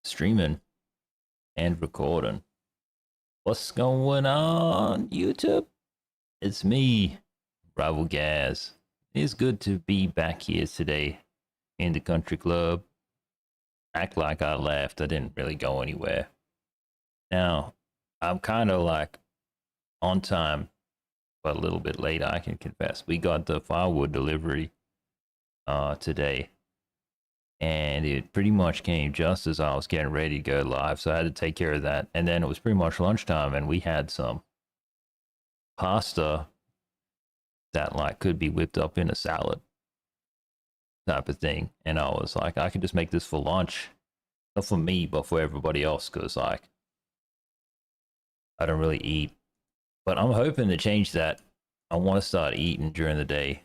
streaming and recording. What's going on, YouTube? It's me, Rival Gaz. It's good to be back here today in the country club. Act like I left. I didn't really go anywhere. Now, I'm kind of like on time, but a little bit late, I can confess. We got the firewood delivery today, and it pretty much came just as I was getting ready to go live, so I had to take care of that. And then it was pretty much lunchtime, and we had some pasta that like could be whipped up in a salad type of thing. And I was like, I could just make this for lunch, not for me, but for everybody else, because like I don't really eat. But I'm hoping to change that. I want to start eating during the day.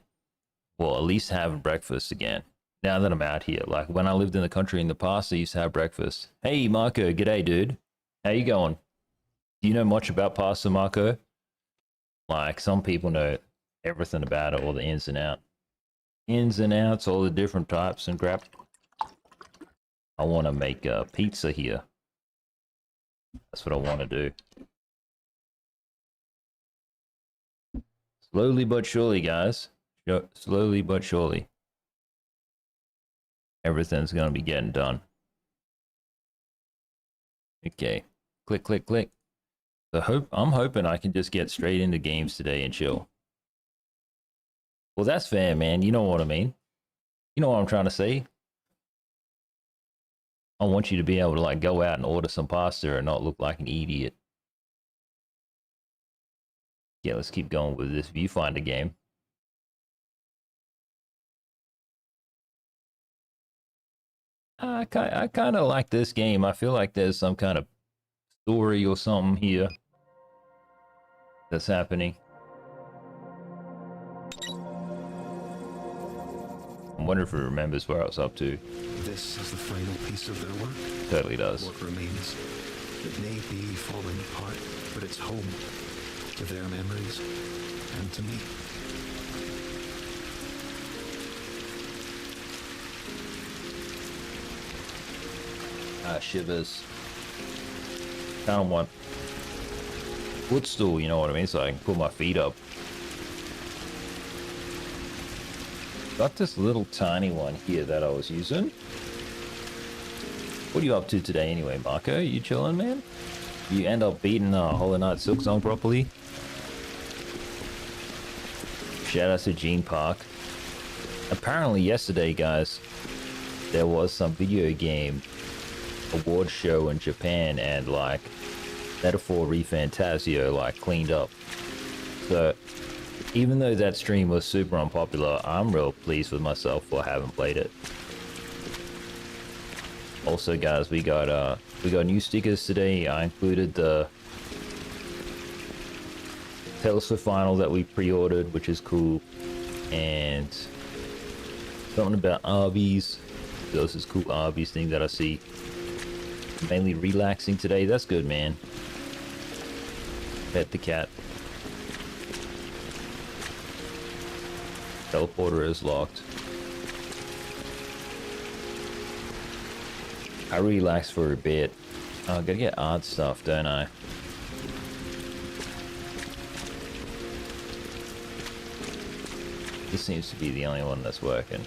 Well, at least having breakfast again. Now that I'm out here, like when I lived in the country in the past, I used to have breakfast. Hey, Marco, g'day, dude. How you going? Do you know much about pasta, Marco? Like some people know everything about it, all the ins and outs, all the different types and crap. I want to make a pizza here. That's what I want to do. Slowly but surely, guys. Slowly but surely. Everything's going to be getting done. Okay. Click, click, click. So I'm hoping I can just get straight into games today and chill. Well, that's fair, man. You know what I mean. You know what I'm trying to say. I want you to be able to like go out and order some pasta and not look like an idiot. Yeah, let's keep going with this Viewfinder game. I kind of like this game. I feel like there's some kind of story or something here that's happening. I wonder if it remembers where I was up to. This is the final piece of their work. Totally does. What remains? It may be falling apart, but it's home to their memories and to me. Shivers. Kind of want footstool, you know what I mean, so I can put my feet up. Got this little tiny one here that I was using. What are you up to today anyway, Marco? You chilling, man? You end up beating Hollow Knight Silk Song properly? Shout out to Gene Park. Apparently yesterday, guys, there was some video game award show in Japan, and like Metaphor ReFantasio like cleaned up. So even though that stream was super unpopular, I'm real pleased with myself for having played it. Also, guys, we got new stickers today. I included the Taylor Swift vinyl that we pre-ordered, which is cool, and something about Arby's. This is cool Arby's thing that I see. Mainly relaxing today. That's good, man. Pet the cat. Teleporter is locked. I relaxed for a bit. I gotta get art stuff, don't I? This seems to be the only one that's working.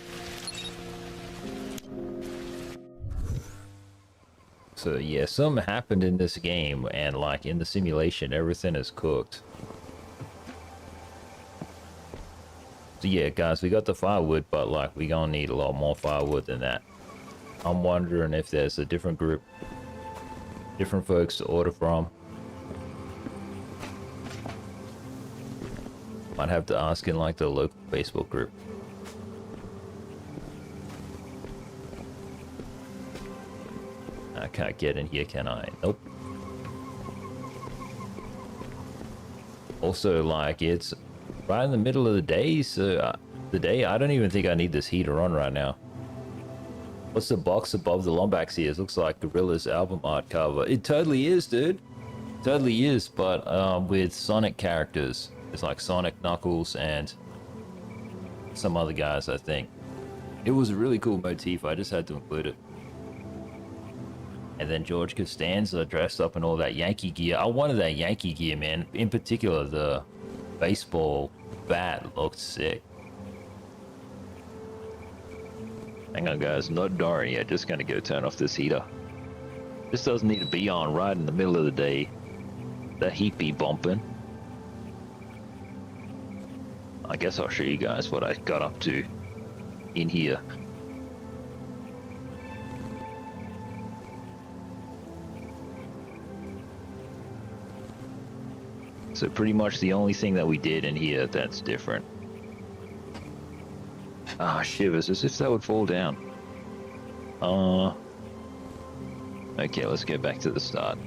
So yeah, something happened in this game, and like in the simulation, everything is cooked. So yeah, guys, we got the firewood, but like we gonna need a lot more firewood than that. I'm wondering if there's a different group, different folks to order from. Might have to ask in like the local Facebook group. I can't get in here, can I? Nope. Also, like, it's right in the middle of the day, so I don't even think I need this heater on right now. What's the box above the Lombax here? It looks like Gorilla's album art cover. It totally is, dude. Totally is, but with Sonic characters. It's like Sonic, Knuckles, and some other guys, I think. It was a really cool motif. I just had to include it. And then George Costanza dressed up in all that Yankee gear. I wanted that Yankee gear, man. In particular, the baseball bat looked sick. Hang on, guys. Not darn yet. Just gonna go turn off this heater. This doesn't need to be on right in the middle of the day. The heat be bumping. I guess I'll show you guys what I got up to in here. So pretty much the only thing that we did in here that's different. Ah, shivers, as if that would fall down. Okay, let's go back to the start.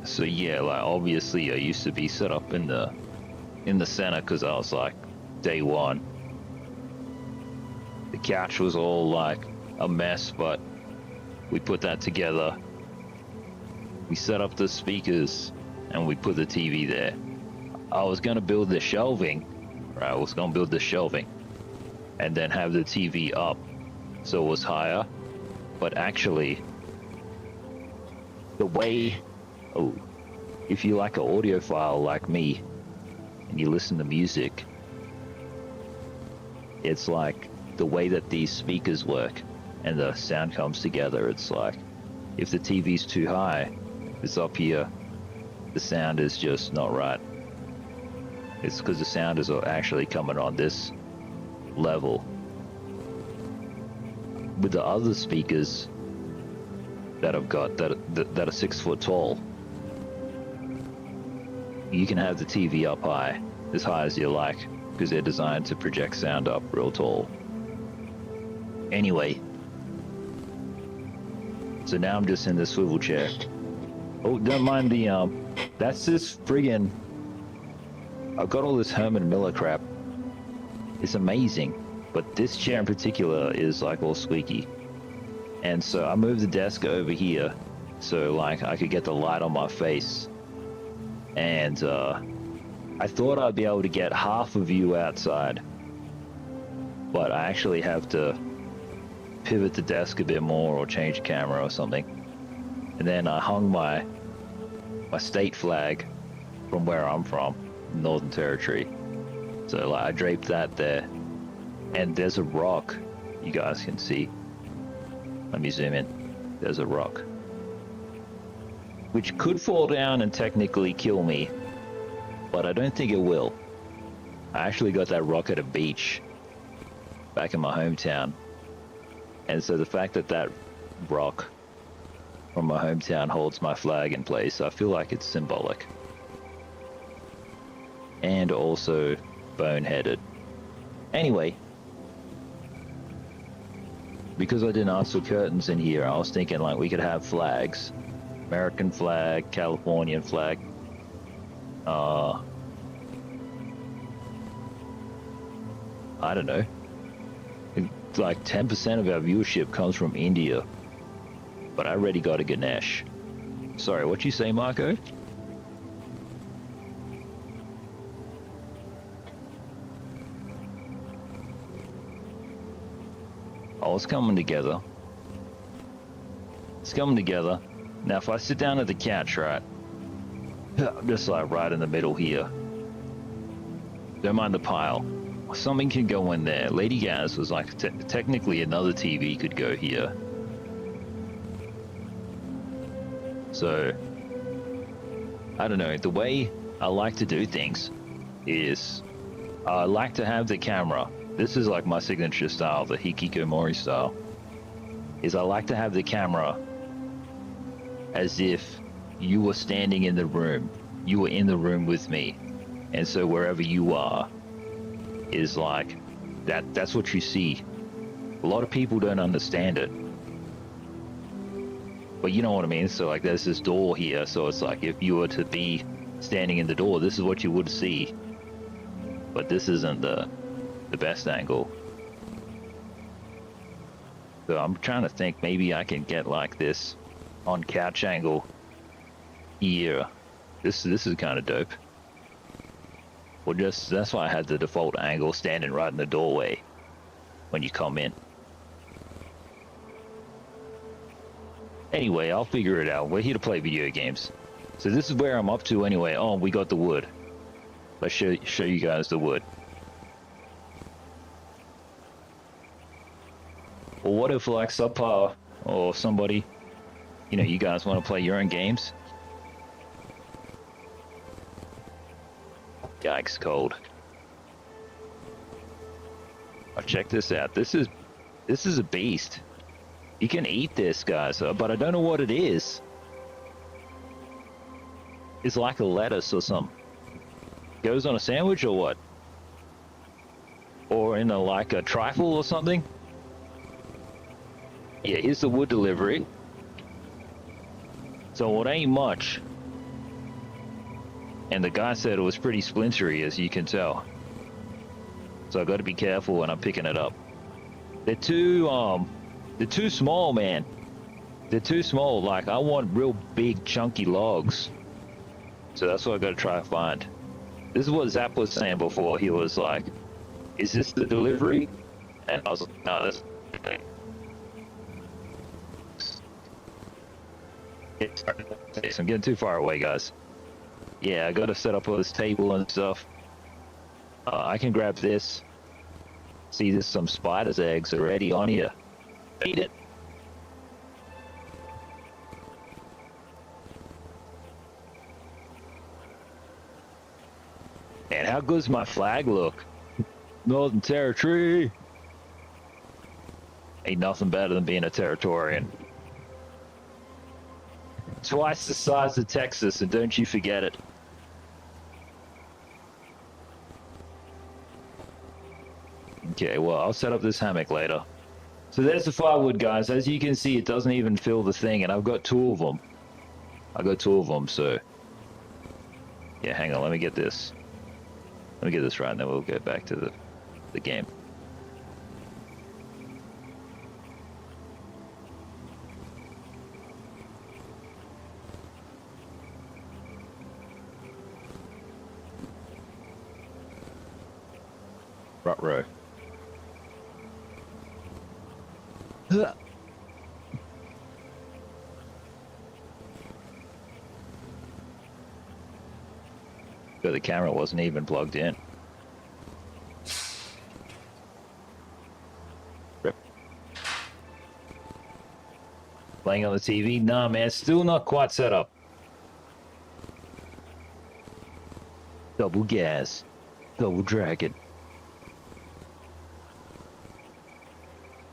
So yeah, like obviously I used to be set up in the center because I was like day one. The couch was all like a mess, but we put that together. We set up the speakers and we put the TV there. I was gonna build the shelving, right? I was gonna build the shelving and then have the TV up so it was higher. But actually, the way, if you like an audiophile like me and you listen to music, it's like the way that these speakers work and the sound comes together. It's like if the TV's too high, it's up here, the sound is just not right. It's because the sound is actually coming on this level. With the other speakers that I've got that are 6 foot tall, you can have the TV up high, as high as you like, because they're designed to project sound up real tall. Anyway, so now I'm just in this swivel chair. Oh, don't mind the that's this friggin', I've got all this Herman Miller crap. It's amazing, but this chair in particular is like all squeaky. And so I moved the desk over here so like I could get the light on my face. And I thought I'd be able to get half a view outside, but I actually have to pivot the desk a bit more or change the camera or something. And then I hung my state flag from where I'm from, Northern Territory. So like I draped that there, and there's a rock you guys can see. Let me zoom in. There's a rock which could fall down and technically kill me, but I don't think it will. I actually got that rock at a beach back in my hometown, and so the fact that that rock from my hometown holds my flag in place, I feel like it's symbolic and also boneheaded. Anyway, because I didn't ask for curtains in here, I was thinking like we could have flags. American flag, Californian flag. I don't know. Like 10% of our viewership comes from India. But I already got a Ganesh. Sorry, what you say, Marco? Oh, it's coming together. It's coming together. Now, if I sit down at the couch, right, I'm just like right in the middle here. Don't mind the pile. Something can go in there. Lady Gaz was like, technically another TV could go here. So, I don't know. The way I like to do things is I like to have the camera. This is like my signature style, the hikikomori style. Is I like to have the camera as if you were standing in the room. You were in the room with me. And so wherever you are is like, that's what you see. A lot of people don't understand it. But you know what I mean? So like there's this door here. So it's like if you were to be standing in the door, this is what you would see. But this isn't the best angle. So I'm trying to think, maybe I can get like this on couch angle here. This is kind of dope. Well, just that's why I had the default angle standing right in the doorway. when you come in. Anyway, I'll figure it out. We're here to play video games. So this is where I'm up to anyway. Oh, we got the wood. Let's show you guys the wood. Well, what if like Subpar or somebody, you know, you guys want to play your own games? Yikes, cold. Oh, check this out. This is a beast. You can eat this, guys, but I don't know what it is. It's like a lettuce or something. Goes on a sandwich or what? Or in a like a trifle or something? Yeah, here's the wood delivery. So it ain't much. And the guy said it was pretty splintery, as you can tell. So I got to be careful when I'm picking it up. They're too small, man. They're too small. Like, I want real big, chunky logs. So that's what I got to try to find. This is what Zap was saying before. He was like, "Is this the delivery?" And I was like, "No, that's." I'm getting too far away, guys. Yeah, I gotta set up all this table and stuff. I can grab this. See, there's some spider's eggs already on here. Eat it. And how good's my flag look? Northern Territory. Ain't nothing better than being a Territorian. Twice the size of Texas, and don't you forget it. Okay, well, I'll set up this hammock later. So there's the firewood, guys. As you can see, it doesn't even fill the thing, and I've got two of them. So... yeah, hang on, let me get this. Let me get this right, and then we'll get back to the game. Ruh-roh. Got the camera wasn't even plugged in. Rip. Playing on the TV? Nah, man, still not quite set up. Double gas. Double dragon.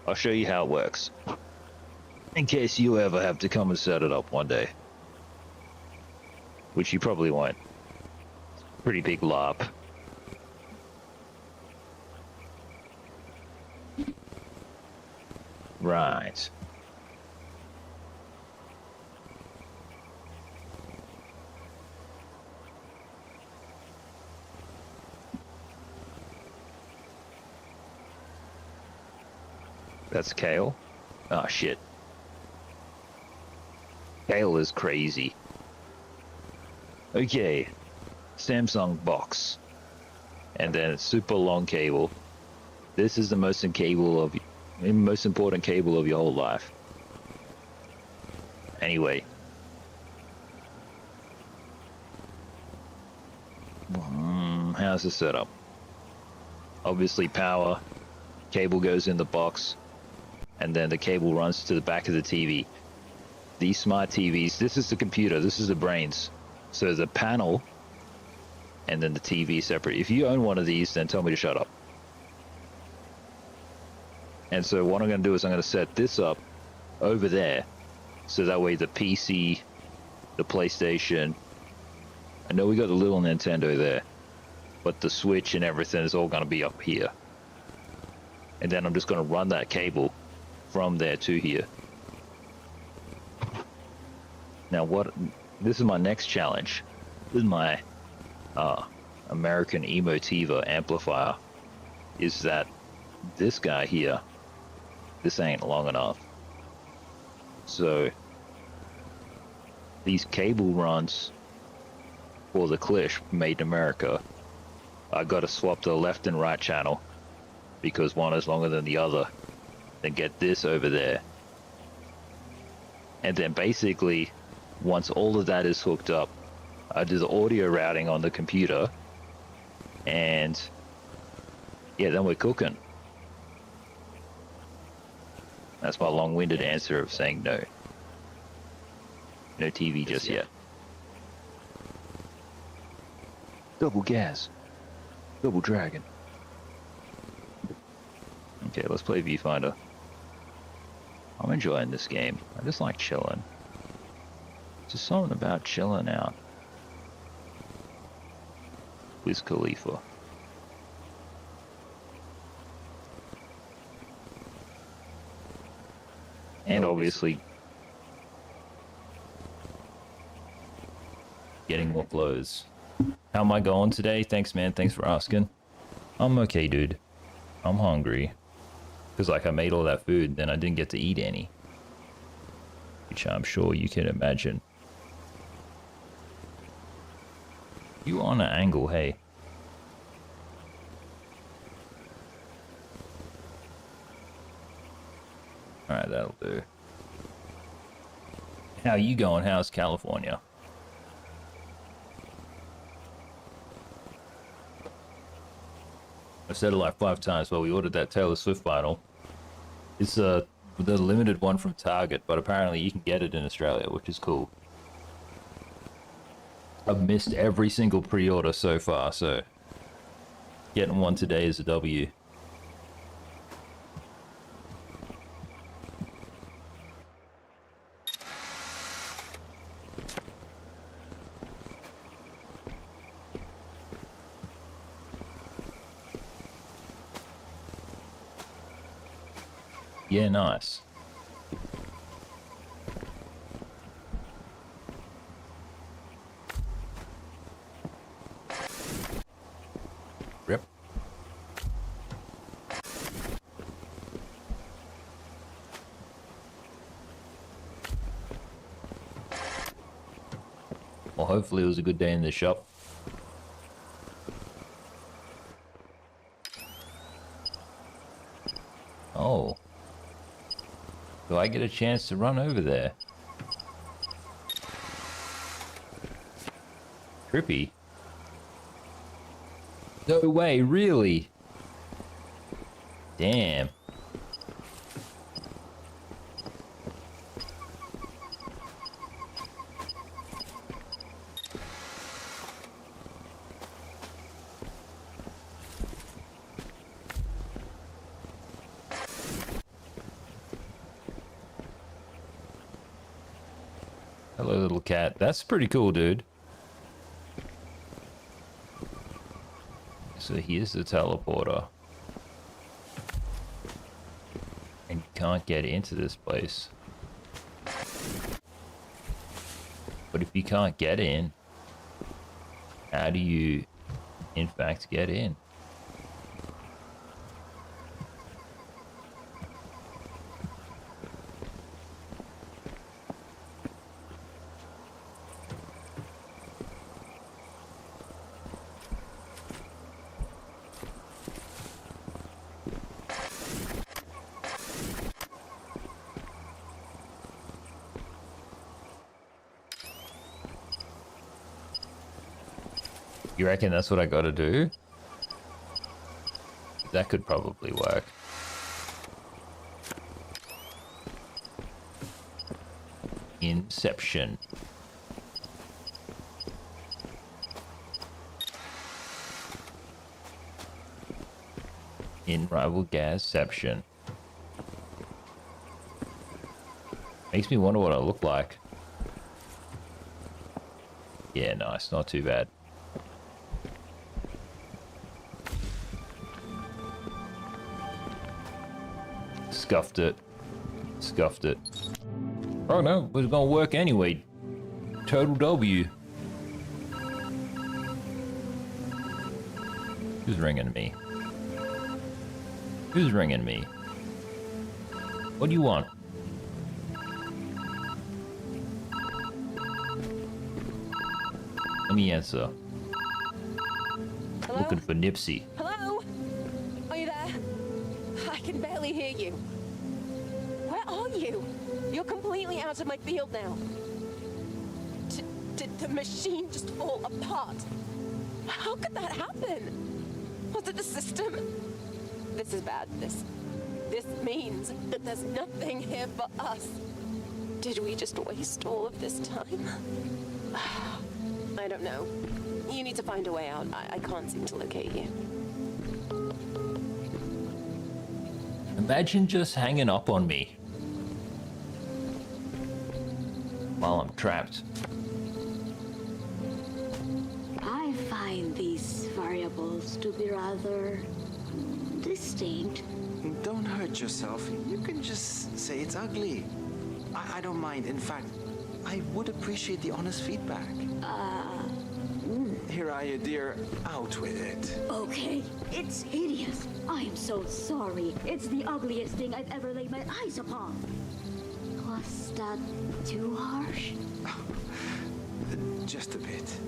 I'll show you how it works. In case you ever have to come and set it up one day. Which you probably won't. It's a pretty big LARP. Right. That's kale. Oh shit. Kale is crazy. Okay. Samsung box. And then it's super long cable. This is the most important cable of your whole life. Anyway. How's the setup? Obviously power. Cable goes in the box. And then the cable runs to the back of the TV. These smart TVs, this is the computer, this is the brains. So the panel, and then the TV separate. If you own one of these, then tell me to shut up. And so what I'm going to do is I'm going to set this up over there. So that way the PC, the PlayStation, I know we got the little Nintendo there, but the Switch and everything is all going to be up here. And then I'm just going to run that cable from there to here. Now this is my next challenge. This is my American Emotiva amplifier. Is that this guy here, this ain't long enough. So these cable runs for the Clish made in America, I gotta swap the left and right channel because one is longer than the other. Then get this over there. And then basically, once all of that is hooked up, I do the audio routing on the computer, and yeah, then we're cooking. That's my long-winded answer of saying no. No TV just yet. Double gas. Double dragon. Okay, let's play Viewfinder. I'm enjoying this game. I just like chilling. Just something about chilling out. Wiz Khalifa. And obviously getting more clothes. How am I going today? Thanks, man. Thanks for asking. I'm okay, dude. I'm hungry. Because, like, I made all that food, then I didn't get to eat any. Which I'm sure you can imagine. You on an angle, hey. Alright, that'll do. How you going? How's California? I've said it like 5 times while we ordered that Taylor Swift vinyl. It's the limited one from Target, but apparently you can get it in Australia, which is cool. I've missed every single pre-order so far, so getting one today is a W. Yeah, nice. Rip. Well, hopefully it was a good day in the shop. Oh. Do I get a chance to run over there? Trippy. No way, really? Damn. Hello, little cat. That's pretty cool, dude. So here's the teleporter. And you can't get into this place. But if you can't get in, how do you, in fact, get in? You reckon that's what I gotta do? That could probably work. Inception. In Rival Gazception. Makes me wonder what I look like. Yeah, nice, not too bad. Scuffed it. Scuffed it. Oh no, it was gonna work anyway. Total W. Who's ringing me? Who's ringing me? What do you want? Let me answer. Hello? Looking for Nipsey. Hello? Are you there? can barely hear you. Where are you? You're completely out of my field now. Did the machine just fall apart? How could that happen? Was it the system? This is bad. This means that there's nothing here for us. Did we just waste all of this time? I don't know. You need to find a way out. I can't seem to locate you. Imagine just hanging up on me while I'm trapped. I find these variables to be rather distinct. Don't hurt yourself. You can just say it's ugly. I don't mind. In fact, I would appreciate the honest feedback. Here are you, dear. Out with it. Okay, it's hideous. I'm so sorry. It's the ugliest thing I've ever laid my eyes upon. Was that too harsh? Just a bit.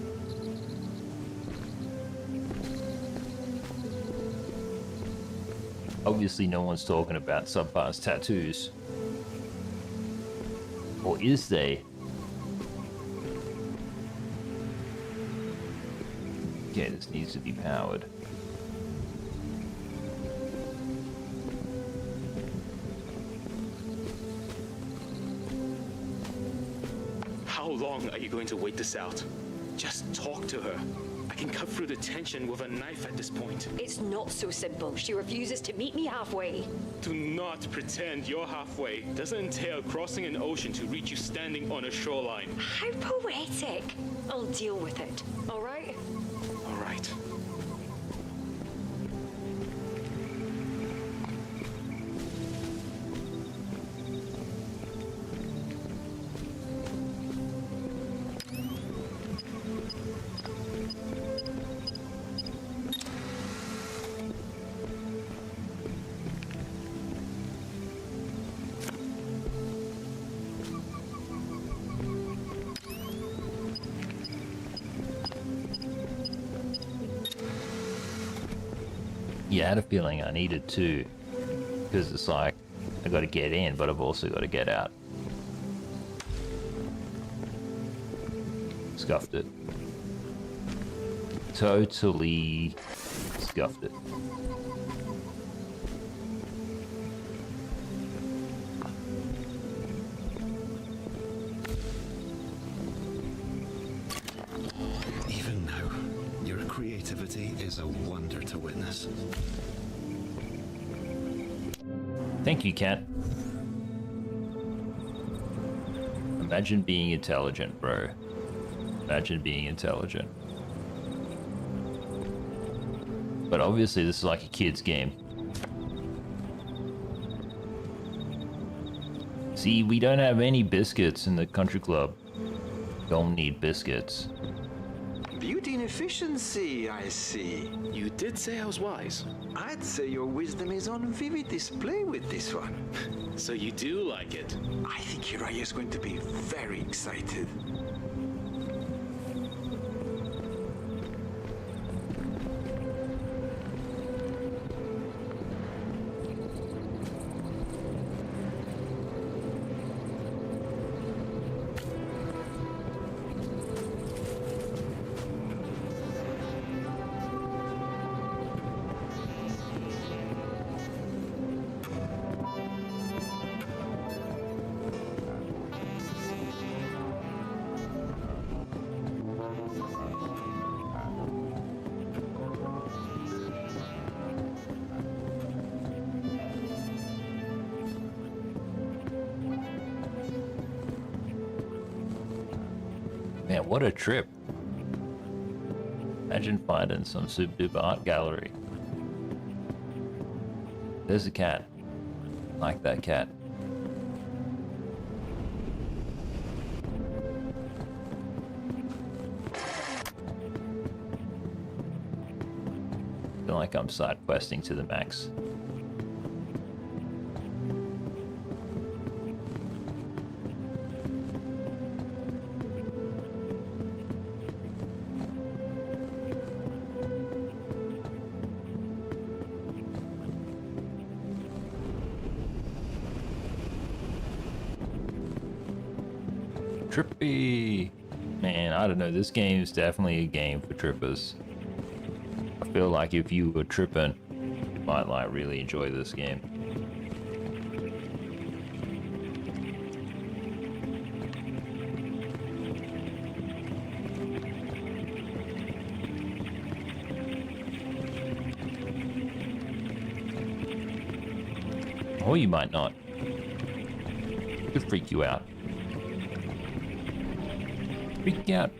Obviously, no one's talking about Subpar's tattoos. Or is they? Okay, this needs to be powered. How long are you going to wait this out? Just talk to her. I can cut through the tension with a knife at this point. It's not so simple. She refuses to meet me halfway. Do not pretend you're halfway. Doesn't entail crossing an ocean to reach you standing on a shoreline. How poetic. I'll deal with it, all right? All right. Yeah, I had a feeling I needed to, because it's like, I gotta get in, but I've also gotta get out. Scuffed it. Totally scuffed it. Even now, your creativity is a wonder to witness. Thank you, Cat. Imagine being intelligent, bro. Imagine being intelligent. But obviously this is like a kid's game. See, we don't have any biscuits in the country club. Don't need biscuits. Beauty and efficiency, I see. You did say I was wise. I'd say your wisdom is on vivid display with this one. So you do like it. I think Hiraya is going to be very excited. Man, what a trip. Imagine finding some super duper art gallery. There's a cat. I like that cat. Feel like I'm side questing to the max. Trippy. Man, I don't know. This game is definitely a game for trippers. I feel like if you were tripping, you might like really enjoy this game. Or you might not. It could freak you out. Freak you out.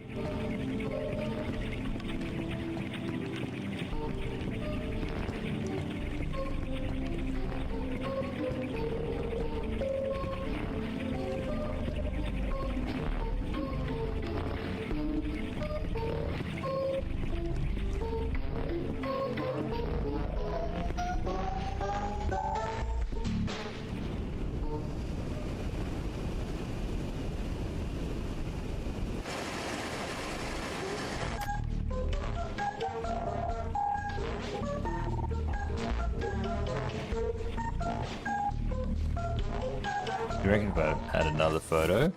You reckon if I had another photo,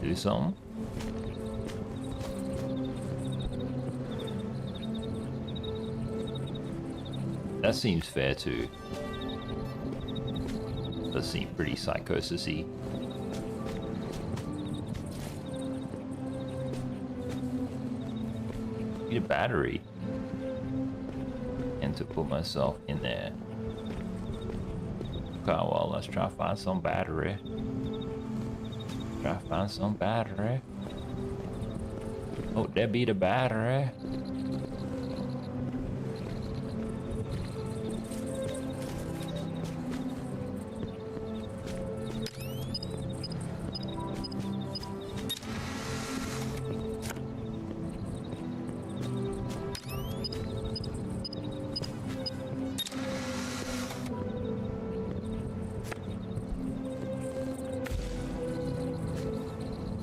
do something? That seems fair too. Does seem pretty psychosis-y. Need a battery. And to put myself in there. Okay, well, let's try to find some battery. Try to find some battery. Oh, there be the battery.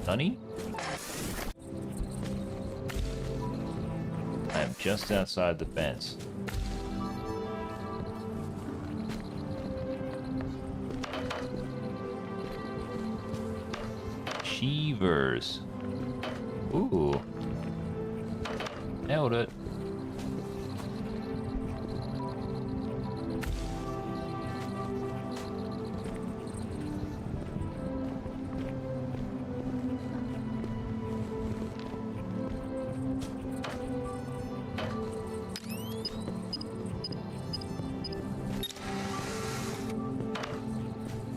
Honey? I am just outside the fence. Cheevers. Ooh. Nailed it.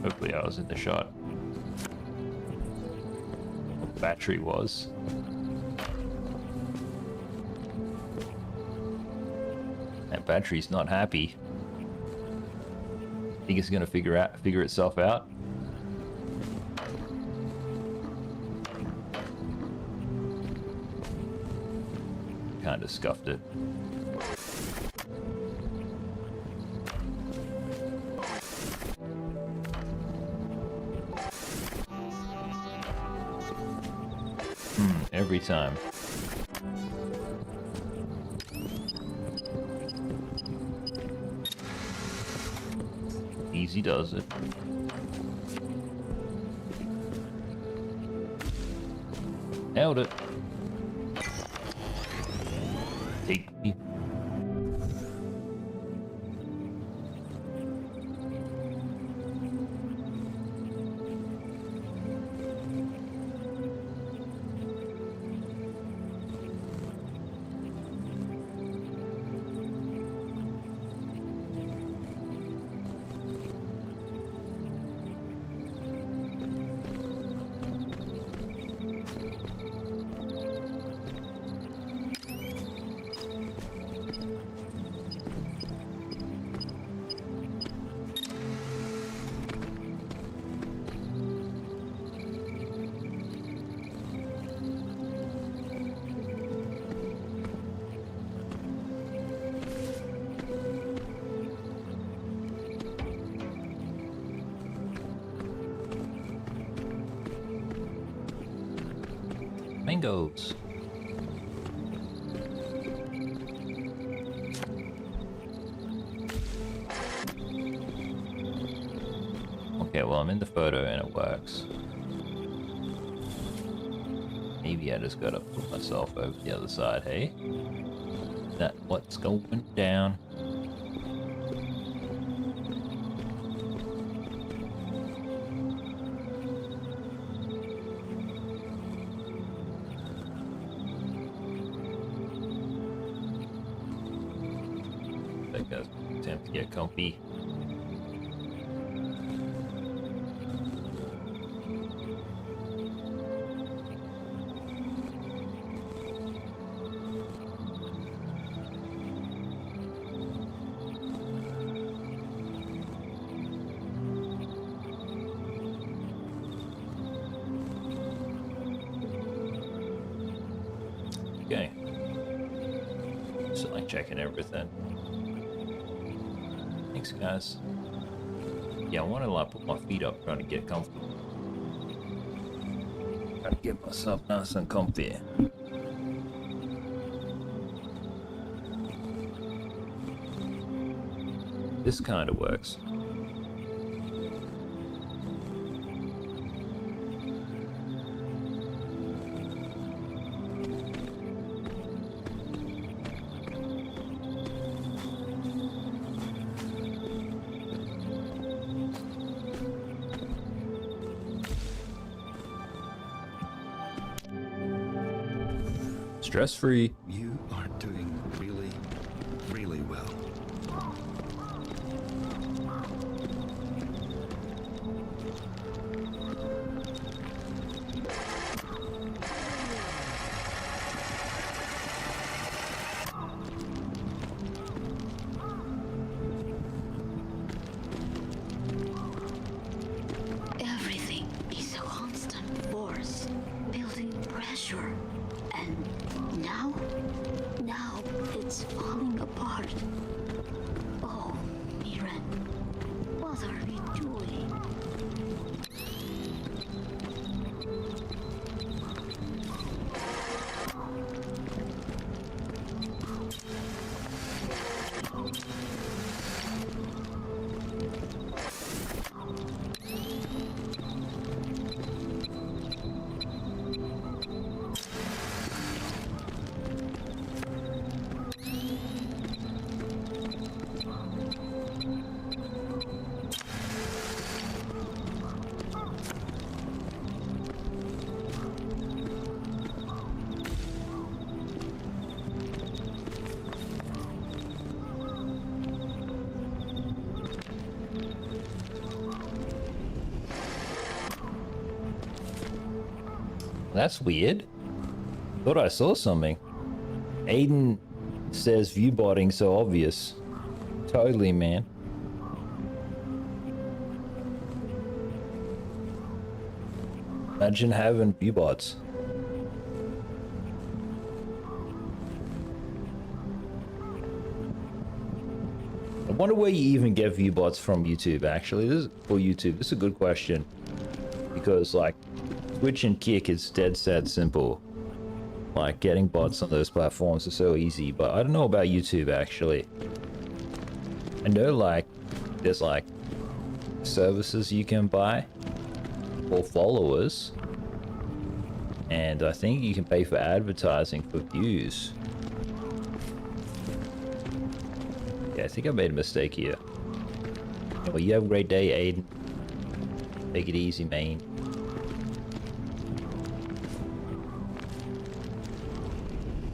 Hopefully I was in the shot. What the battery was. That battery's not happy. Think it's gonna figure itself out? Kinda scuffed it. Every time. Easy does it. Nailed it. Take me. Mangoes. Okay, well, I'm in the photo and it works. Maybe I just gotta put myself over the other side, hey? Is that what's going down? I think that's attempt to get comfy. Okay. Just like checking everything. Thanks, guys. Yeah, I want to like put my feet up, trying to get comfortable. Trying to get myself nice and comfy. This kind of works. Stress-free. You are doing really, really well. Everything is a constant force, building pressure. And now it's falling apart. Oh, Miran, what are we doing? That's weird. Thought I saw something. Aiden says view botting so obvious. Totally, man. Imagine having view bots. I wonder where you even get view bots from YouTube, actually. This is for YouTube. This is a good question. Because, like, Twitch and Kick is dead sad simple. Like, getting bots on those platforms is so easy, but I don't know about YouTube, actually. I know, like, there's, like, services you can buy for followers. And I think you can pay for advertising for views. Yeah, I think I made a mistake here. Well, you have a great day, Aiden. Take it easy, man.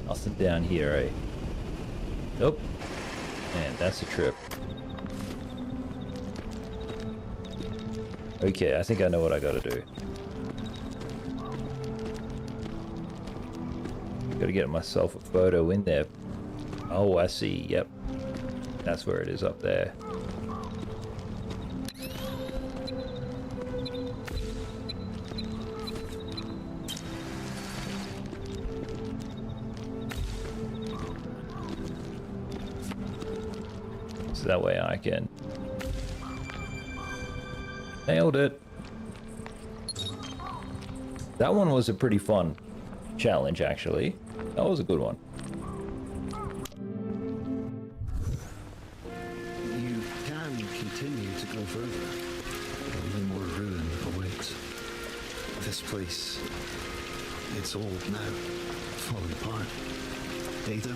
Nothing down here, eh? Nope. Man, that's a trip. Okay, I think I know what I gotta do. Gotta get myself a photo in there. Oh, I see. Yep. That's where it is up there. So that way I can... Nailed it. That one was a pretty fun challenge, actually. That was a good one. You can continue to go further. Only more ruin awaits. This place It's all now falling apart. Data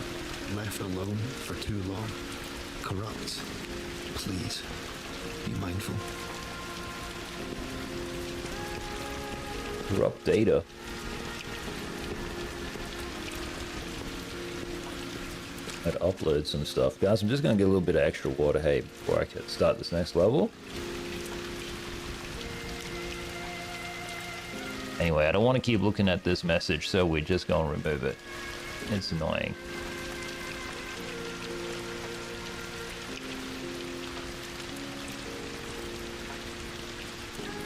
left alone for too long. Corrupt. Please, be mindful. Corrupt data. I'd upload some stuff. Guys, I'm just going to get a little bit of extra water, hey, before I can start this next level. Anyway, I don't want to keep looking at this message, so we're just going to remove it. It's annoying.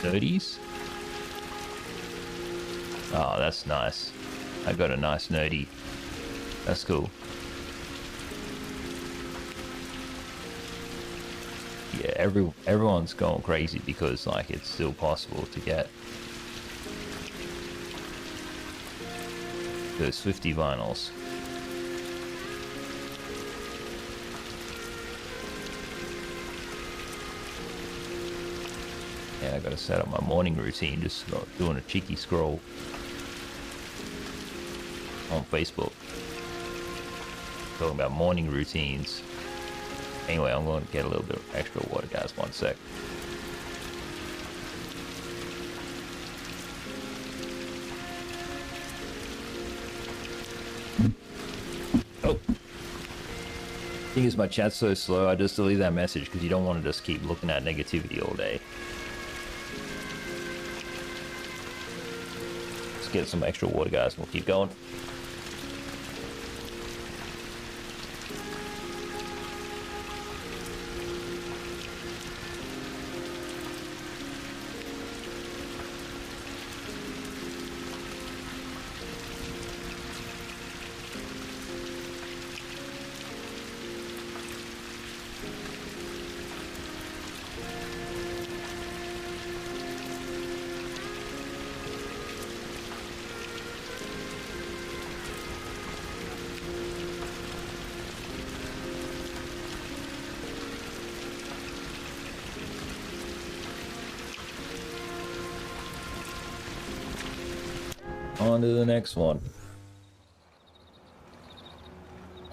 Nerdies? Oh, that's nice. I got a nice nerdy. That's cool. Yeah, everyone's going crazy because like it's still possible to get those 50 vinyls. Yeah, I gotta set up my morning routine, just doing a cheeky scroll on Facebook. Talking about morning routines. Anyway, I'm going to get a little bit of extra water, guys. One sec. Oh. Thing is, my chat's so slow, I just delete that message because you don't want to just keep looking at negativity all day. Let's get some extra water, guys, and we'll keep going. On to the next one.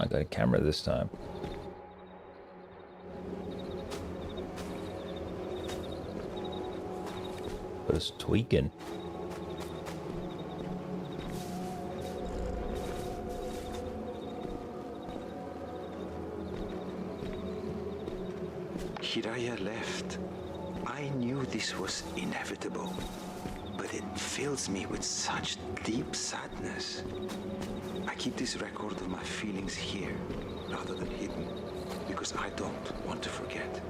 I got a camera this time. Just tweaking. Hiraya left. I knew this was inevitable, but it fills me with such deep sadness. I keep this record of my feelings here, rather than hidden, because I don't want to forget.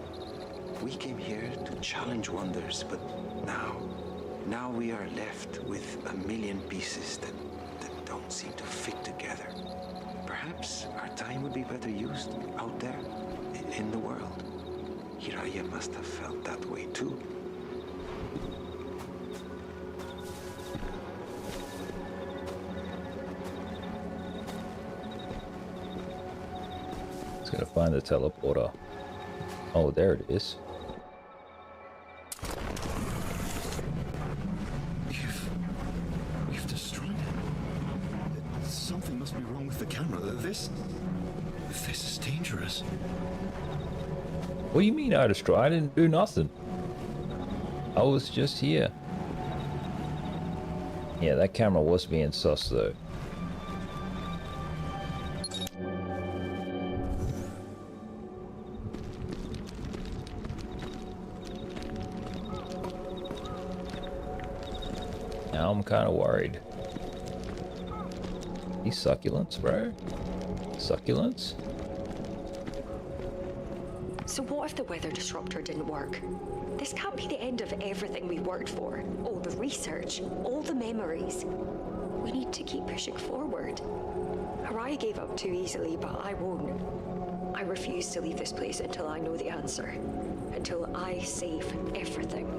We came here to challenge wonders, but now we are left with a million pieces that don't seem to fit together. Perhaps our time would be better used out there, in the world. Hiraya must have felt that way too. Gonna find the teleporter. Oh, there it is. You've destroyed it. Something must be wrong with the camera. This is dangerous. What do you mean I destroyed? I didn't do nothing. I was just here. Yeah, that camera was being sus though. Now I'm kind of worried. These succulents, bro. Succulents? So what if the weather disruptor didn't work? This can't be the end of everything we worked for. All the research, all the memories. We need to keep pushing forward. Hiraya gave up too easily, but I won't. I refuse to leave this place until I know the answer. Until I save everything.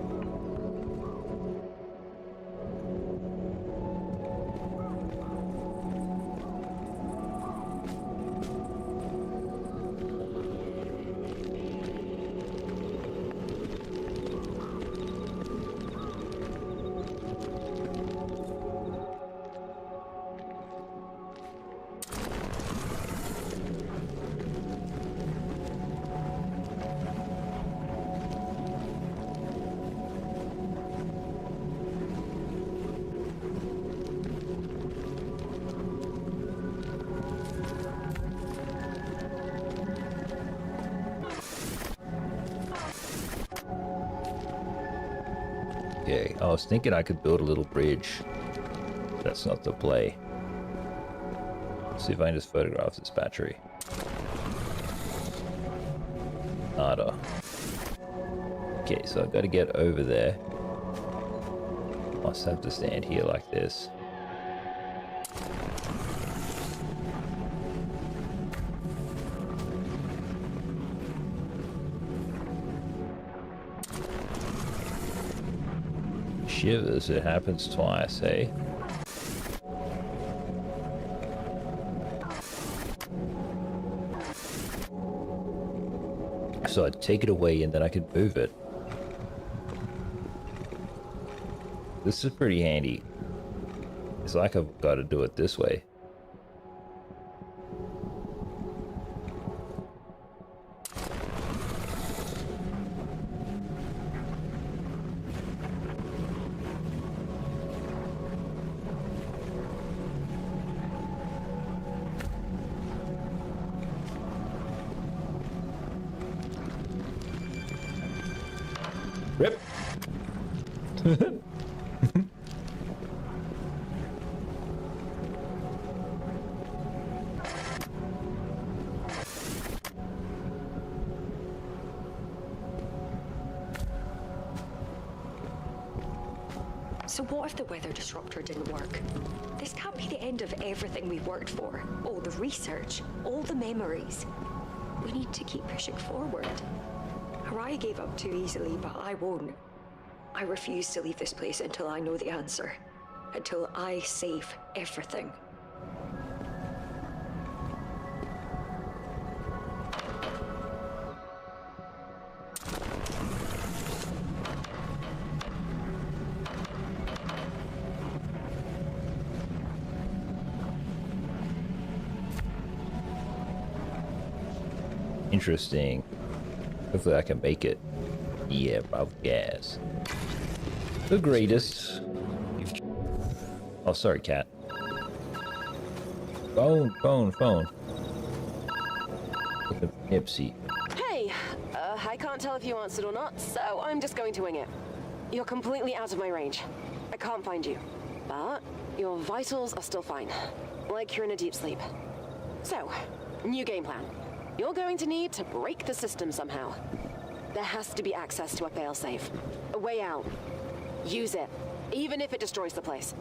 Okay, I was thinking I could build a little bridge. That's not the play. Let's see if I can just photograph this battery. Nada. Okay, so I've got to get over there. Must have to stand here like this. Shivers, it happens twice, eh? So I'd take it away and then I could move it. This is pretty handy. It's like I've got to do it this way. Rip. So what if the weather disruptor didn't work? This can't be the end of everything we've worked for. All the research, all the memories. We need to keep pushing forward. Harai gave up too easily, but I won't. I refuse to leave this place until I know the answer. Until I save everything. Interesting. Hopefully I can make it. Yeah, Rivalgaz. The greatest. Oh, sorry, cat. Phone. With a Nipsey. Hey, I can't tell if you answered or not, so I'm just going to wing it. You're completely out of my range. I can't find you. But your vitals are still fine. Like you're in a deep sleep. So, new game plan. You're going to need to break the system somehow. There has to be access to a failsafe. A way out. Use it, even if it destroys the place.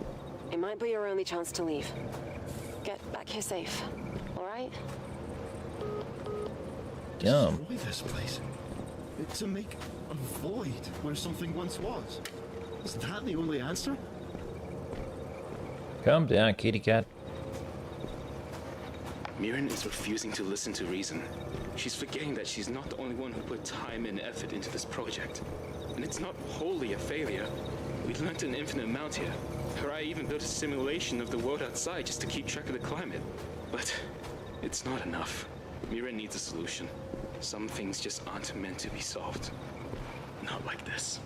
It might be your only chance to leave. Get back here safe, all right? Yum. Destroy this place. To make a void where something once was. Is that the only answer? Calm down, kitty cat. Mirren is refusing to listen to reason. She's forgetting that she's not the only one who put time and effort into this project. And it's not wholly a failure. We learned an infinite amount here. Harai even built a simulation of the world outside just to keep track of the climate. But it's not enough. Mirren needs a solution. Some things just aren't meant to be solved. Not like this.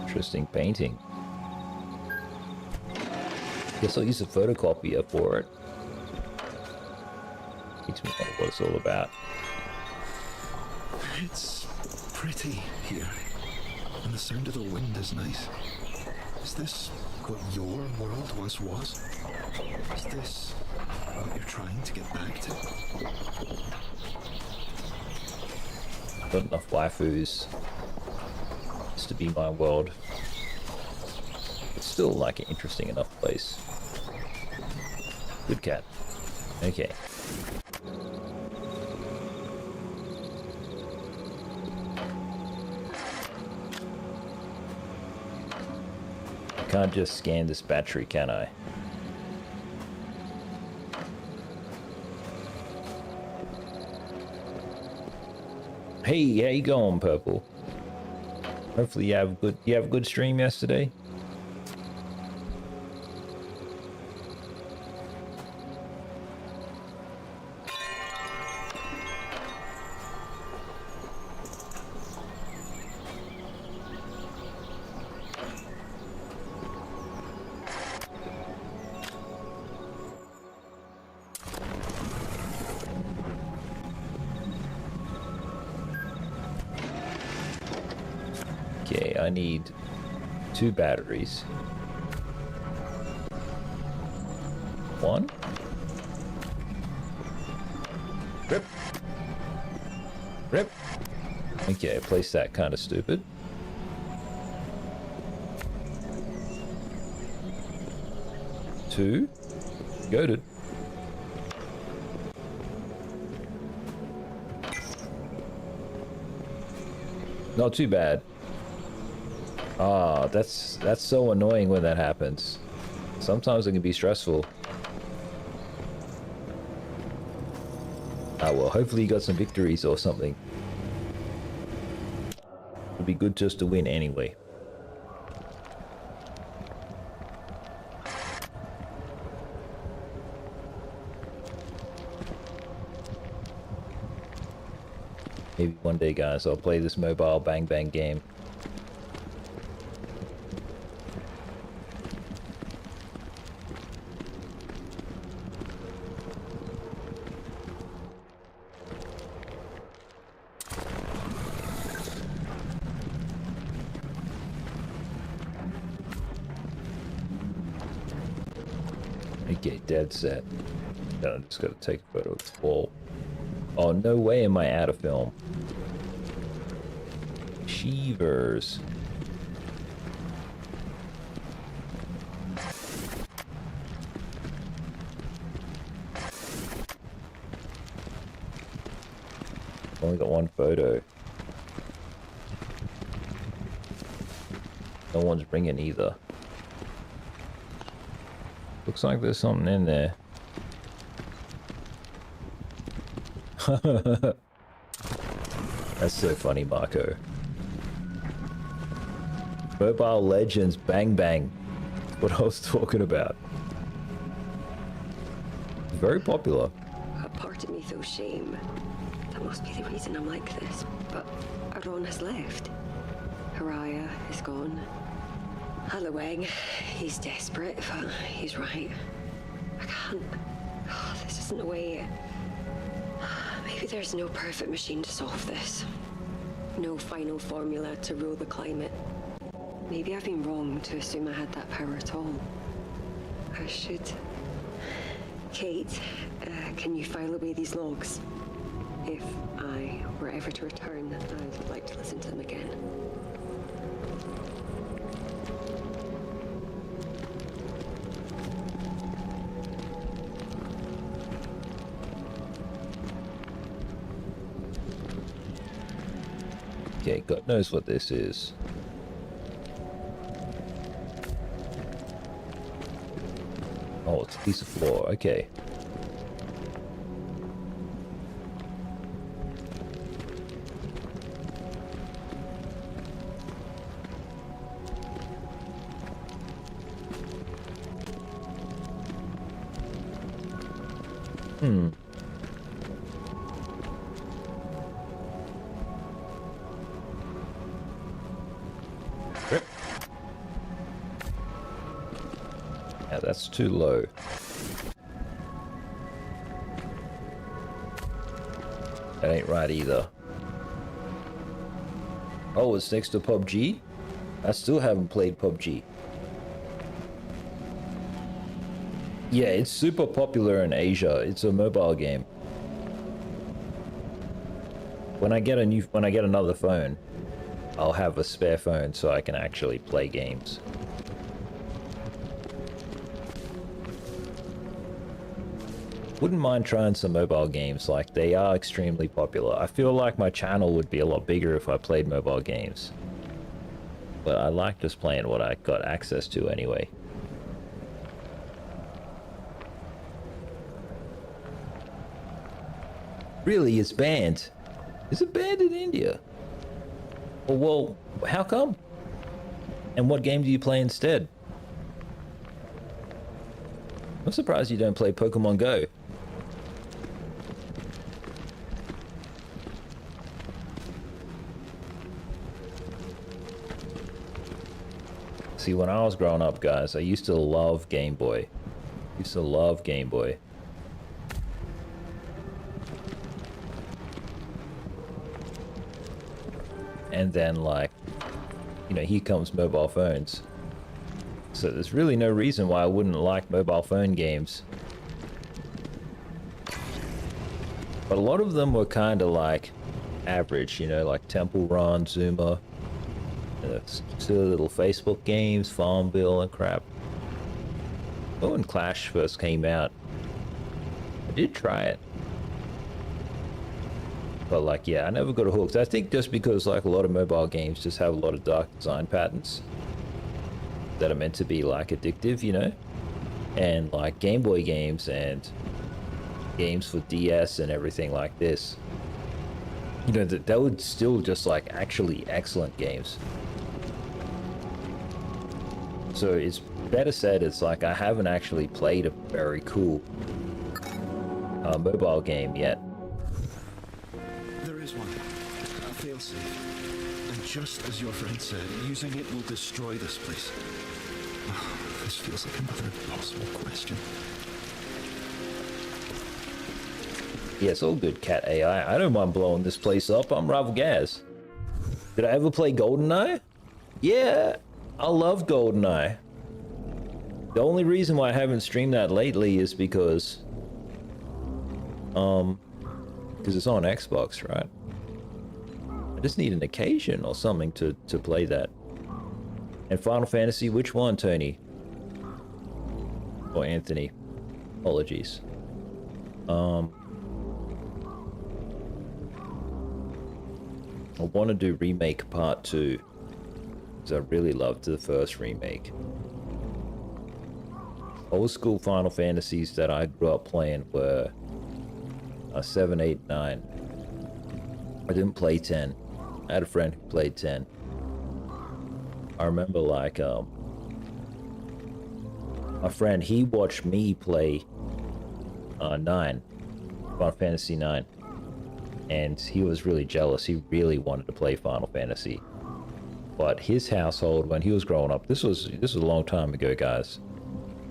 Interesting painting. Guess I'll use a photocopier for it. Makes me wonder what it's all about. It's pretty here. And the sound of the wind is nice. Is this what your world once was? Is this what you're trying to get back to? Got enough waifus just to be my world. It's still like an interesting enough place. Good cat. Okay. Can't just scan this battery, can I? Hey, how you going, Purple? Hopefully you have a good stream yesterday. Okay, I need 2 batteries. 1. Rip. Rip. Okay, I placed that kind of stupid. Two. Goated. Not too bad. Ah, that's so annoying when that happens. Sometimes it can be stressful. Ah, well, hopefully you got some victories or something. It'd be good just to win anyway. Maybe one day, guys, I'll play this mobile bang bang game. Okay, dead set. Then I just gotta take a photo of this wall. Oh, no way am I out of film. Sheevers. Only got one photo. No one's bringing either. Looks like there's something in there. That's so funny, Marco. Mobile Legends Bang Bang. What I was talking about. Very popular. A part of me feels shame. That must be the reason I'm like this. But Aron has left. Haraya is gone. Hallowang, he's desperate, but he's right. I can't. Oh, this isn't the way. Maybe there's no perfect machine to solve this. No final formula to rule the climate. Maybe I've been wrong to assume I had that power at all. I should... Kate, can you file away these logs? If I were ever to return, I'd like to listen to them again. Okay, God knows what this is. Oh, it's a piece of floor. Okay. Yeah, that's too low. That ain't right either. Oh, it's next to PUBG? I still haven't played PUBG. Yeah, it's super popular in Asia. It's a mobile game. When I get another phone, I'll have a spare phone so I can actually play games. Wouldn't mind trying some mobile games, like they are extremely popular. I feel like my channel would be a lot bigger if I played mobile games. But I like just playing what I got access to anyway. Really, it's banned? Is it banned in India? Well, how come? And what game do you play instead? I'm surprised you don't play Pokemon Go. See, when I was growing up, guys, I used to love Game Boy. Used to love Game Boy. And then, like, you know, here comes mobile phones. So there's really no reason why I wouldn't like mobile phone games. But a lot of them were kind of like average, you know, like Temple Run, Zuma, silly little Facebook games, Farmville and crap. But when Clash first came out, I did try it. But like, yeah, I never got hooked. I think just because like a lot of mobile games just have a lot of dark design patterns that are meant to be like addictive, you know? And like Game Boy games and games for DS and everything like this, you know, that would still just like actually excellent games. So it's better said, it's like I haven't actually played a very cool mobile game yet. There is one. A failsafe. And just as your friend said, using it will destroy this place. This feels like another impossible question. Yeah, it's all good, Cat AI. I don't mind blowing this place up. I'm Rival Gaz. Did I ever play GoldenEye? Yeah, I love GoldenEye. The only reason why I haven't streamed that lately is because it's on Xbox, right? I just need an occasion or something to play that. And Final Fantasy, which one, Tony? Or Anthony? Apologies. I want to do Remake Part 2, because I really loved the first remake. Old school Final Fantasies that I grew up playing were 7, 8, 9. I didn't play 10. I had a friend who played 10. I remember like, my friend, he watched me play 9, Final Fantasy 9. And he was really jealous. He really wanted to play Final Fantasy. But his household, when he was growing up, this was a long time ago, guys.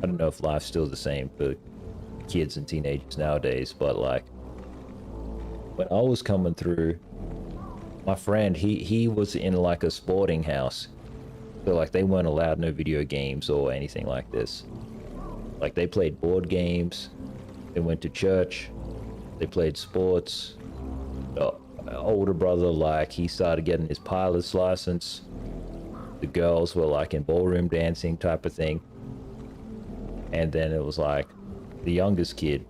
I don't know if life's still the same for kids and teenagers nowadays, but like, when I was coming through, my friend, he was in like a sporting house. So like, they weren't allowed no video games or anything like this. Like, they played board games, they went to church, they played sports. Older brother, like, he started getting his pilot's license. The girls were like in ballroom dancing type of thing. And then it was like, the youngest kid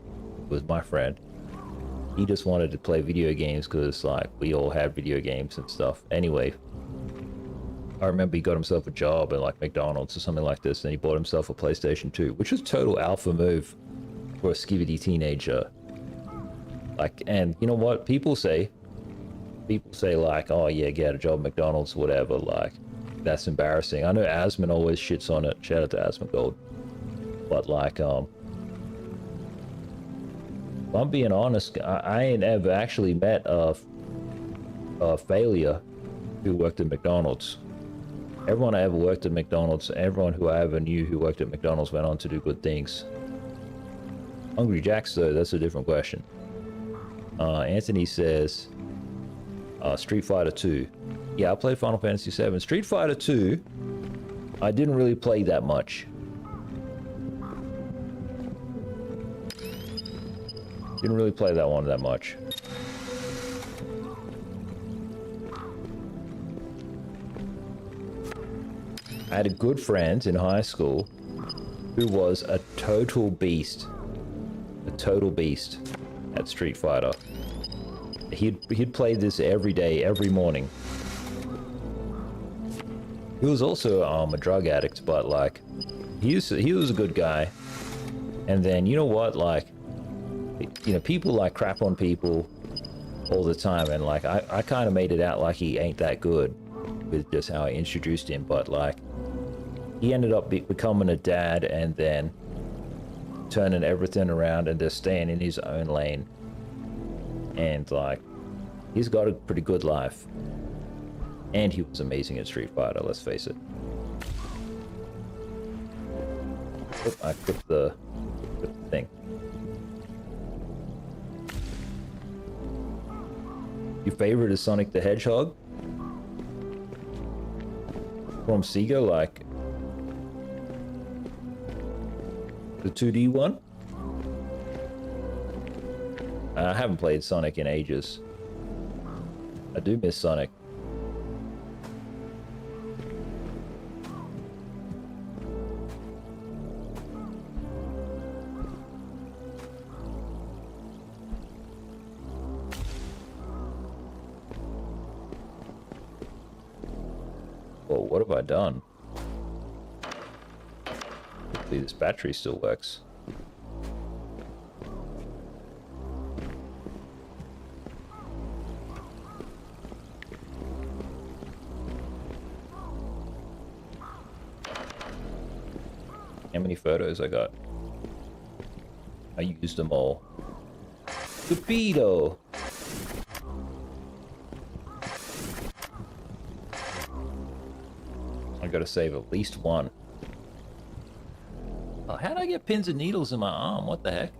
was my friend. He just wanted to play video games because like we all had video games and stuff. Anyway, I remember he got himself a job at like McDonald's or something like this, and he bought himself a PlayStation 2, which was total alpha move for a skivvy teenager. Like, and you know what? People say like, oh yeah, get a job at McDonald's, whatever, like, that's embarrassing. I know Asman always shits on it. Shout out to Asman Gold. But like, if I'm being honest, I ain't ever actually met a failure who worked at McDonald's. Everyone I ever worked at McDonald's, everyone who I ever knew who worked at McDonald's went on to do good things. Hungry Jacks, though, that's a different question. Anthony says, Street Fighter 2. Yeah, I played Final Fantasy 7. Street Fighter 2, I didn't really play that much. Didn't really play that one that much. I had a good friend in high school who was a total beast. A total beast at Street Fighter. He'd play this every day, every morning. He was also a drug addict, but like, he was a good guy. And then, you know what, like, you know, people like crap on people all the time, and like, I kind of made it out like he ain't that good. with just how I introduced him, but like he ended up becoming a dad and then turning everything around and just staying in his own lane. And like he's got a pretty good life. And he was amazing at Street Fighter, let's face it. Oop, I clipped the thing. Your favorite is Sonic the Hedgehog? From Sega, like the 2D one? I haven't played Sonic in ages. I do miss Sonic. Whoa, what have I done? Hopefully this battery still works. How many photos I got? I used them all. Torpedo! I gotta save at least one. Oh, how'd I get pins and needles in my arm? What the heck?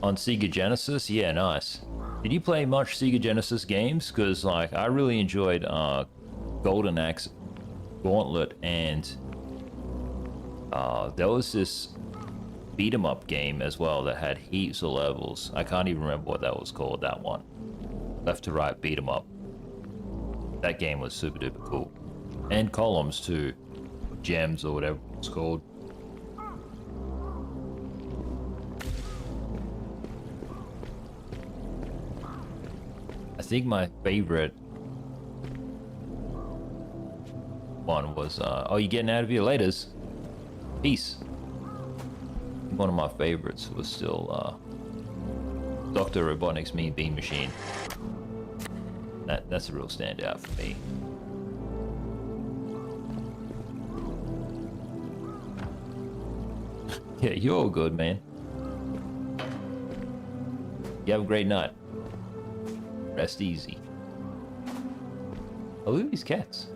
On Sega Genesis? Yeah, nice. Did you play much Sega Genesis games? Because, like, I really enjoyed Golden Axe, Gauntlet, and there was this beat-em-up game as well that had heaps of levels. I can't even remember what that was called, that one. Left to right beat-em-up. That game was super duper cool. And columns too. Gems or whatever it's called. I think my favorite one was, oh, you getting out of here? Laters. Peace. One of my favorites was still Dr. Robotnik's Mean Bean Machine. That's a real standout for me. Yeah, you're all good, man. You have a great night. Rest easy. Oh, look at these cats.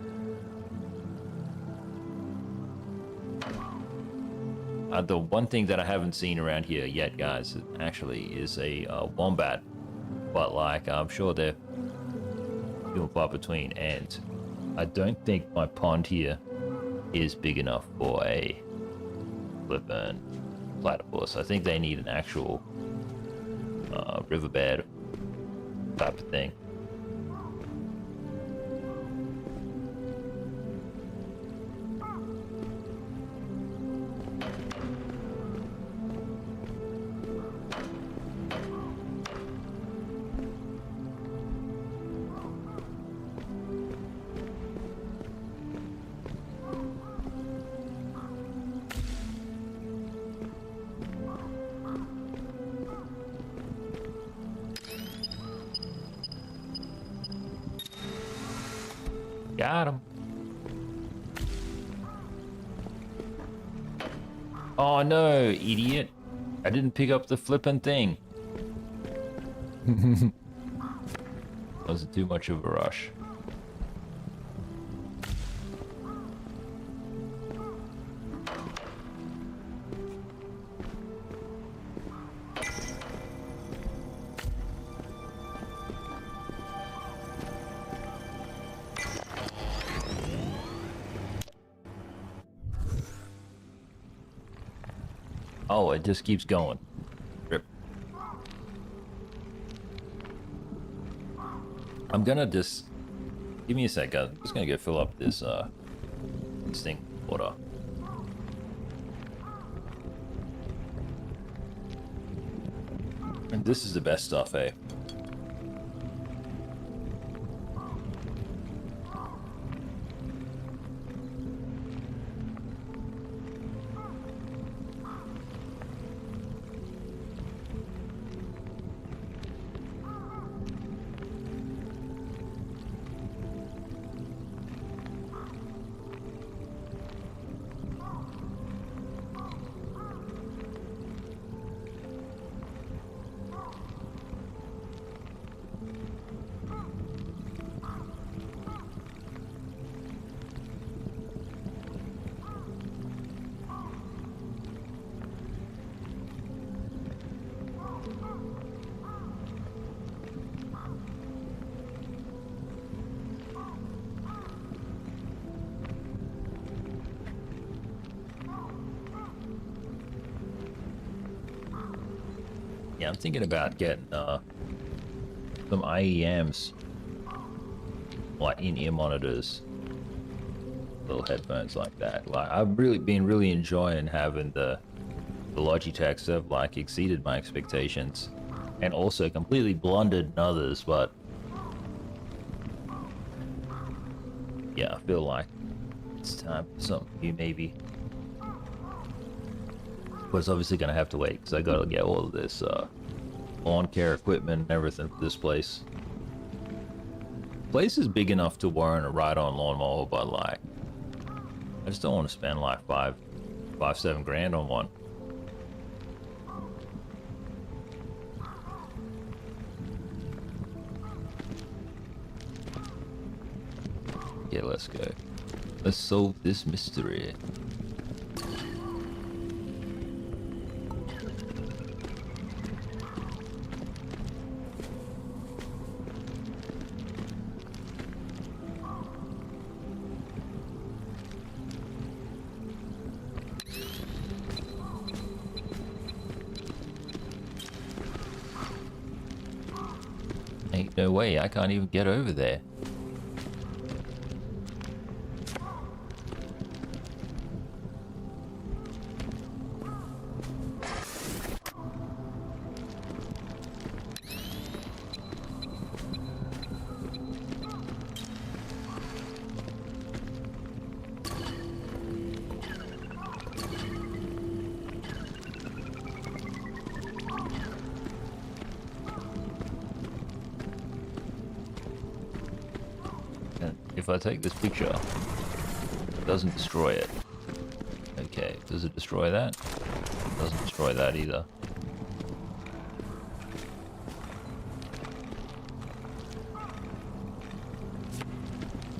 The one thing that I haven't seen around here yet, guys, actually is a wombat. But, like, I'm sure they're few and far between, and I don't think my pond here is big enough for a flippin' platypus. I think they need an actual riverbed type of thing. Got him. Oh no, idiot. I didn't pick up the flippin' thing. Wasn't too much of a rush. Oh, it just keeps going. Rip. I'm gonna just... Give me a sec, guys. I'm just gonna go fill up this, instinct water. And this is the best stuff, eh? Yeah, I'm thinking about getting some IEMs, like in-ear monitors, little headphones like that. Like I've been really enjoying having the Logitechs have like exceeded my expectations, and also completely blundered in others. But yeah, I feel like it's time for something new, maybe. But it's obviously gonna have to wait because I gotta get all of this lawn care equipment and everything for this place. Place is big enough to warrant a ride-on lawnmower, but like, I just don't want to spend like $7 grand on one. Yeah, let's go. Let's solve this mystery. Ain't no way, I can't even get over there. If I take this picture, it doesn't destroy it. Okay, does it destroy that? It doesn't destroy that either.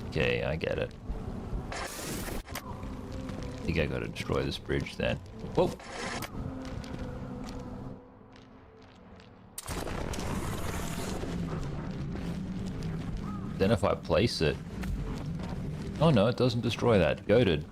Okay, I get it. I think I gotta destroy this bridge then. Whoa! Then if I place it... Oh no, it doesn't destroy that. Goated.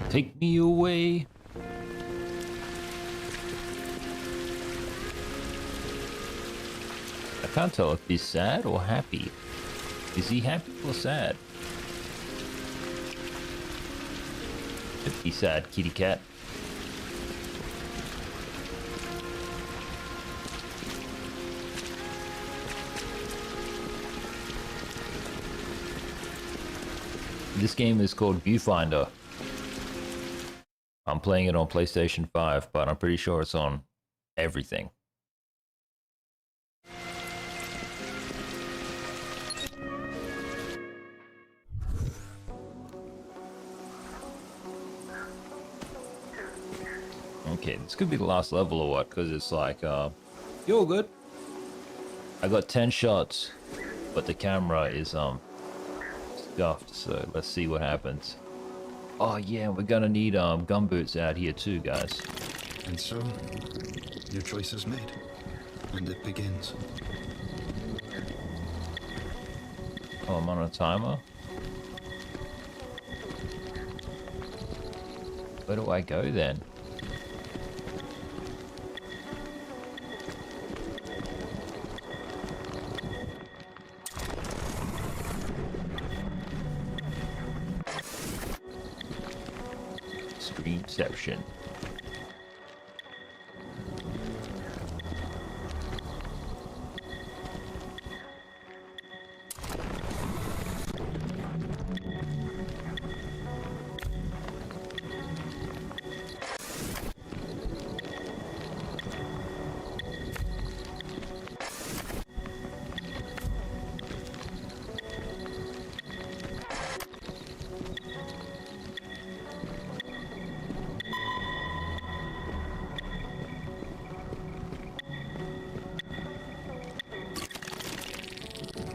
Take me away. I can't tell if he's sad or happy. Is he happy or sad? If he's sad, kitty cat. This game is called Viewfinder. I'm playing it on PlayStation 5, but I'm pretty sure it's on everything. Okay, this could be the last level or what, because it's like, you're all good. I got 10 shots, but the camera is, scuffed, so let's see what happens. Oh yeah, we're gonna need, gumboots out here too, guys. And so, your choice is made, and it begins. Oh, I'm on a timer? Where do I go then? Streamception.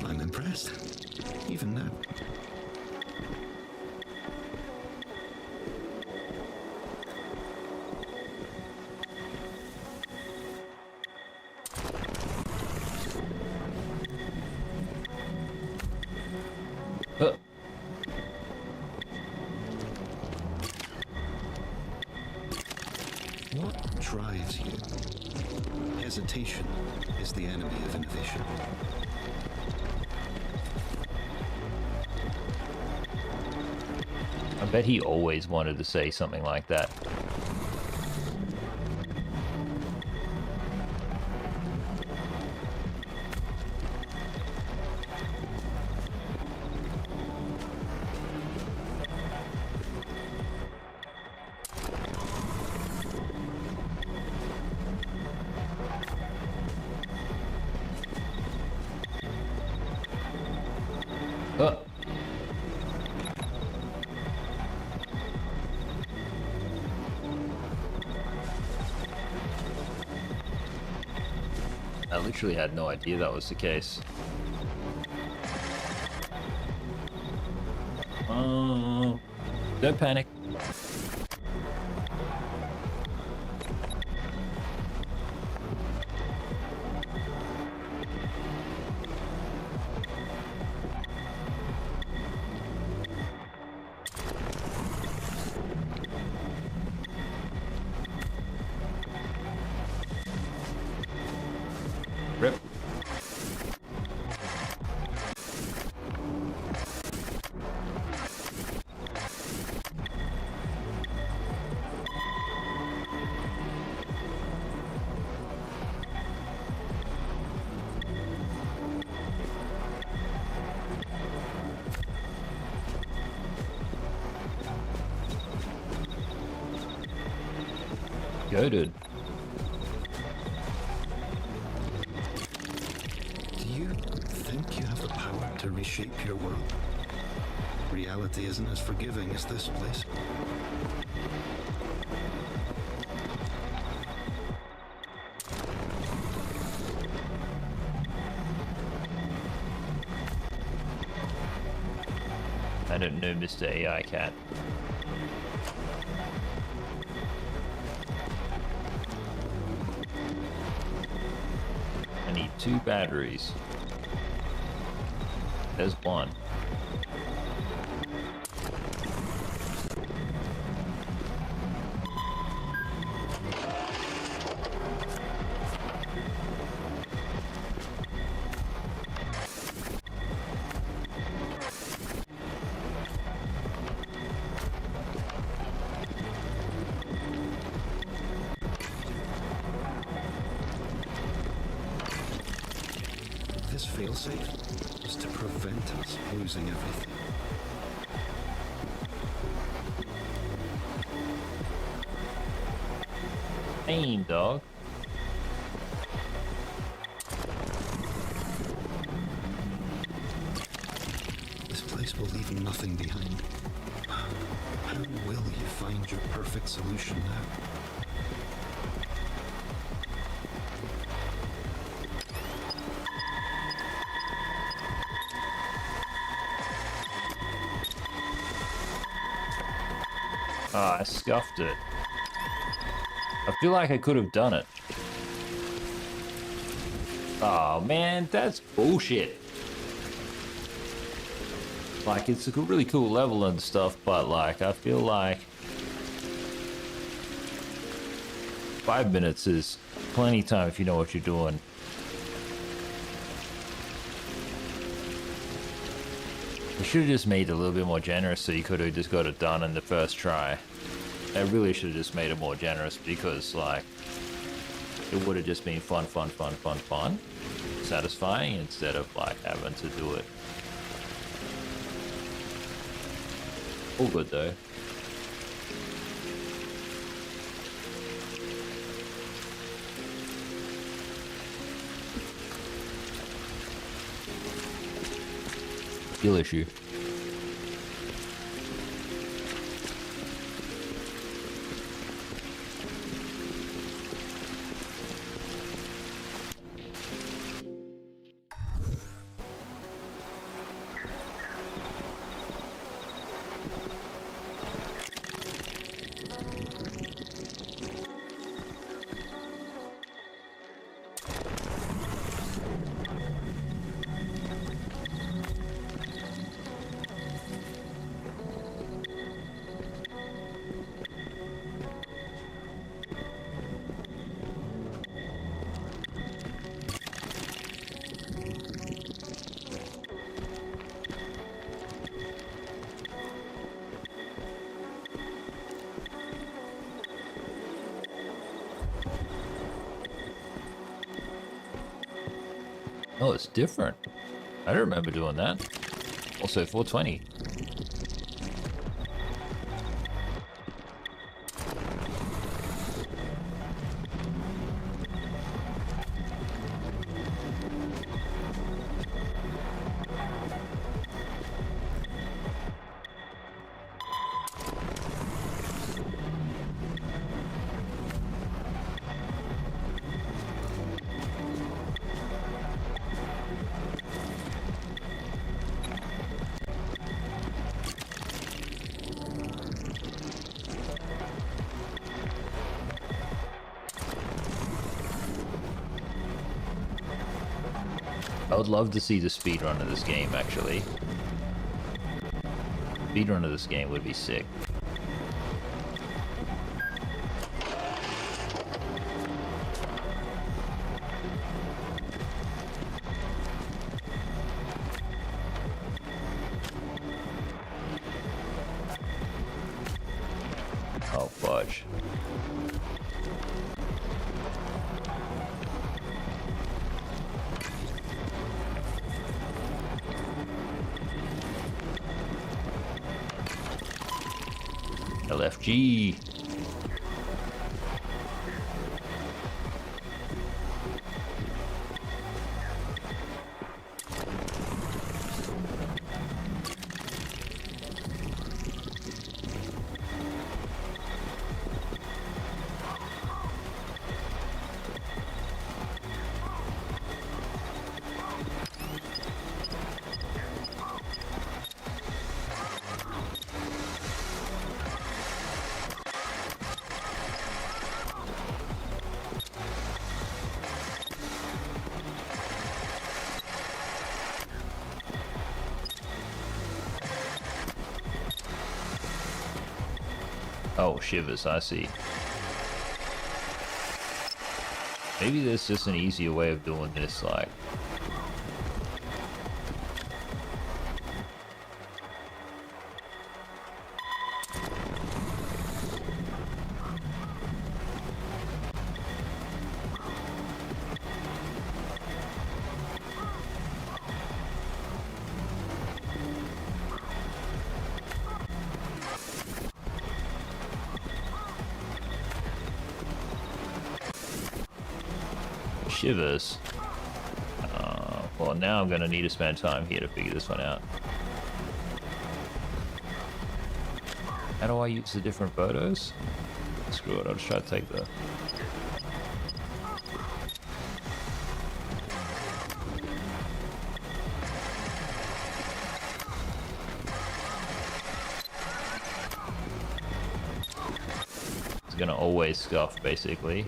I'm impressed, even now. hesitation is the enemy of innovation. I bet he always wanted to say something like that. I literally had no idea that was the case. Don't panic. Rip. Goated. Do you think you have the power to reshape your world? Reality isn't as forgiving as this place. I don't know, Mr. AI Cat. I need 2 batteries. There's 1. This failsafe is to prevent us losing everything. Aim, dog. This place will leave nothing behind. How will you find your perfect solution now? Ah, I scuffed it. I feel like I could have done it. Oh man, that's bullshit. Like, it's a really cool level and stuff, but like, I feel like 5 minutes is plenty time if you know what you're doing. You should have just made it a little bit more generous so you could have just got it done in the first try. I really should have just made it more generous because, like, it would have just been fun, satisfying instead of, like, having to do it. All good, though. Skill issue. Oh, it's different. I don't remember doing that. Also, 420. I would love to see the speedrun of this game, actually. Speedrun of this game would be sick. Oh, fudge. LFG. Oh, shivers, I see. Maybe there's just an easier way of doing this, like... Shivers. Well, now I'm gonna need to spend time here to figure this one out. How do I use the different photos? Screw it, I'll just try to take the... It's gonna always scuff, basically.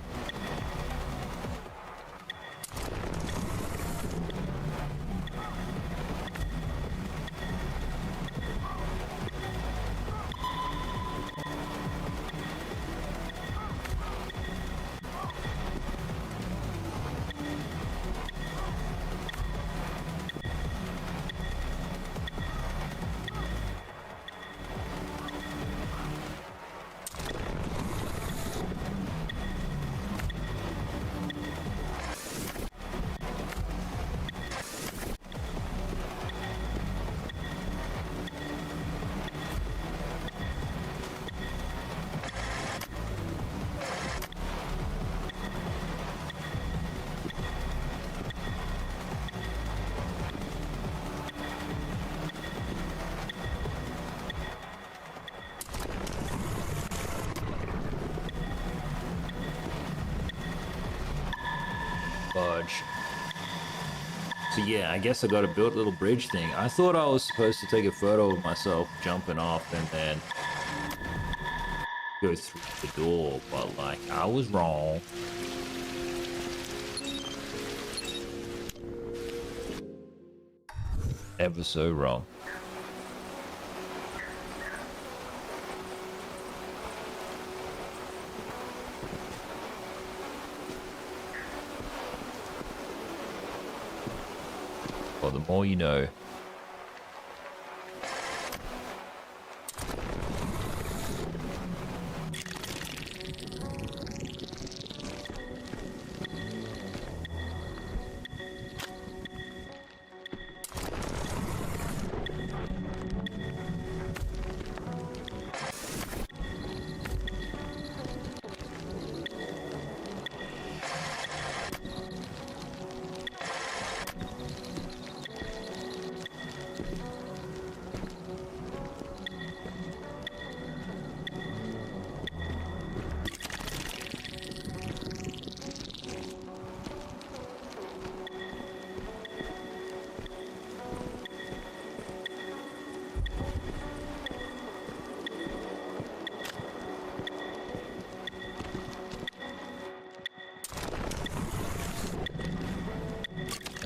Fudge. So yeah, I guess I gotta build a little bridge thing. I thought I was supposed to take a photo of myself jumping off and then go through the door, but like, I was wrong. Ever so wrong. Well, the more you know.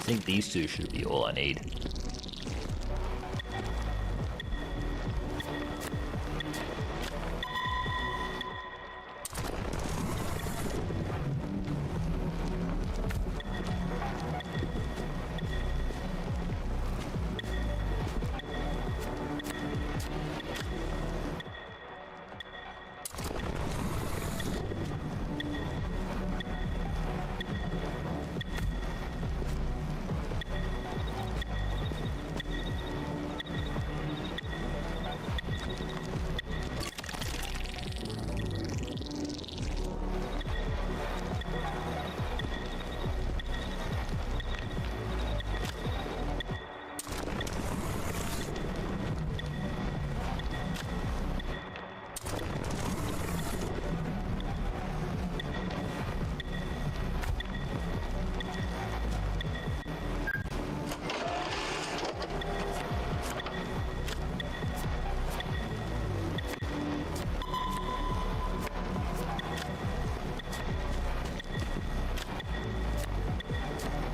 think these two should be all I need.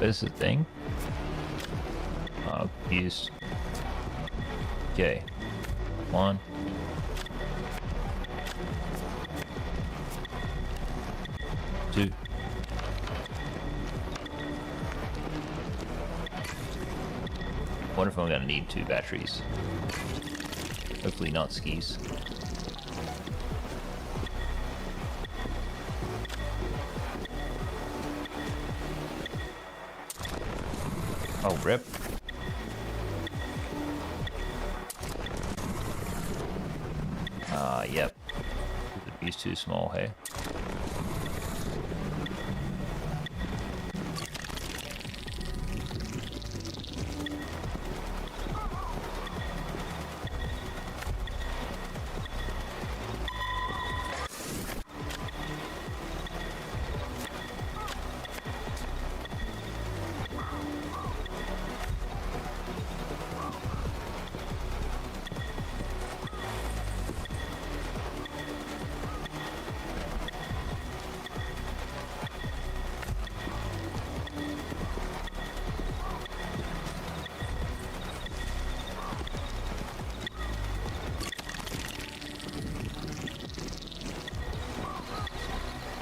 This is the thing. Used. Okay. 1. 2. Wonder if I'm gonna need 2 batteries. Hopefully not skis. Oh, rip. Yep. The view's too small, hey?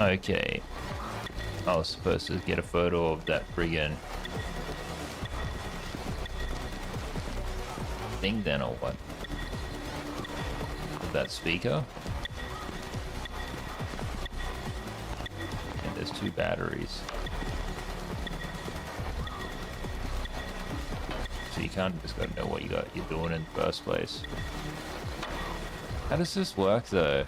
Okay. I was supposed to get a photo of that friggin' thing then, or what? Of that speaker? And there's 2 batteries. So you can't just gotta know what you're doing in the first place. How does this work though?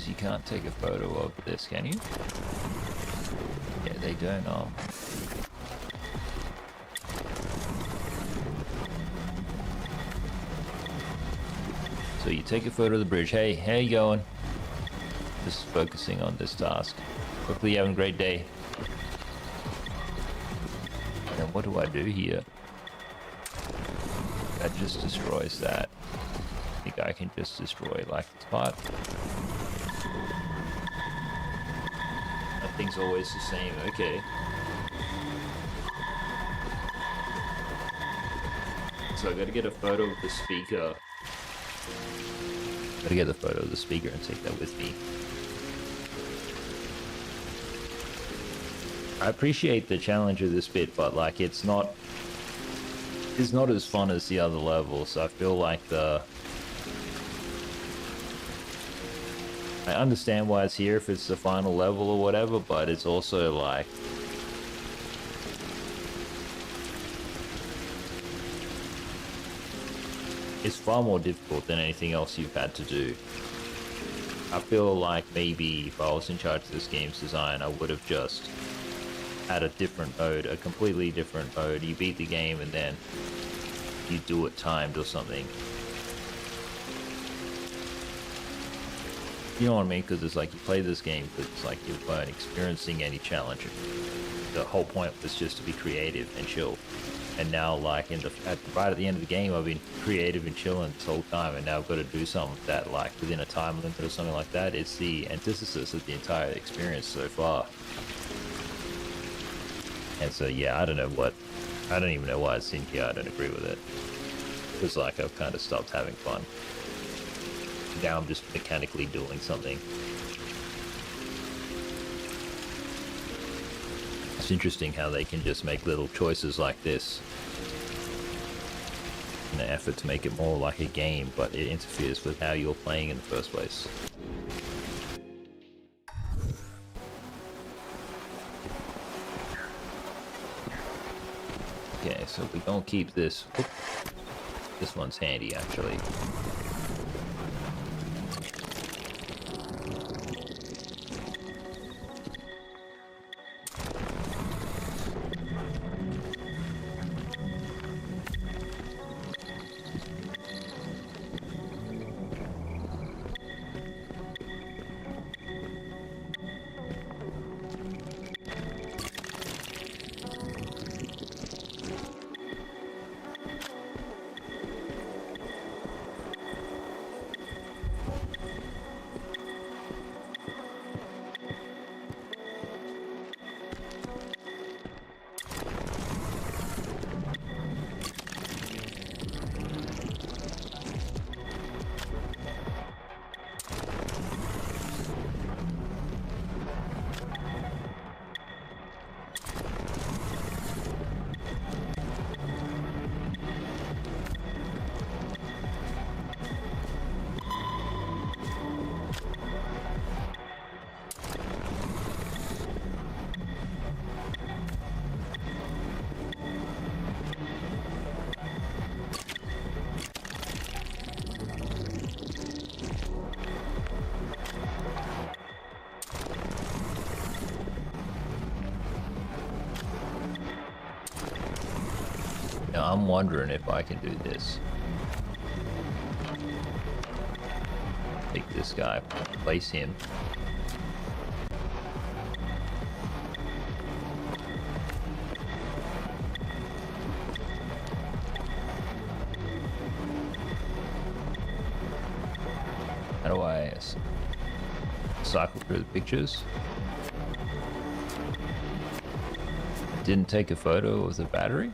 You can't take a photo of this, can you? Yeah, they don't. So you take a photo of the bridge. Hey, how you going? Just focusing on this task. Hopefully you're having a great day. And what do I do here? That just destroys that. I think I can just destroy like this part. Thing's always the same, okay. So I gotta get a photo of the speaker. Gotta get the photo of the speaker and take that with me. I appreciate the challenge of this bit, but like it's not as fun as the other levels, so I feel like I understand why it's here if it's the final level or whatever, but it's also like it's far more difficult than anything else you've had to do. I feel like maybe if I was in charge of this game's design, I would have just had a different mode, a completely different mode. You beat the game and then you do it timed or something. You know what I mean? Because it's like you play this game because it's like you weren't experiencing any challenge. The whole point was just to be creative and chill. And now, like right at the end of the game, I've been creative and chilling this whole time, and now I've got to do something that, like, within a time limit or something like that. It's the antithesis of the entire experience so far. And so, yeah, I don't even know why it's in here. I don't agree with it. It's like I've kind of stopped having fun. Now I'm just mechanically doing something. It's interesting how they can just make little choices like this in an effort to make it more like a game, but it interferes with how you're playing in the first place. Okay, so we don't keep this. Oop. This one's handy, actually. Now I'm wondering if I can do this. Take this guy, place him. How do I cycle through the pictures? Didn't take a photo of the battery?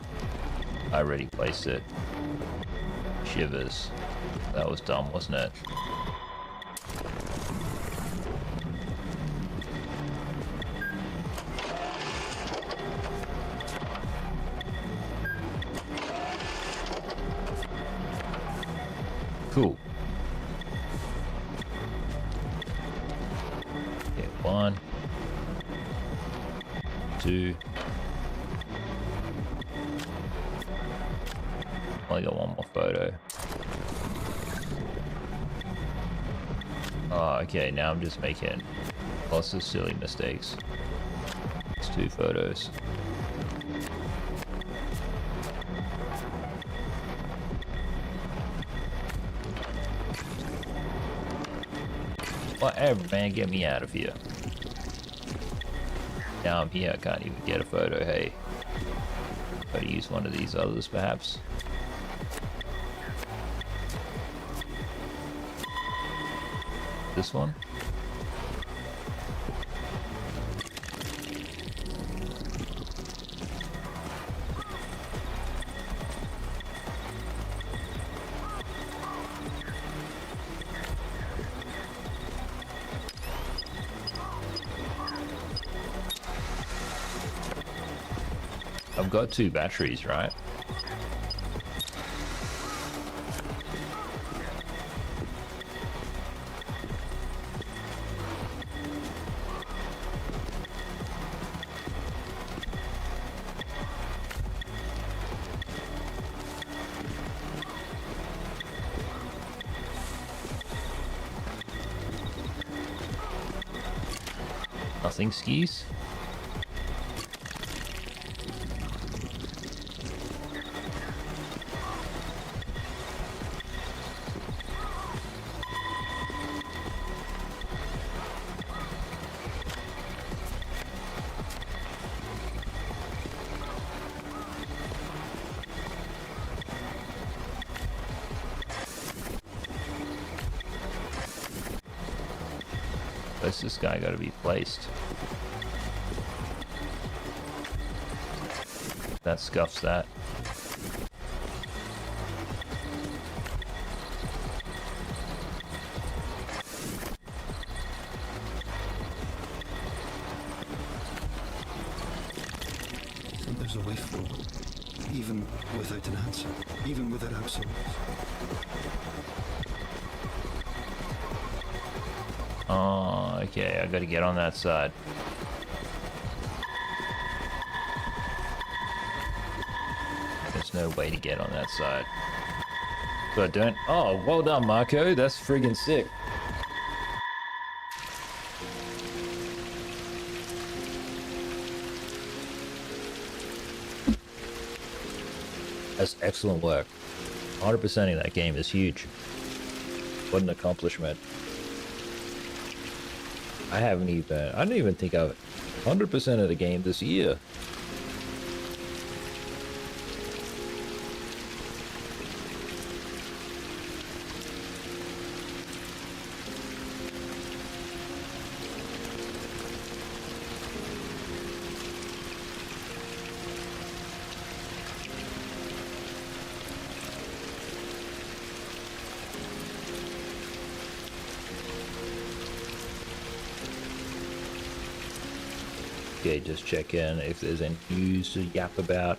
I already placed it. Shivers. That was dumb, wasn't it? Cool. Okay, 1, 2. Only got one more photo. Oh, okay, now I'm just making lots of silly mistakes. It's 2 photos. Whatever, man, get me out of here. Now I'm here, I can't even get a photo, hey. Gotta use one of these others, perhaps. This one? I've got 2 batteries, right? Nothing skis? Where's this guy gotta be placed? That scuffs that. I think there's a way forward, even without an answer, even without absolutes. Oh, okay, I gotta get on that side. There's no way to get on that side. So I don't. Oh, well done, Marco. That's friggin' sick. That's excellent work. 100% of that game is huge. What an accomplishment. I don't even think I've 100% of the game this year. Okay, just check in if there's any news to yap about.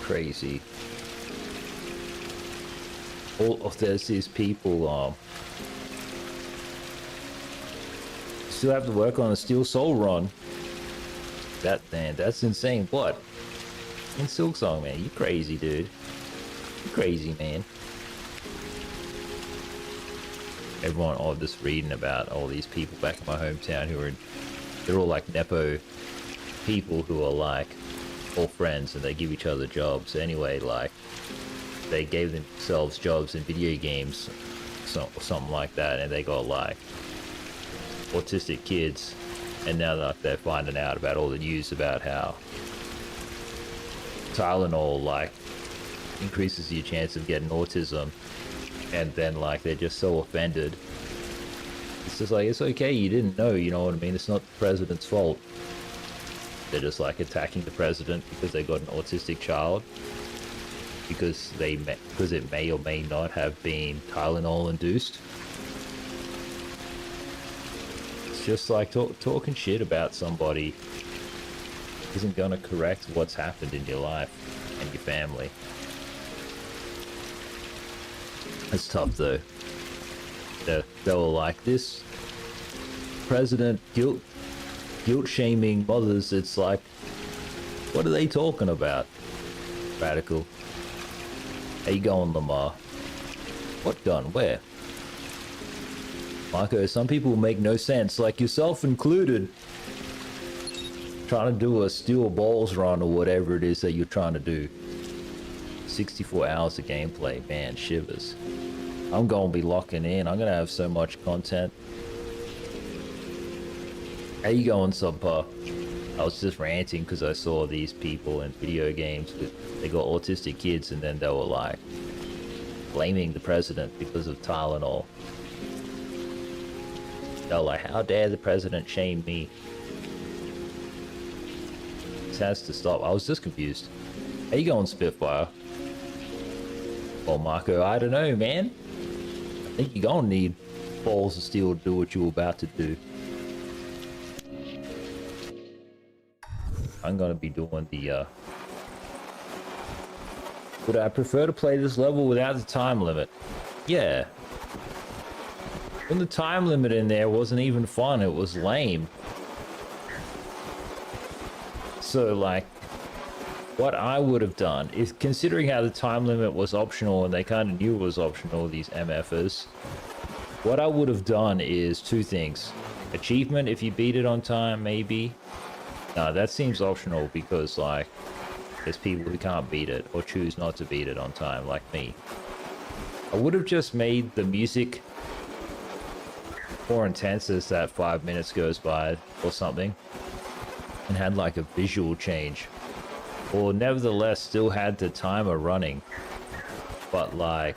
Crazy. All of these people still have to work on a Steel Soul run. That's insane. What? In Silksong, man, you crazy, dude. You crazy, man. Everyone, all just reading about all these people back in my hometown they're all like Nepo people who are like all friends and they give each other jobs. Anyway, like they gave themselves jobs in video games, something like that, and they got like autistic kids, and now they're finding out about all the news about how Tylenol like increases your chance of getting autism, and then like they're just so offended. It's just like, it's okay, you didn't know, you know what I mean? It's not the president's fault. They're just like attacking the president because they got an autistic child, because it may or may not have been Tylenol induced. It's just like talking shit about somebody isn't gonna correct what's happened in your life and your family. It's tough though. They were like, this president guilt shaming mothers. It's like, what are they talking about? Radical. How you going, Lamar? What gun? Where? Marco, some people make no sense, like yourself included. Trying to do a steel balls run or whatever it is that you're trying to do. 64 hours of gameplay, man, shivers. I'm gonna be locking in. I'm gonna have so much content. How you going, Subpar? I was just ranting because I saw these people in video games they got autistic kids, and then they were like blaming the president because of Tylenol. They were like, how dare the president shame me? This has to stop. I was just confused. How you going, Spitfire? Well, Marco, I don't know, man. I think you're gonna need balls of steel to do what you were about to do. I'm gonna be doing the would I prefer to play this level without the time limit? Yeah. When the time limit in there wasn't even fun, it was lame. So like, what I would have done is, considering how the time limit was optional and they kind of knew it was optional, these MFers, what I would have done is two things. Achievement if you beat it on time, maybe. No, that seems optional because like, there's people who can't beat it or choose not to beat it on time, like me. I would have just made the music more intense as that 5 minutes goes by or something, and had like a visual change, or nevertheless still had the timer running, but like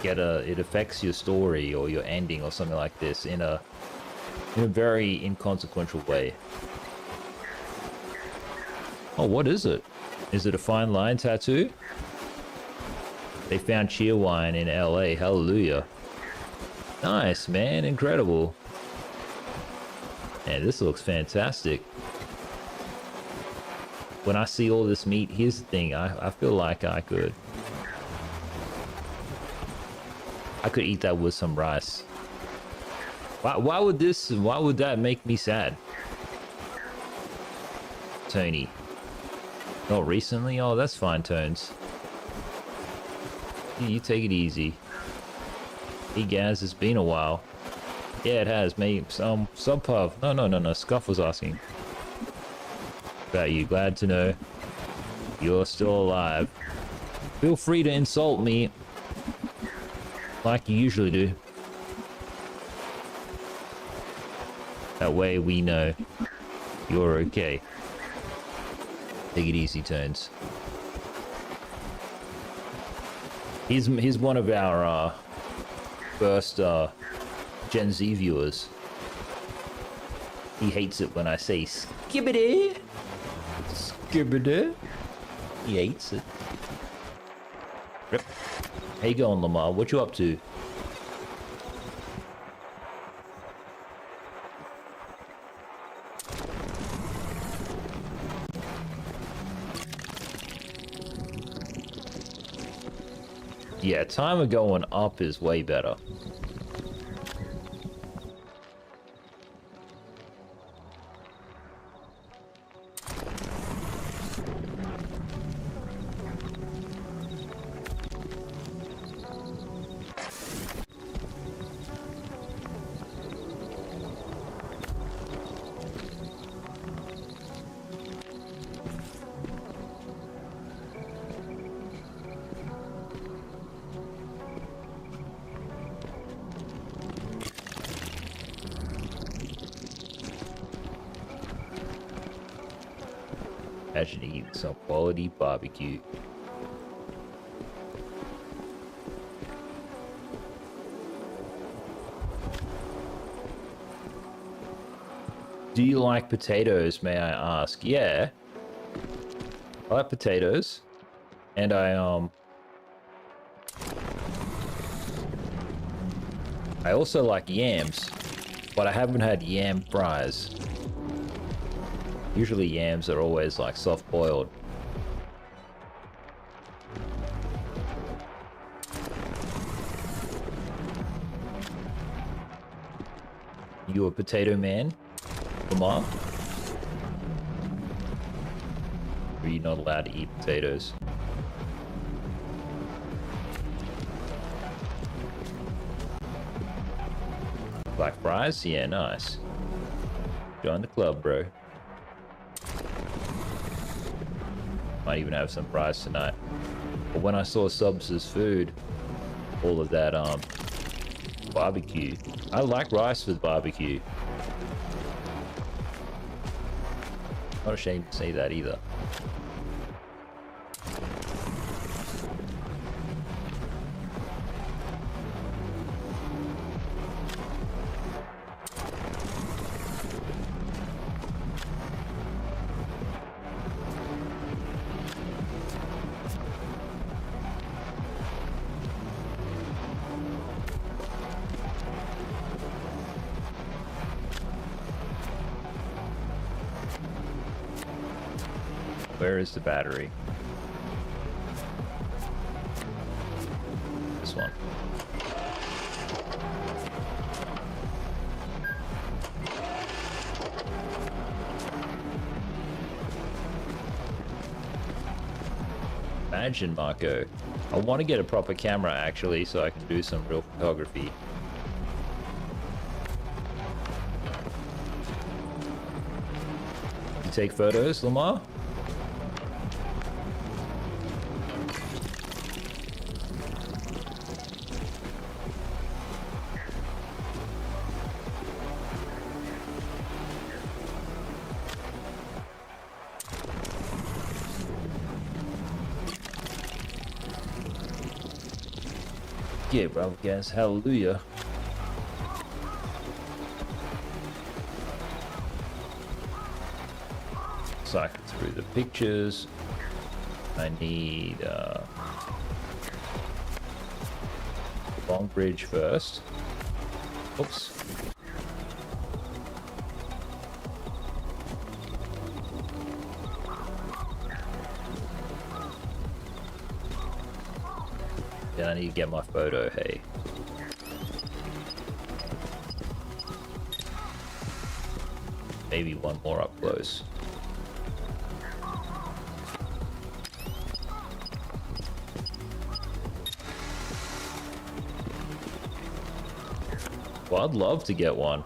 it affects your story or your ending or something like this in a very inconsequential way. Oh, what is it? Is it a fine line tattoo? They found Cheerwine in LA. Hallelujah. Nice, man. Incredible. Man, this looks fantastic. When I see all this meat, here's the thing. I feel like I could eat that with some rice. Why would that make me sad? Tony. Not recently? Oh, that's fine, Tones. Yeah, you take it easy. Hey, Gaz, it's been a while. Yeah, it has, mate. Subpar. No. Scuff was asking about you. Glad to know you're still alive. Feel free to insult me like you usually do. That way we know you're okay. Take it easy, Tones. He's one of our first Gen Z viewers. He hates it when I say skibbity. Skibbity. He hates it. Rip. How you going, Lamar? What you up to? Yeah, timer going up is way better. Imagine eating some quality barbecue. Do you like potatoes, may I ask? Yeah. I like potatoes. And I also like yams, but I haven't had yam fries. Usually yams are always like soft boiled. You a potato man, Lamar? Or are you not allowed to eat potatoes? Like fries? Yeah, nice. Join the club, bro. Might even have some fries tonight. But when I saw Subs' food, all of that barbecue. I like rice with barbecue. Not ashamed to say that either. Where is the battery? This one. imagine, Marco. I want to get a proper camera actually, so I can do some real photography. You take photos, Lamar? Yeah, Rivalgaz, hallelujah. Cycle through the pictures. I need Long Bridge first. Oops. Then I need to get my photo, hey. Maybe one more up close. Well, I'd love to get one.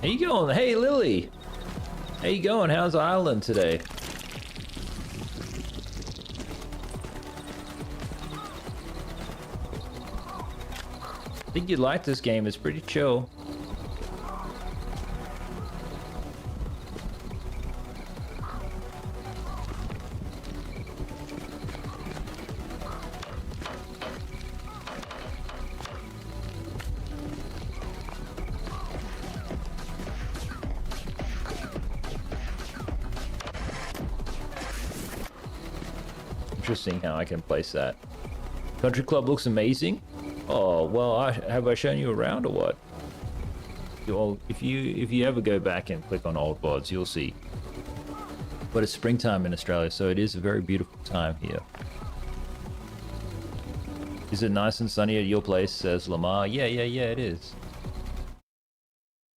How you going? Hey, Lily. How you going? How's Ireland today? I think you'd like this game. It's pretty chill. Interesting how I can place that. Country Club looks amazing. Oh well, have I shown you around or what? Well, if you ever go back and click on old VODs, you'll see. But it's springtime in Australia, so it is a very beautiful time here. Is it nice and sunny at your place? Says Lamar. Yeah, it is.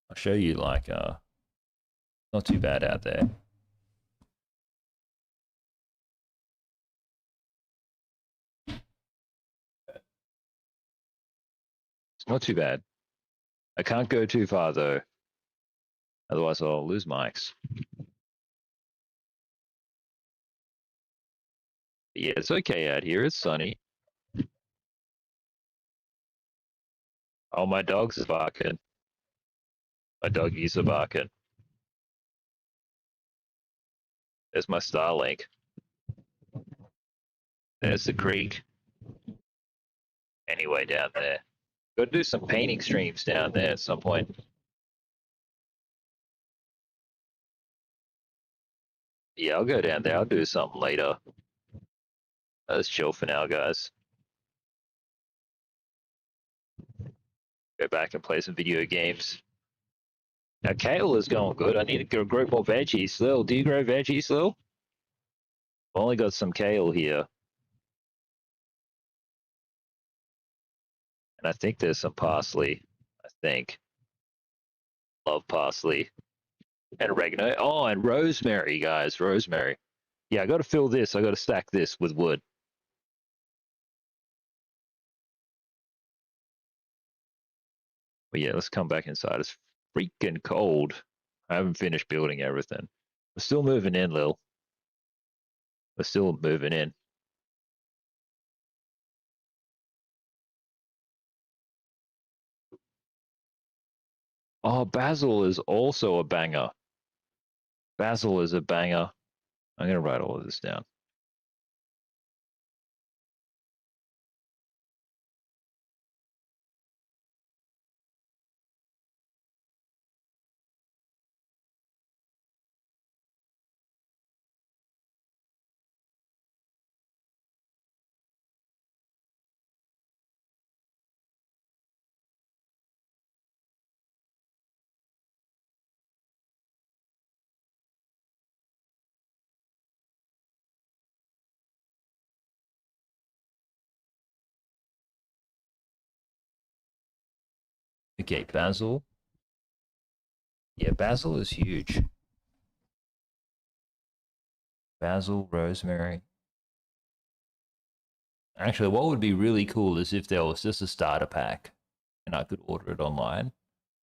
I'll show you, like, not too bad out there. Not too bad. I can't go too far though. Otherwise I'll lose mics. Yeah, it's okay out here. It's sunny. Oh, my dog's barking. My doggies are barking. There's my Starlink. There's the creek. Anyway, down there. Go do some painting streams down there at some point. Yeah, I'll go down there. I'll do something later. Let's chill for now, guys. Go back and play some video games. Now, kale is going good. I need to grow more veggies. Lil, do you grow veggies, Lil? I've only got some kale here. And I think there's some parsley. I think. Love parsley. And oregano. Oh, and rosemary, guys. Rosemary. Yeah, I got to fill this. I got to stack this with wood. But yeah, let's come back inside. It's freaking cold. I haven't finished building everything. We're still moving in, Lil. We're still moving in. Oh, basil is also a banger. Basil is a banger. I'm going to write all of this down. Okay, basil. Yeah, basil is huge. Basil, rosemary. Actually, what would be really cool is if there was just a starter pack and I could order it online.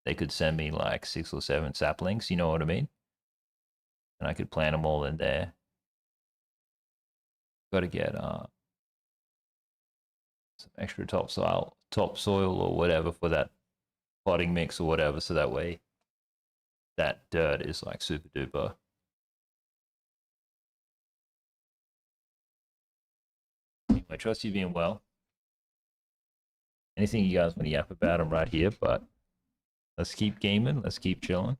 They could send me like 6 or 7 saplings, you know what I mean? And I could plant them all in there. Got to get some extra topsoil or whatever for that potting mix or whatever, so that way that dirt is like super duper. I trust you being well. Anything you guys want to yap about, I'm right here, but let's keep gaming, let's keep chilling.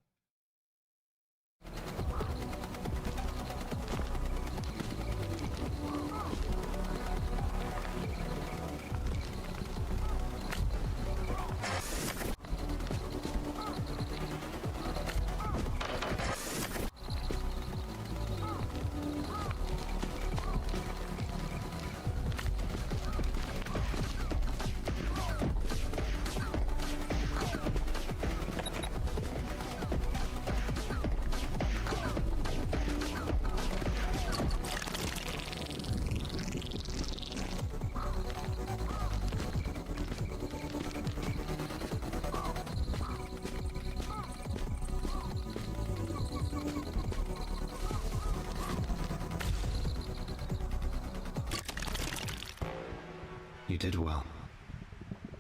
You did well.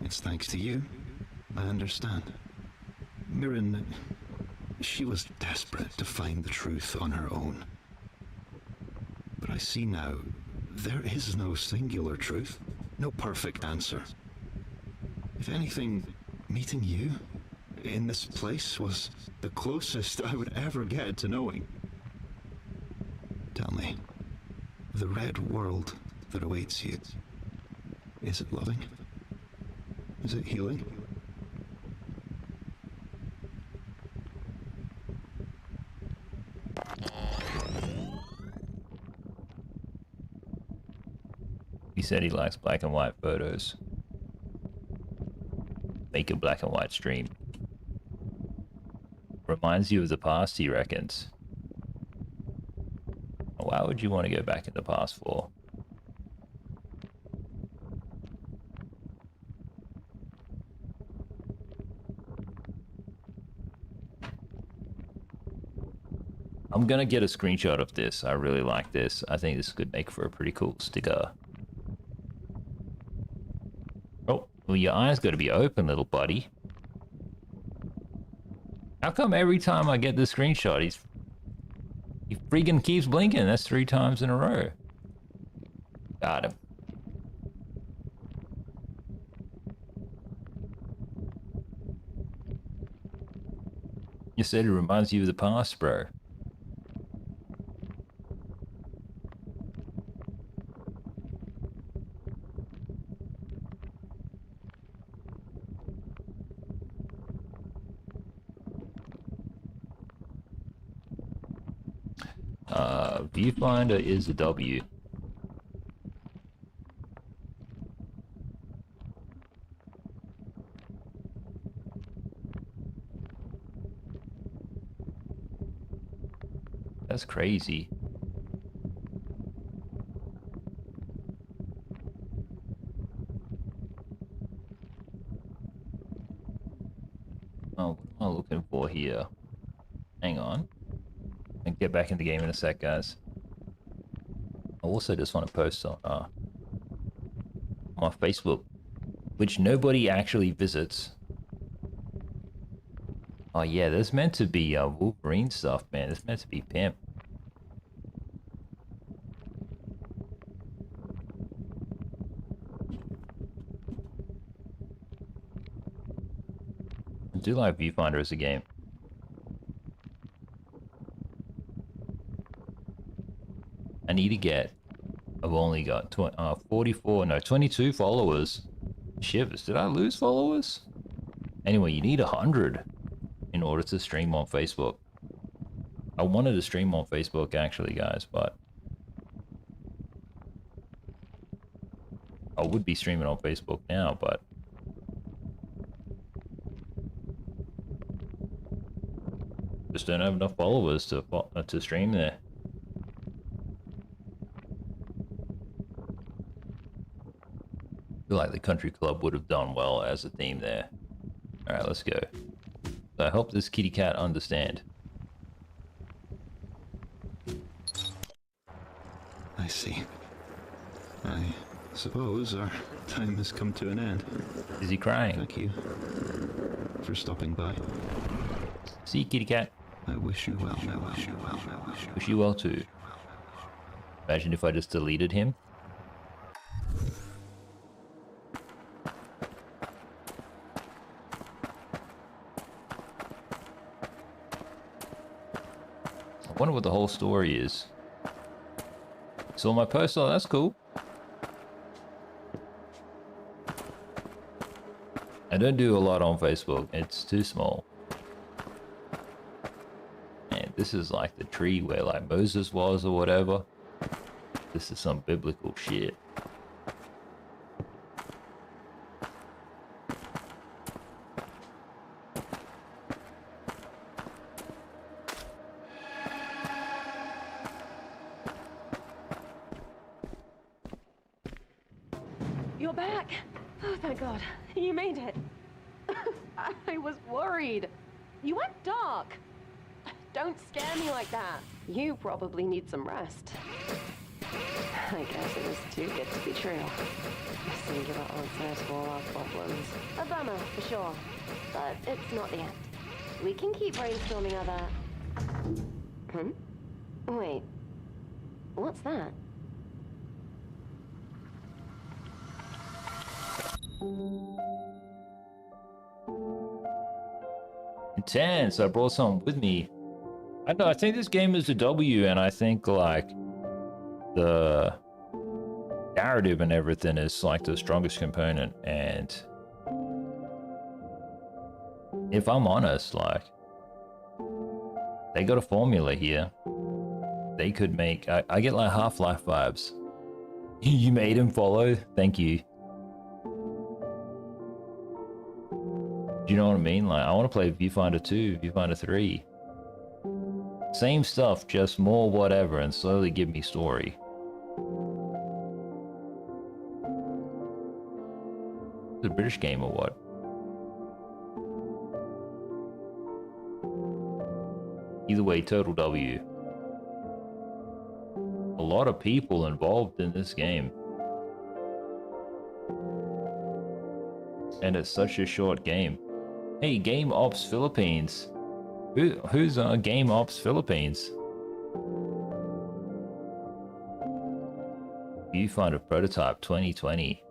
It's thanks to you. I understand. Mirren, she was desperate to find the truth on her own. But I see now, there is no singular truth, no perfect answer. If anything, meeting you in this place was the closest I would ever get to knowing. Tell me, the red world that awaits you, is it loving? Is it healing? He said he likes black and white photos. Make a black and white stream. Reminds you of the past, he reckons. Why would you want to go back in the past for? I'm gonna get a screenshot of this. I really like this. I think this could make for a pretty cool sticker. Oh, well, your eyes gotta be open, little buddy. How come every time I get this screenshot, he freaking keeps blinking? That's 3 times in a row. Got him. You said it reminds you of the past, bro. Viewfinder is a W. That's crazy. Oh, what am I looking for here? Hang on. I'll get back in the game in a sec, guys. I also just want to post on my Facebook, which nobody actually visits. Oh yeah, there's meant to be Wolverine stuff, man. There's meant to be pimp. I do like Viewfinder as a game. I need to get... I've only got 22 followers. Shivers, did I lose followers? Anyway, you need 100 in order to stream on Facebook. I wanted to stream on Facebook actually, guys, but I would be streaming on Facebook now, but Just don't have enough followers to stream there. I feel like the country club would have done well as a theme there. Alright, let's go. So I hope this kitty cat understand. I see. I suppose our time has come to an end. Is he crying? Thank you for stopping by. See you, kitty cat. I wish you well. Wish you well too. Imagine if I just deleted him. I wonder what the whole story is. Saw my post? Oh, that's cool. I don't do a lot on Facebook. It's too small. And this is like the tree where like Moses was or whatever. This is some biblical shit. You're back. Oh, thank God. You made it. I was worried. You went dark. Don't scare me like that. You probably need some rest. I guess it was too good to be true. A singular answer to all our problems. A bummer, for sure. But it's not the end. We can keep brainstorming other... Wait. What's that? Intense. I brought some with me. I know. I think this game is a W, and I think like the narrative and everything is like the strongest component. And if I'm honest, like they got a formula here. They could make. I get like Half-Life vibes. You made him follow. Thank you. Do you know what I mean? Like, I want to play Viewfinder 2, Viewfinder 3. Same stuff, just more whatever, and slowly give me story. It's a British game or what? Either way, total W. A lot of people involved in this game. And it's such a short game. Hey, Game Ops Philippines. Who's Game Ops Philippines? Viewfinder Prototype 2020.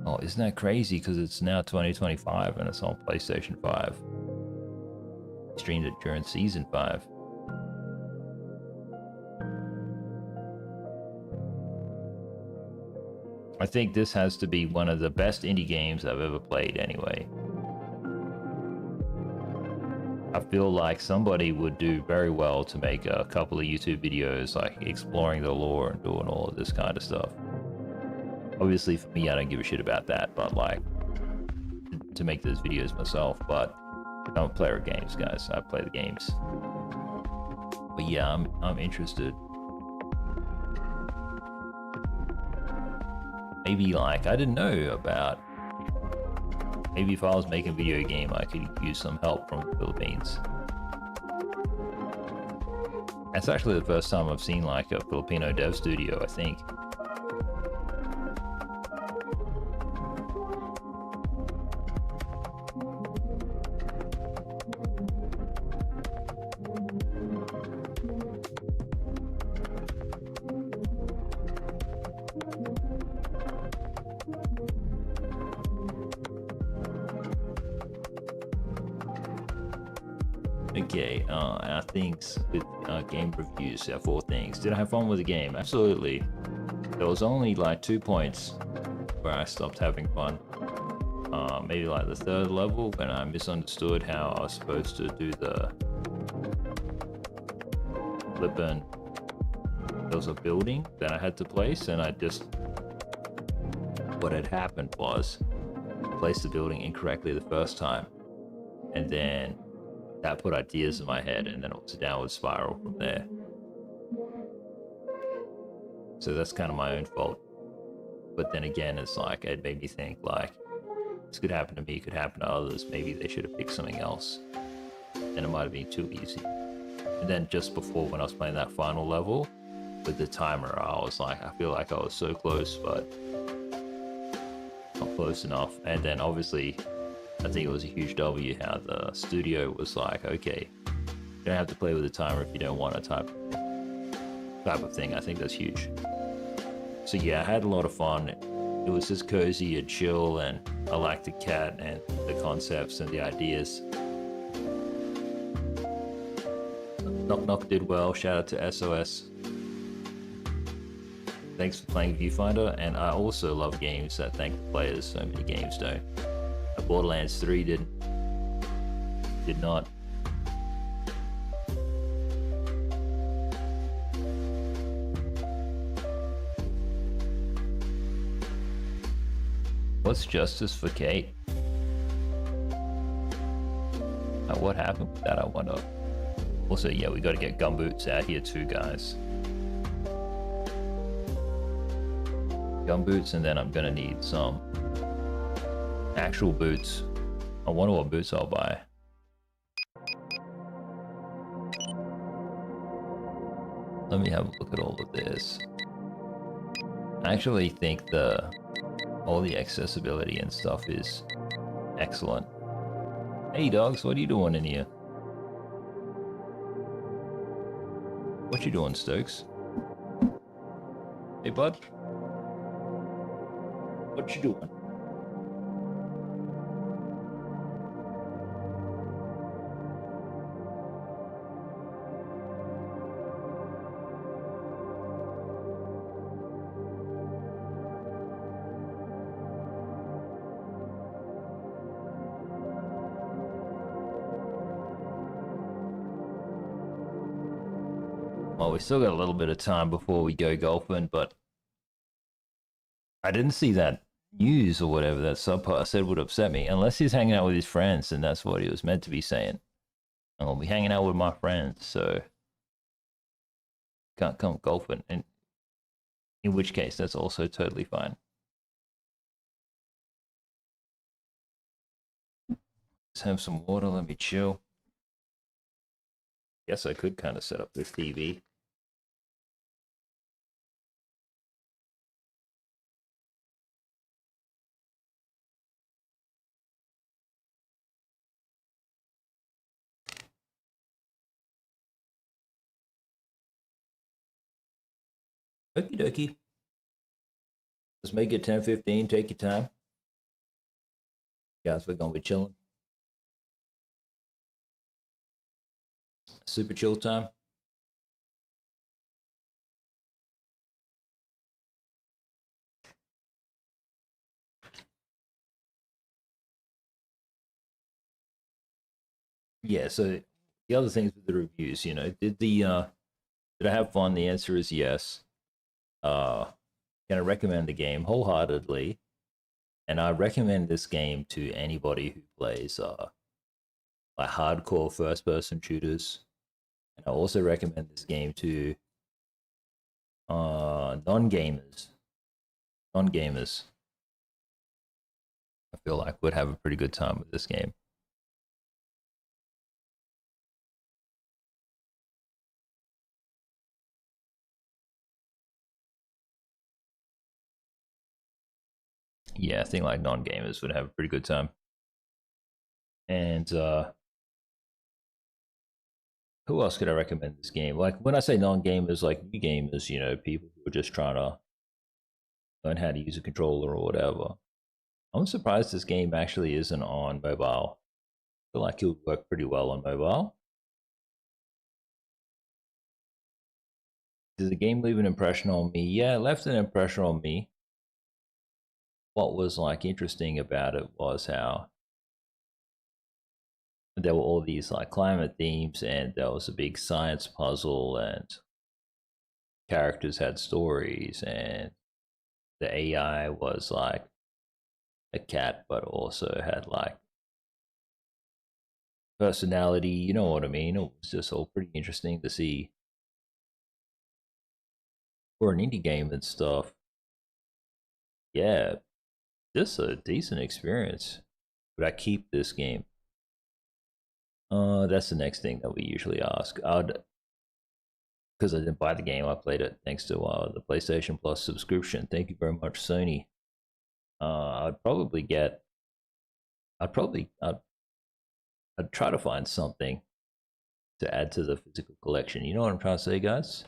Oh, isn't that crazy? Because it's now 2025 and it's on PlayStation 5. Streamed it during Season 5. I think this has to be one of the best indie games I've ever played anyway. I feel like somebody would do very well to make a couple of YouTube videos like exploring the lore and doing all of this kind of stuff. Obviously for me, I don't give a shit about that, but like to make those videos myself. But I'm a player of games, guys. I play the games. But yeah, I'm interested. Maybe like I didn't know about. Maybe if I was making a video game, I could use some help from the Philippines. That's actually the first time I've seen like a Filipino dev studio, I think. Okay, our things with game reviews, 4 things. Did I have fun with the game? Absolutely. There was only like 2 points where I stopped having fun. Maybe like the 3rd level when I misunderstood how I was supposed to do the flippin'. There was a building that I had to place, and what had happened was I placed the building incorrectly the first time, and then that put ideas in my head, and then it was a downward spiral from there. So that's kind of my own fault. But then again, it's like, it made me think, like, this could happen to me, it could happen to others. Maybe they should have picked something else. And it might have been too easy. And then just before, when I was playing that final level, with the timer, I was like, I feel like I was so close, but not close enough. And then obviously, I think it was a huge W how the studio was like, okay, you don't have to play with the timer if you don't want a type of thing. I think that's huge. So yeah, I had a lot of fun. It was just cozy and chill, and I liked the cat and the concepts and the ideas. Knock Knock did well. Shout out to SOS. Thanks for playing Viewfinder, and I also love games that thank the players. So many games don't. Borderlands 3 did not. What's justice for Kate? What happened with that, I wonder. Also, yeah, we gotta get gumboots out here too, guys. Gumboots, and then I'm gonna need some actual boots. I wonder what boots I'll buy. Let me have a look at all of this. I actually think all the accessibility and stuff is excellent. Hey dogs, what are you doing in here? What you doing, Stokes? Hey bud? What you doing? Well, we still got a little bit of time before we go golfing, but I didn't see that news or whatever that Subpar said would upset me, unless he's hanging out with his friends, and that's what he was meant to be saying. I'll be hanging out with my friends, so can't come golfing, and in which case that's also totally fine. Let's have some water, let me chill. Guess I could kind of set up this TV. Okie dokie. Let's make it 10:15. Take your time. Guys, we're gonna be chilling. Super chill time. Yeah, so the other things with the reviews, you know, did I have fun? The answer is yes. Can I recommend the game wholeheartedly? And I recommend this game to anybody who plays like hardcore first-person shooters. And I also recommend this game to non-gamers. Non-gamers, I feel like would have a pretty good time with this game. Yeah, I think like non-gamers would have a pretty good time. And who else could I recommend this game? Like when I say non-gamers, like new gamers, you know, people who are just trying to learn how to use a controller or whatever. I'm surprised this game actually isn't on mobile. I feel like it would work pretty well on mobile. Did the game leave an impression on me? Yeah, it left an impression on me. What was like interesting about it was how there were all these like climate themes, and there was a big science puzzle, and characters had stories, and the AI was like a cat, but also had like personality, you know what I mean? It was just all pretty interesting to see for an indie game and stuff. Yeah, just a decent experience. Would I keep this game? That's the next thing that we usually ask. Because I didn't buy the game, I played it thanks to the PlayStation Plus subscription. Thank you very much, Sony. I'd probably get. I'd try to find something to add to the physical collection. You know what I'm trying to say, guys?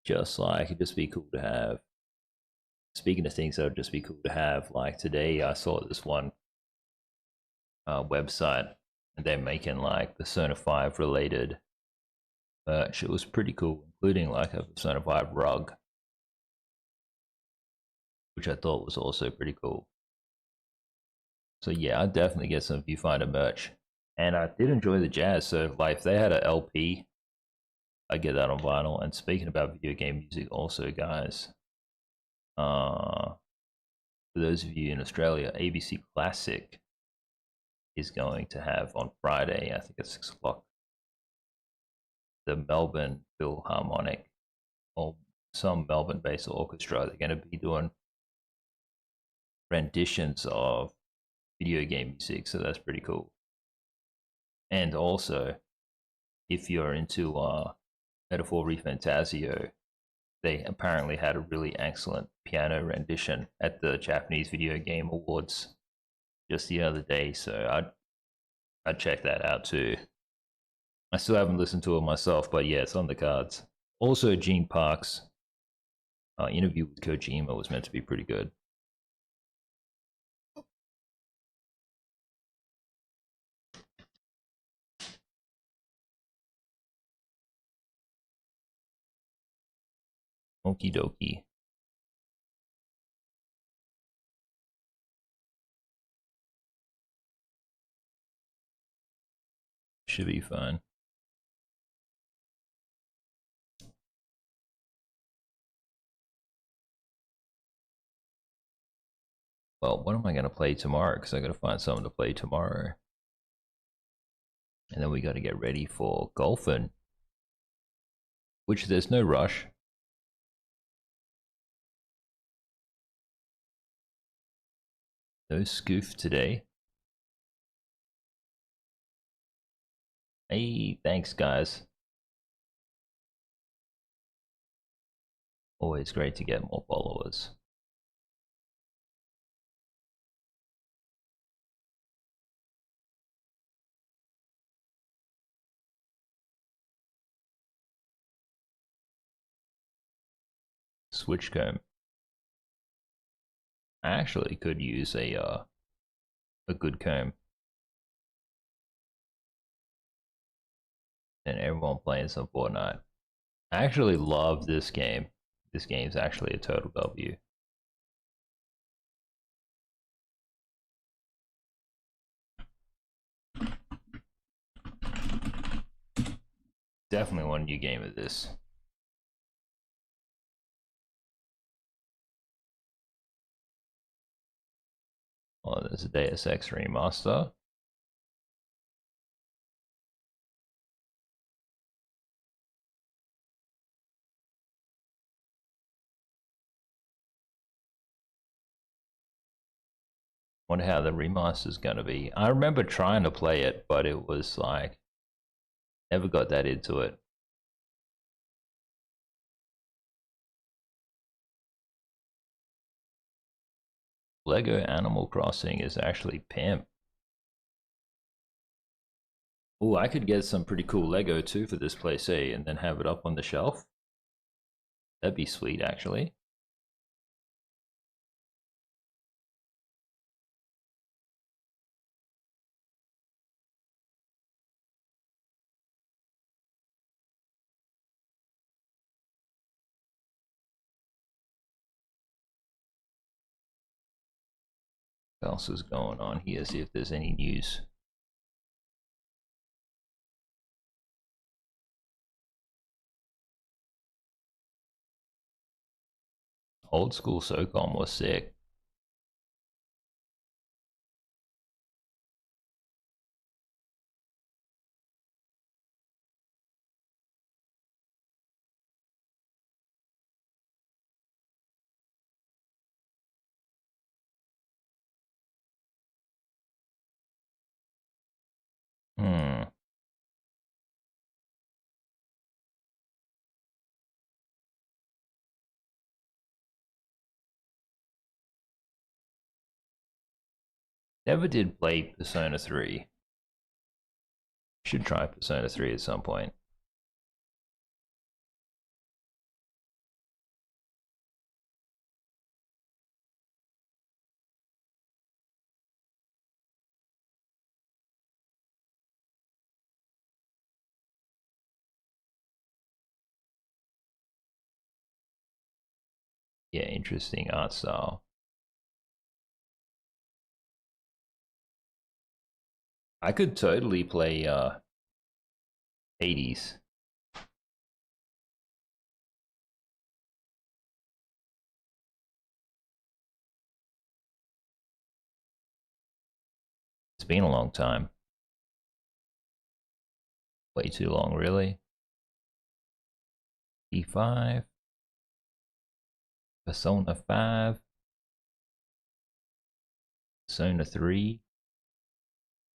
Just like it'd just be cool to have. Speaking of things that would just be cool to have, like today I saw this one website and they're making like the Persona 5 related merch. It was pretty cool, including like a Persona 5 rug, which I thought was also pretty cool. So yeah, I'd definitely get some Viewfinder merch. And I did enjoy the jazz, so like if they had an LP, I'd get that on vinyl. And speaking about video game music also, guys, for those of you in Australia, ABC Classic is going to have on Friday, I think at 6 o'clock, the Melbourne Philharmonic, or some Melbourne-based orchestra. They're going to be doing renditions of video game music, so that's pretty cool. And also, if you're into Metaphor Refantasio, they apparently had a really excellent piano rendition at the Japanese Video Game Awards just the other day, so I'd check that out too. I still haven't listened to it myself, but yeah, it's on the cards. Also, Gene Park's interview with Kojima was meant to be pretty good. Okie dokie. Should be fun. Well, what am I going to play tomorrow? Because I got to find something to play tomorrow. And then we got to get ready for golfing, which there's no rush. No scoof today. Hey, thanks, guys. Always great to get more followers. Switch comb. I actually could use a good comb. And everyone playing some Fortnite. I actually love this game. This game's actually a total W. Definitely want a new game of this. Oh, there's a Deus Ex remaster. Wonder how the remaster's gonna be. I remember trying to play it, but it was like never got that into it. Lego Animal Crossing is actually pimp. Oh, I could get some pretty cool Lego too for this place, eh? And then have it up on the shelf. That'd be sweet, actually. What else is going on here? See if there's any news. Old School SOCOM was sick. Never did play Persona 3. Should try Persona 3 at some point. Yeah, interesting art style. I could totally play 80s. It's been a long time. Way too long, really. E5. Persona 5. Persona 3.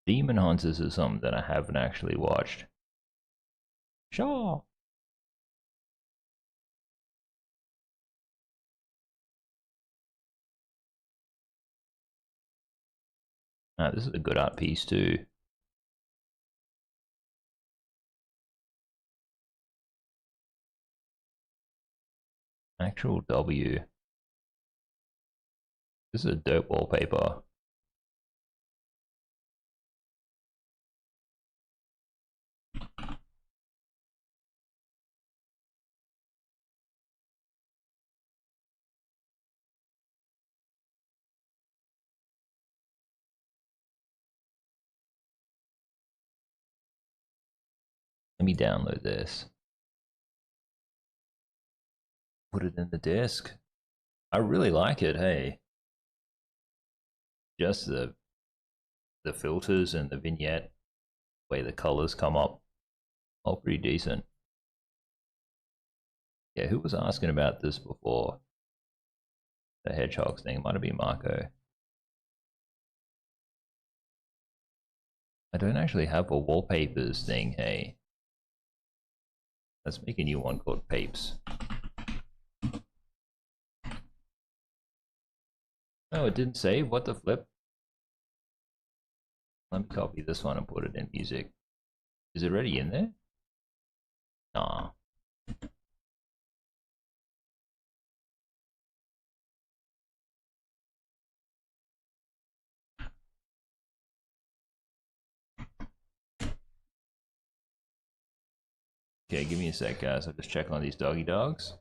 Demon Hunters is something that I haven't actually watched. Sure. Ah, this is a good art piece too. Actual W. This is a dope wallpaper. Let me download this. Put it in the disk. I really like it, hey. Just the filters and the vignette, way the colors come up, all pretty decent. Yeah, who was asking about this before? The hedgehogs thing, might have been Marco. I don't actually have a wallpapers thing, hey. Let's make a new one called Papes. Oh, it didn't save? What the flip? Let me copy this one and put it in music. Is it already in there? Nah. Okay, give me a sec, guys. I'll just check on these doggy dogs.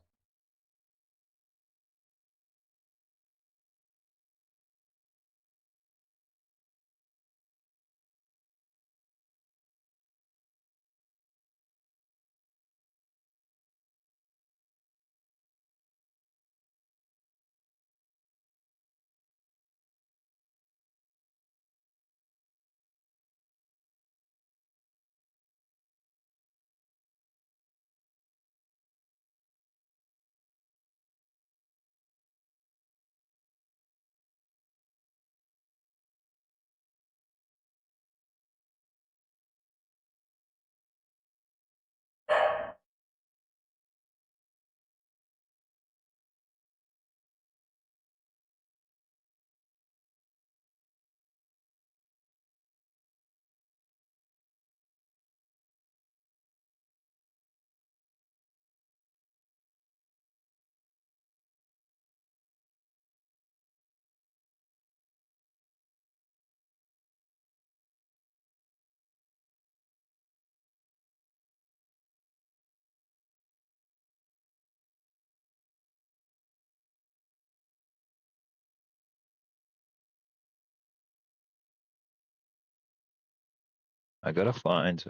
I gotta find,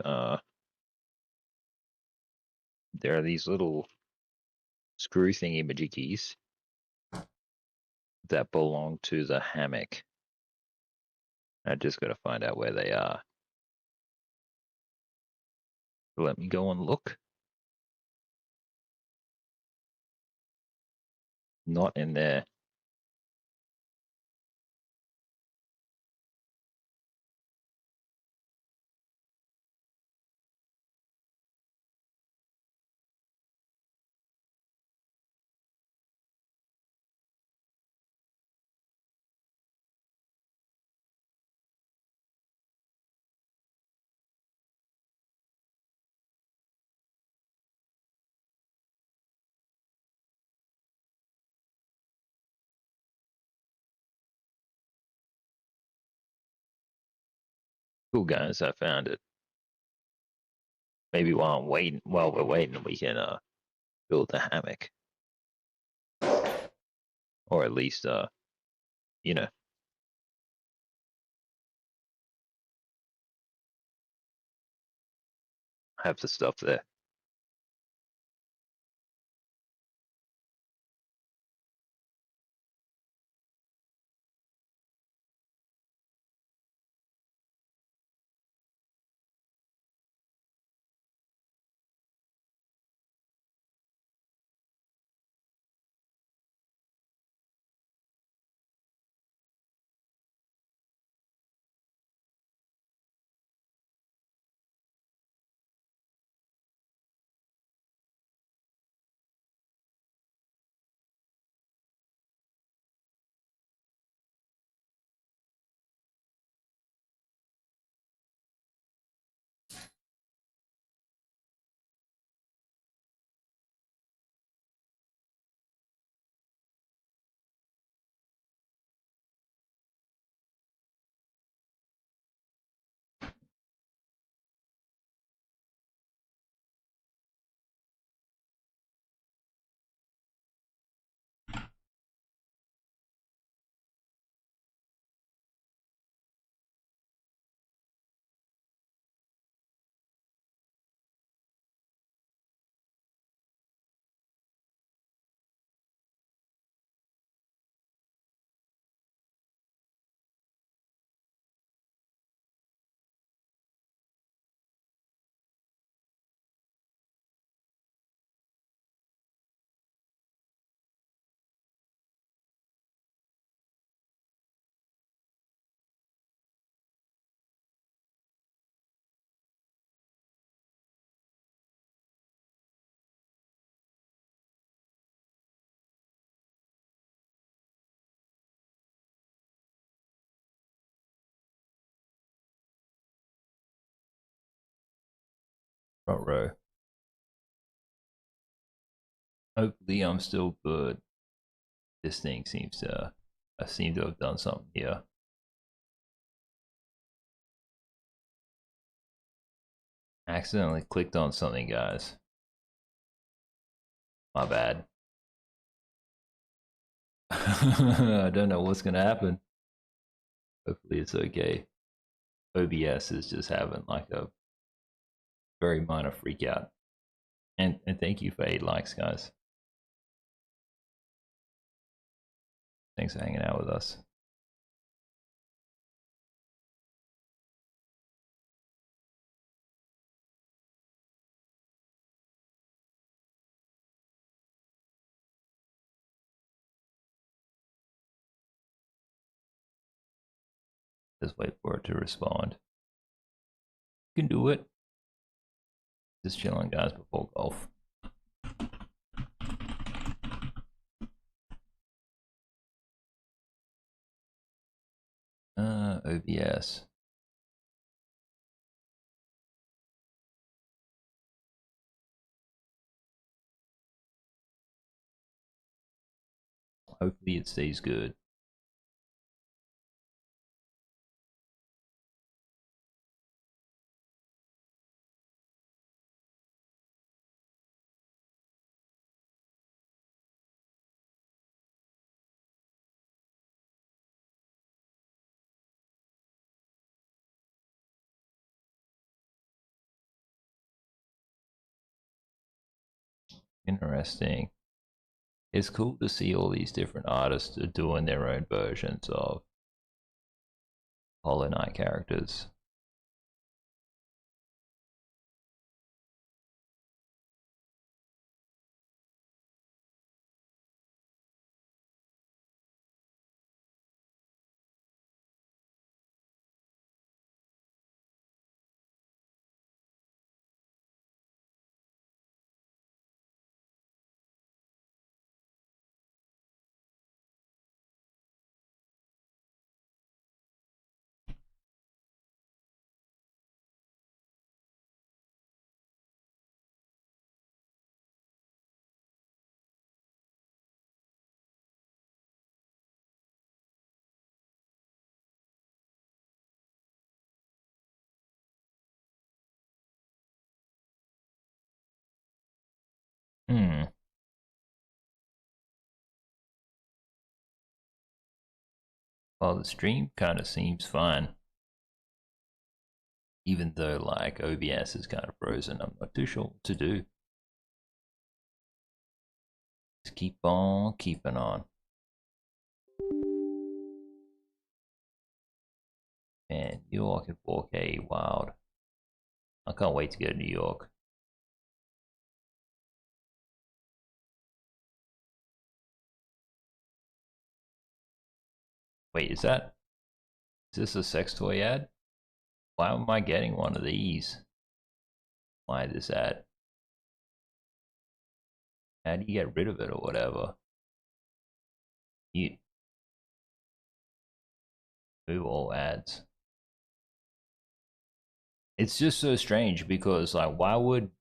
there are these little screw thingy majiggies that belong to the hammock. I just gotta find out where they are. Let me go and look. Not in there. Cool, guys. I found it. Maybe while we're waiting, we can build a hammock, or at least you know, have the stuff there. Front row. Hopefully, I'm still good. This thing seems to. I seem to have done something here. Accidentally clicked on something, guys. My bad. I don't know what's gonna happen. Hopefully it's okay. OBS is just having like a very minor freak out. And thank you for 8 likes, guys. Thanks for hanging out with us. Just wait for it to respond. You can do it. Just chilling, guys, before golf. OBS. Hopefully it stays good. Interesting. It's cool to see all these different artists doing their own versions of Hollow Knight characters. Well, the stream kind of seems fine. Even though, like, OBS is kind of frozen, I'm not too sure what to do. Just keep on keeping on. Man, New York at 4K, wild. I can't wait to go to New York. Wait, is this a sex toy ad? Why am I getting one of these? Why this ad? How do you get rid of it or whatever? You move all ads. It's just so strange because, like, why would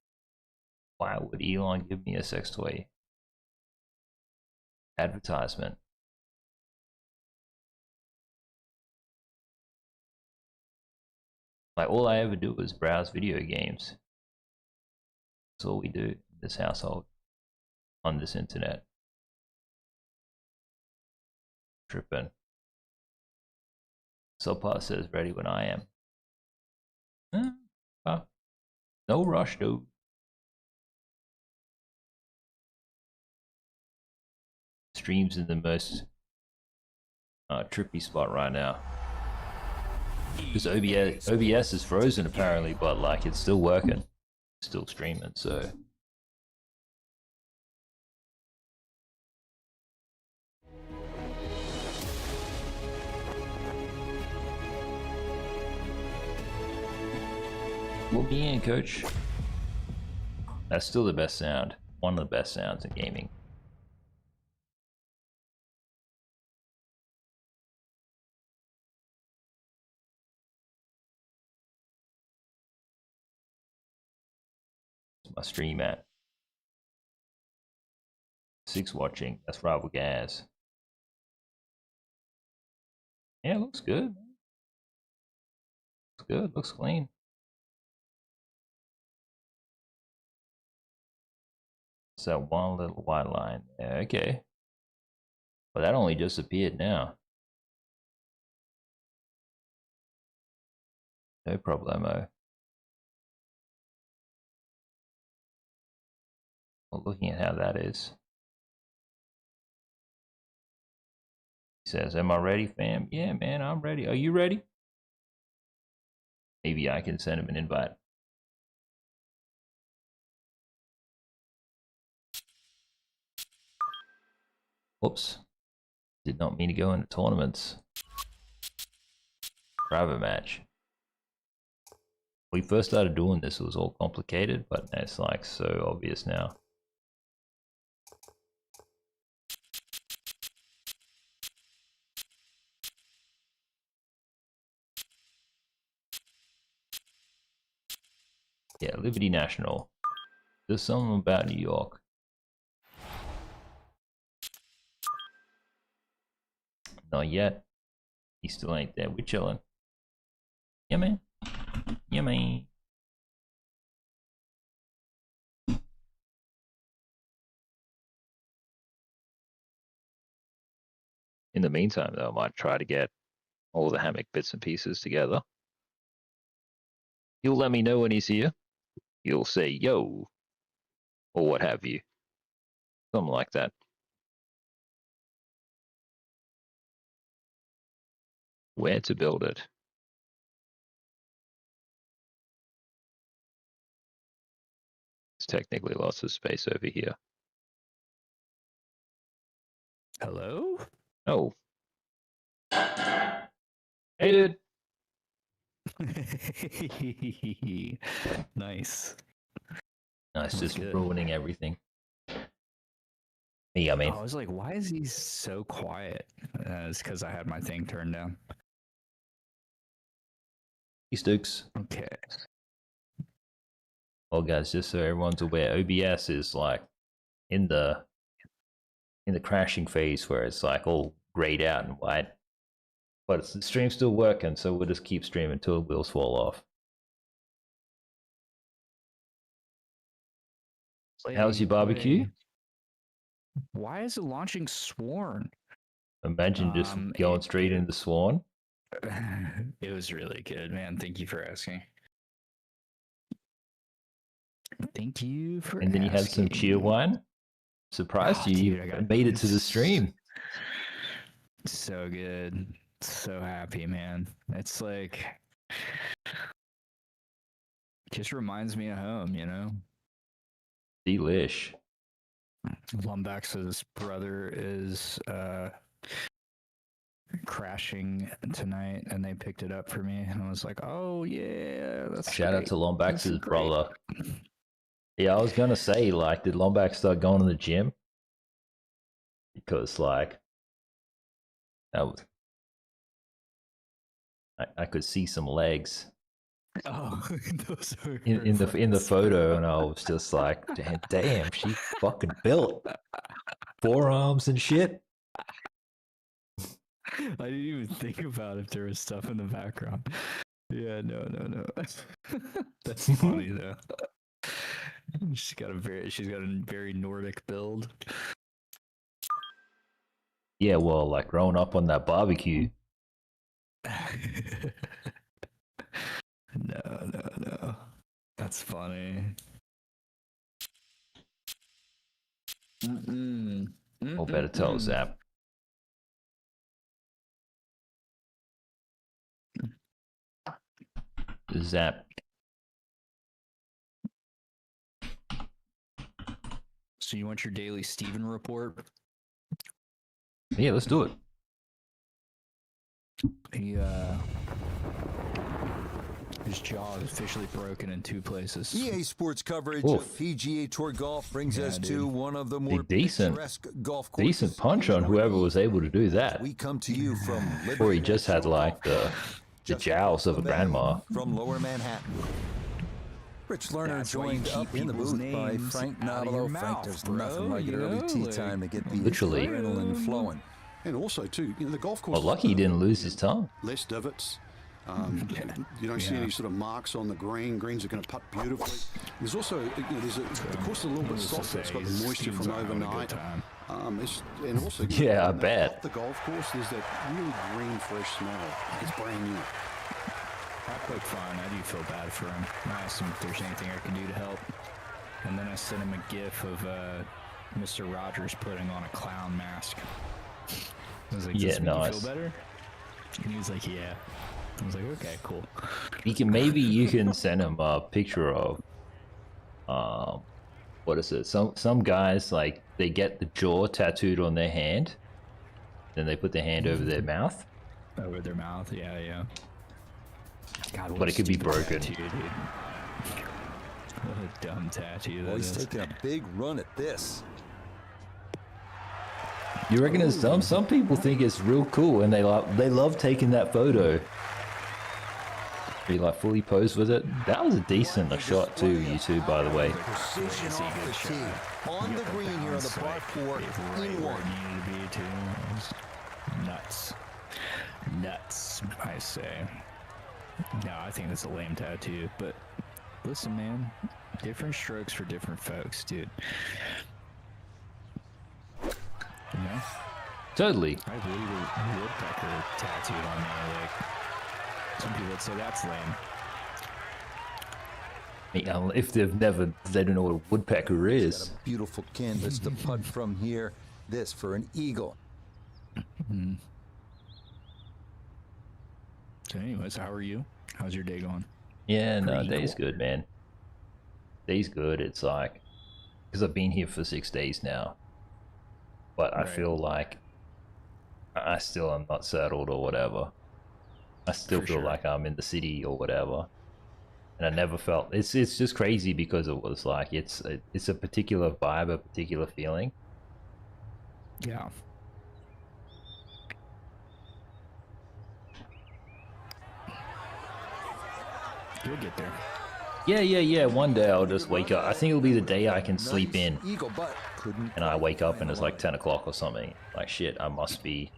Elon give me a sex toy advertisement? Like, all I ever do is browse video games. That's all we do in this household, on this internet. Trippin'. Subpar says ready when I am. No rush, dude. Stream's in the most trippy spot right now. Because OBS is frozen apparently, but like it's still working. Still streaming, so. We'll be in, coach. That's still the best sound. One of the best sounds in gaming. That's my stream at. 6 watching. That's Rival Gaz. Yeah, looks good. Looks good. Looks clean. It's that one little white line there. Okay. Well, that only just appeared now. No problemo. Well, looking at how that is. He says, am I ready, fam? Yeah, man, I'm ready. Are you ready? Maybe I can send him an invite. Whoops. Did not mean to go into tournaments. Private match. When we first started doing this, it was all complicated, but it's like so obvious now. Yeah, Liberty National. There's something about New York. Not yet. He still ain't there. We're chilling. Yeah, man. Yeah, man. In the meantime, though, I might try to get all the hammock bits and pieces together. He'll let me know when he's here. He'll say, yo, or what have you. Something like that. Where to build it. There's technically lots of space over here. Hello? Oh. Hey, dude. Nice. Nice, just good. ruining everything. Me, I mean. I was like, why is he so quiet? It's because I had my thing turned down. Hey, Stokes. Okay. Well, guys, just so everyone's aware, OBS is like in the crashing phase where it's like all grayed out and white. But the stream's still working, so we'll just keep streaming until the wheels fall off. How's your barbecue? Why is it launching Sworn? Imagine just going straight into Swan. It was really good, man. Thank you for asking. Thank you for And then you had some cheer wine. Surprised you made it to the stream. So good. So happy, man. It's like, just reminds me of home, you know? Delish. Lumbax's brother is crashing tonight, and they picked it up for me, and I was like, oh yeah, that's Shout out great. to Lombax's brother. Yeah, I was gonna say, like, did Lombax start going to the gym? Because, like, that was, I could see some legs. Oh, those are in the photo, and I was just like, damn, she fucking built forearms and shit. I didn't even think about if there was stuff in the background. Yeah, no. That's funny though. She's got a very Nordic build. Yeah, well, like growing up on that barbecue. No. That's funny. Or better tell Zap. Zap. So you want your daily Steven report? Yeah, let's do it. His jaw is officially broken in 2 places. EA Sports coverage of PGA Tour golf brings us to one of the more picturesque golf courses. Decent punch on whoever was able to do that. We come to you from Or he just had like the jowls of a grandma. From Lower Manhattan. Rich Lerner joined up in the booth by Frank Nobilo. Frank, there's nothing like an early tea time to get the adrenaline flowing. And also, too, you know, the golf course. Well, lucky he didn't lose his tongue. Less divots. You don't see any sort of marks on the green. Greens are going to putt beautifully. There's also, you know, the course is a little bit softer. It's got the moisture from overnight. And also, yeah, I bet. Off the golf course, there's that really green, fresh smell. It's brand new. I poked fun. I do feel bad for him. I asked him if there's anything I can do to help. And then I sent him a gif of Mr. Rogers putting on a clown mask. I was like, does this make you feel better? And he was like, yeah. I was like, okay, cool. Maybe you can send him a picture of what is it? Some guys, like, they get the jaw tattooed on their hand, then they put their hand over their mouth. Over their mouth, yeah. God, but it could be broken. Tattoo, dude. What a dumb tattoo that He's is. taking a big run at this. You reckon it's dumb? Some people think it's real cool, and they love taking that photo. Be like fully posed with it. That was a decent shot too, you two, by the way. Precision off the tee. On the green here on the par 4 in one. Nuts, I say. No, I think that's a lame tattoo, but listen, man, different strokes for different folks, dude. You know? Totally. I believe a woodpecker tattooed on me. Like, some people would say that's lame. If they don't know what a woodpecker is. Got a beautiful canvas to putt from here. This for an eagle. So anyways, how are you? How's your day going? Yeah, no, day's good, man. Day's good. It's like, because I've been here for 6 days now. But I feel like I still am not settled or whatever. I still feel like I'm in the city or whatever. And I never felt, it's just crazy because it was like, it's a particular vibe, a particular feeling. Yeah. You'll get there. Yeah. One day I'll just wake up. I think it'll be the day I can sleep in. And I wake up and it's like 10 o'clock or something. Like, shit, I must be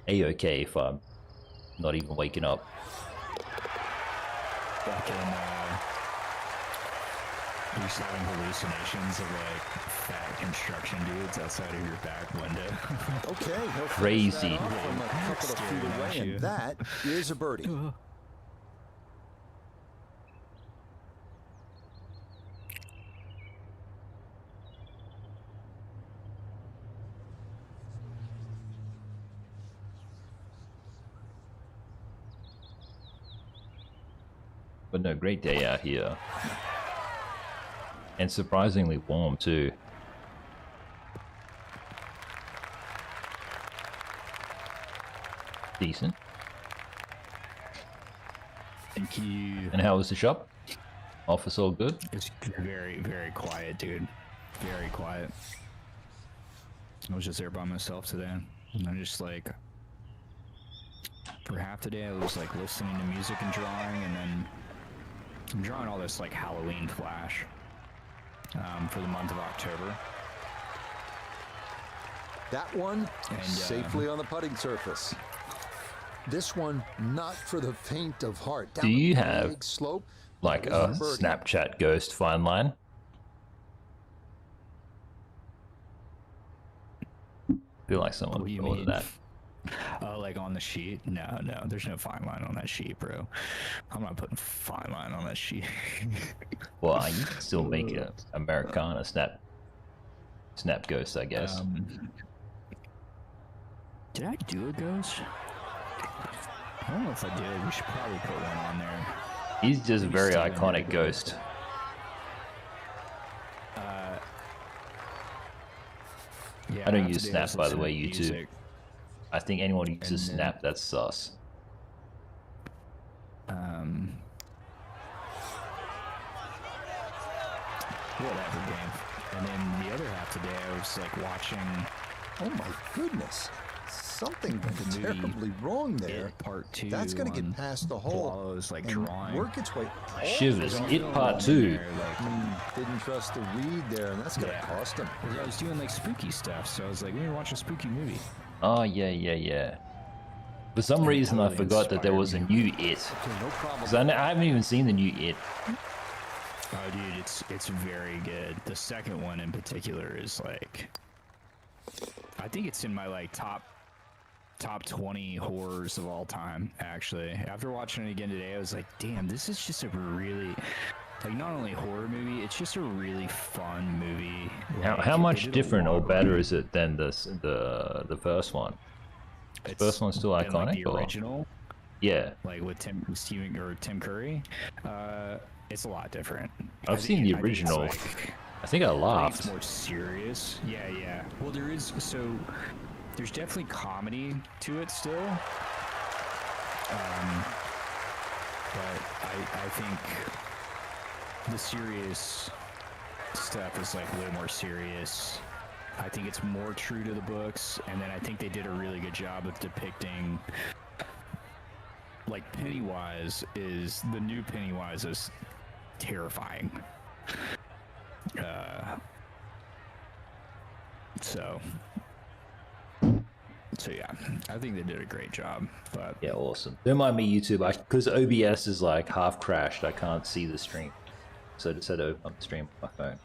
A-okay if I'm not even waking up. Fucking, you're just having hallucinations of like fat construction dudes outside of your back window. Okay, he'll Crazy. finish that off from a couple of feet away, and that is a birdie. But no, great day out here. And surprisingly warm too. Decent. Thank you. And how was the shop? Office all good? It's very, very quiet, dude. Very quiet. I was just there by myself today. And I'm just like, for half the day I was like listening to music and drawing, and then I'm drawing all this like Halloween flash for the month of October. That one And, safely on the putting surface. This one not for the faint of heart. Do you Down have big slope, like is a birdie. Snapchat ghost fine line? Feel like someone What do you thought of mean? that. Oh, like on the sheet? No, there's no fine line on that sheet, bro. I'm not putting fine line on that sheet. Well, you can still make a Americana snap ghost, I guess. Did I do a ghost? I don't know if I did. We should probably put one on there. He's just a very still in iconic there. ghost. Yeah, I don't half use the day I was Snap, by the listening way, to YouTube. music. I think anyone who uses And then- Snap, that's sus. Whatever, game. And then the other half of the day, I was like watching Oh my goodness. Something went The movie terribly wrong there. It Part 2. That's going to on get past the hole Wallows, like and drawing. work its way. Shivers. all It the way Part down 2. there, like, didn't trust the read there, and that's going to Yeah. cost him. I was doing like spooky stuff, so I was like, let me watch a spooky movie. Oh, yeah. For some reason, I totally forgot that there was a new It. Okay, no problem. Because I haven't even seen the new It. Oh, dude, it's very good. The second one in particular is like, I think it's in my like top 20 horrors of all time. Actually, after watching it again today, I was like, damn, this is just a really like not only horror movie, it's just a really fun movie. Like, How they much did a different lot or of better really- is it than the first one? The it's first one's still than, like, iconic, the or? original, Yeah. like with Tim Curry. It's a lot different. I've seen the original. I think it's, like, I think I I think laughed. it's more serious. Yeah. Well, there's definitely comedy to it still. But I think the serious stuff is like way more serious. I think it's more true to the books, and then I think they did a really good job of depicting like Pennywise is the new Pennywise is terrifying. So yeah, I think they did a great job. But Yeah, awesome. Don't mind me, YouTube. Because OBS is like half crashed, I can't see the stream. So I just had to open up the stream on my phone.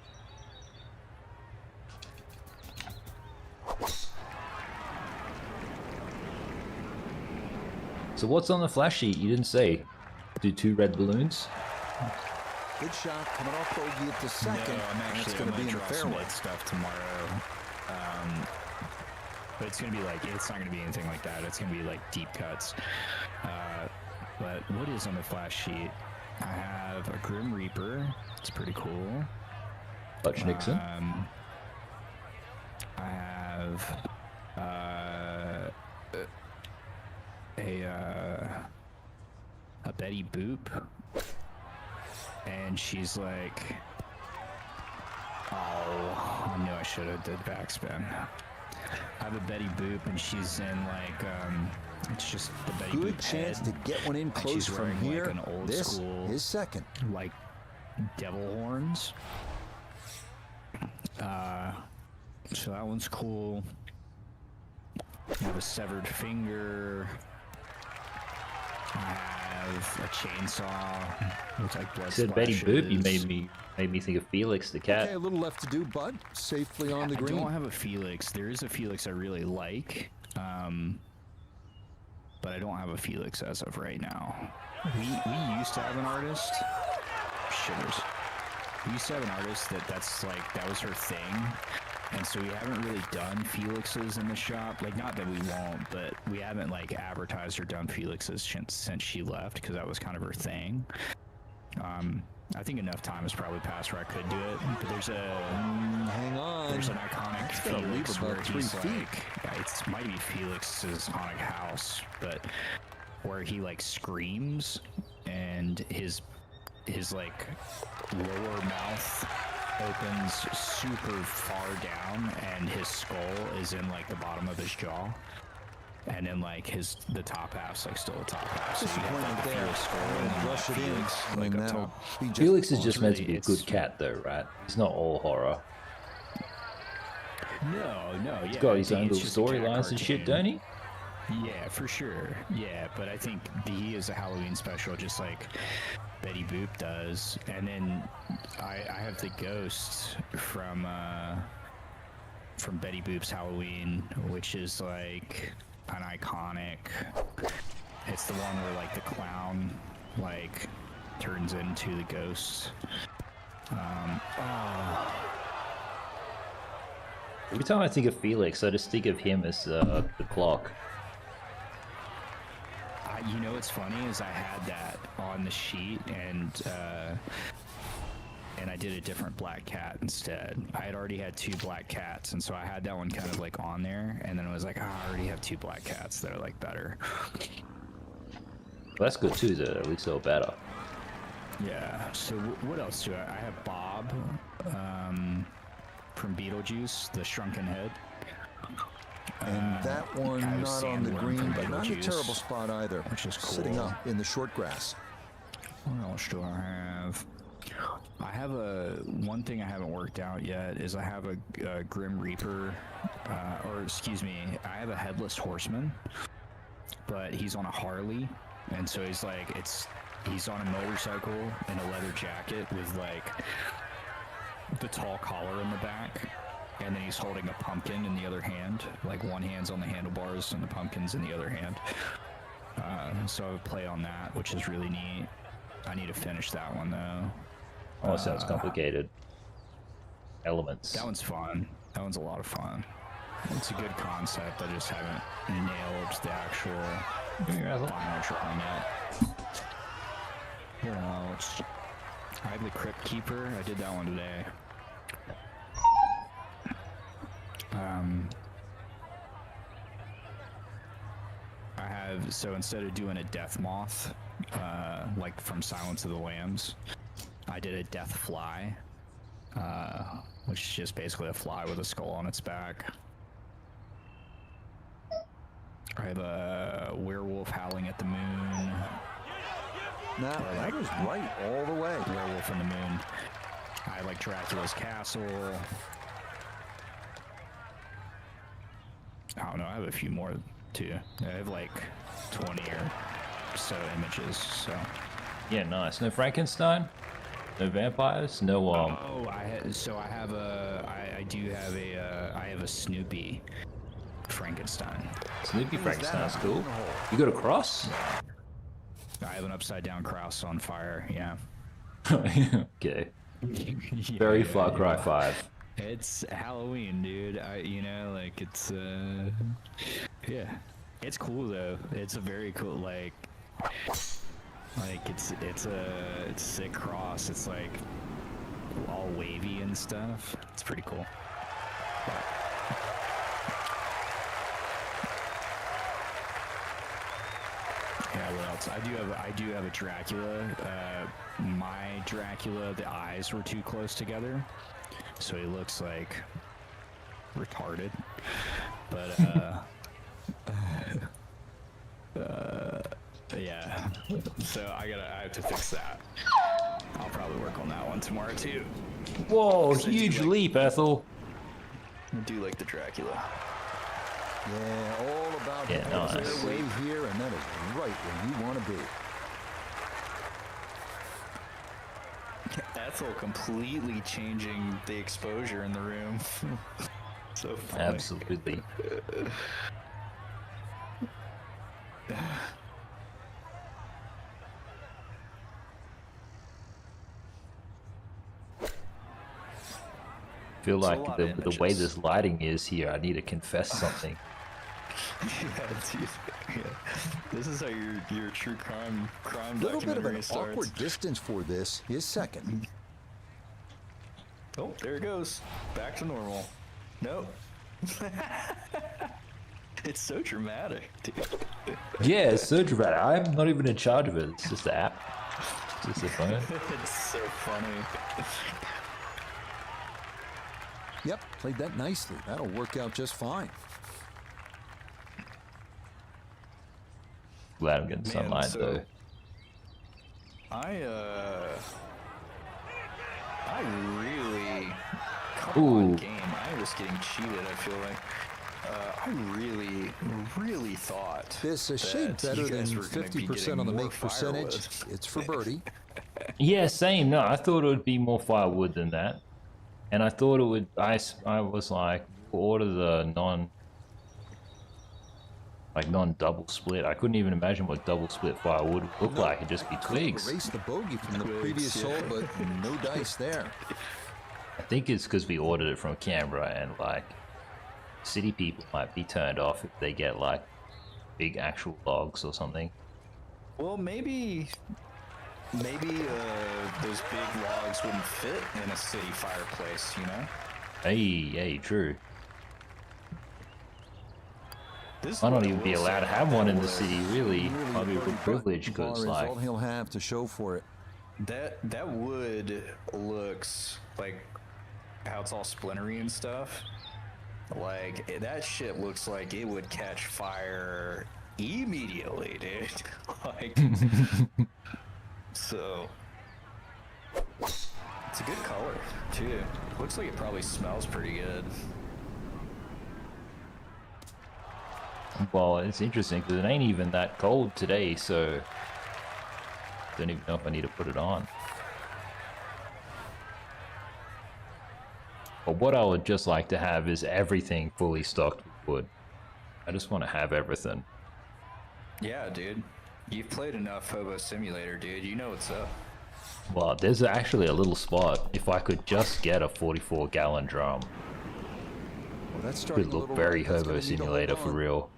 So what's on the flash sheet? You didn't say. Do 2 red balloons? Good shot coming off bogey at the second. No, I'm and it's actually going to be in the draw some fairway. red stuff tomorrow. But it's gonna be like it's not gonna be anything like that. It's gonna be like deep cuts. But what is on the flash sheet? I have a Grim Reaper. It's pretty cool. Butch Nixon? I have a Betty Boop, and she's like, oh, I knew I should have did backspin. I have a Betty Boop, and she's in like it's just the Betty Good Boop chance head, to get one in and close she's from wearing, here. Like, an old This school, is second. like devil horns. So that one's cool. I have a severed finger. I have a chainsaw with like blood You said Betty Boop, you made me think of Felix the cat. Okay, a little left to do, but safely on the green. I don't have a Felix. There is a Felix I really like, but I don't have a Felix as of right now. We used to have an artist. Shitters. We used to have an artist that was her thing. And so we haven't really done Felixes in the shop. Like, not that we won't, but we haven't, like, advertised or done Felixes since she left, because that was kind of her thing. I think enough time has probably passed where I could do it, but there's hang on. There's an iconic Felix where he's like, it might be Felix's haunted house, but where he, like, screams, and his like, lower mouth opens super far down, and his skull is in like the bottom of his jaw, and then like the top half's like still the top half. So you have like the skull and rush it in. Like up top. Felix is just meant to be a good cat, though, right? It's not all horror. No, yeah. He's got his own little storylines and shit, don't he? Yeah, for sure. Yeah, but I think he is a Halloween special, just like Betty Boop does. And then I have the ghost from Betty Boop's Halloween, which is like an iconic. It's the one where like the clown like turns into the ghost. Every time I think of Felix, I just think of him as the clock. You know what's funny is I had that on the sheet, and I did a different black cat instead. I had already had 2 black cats, and so I had that one kind of like on there, and then I was like, I already have 2 black cats that are like better. Well, that's good too, though. At least they're better. Yeah. So what else do I have? Bob from Beetlejuice, the shrunken head. And that one not on the green, but not in a terrible spot either. Which is cool. Sitting up in the short grass. What else do I have? I have one thing I haven't worked out yet is I have a Grim Reaper, or excuse me, I have a Headless Horseman, but he's on a Harley, and so he's on a motorcycle in a leather jacket with like the tall collar in the back. And then he's holding a pumpkin in the other hand. Like one hand's on the handlebars and the pumpkin's in the other hand. So I would play on that, which is really neat. I need to finish that one though. Oh, sounds complicated. Elements. That one's fun. That one's a lot of fun. It's a good concept. I just haven't nailed the actual final drawing yet. What else? I have the Crypt Keeper. I did that one today. I have, so instead of doing a death moth, like from Silence of the Lambs, I did a death fly, which is just basically a fly with a skull on its back. I have a werewolf howling at the moon. Now, that was right all the way. Werewolf in the moon. I like Dracula's castle. I don't know, I have a few more too. I have like 20 or so images, so. Yeah, nice. No Frankenstein? No vampires? No, Oh, I have a Snoopy Frankenstein. Snoopy Frankenstein's cool. You got a cross? I have an upside down cross on fire, yeah. Okay. Very Far Cry 5. It's Halloween, dude. It's yeah. It's cool though. It's a very cool it's a sick cross. It's like all wavy and stuff. It's pretty cool. Yeah, what else? I do have a Dracula. My Dracula, the eyes were too close together, so he looks like retarded. But yeah. So I have to fix that. I'll probably work on that one tomorrow too. Whoa, huge leap, Ethel. I do like the Dracula. Yeah, all about nice. their way here, and that is right where you want to be. Ethel completely changing the exposure in the room. So funny. Absolutely. I feel like the way this lighting is here, I need to confess something. Yeah. This is how your true crime A little bit of an starts. awkward distance for this is second. Oh, there it goes. Back to normal. Nope. It's so dramatic, dude. Yeah, it's so dramatic. I'm not even in charge of it. It's just the app. It's just the phone. It's so funny. Yep, played that nicely. That'll work out just fine. Glad I'm getting sunlight though. I really game. I was getting cheated, I feel like. I really thought this a shade better than 50% on the make percentage. It's for birdie. Yeah, same. No, I thought it would be more firewood than that. And I thought it would, I was like, order the non-double split. I couldn't even imagine what double split firewood would look like. It'd just be twigs. Erase the bogey from the previous hole, but no dice there. I think it's because we ordered it from Canberra, and like, city people might be turned off if they get like big actual logs or something. Well, maybe those big logs wouldn't fit in a city fireplace, you know? Hey, true. I don't even be allowed to have one in the city, really. Probably a real privilege, because like all he'll have to show for it. That wood looks like how it's all splintery and stuff. Like that shit looks like it would catch fire immediately, dude. Like, so it's a good color too. Looks like it probably smells pretty good. Well, it's interesting because it ain't even that cold today, so don't even know if I need to put it on. But what I would just like to have is everything fully stocked with wood. I just want to have everything. Yeah, dude. You've played enough Hobo Simulator, dude. You know what's up. Well, there's actually a little spot. If I could just get a 44-gallon drum. Well, that's could look very Hobo Simulator for real.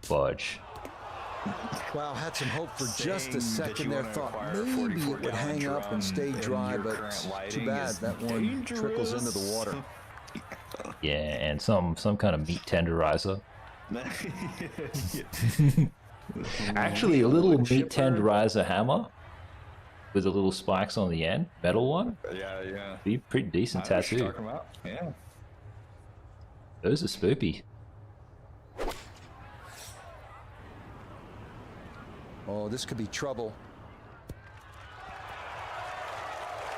Fudge. Wow, had some hope for just a second there. Thought maybe it would hang up and stay dry, but too bad that one trickles into the water. Yeah, and some kind of meat tenderizer. Actually, a little meat tenderizer hammer with the little spikes on the end, metal one. Yeah. Be pretty decent tattoo. Yeah. Those are spoopy. Oh, this could be trouble.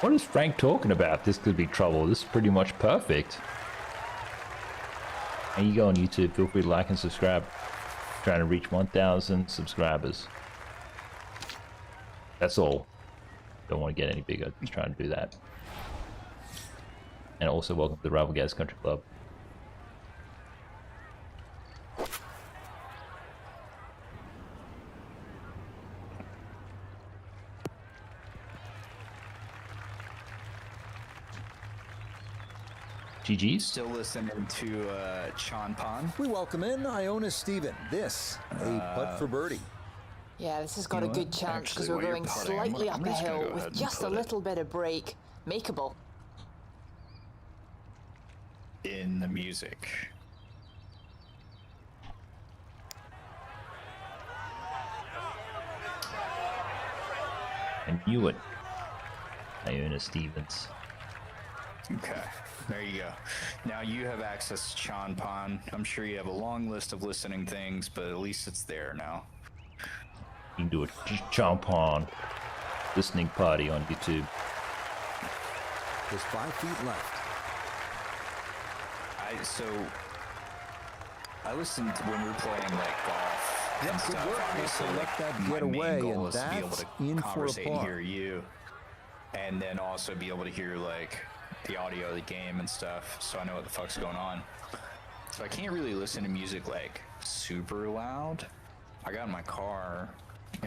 What is Frank talking about? This could be trouble. This is pretty much perfect. And you go on YouTube, feel free to like and subscribe. Trying to reach 1,000 subscribers. That's all. Don't want to get any bigger. Just trying to do that. And also welcome to the Rival Gaz Country Club. GG's. Still listening to Sean Pond. We welcome in Iona Steven. This, a putt for birdie. Yeah, this has got a good chance because we're going slightly up a hill with just a little bit of break. Makeable. In the music. I knew it. Iona Stevens. Okay, there you go. Now you have access to Sean Pond. I'm sure you have a long list of listening things, but at least it's there now. You can do a Chomp on listening party on YouTube. There's 5 feet left. I listened to when we were playing like golf and stuff. Obviously, let that get away, and that's in for a par. Hear you. and then also be able to hear like the audio of the game and stuff, so I know what the fuck's going on. So I can't really listen to music like super loud. I got in my car,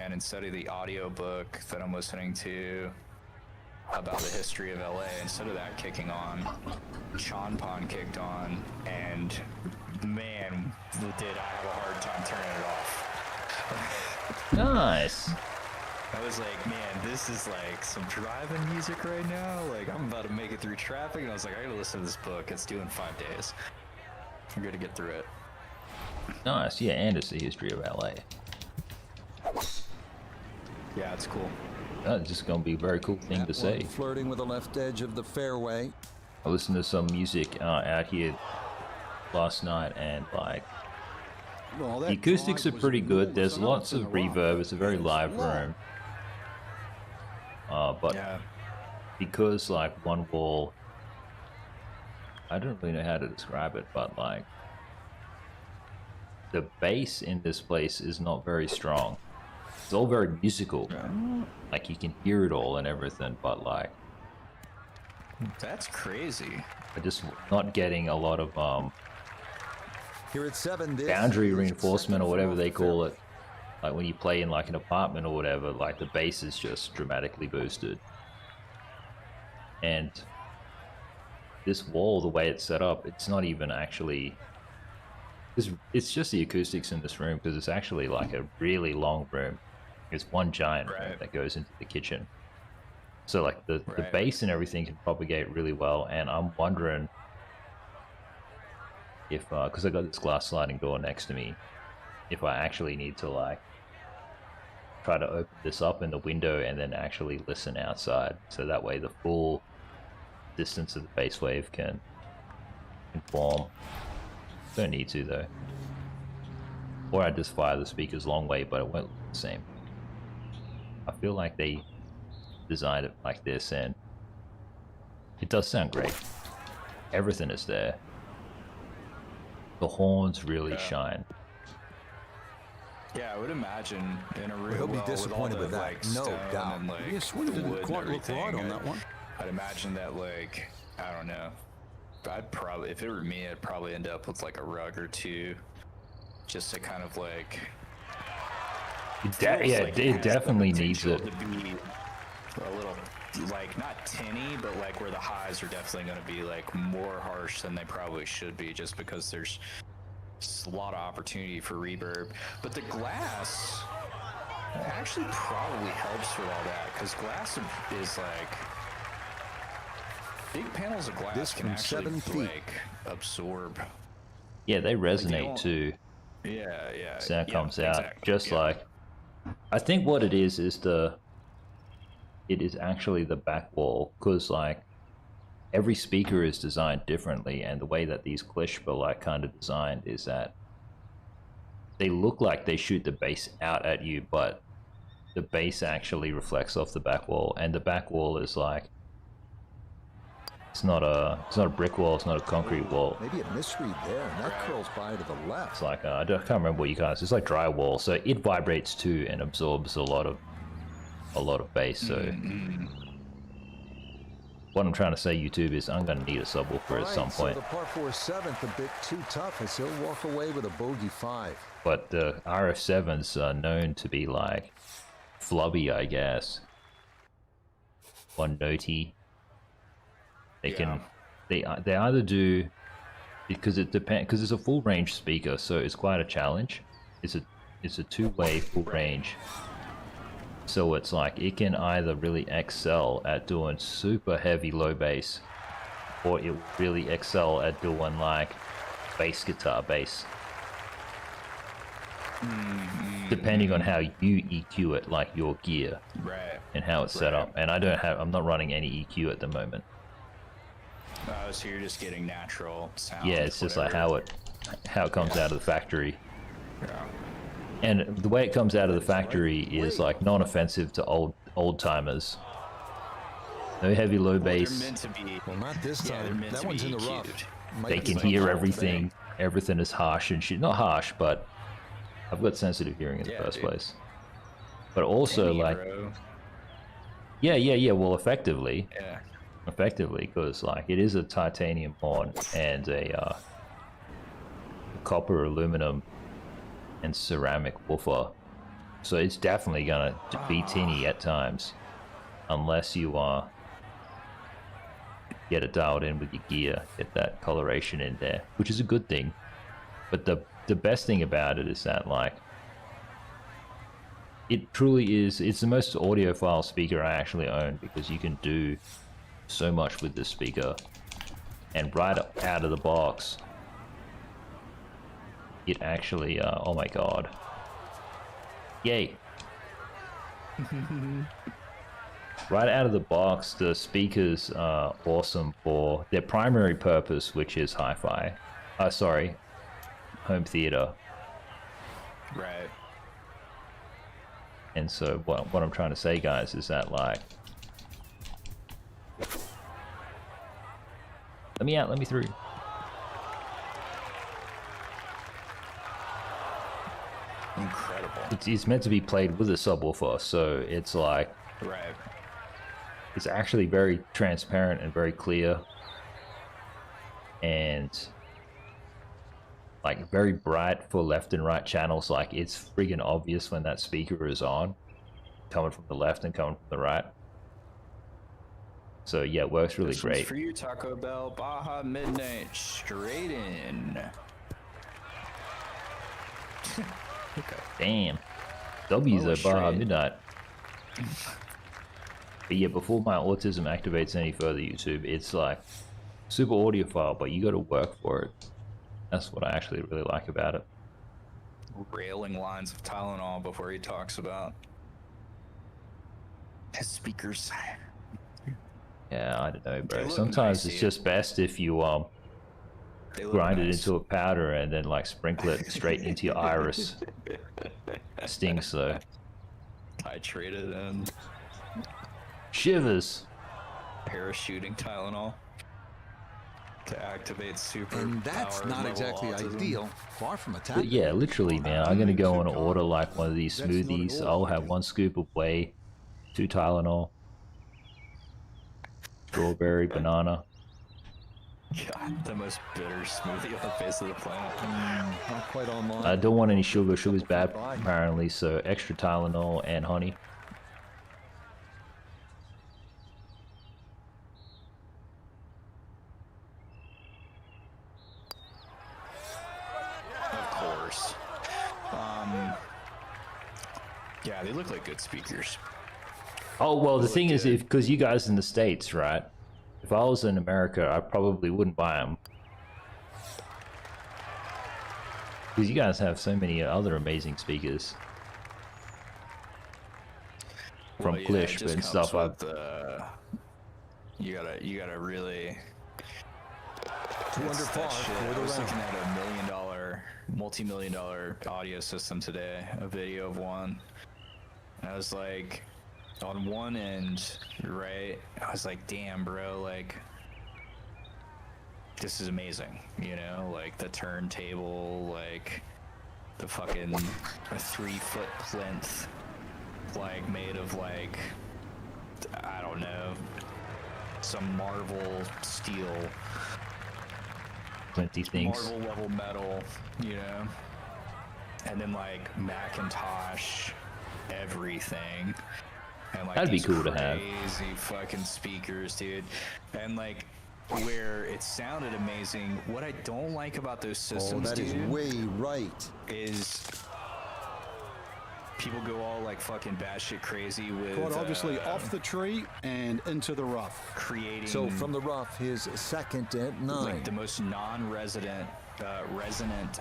and instead of the audio book that I'm listening to about the history of LA, instead of that kicking on, Sean Pon kicked on, and man, did I have a hard time turning it off. Nice. I was like, man, this is like some driving music right now. Like, I'm about to make it through traffic, and I was like, I gotta listen to this book. It's due in 5 days. I'm gonna get through it. Nice, yeah, and it's the history of LA. Yeah, it's cool. That's just gonna be a very cool thing to say. Flirting with the left edge of the fairway. I listened to some music out here last night, and like, the acoustics are pretty good. There's lots of reverb. It's a very live room. But because like one wall, I don't really know how to describe it, but like the bass in this place is not very strong. It's all very musical. Like you can hear it all and everything, but like that's crazy. I just not getting a lot of Here at 7, boundary reinforcement or whatever they call it. Like when you play in like an apartment or whatever, like the bass is just dramatically boosted. And this wall, the way it's set up, it's not even actually... It's just the acoustics in this room, because it's actually like a really long room. It's one giant room that goes into the kitchen. So like the bass and everything can propagate really well, and I'm wondering if, because I got this glass sliding door next to me, if I actually need to like try to open this up in the window and then actually listen outside, so that way the full distance of the bass wave can form. Don't need to though. Or I just fire the speakers long way, but it won't look the same. I feel like they designed it like this, and it does sound great. Everything is there. The horns really shine. Yeah, I would imagine in a room. He'll be disappointed with that, like, no doubt. And, like, Yeah, Swing didn't quite look right on that one. I'd imagine that, like, I don't know. I'd probably, if it were me, I'd probably end up with like a rug or two, just to kind of like. It definitely needs it. To be a little, like, not tinny, but like where the highs are definitely going to be like more harsh than they probably should be, just because there's a lot of opportunity for reverb. But the glass actually probably helps with all that, because glass is like. Big panels of glass can actually like absorb. Yeah, they resonate too. Yeah. Sound comes out just like. I think what it is it is actually the back wall, because like every speaker is designed differently, and the way that these Klishba are like kind of designed is that they look like they shoot the bass out at you, but the bass actually reflects off the back wall, and the back wall is like. It's not a brick wall. It's not a concrete wall. Maybe a misread there, and that curls by to the left. It's like I can't remember what you guys. It's like drywall, so it vibrates too and absorbs a lot of bass. So what I'm trying to say, YouTube, is I'm going to need a subwoofer at some point. So the par 4 7th a bit too tough, as he'll walk away with a bogey 5. But the RF7s are known to be like flubby, I guess. One notey. They either do, because it depends, because it's a full range speaker, so it's quite a challenge. It's a two-way full range, so it's like it can either really excel at doing super heavy low bass, or it will really excel at doing like bass guitar bass, depending on how you EQ it, like your gear, and how it's set up. And I'm not running any EQ at the moment. Oh, so you're just getting natural sound. Yeah, it's just like how it comes out of the factory. Yeah. And the way it comes out of the factory is like non-offensive to old timers. No heavy low bass. They're meant to be. Well, not this time. That one's in the rough. They can hear everything. Everything is harsh and shit. Not harsh, but I've got sensitive hearing in the first place. But also like, Yeah. Well, effectively. Yeah. Effectively, because like it is a titanium horn and a copper, aluminum, and ceramic woofer, so it's definitely gonna be tinny at times, unless you get it dialed in with your gear, get that coloration in there, which is a good thing. But the best thing about it is that like it truly is. It's the most audiophile speaker I actually own because you can do so much with this speaker, and right out of the box it actually oh my god, yay. Right out of the box the speakers are awesome for their primary purpose, which is hi-fi, sorry, home theater. Right. And so what I'm trying to say, guys, is that like, let me out, let me through. Incredible. It's meant to be played with a subwoofer, so it's like, right. It's actually very transparent and very clear, and like very bright for left and right channels. Like it's friggin' obvious when that speaker is on, coming from the left and coming from the right. So yeah, it works really great. For you, Taco Bell, Baja Midnight, straight in. Okay. Damn. W's at Baja Midnight. But yeah, before my autism activates any further, YouTube, it's like super audiophile, but you got to work for it. That's what I actually really like about it. Railing lines of Tylenol before he talks about his speakers. Yeah, I don't know, bro. Sometimes it's just best if you grind it into a powder and then like sprinkle it straight into your iris. Stings though. Titrate it in. Shivers. Parachuting Tylenol to activate super. And that's not exactly ideal. Far from attack. But yeah, literally, man. I'm gonna go and order like one of these smoothies. I'll have 1 scoop of whey, 2 Tylenol, strawberry, banana. God, the most bitter smoothie on the face of the planet. Not quite online. I don't want any sugar. Sugar's bad, apparently, so extra Tylenol and honey. Of course. Yeah, they look like good speakers. Oh, well, the thing is, because you guys in the States, right? If I was in America, I probably wouldn't buy them. Because you guys have so many other amazing speakers. From Klish and stuff. You gotta really. 2 under par for the I was round. looking at a multi-million-dollar audio system today, a video of one. And I was like, on one end, right? I was like, damn, bro, like, this is amazing, you know? Like, the turntable, like, the fucking a 3-foot plinth, like, made of, like, I don't know, some marble steel. Plenty things. Marble level metal, you know? And then, like, Macintosh, everything. And like that'd be cool to have. Crazy fucking speakers, dude. And like where it sounded amazing. What I don't like about those systems, that is dude, way right. is people go all like fucking batshit crazy with Quite obviously off the tree and into the rough. creating So from the rough, his second at 9. like the most non-resident resonant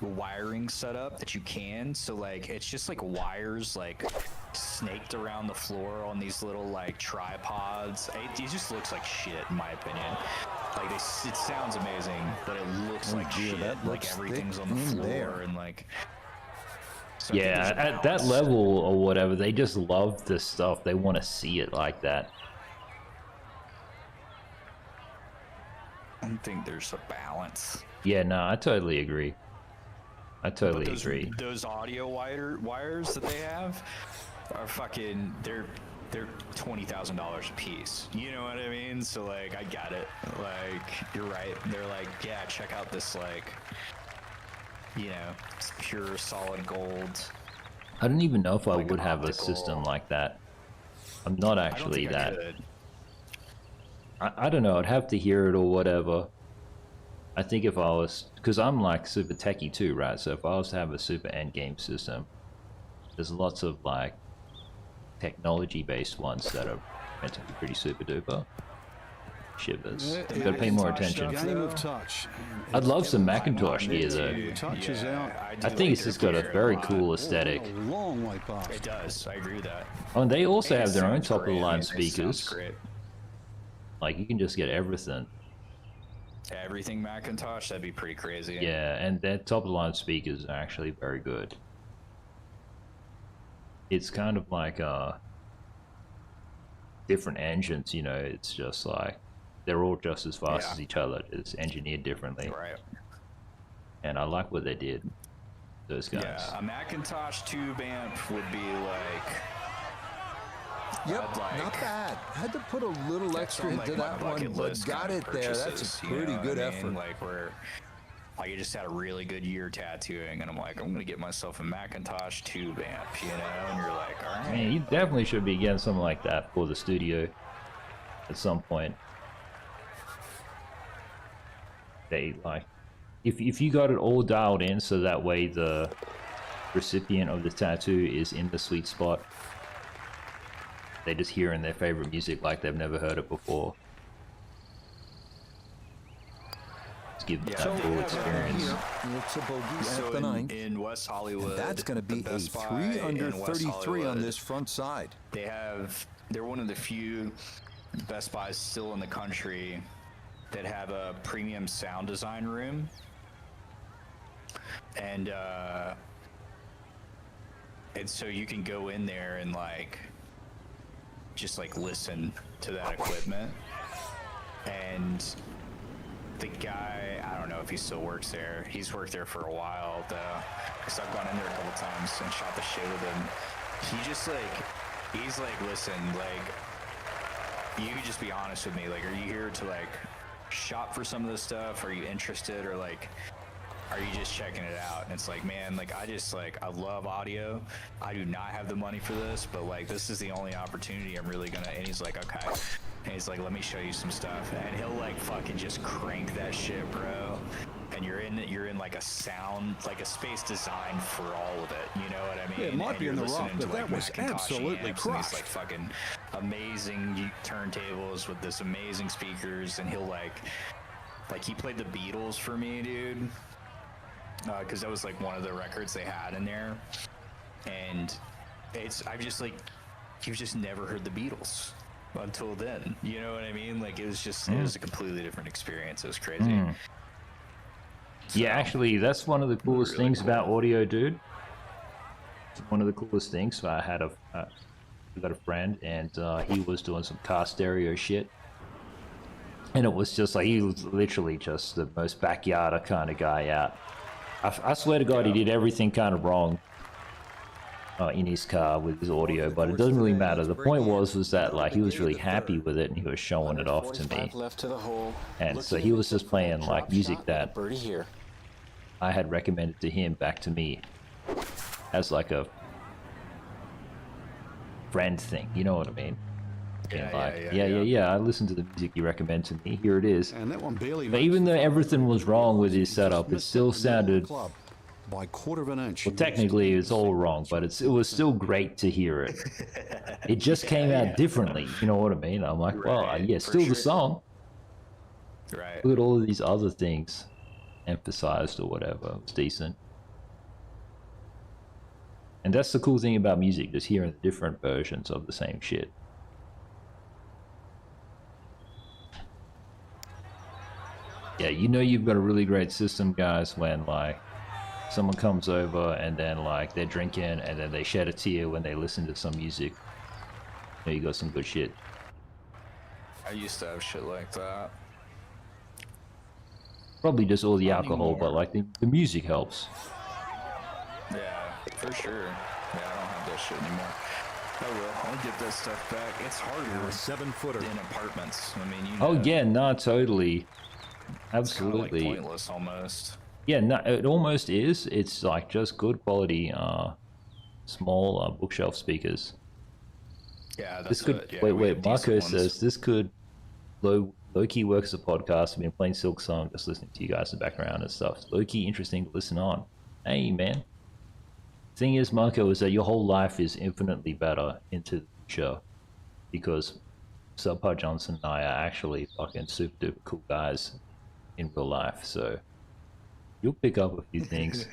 wiring setup that you can. So like it's just like wires like snaked around the floor on these little like tripods. It just looks like shit in my opinion. Like it sounds amazing, but it looks like shit. That Like looks everything's thick on the in floor there. and like. So I think Yeah, there's a at that balance. level or whatever, they just love this stuff. They want to see it like that. I don't think there's a balance. Yeah, no, I totally agree. I totally But agree. those audio wires that they have are fucking. They're they're $20,000 a piece. You know what I mean? So like, I got it. Like, you're right. They're like, yeah, check out this like, you know, it's pure solid gold. I don't even know if I like would have optical. a system like that. I'm not actually that. I don't know. I'd have to hear it or whatever. I think if I was, because I'm like super techie too, right? So if I was to have a super end game system, there's lots of like technology based ones that are meant to be pretty super duper. Shivers. I've got to pay more attention. Game of touch. I'd love some Macintosh gear though. Touch is out. I think it's just got a very cool aesthetic. Long way past. It does. I agree with that. Oh, and they also have their own sounds top of the great. line It sounds speakers. great. Like you can just get everything. Everything Macintosh, that'd be pretty crazy. Yeah, and their top of the line speakers are actually very good. It's kind of like different engines, you know, it's just like they're all just as fast as each other, it's engineered differently. Right. And I like what they did, those guys. Yeah, a Macintosh tube amp would be like... Yep, not bad. Had to put a little extra into that one, but got it there. That's a pretty good effort. Like where I just had a really good year tattooing, and I'm like, I'm gonna get myself a Macintosh tube amp, you know? And you're like, all right. Man, you definitely should be getting something like that for the studio at some point. They like, if you got it all dialed in so that way the recipient of the tattoo is in the sweet spot, they just hearing their favorite music like they've never heard it before. Just give them that full experience. It's a bogey So at the ninth. in West Hollywood, And that's going to be a Best Buy 3 under in West 33 on Hollywood, this front side. they're one of the few Best Buys still in the country that have a premium sound design room. And so you can go in there and like just like listen to that equipment. And the guy, I don't know if he still works there. He's worked there for a while though, because I've gone in there a couple times and shot the shit with him. He just like, he's like, listen, like, you can just be honest with me. Like, are you here to like shop for some of this stuff? Are you interested, or like, are you just checking it out? And it's like, man, like, I love audio. I do not have the money for this, but like, this is the only opportunity I'm really gonna, and he's like, okay. And he's like, let me show you some stuff. And he'll like fucking just crank that shit, bro. And you're in like a sound, like a space designed for all of it. You know what I mean? Yeah, it might and be in the listening rough, but to, that like, was Macintosh absolutely amps and these crushed. like fucking amazing turntables with this amazing speakers. And he'll like he played the Beatles for me, dude. Because that was like one of the records they had in there. And you've just never heard the Beatles until then. You know what I mean? Like, it was a completely different experience. It was crazy. So, yeah, actually, that's one of the coolest really things cool. about audio, dude. One of the coolest things. So I had got a friend, and he was doing some car stereo shit. And it was just like, he was literally just the most backyarder kind of guy out. I swear to God, he did everything kind of wrong in his car with his audio, but it doesn't really matter. The point was that like he was really happy with it, and he was showing it off to me. And so he was just playing like music that I had recommended to him back to me as like a friend thing. You know what I mean? Yeah. I listened to the music you recommend to me. Here it is. And that one barely. But even though everything was wrong with his setup, it still sounded. Club by quarter of an inch. Well, technically, it's all wrong, but it was still great to hear it. It just came out differently. You know what I mean? I'm like, well, yeah, still the song. Right. Look at all of these other things emphasized or whatever. It was decent. And that's the cool thing about music, just hearing the different versions of the same shit. Yeah, you know you've got a really great system, guys, when like someone comes over and then like they're drinking and then they shed a tear when they listen to some music. You know, you got some good shit. I used to have shit like that. Probably just all the alcohol, but like the music helps. Yeah, for sure. Yeah, I don't have that shit anymore. I will. I'll get that stuff back. It's harder. Now a 7-footer in apartments. I mean, you Oh know, yeah, no, totally, it's kinda, like, absolutely. pointless almost. Yeah, no, it almost is. It's like just good quality, small bookshelf speakers. Yeah, This that's could it. Yeah, wait. we have decent Marco ones. says this could low-key work as a podcast. I've been playing Silk Song, just listening to you guys in the background and stuff. Low-key interesting to listen on. Hey man. Thing is, Marco, is that your whole life is infinitely better into the future because Subpar Johnson and I are actually fucking super duper cool guys in real life. So you'll pick up a few things.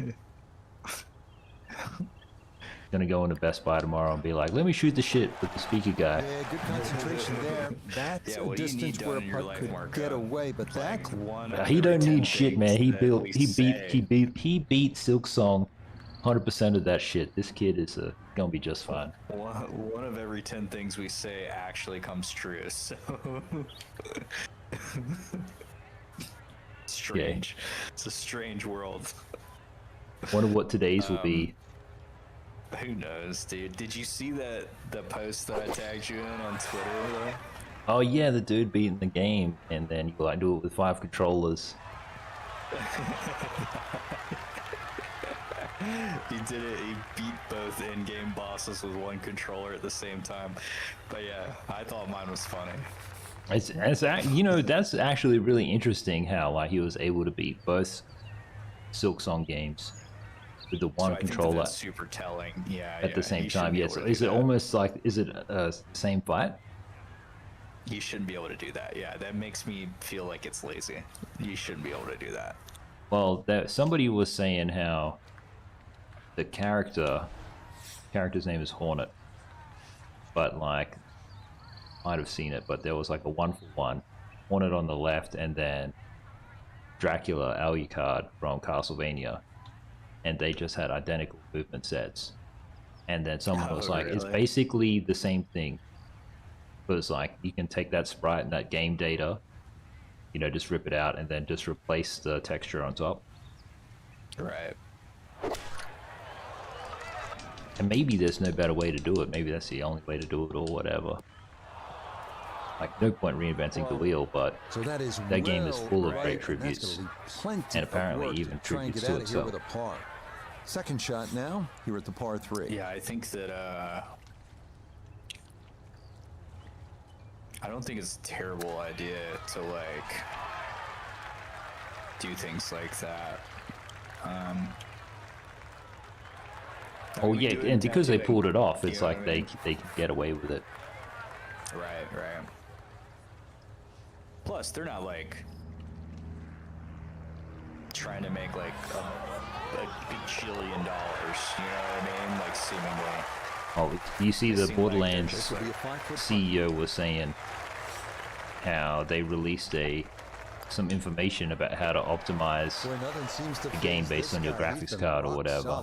Gonna go into Best Buy tomorrow and be like, let me shoot the shit with the speaker guy. Yeah, good concentration there. That's a distance where a putt could get away, but that He don't need shit, man. He beat Silk Song 100% of that shit. This kid is gonna be just fine. One of every 10 things we say actually comes true, so... Strange. Yeah. It's a strange world. Wonder what today's will be. Who knows, dude? Did you see the post that I tagged you in on Twitter, though? Oh yeah, the dude beating the game, and then you like do it with 5 controllers. He did it. He beat both in-game bosses with 1 controller at the same time. But yeah, I thought mine was funny. It's you know, that's actually really interesting how like he was able to beat both Silk Song games with the one controller. That's super telling. Yeah. At the same time, yes. Is it almost like is it same fight? You shouldn't be able to do that. Yeah, that makes me feel like it's lazy. You shouldn't be able to do that. Well, somebody was saying how the character's name is Hornet, but like might have seen it, but there was like a 1-for-1 Hornet on the left, and then Dracula Alucard from Castlevania, and they just had identical movement sets. And then someone was like, it's basically the same thing, because like you can take that sprite and that game data, you know, just rip it out and then just replace the texture on top. Right. And maybe there's no better way to do it. Maybe that's the only way to do it, or whatever. Like, no point reinventing the wheel, but so that game is full of great tributes, and apparently even tributes to itself. Second shot now, here at the par 3. Yeah, I think that, I don't think it's a terrible idea to, like, do things like that. Oh yeah, and because they pulled it off, it's like they can get away with it. Right. Plus, they're not like trying to make like a bajillion dollars. You know what I mean? Like seemingly. Oh, you see, the Borderlands CEO was saying how they released some information about how to optimize the game based on your graphics card or whatever.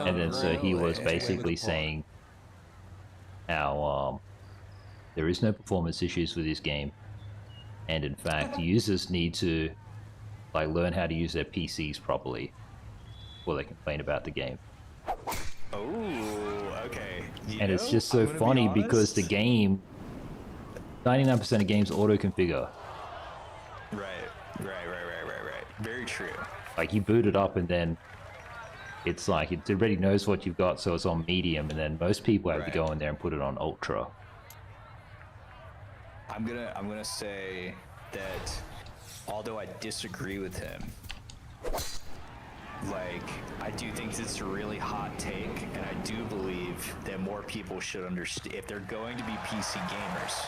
And then so he was basically saying how there is no performance issues with this game, and in fact users need to like learn how to use their PCs properly before they complain about the game. Oh, okay. And it's just so funny because the game, 99% of games auto-configure. Right. Very true. Like you boot it up and then it's like it already knows what you've got, so it's on medium, and then most people have to go in there and put it on ultra. I'm gonna say that although I disagree with him, like I do think this is a really hot take, and I do believe that more people should understand if they're going to be PC gamers.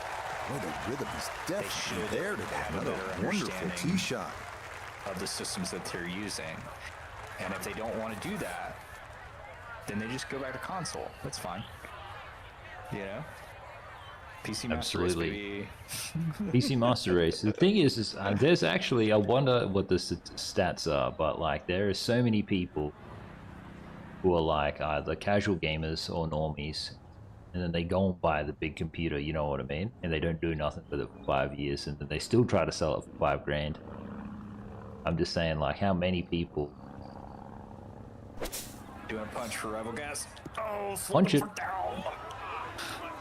Well, the rhythm is definitely there to have a better wonderful tee shot of the systems that they're using. And if they don't want to do that, then they just go back to console. That's fine. You know? PC Master Race, baby. PC Master Race. The thing is there's actually, I wonder what the stats are, but like there are so many people who are like either casual gamers or normies, and then they go and buy the big computer, you know what I mean? And they don't do nothing with it for 5 years, and then they still try to sell it for $5,000. I'm just saying, like, how many people... Doing a punch for Rivalgaz. Oh, punch it. Down.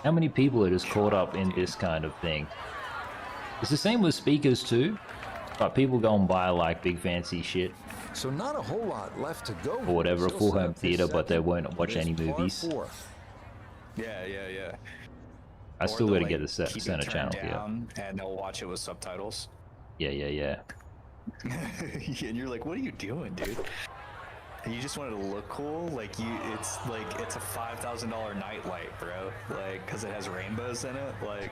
How many people are just caught up in this kind of thing? It's the same with speakers too, but people go and buy like big fancy shit. So not a whole lot left to go. Or whatever, a full home theater, but they won't watch any movies. Yeah. I still gotta get the center channel here. And they'll watch it with subtitles. Yeah. And you're like, what are you doing, dude? And you just wanted to look cool? Like, it's a $5,000 nightlight, bro. Like, because it has rainbows in it. Like,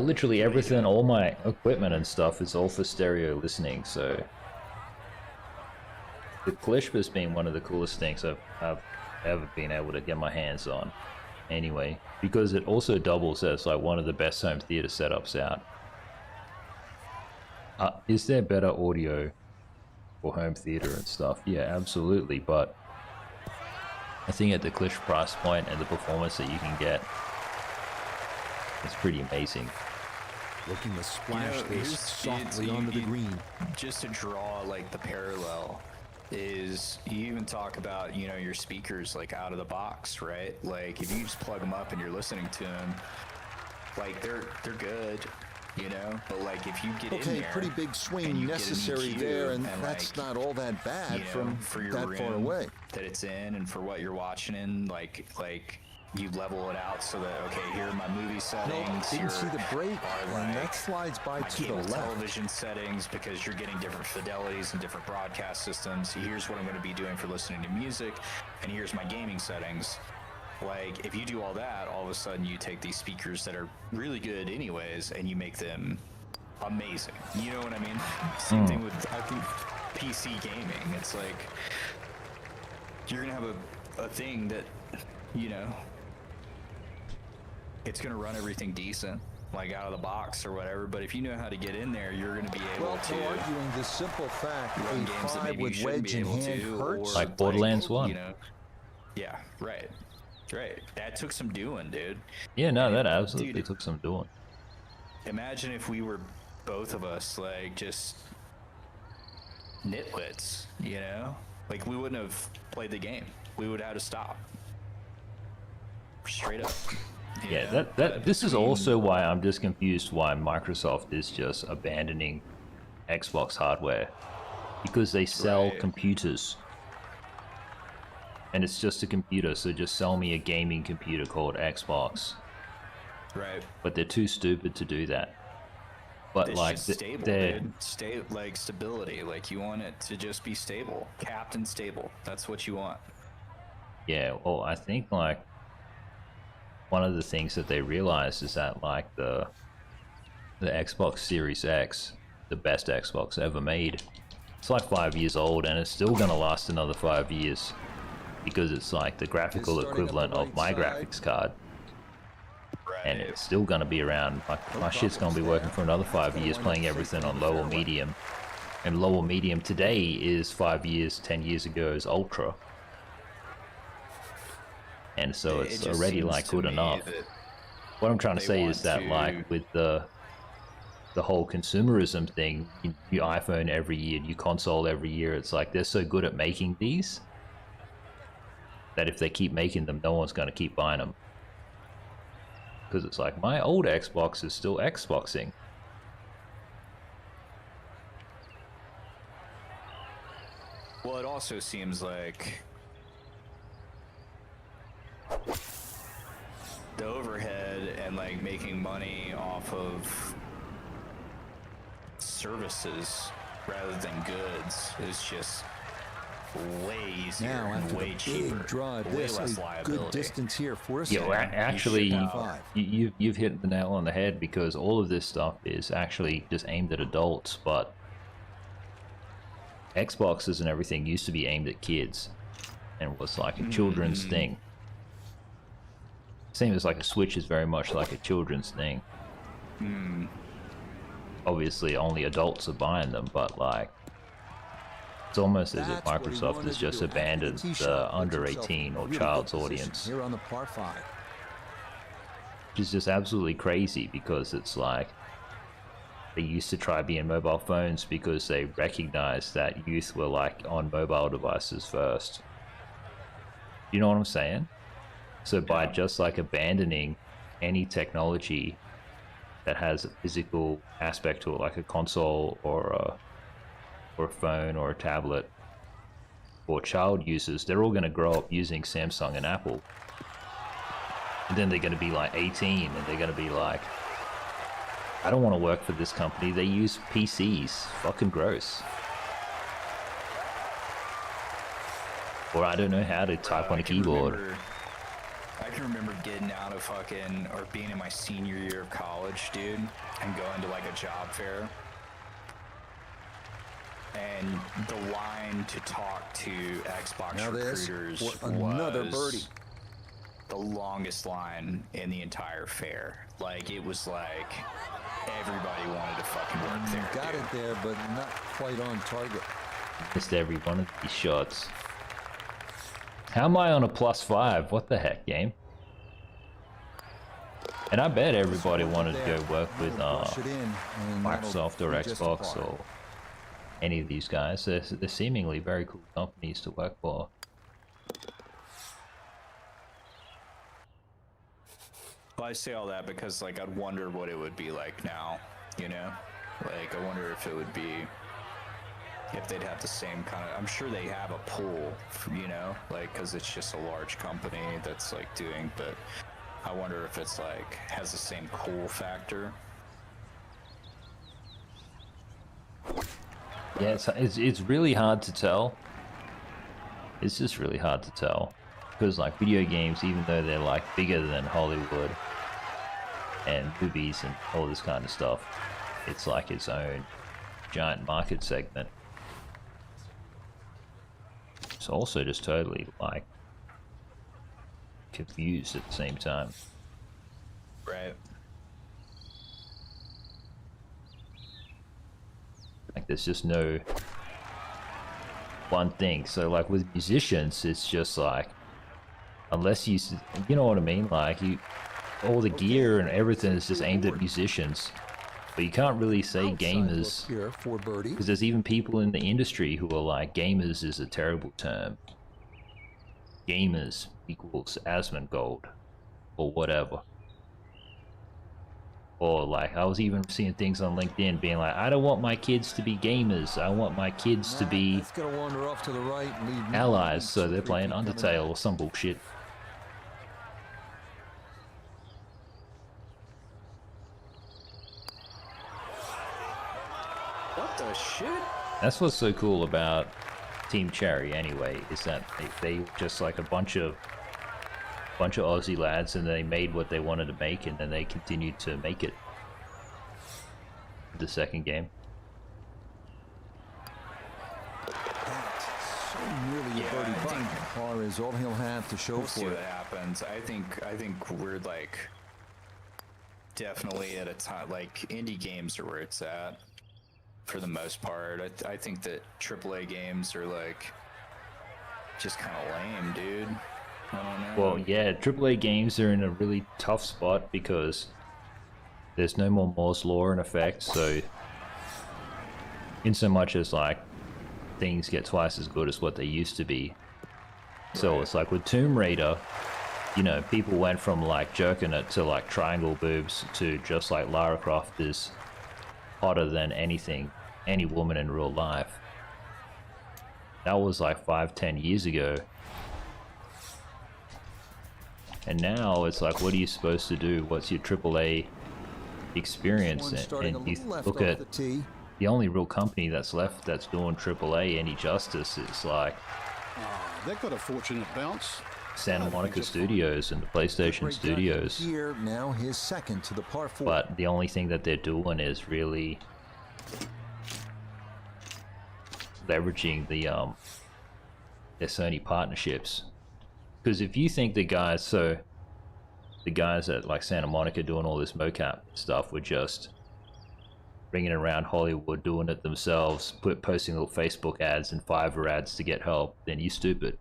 literally everything, all my equipment and stuff is all for stereo listening, so the Klishp has been one of the coolest things I've ever been able to get my hands on. Anyway, because it also doubles as like one of the best home theater setups out. Is there better audio for home theater and stuff? Yeah, absolutely, but I think at the Klishp price point and the performance that you can get, it's pretty amazing. Looking to splash this softly onto the green. Just to draw like the parallel is, you even talk about, you know, your speakers like out of the box, right? Like if you just plug them up and you're listening to them, like they're good, you know, but like if you get in there, pretty big swing necessary there, and that's like, not all that bad, you know, from for your that room far away that it's in, and for what you're watching in, like you level it out so that, okay, here are my movie settings. Didn't see the break, and that slides by to the left. Television settings, because you're getting different fidelities and different broadcast systems. Here's what I'm going to be doing for listening to music, and here's my gaming settings. Like, if you do all that, all of a sudden you take these speakers that are really good anyways, and you make them amazing. You know what I mean? Same thing with, I think, PC gaming. It's like, you're going to have a thing that, you know, it's going to run everything decent, like out of the box or whatever, but if you know how to get in there, you're going to be able to arguing the simple fact run games that maybe you shouldn't be able to, hurts. Like Borderlands 1. You know, yeah, right. That took some doing, dude. Yeah, no, that absolutely took some doing. Imagine if we were, both of us, like, just nitwits, you know? Like, we wouldn't have played the game. We would have had to stop. Straight up. Yeah, this is also why I'm just confused why Microsoft is just abandoning Xbox hardware, because they sell computers, and it's just a computer, so just sell me a gaming computer called Xbox. Right. But they're too stupid to do that. But it's like, just stable, dude. Like stability, like you want it to just be stable, capped and stable. That's what you want. Yeah, well, I think like one of the things that they realized is that like the Xbox Series X, the best Xbox ever made, it's like 5 years old, and it's still gonna last another 5 years, because it's like the graphical equivalent of my graphics card. And it's still gonna be around. My shit's gonna be working for another 5 years, playing everything on low or medium. And low or medium today is 5 years, 10 years ago is ultra. And so it's already like good enough. What I'm trying to say is that like with the whole consumerism thing, you iPhone every year, you console every year, it's like they're so good at making these that if they keep making them, no one's gonna keep buying them. Because it's like, my old Xbox is still Xboxing. Well, it also seems like the overhead and like making money off of services rather than goods is just way easier and way cheaper. Way less liability. Good distance here for us. Yeah, well, actually, you've hit the nail on the head, because all of this stuff is actually just aimed at adults, but Xboxes and everything used to be aimed at kids, and was like a children's thing. Same as like a Switch is very much like a children's thing. Obviously, only adults are buying them, but like, it's almost as if Microsoft has just abandoned the under 18 or child's audience. Here on the par 5. Which is just absolutely crazy, because it's like they used to try being mobile phones because they recognized that youth were like on mobile devices first. You know what I'm saying? So by just like abandoning any technology that has a physical aspect to it, like a console or a phone or a tablet, for child users, they're all going to grow up using Samsung and Apple. And then they're going to be like 18 and they're going to be like, I don't want to work for this company. They use PCs. Fucking gross. Or I don't know how to type on a keyboard. I can remember getting out of fucking, or being in my senior year of college, dude, and going to like a job fair. And the line to talk to Xbox recruiters was another birdie. The longest line in the entire fair. Like, it was like everybody wanted to fucking work there. Got it there, but not quite on target. Missed every one of these shots. How am I on a +5? What the heck, game? And I bet everybody wanted to go work with Microsoft or Xbox or any of these guys. They're seemingly very cool companies to work for. Well, I say all that because, like, I'd wonder what it would be like now, you know? Like, I wonder if it would be, if they'd have the same kind of, I'm sure they have a pool, you know? Like, because it's just a large company that's, like, doing, but I wonder if it's, like, has the same cool factor. Yeah, it's really hard to tell. It's just really hard to tell. Because, like, video games, even though they're, like, bigger than Hollywood and movies and all this kind of stuff, it's like its own giant market segment. It's also just totally, like, confused at the same time. Right. Like, there's just no one thing. So, like, with musicians, it's just like, unless you know what I mean? Like, all the gear and everything is just aimed at musicians. But you can't really say gamers, because there's even people in the industry who are like, gamers is a terrible term. Gamers equals Asmongold, or whatever. Or like, I was even seeing things on LinkedIn being like, I don't want my kids to be gamers. I want my kids to be allies, so they're playing Undertale or some bullshit. What the shit? That's what's so cool about Team Cherry anyway, is that they just like a bunch of Aussie lads, and they made what they wanted to make, and then they continued to make it. The second game. So nearly a birdie putt. Par is all he'll have to show We'll see for what it. happens. I think we're like definitely at a time, like, indie games are where it's at for the most part. I think that AAA games are like just kind of lame, dude. I don't know. Well, yeah, AAA games are in a really tough spot because there's no more Moore's Law in effect, so in so much as like things get twice as good as what they used to be. So it's like with Tomb Raider, you know, people went from like jerking it to like triangle boobs to just like Lara Croft is hotter than any woman in real life. That was like 5-10 years ago. And now it's like, what are you supposed to do? What's your AAA experience? And you look at the only real company that's left that's doing AAA any justice is like they've got a fortunate bounce. Santa Monica Studios and the PlayStation Studios. Here now his second to the par 4. But the only thing that they're doing is really leveraging their Sony partnerships. Because if you think the guys at like Santa Monica doing all this mocap stuff were just bringing around Hollywood, doing it themselves, posting little Facebook ads and Fiverr ads to get help, then you stupid.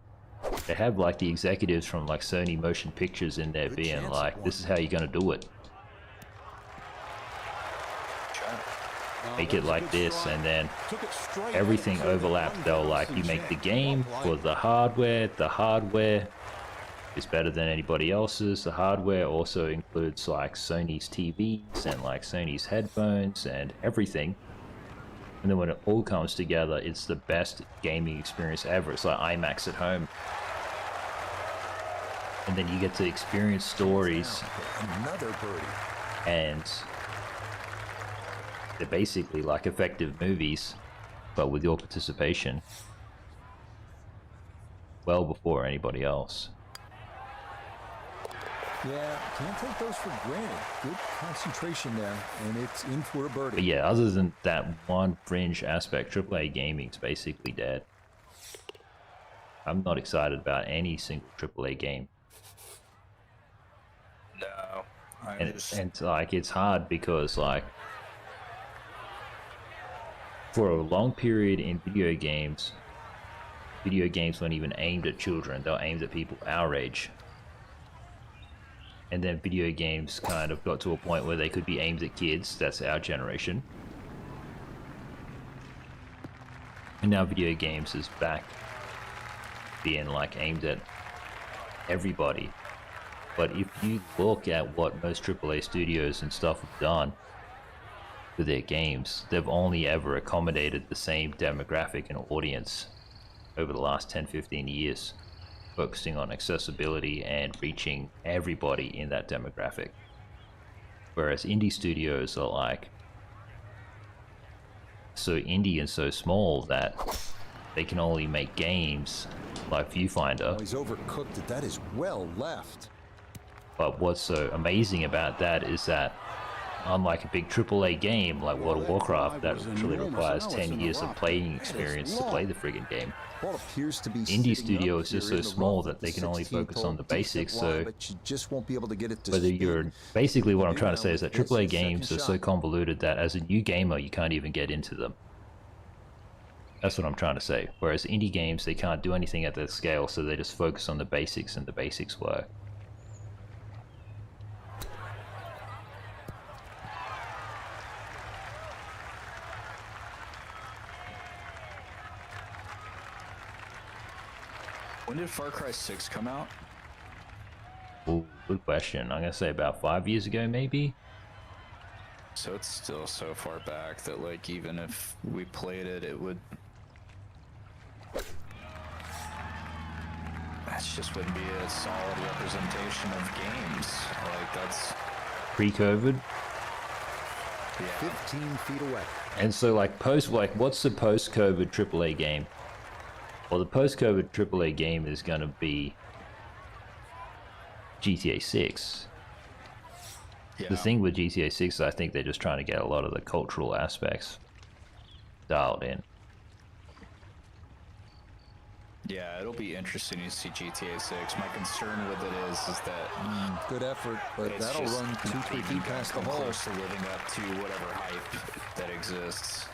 They have like the executives from like Sony Motion Pictures in there being like, this is how you're gonna do it. Make it like this, and then everything overlaps. They'll like, you make the game for the hardware is better than anybody else's. The hardware also includes like Sony's TVs and like Sony's headphones and everything. And then when it all comes together, it's the best gaming experience ever. It's like IMAX at home. And then you get to experience stories. Another birdie. And they're basically like effective movies, but with your participation well before anybody else. Yeah, can't take those for granted. Good concentration there, and it's in for a birdie. But yeah, other than that one fringe aspect, AAA gaming's basically dead. I'm not excited about any single AAA game. No. And like, it's hard because like, for a long period in video games weren't even aimed at children, they were aimed at people our age. And then video games kind of got to a point where they could be aimed at kids, that's our generation. And now video games is back being like aimed at everybody. But if you look at what most AAA studios and stuff have done with their games, they've only ever accommodated the same demographic and audience over the last 10-15 years, focusing on accessibility and reaching everybody in that demographic. Whereas indie studios are like so indie and so small that they can only make games like Viewfinder. Oh, he's overcooked it. That is well left. But what's so amazing about that is that unlike a big AAA game like World of Warcraft that literally requires 10 years of playing experience to play the friggin' game, indie studio is just so small that they can only focus on the basics. So whether you're basically, what I'm trying to say is that AAA games are so convoluted that as a new gamer you can't even get into them. That's what I'm trying to say. Whereas indie games, they can't do anything at that scale, so they just focus on the basics, and the basics work. When did Far Cry 6 come out? Ooh, good question. I'm gonna say about 5 years ago, maybe? So it's still so far back that, like, even if we played it, it would... That just wouldn't be a solid representation of games. Like, that's... Pre-COVID? Yeah. 15 feet away. And so, like, what's the post-COVID AAA game? Well, the post-COVID AAA game is going to be GTA 6. Yeah. The thing with GTA 6 is I think they're just trying to get a lot of the cultural aspects dialed in. Yeah, it'll be interesting to see GTA 6. My concern with it is that... good effort, but that'll run 2-3 feet past the hole. Close to living up to whatever hype that exists.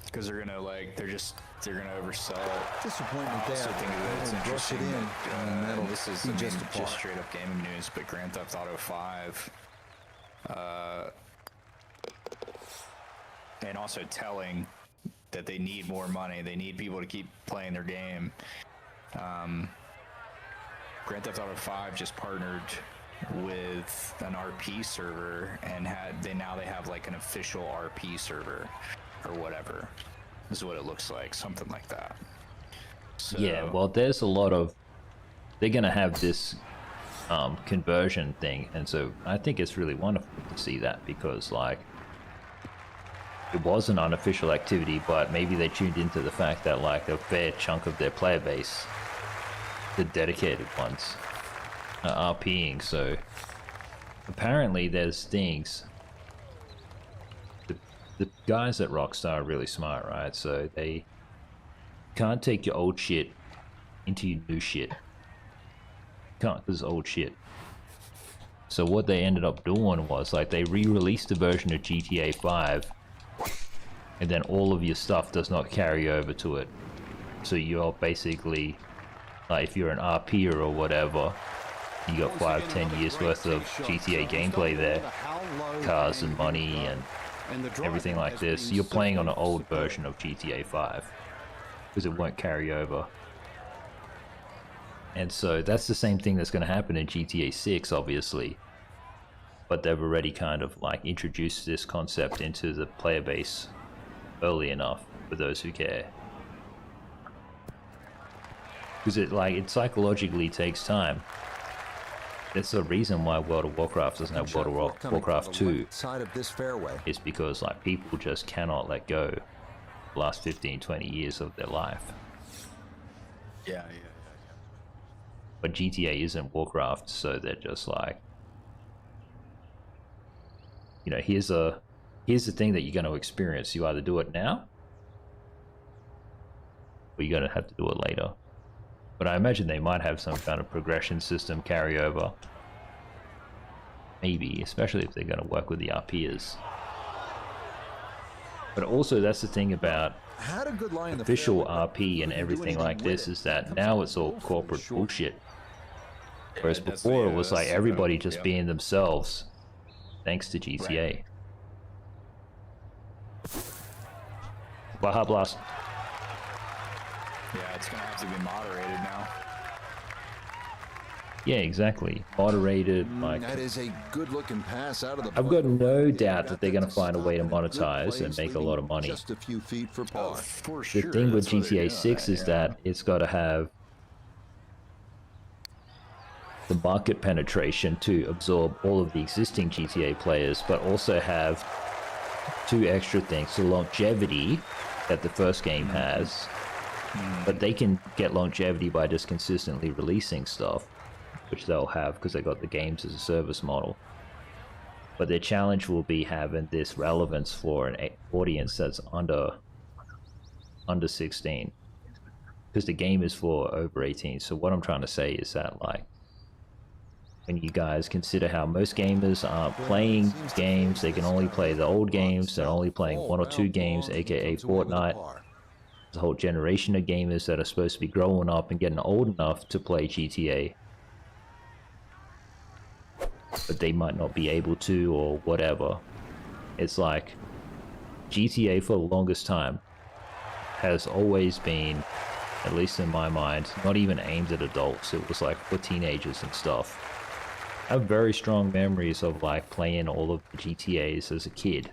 Because they're gonna they're gonna oversell it. Disappointment there. I think that it's Rush it interesting. in, and that'll This is be just a just straight up gaming news, but Grand Theft Auto 5, and also telling that they need more money. They need people to keep playing their game. Grand Theft Auto 5 just partnered with an RP server, and now they have like an official RP server. Or whatever is what it looks like, something like that. So, yeah, well, there's a lot of... They're going to have this conversion thing, and so I think it's really wonderful to see that, because, like, it was an unofficial activity, but maybe they tuned into the fact that, like, a fair chunk of their player base, the dedicated ones, are RPing, so apparently there's things... The guys at Rockstar are really smart, right? So they can't take your old shit into your new shit. Can't, because it's old shit. So what they ended up doing was, like, they re-released a version of GTA 5, and then all of your stuff does not carry over to it. So you're basically, like, if you're an RPer or whatever, you got 5-10 years worth of GTA gameplay there, cars and money and everything like this. You're playing on an old version of GTA 5 because it won't carry over. And so that's the same thing that's going to happen in GTA 6, obviously. But they've already kind of like introduced this concept into the player base early enough for those who care. Because it psychologically takes time. That's the reason why World of Warcraft doesn't have World of Warcraft 2. Side of this fairway. It's because like people just cannot let go the last 15, 20 years of their life. Yeah. But GTA isn't Warcraft, so they're just like, you know, here's the thing that you're going to experience. You either do it now, or you're going to have to do it later. But I imagine they might have some kind of progression system carryover. Maybe, especially if they're going to work with the RPers. But also, that's the thing about official RP and everything like this, is that now it's all corporate bullshit. Whereas before it was like everybody just being themselves, thanks to GTA. Baja Blast. Yeah, it's gonna have to be moderated now. Yeah, exactly. Moderated, like... That is a good-looking pass out of the... I've got no doubt that they're going to find a way to monetize and make a lot of money. Just a few feet for par. For The sure. thing with GTA 6 is that it's got to have the market penetration to absorb all of the existing GTA players, but also have two extra things. The longevity that the first game has, but they can get longevity by just consistently releasing stuff, which they'll have because they got the games as a service model. But their challenge will be having this relevance for an audience that's under 16, because the game is for over 18. So what I'm trying to say is that, like, when you guys consider how most gamers aren't playing games, they can only play the old games, they're only playing 1 or 2 games, aka Fortnite. There's a whole generation of gamers that are supposed to be growing up and getting old enough to play GTA, but they might not be able to, or whatever. It's like GTA for the longest time has always been, at least in my mind, not even aimed at adults. It was like for teenagers and stuff. I have very strong memories of like playing all of the GTAs as a kid.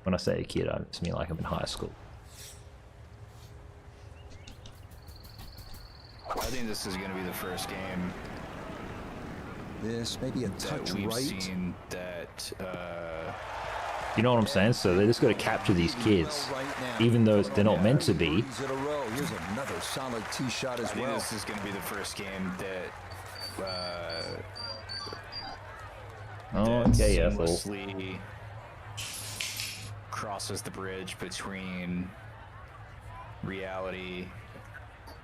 When I say a kid, I just mean like I'm in high school. I think this is going to be the first game. This may be a touch we've right. Seen that, You know what I'm saying? So they just got to capture these kids, even though they're not meant to be. Here's another solid tee shot as I think well. this is going to be the first game that Okay, Ethel. seamlessly crosses the bridge between reality,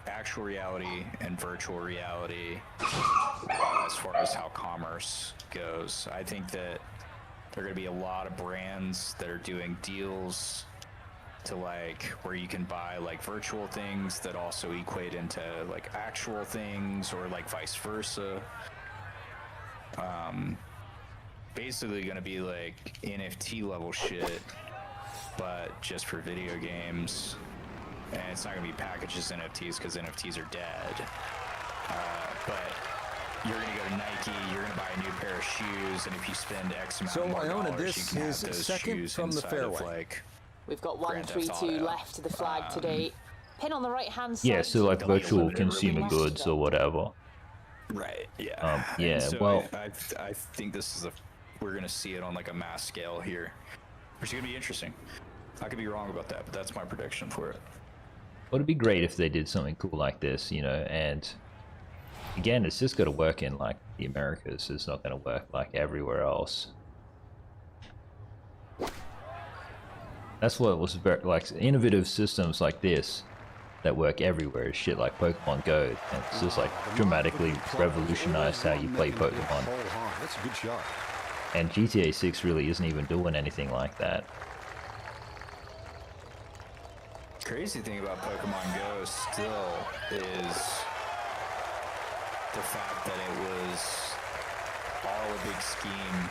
actual reality, and virtual reality as far as how commerce goes. I think that there are going to be a lot of brands that are doing deals to like where you can buy like virtual things that also equate into like actual things, or like vice versa. Basically going to be like NFT level shit, but just for video games. And it's not going to be packaged as NFTs because NFTs are dead. But you're going to go to Nike, you're going to buy a new pair of shoes, and if you spend X amount more dollars, you can have those shoes from the inside fairway. of like... We've got Grand Theft 132 Auto. left to the flag today. Pin on the right hand side. Yeah, so like virtual limited consumer release. goods or whatever. Right, yeah. Yeah, And so well... I think this is we're going to see it on like a mass scale here, which is going to be interesting. I could be wrong about that, but that's my prediction for it. Well, it'd be great if they did something cool like this, you know, and again, it's just got to work in like the Americas. It's not going to work like everywhere else. That's what was very, like, innovative systems like this that work everywhere is shit like Pokemon Go. And it's just like dramatically revolutionized how you play Pokemon. That's a good shot. And GTA 6 really isn't even doing anything like that. Crazy thing about Pokemon Go still is the fact that it was all a big scheme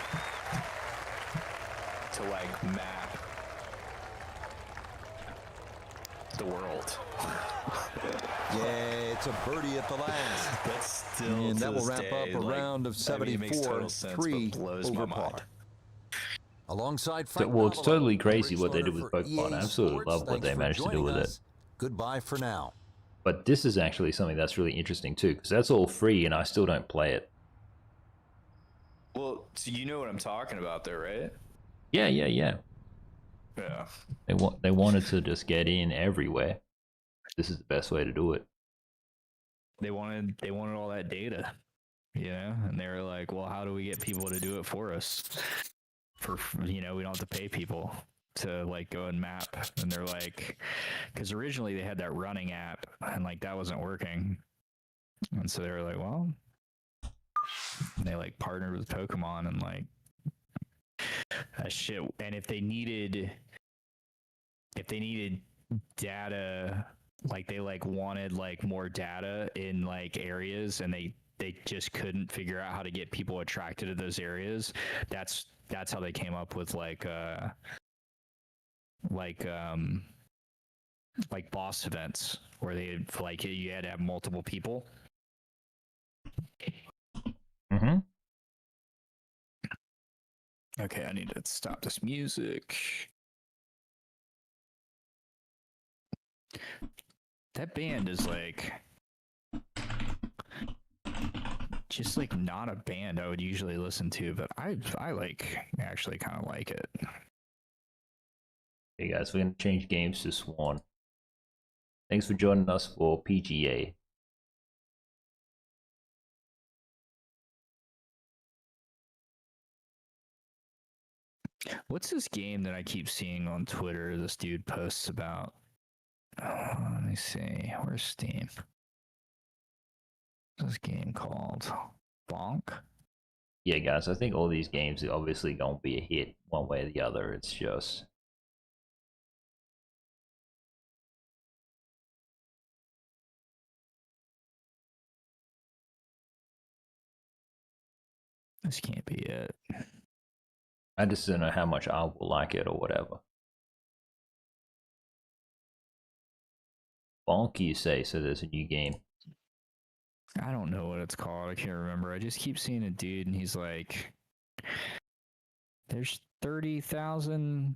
to like map the world. Yeah, it's a birdie at the last. That's still and to that will this wrap day, up a like, round of I mean, it makes 74, total sense, 3 but blows over my par. mind. Alongside So, Frank well, it's Novello, totally I'm crazy Rich what they Lerner did with for Pokemon. EA I absolutely Sports. love what Thanks they for managed to do joining with us. it. Goodbye for now. But this is actually something that's really interesting too, because that's all free and I still don't play it. Well, so you know what I'm talking about there, right? Yeah. Yeah. They wanted to just get in everywhere. This is the best way to do it. They wanted all that data, and they were like, well, how do we get people to do it for us? We don't have to pay people to like go and map. And they're like, because originally they had that running app and like that wasn't working. And so they were like, well, and they like partnered with Pokemon and like shit. And if they needed data, like they like wanted like more data in like areas and they just couldn't figure out how to get people attracted to those areas. That's how they came up with like boss events where they like you had to have multiple people. Mm-hmm. Okay, I need to stop this music. That band is like just like not a band I would usually listen to, but I like actually kind of like it. Hey guys, we're gonna change games to Swan. Thanks for joining us for PGA. What's this game that I keep seeing on Twitter this dude posts about? Let me see. Where's Steam? What's this game called? Bonk? Yeah, guys, I think all these games are obviously gonna be a hit one way or the other. It's just This can't be it. I just don't know how much I will like it or whatever. Bonk, you say? So there's a new game. I don't know what it's called. I can't remember. I just keep seeing a dude and he's like, there's 30,000.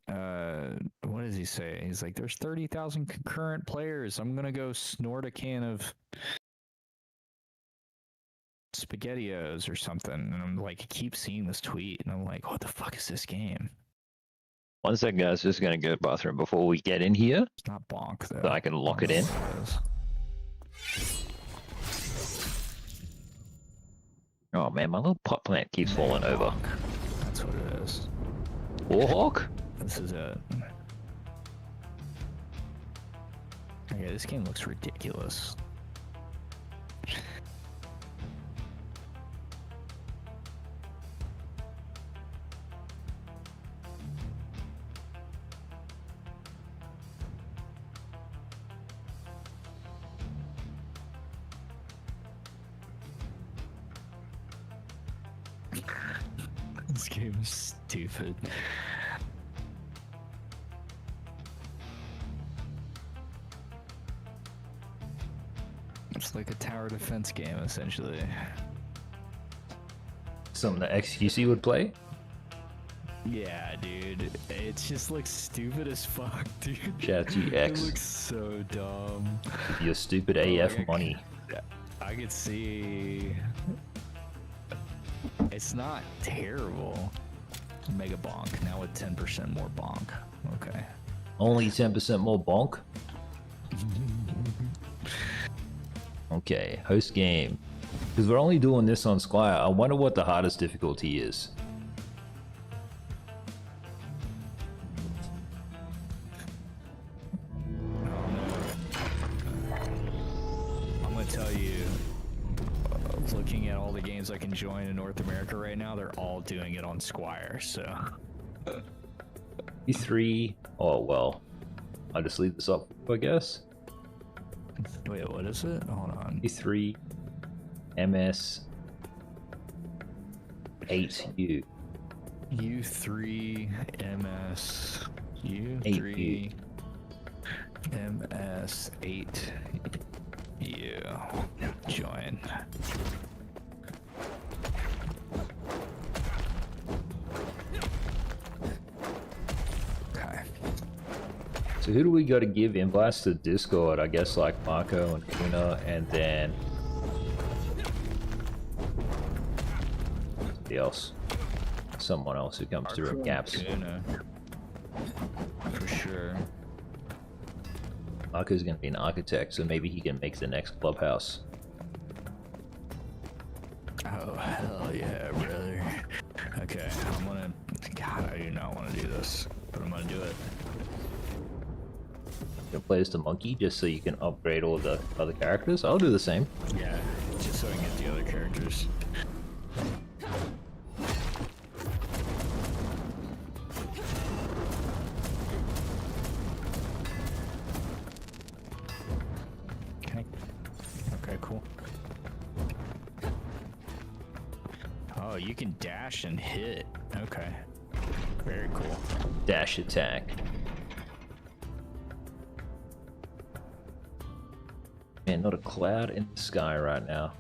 What does he say? He's like, there's 30,000 concurrent players. I'm going to go snort a can of SpaghettiOs or something. And I'm like, I keep seeing this tweet and I'm like, what the fuck is this game? One sec, guys, just gonna go to the bathroom before we get in here. It's not Bonk, though. So I can lock it in. Oh man, my little pot plant keeps falling over. That's what it is. Warhawk? This is it. Okay, this game looks ridiculous. This game is stupid. It's like a tower defense game, essentially. Something that XQC would play? Yeah, dude. It just looks stupid as fuck, dude. Shout out to you, X. It looks so dumb. With your stupid AF money. I could see... It's not terrible. Mega bonk, now with 10% more bonk. Okay. Only 10% more bonk? Okay, host game. Because we're only doing this on Squire, I wonder what the hardest difficulty is. I'm gonna tell you, looking at all the games I can join in North America right now, they're all doing it on Squire, so... E3, oh well, I'll just leave this up, I guess. Wait, what is it? Hold on. E3, MS, 8U. U3, MS, U3, 8U. MS8. Yeah. Join. Okay. So who do we got to give invites to Discord? I guess like Marco and Kuna, and then somebody else. Someone else who comes through in gaps. Kuna. For sure. Marco's gonna be an architect, so maybe he can make the next clubhouse. Oh, hell yeah, brother. Okay, I'm gonna... God, I do not want to do this, but I'm gonna do it. You play as the monkey just so you can upgrade all the other characters? I'll do the same. Yeah, just so I can get the other characters. Okay, cool. Oh, you can dash and hit. Okay. Very cool. Dash attack. Man, not a cloud in the sky right now.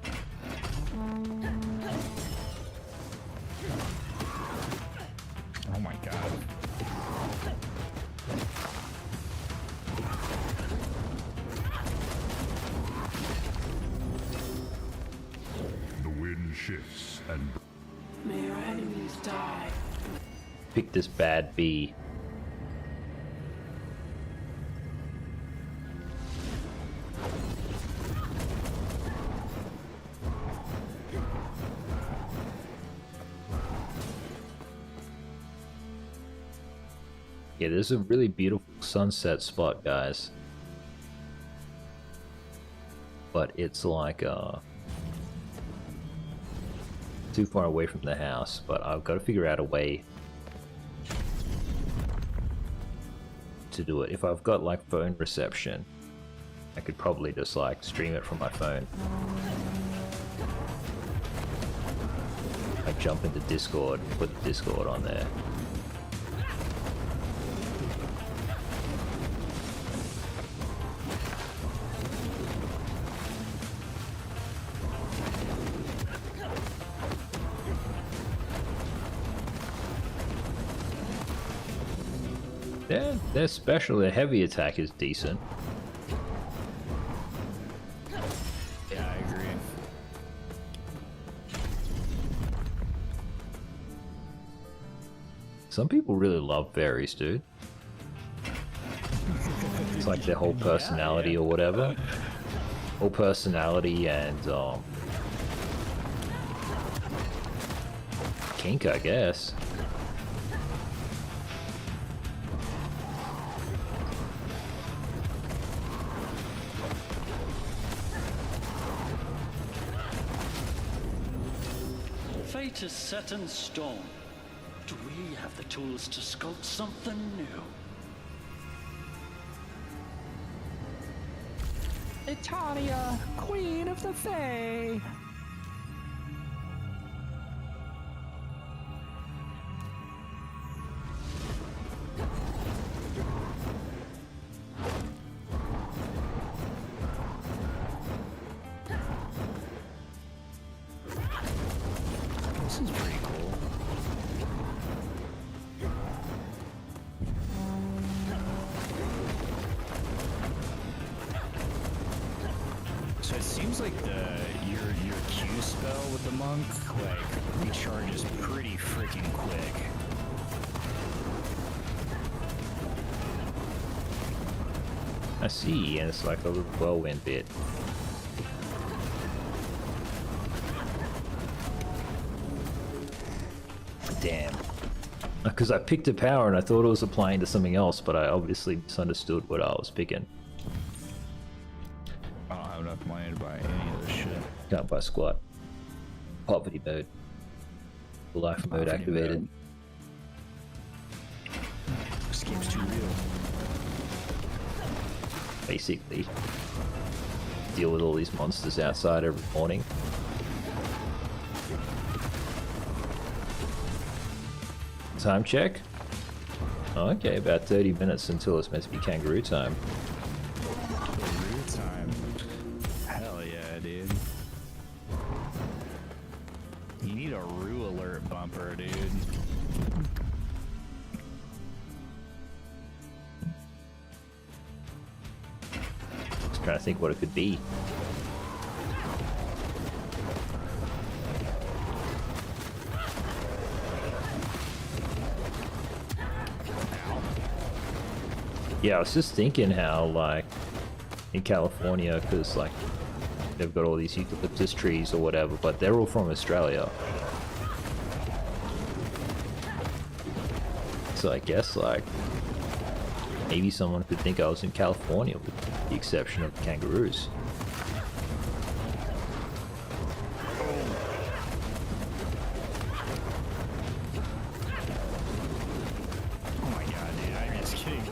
Oh my god. The wind shifts and... May your enemies die. Pick this bad bee. Yeah, there's a really beautiful sunset spot, guys. But it's like too far away from the house, but I've got to figure out a way to do it. If I've got like phone reception, I could probably just like stream it from my phone. I jump into Discord, put Discord on there. Their special, their heavy attack is decent. Yeah, I agree. Some people really love fairies, dude. It's like their whole personality or whatever. Whole personality and kink, I guess. Fate is set in stone. Do we have the tools to sculpt something new? Italia, Queen of the Fae. This is pretty cool. So it seems like your Q spell with the monk like recharges pretty freaking quick. I see, and it's like a little whirlwind bit. Damn. Because I picked a power and I thought it was applying to something else, but I obviously misunderstood what I was picking. I don't have enough money to buy any of this shit. Can't buy squat. Poverty mode. Life mode Poverty activated. mode. This game's too real. Basically. Deal with all these monsters outside every morning. Time check? Okay, about 30 minutes until it's meant to be kangaroo time. You need a Rue alert bumper, dude. Just trying to think what it could be. Yeah, I was just thinking how, like, in California, because, like, they've got all these eucalyptus trees or whatever, but they're all from Australia. So I guess, like, maybe someone could think I was in California, with the exception of the kangaroos. Oh my god, dude, I'm just getting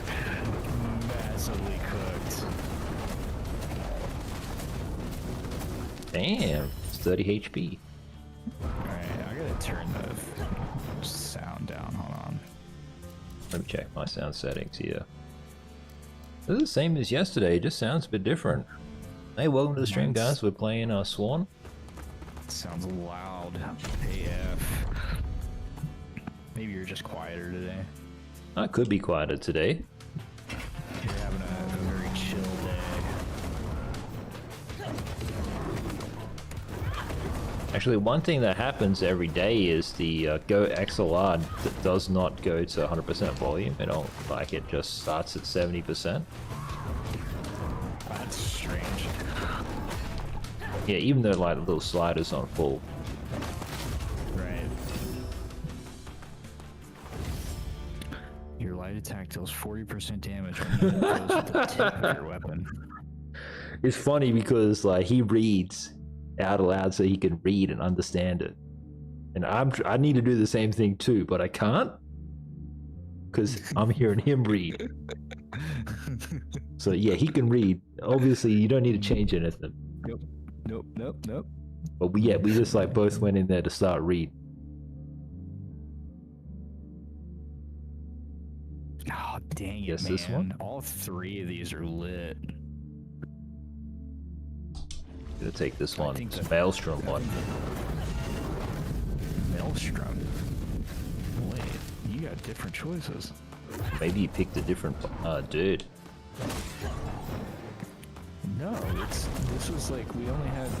massively cooked. Damn, it's 30 HP. Alright, I gotta turn the sound down, hold on. Let me check my sound settings here. It's the same as yesterday, it just sounds a bit different. Hey, welcome to the stream, guys. We're playing Swan. Sounds loud AF. Maybe you're just quieter today. I could be quieter today. You're having a very chill day. Actually, one thing that happens every day is the Go XLR does not go to 100% volume at all. Like, it just starts at 70%. That's strange. Yeah, even though, like, the little slider's on full. Right. Your light attack deals 40% damage when you hit those with the tip of your weapon. It's funny because, like, he reads out aloud so he can read and understand it. And I need to do the same thing too, but I can't because I'm hearing him read. So yeah, he can read. Obviously, you don't need to change anything. Nope. But we just like both went in there to start read. Oh dang it, Yes, man! this one? All three of these are lit. Gonna take this one. It's a Maelstrom one. Maelstrom? Wait, you got different choices. Maybe you picked a different dude. No, this was like we only had.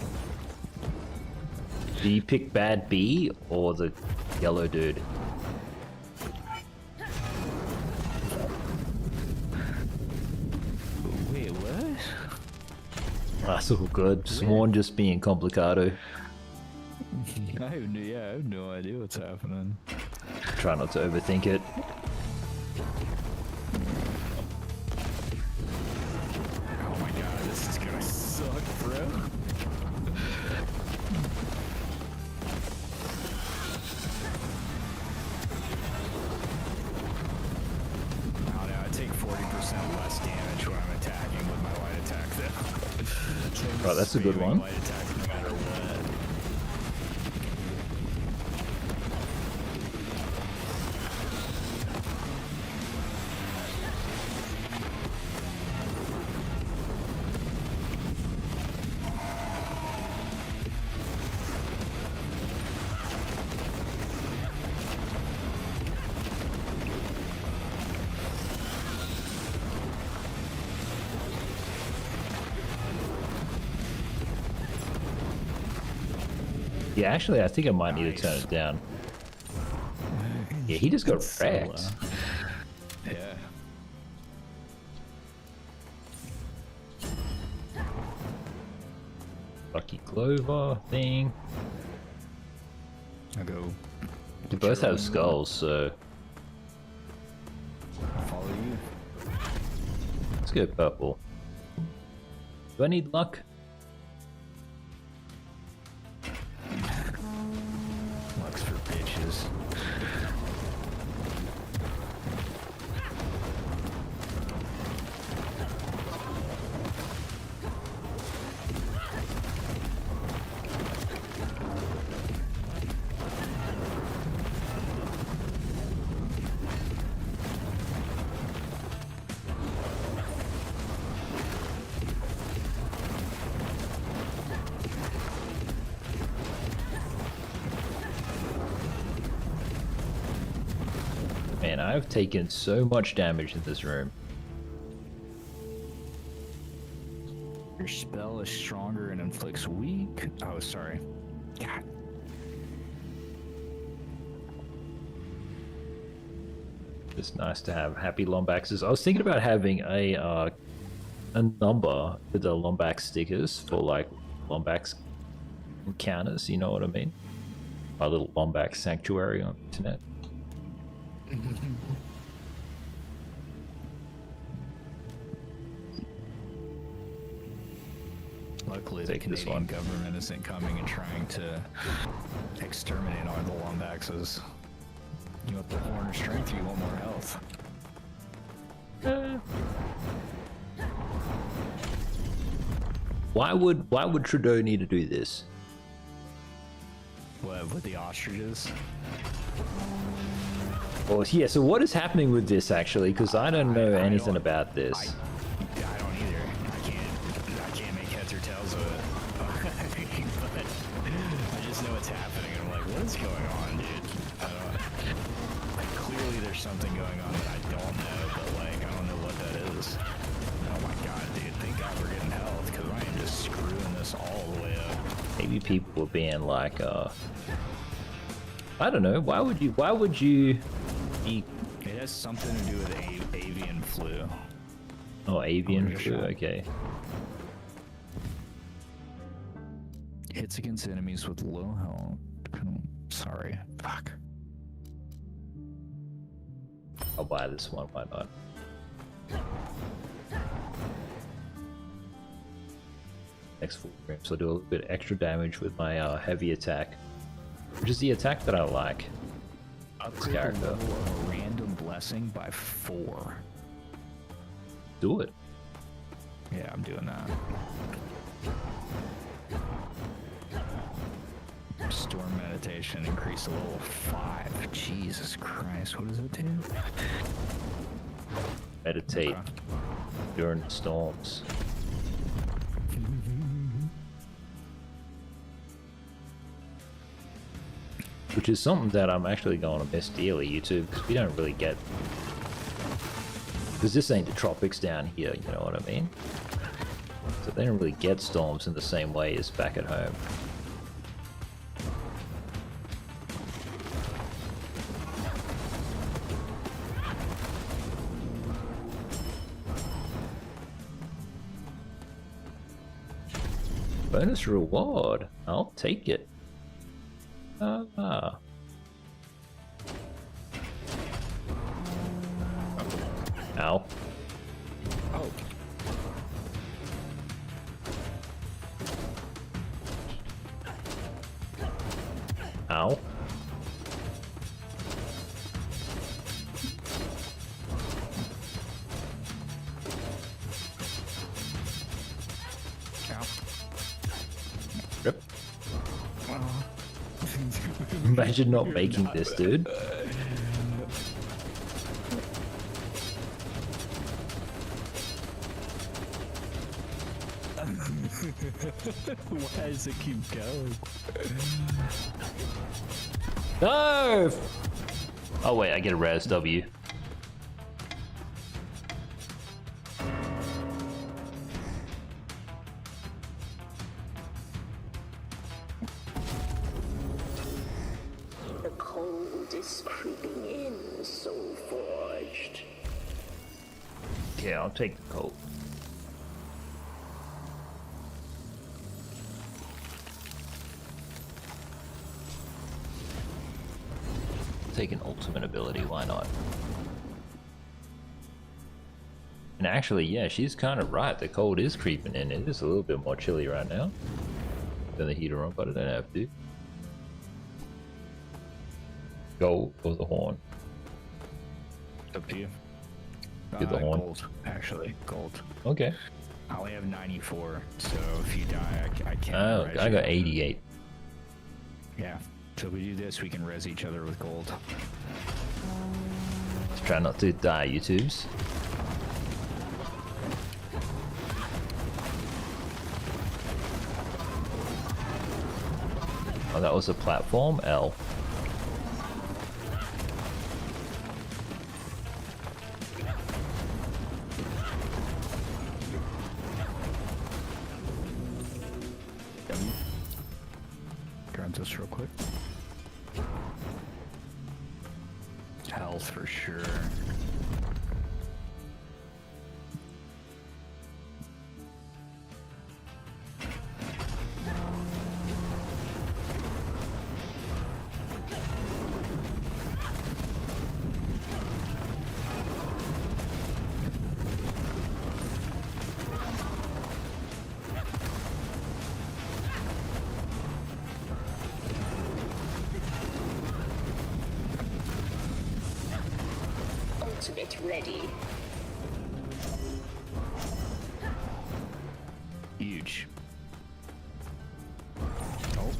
Do you pick Bad B or the yellow dude? Wait, what? That's all good. Sworn just being complicado. I have no idea what's happening. Try not to overthink it. Oh my god, this is gonna suck, bro. Now I take 40% less damage when I'm attacking with my light attack, though. Right, that's a good one. Light attack no matter what. Yeah, actually, I think I might need to turn it down. Yeah, he just got wrecked. Yeah. Lucky Clover thing. I'll go. They both have skulls, so I'll follow you. let's go purple. Do I need luck? Luck's for bitches. man, I've taken so much damage in this room. Your spell is stronger and inflicts weak. Oh, sorry. God. It's nice to have happy Lombaxes. I was thinking about having a number with the Lombax stickers for like Lombax encounters, you know what I mean? My little Lombax sanctuary on the internet. Luckily, the Canadian government isn't coming and trying to exterminate all the Lombaxes. You want the horn of strength, you want more health. Why would Trudeau need to do this? What, with the ostriches? Well, yeah, so what is happening with this actually? Because I don't know anything about this. I don't either. I can't make heads or tails of it. But I just know what's happening. I'm like, what is going on, dude? Like, clearly there's something going on that I don't know, but like, I don't know what that is. Oh my god, dude. Thank God we're getting health, because I am just screwing this all the way up. Maybe people were being like, I don't know. Why would you be... It has something to do with avian flu. Oh, avian flu, okay. Hits against enemies with low health. Sorry. Fuck. I'll buy this one, why not? Next full frame, so I'll do a little bit extra damage with my heavy attack. Which is the attack that I like. Upgrade the level of a random blessing by 4. Do it. Yeah, I'm doing that. Storm meditation, increase to level 5. Jesus Christ, what does it do? Meditate during storms. Which is something that I'm actually going to miss dearly, YouTube, because we don't really get... Because this ain't the tropics down here, you know what I mean? So they don't really get storms in the same way as back at home. Bonus reward, I'll take it. Ow. Oh. Ow. Rip. Imagine not making this, dude. Why does it keep going? No! Oh wait, I get a res W. The cold is creeping in, soul forged. Yeah, I'll take the cold. Take an ultimate ability, why not? And actually, yeah, she's kind of right. The cold is creeping in. It is a little bit more chilly right now. Turn the heater on, but I don't have to. Gold or the horn? Up to you. Get the horn. Gold, actually. Gold. Okay. I only have 94, so if you die, I can't. Oh, I got 88. Yeah. So if we do this, we can res each other with gold. Let's try not to die, YouTubes. Oh, that was a platform? L. quick. Health for sure. Ultimate ready. Huge. Oh,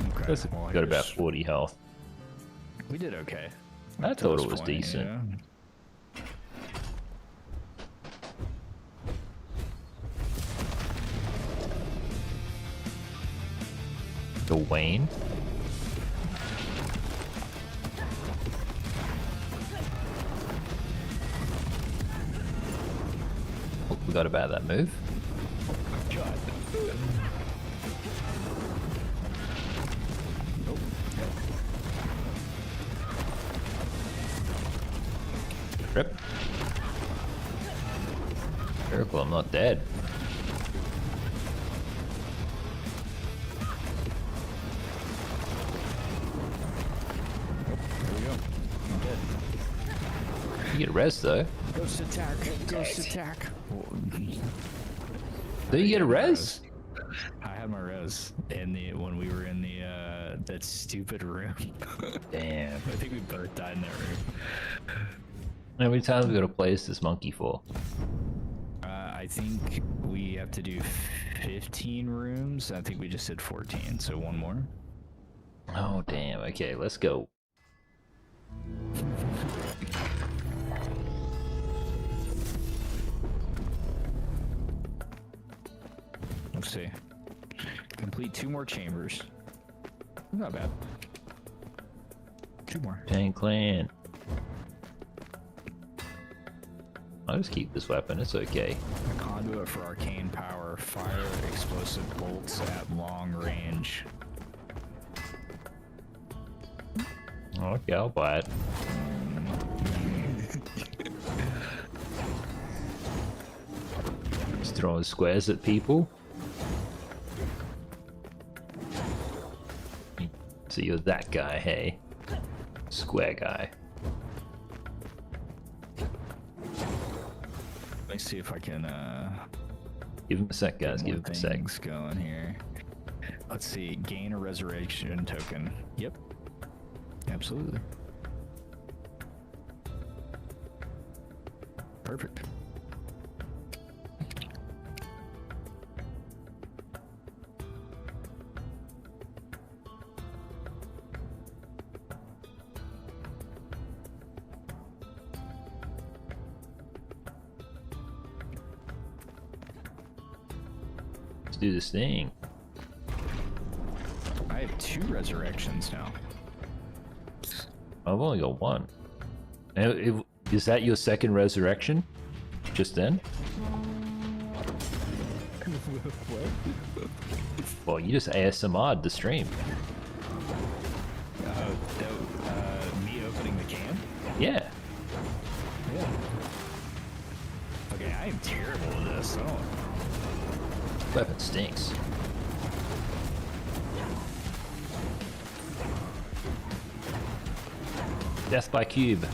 okay. That's Well, got about 40 health. We did okay. I thought it was point, decent. Yeah. The Wayne. Oh, forgot about that move. God. Rip. Miracle, I'm not dead. There we go. I'm dead. You get res though. Ghost attack. Ghost attack. Do you get a res? I had my res in the when we were in the that stupid room. Damn. I think we both died in that room. How many times we gotta play as this monkey for? I think we have to do 15 rooms. I think we just did 14, so one more. Oh damn. Okay, let's go. Let's see. Complete 2 more chambers. Not bad. 2 more. Pain Clan. I'll just keep this weapon, it's okay. A conduit for arcane power. Fire explosive bolts at long range. Okay, I'll buy it. Just throwing squares at people. So you're that guy, hey? Square guy. Let me see if I can Give him a sec, guys. Give him a sec. things going here. Let's see. Gain a resurrection token. Yep. Absolutely. Perfect. Let's do this thing. I have 2 resurrections now. I've only got 1. Now, is that your second resurrection? Just then? What? Well, you just ASMR'd the stream. Me opening the can? Yeah. Yeah. Okay, I am terrible at this. I don't... Weapon stinks. Death by cube.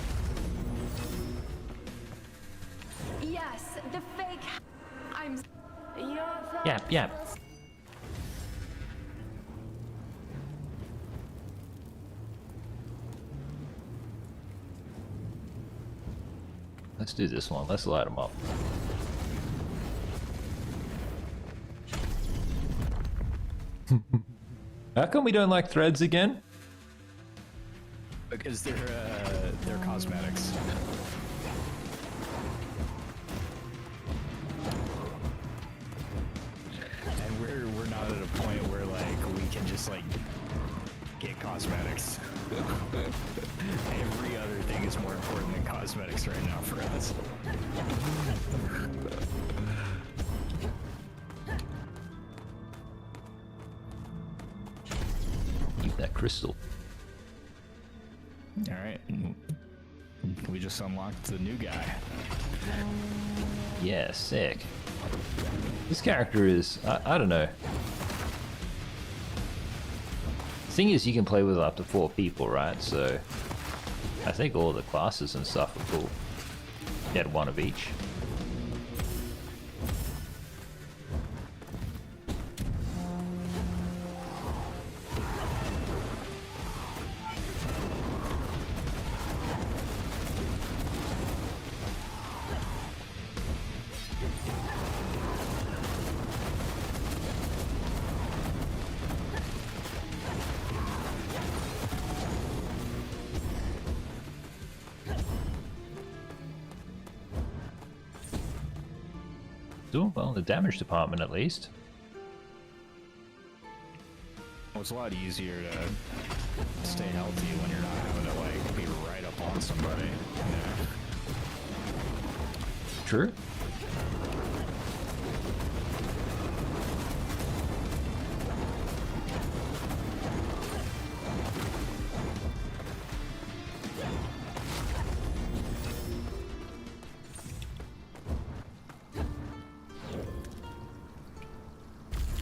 Yes, the fake. I'm. Yap, yap. Let's do this one. Let's light them up. How come we don't like threads again? Because they're cosmetics. And we're not at a point where like we can just like get cosmetics. Every other thing is more important than cosmetics right now for us. Keep that crystal. Alright. We just unlocked the new guy. Yeah, sick. This character is... I don't know. The thing is, you can play with up to 4 people, right? So I think all the classes and stuff are cool. You had one of each. Doing well in the damage department, at least. Well, it's a lot easier to stay healthy when you're not having to like be right up on somebody. Yeah. True.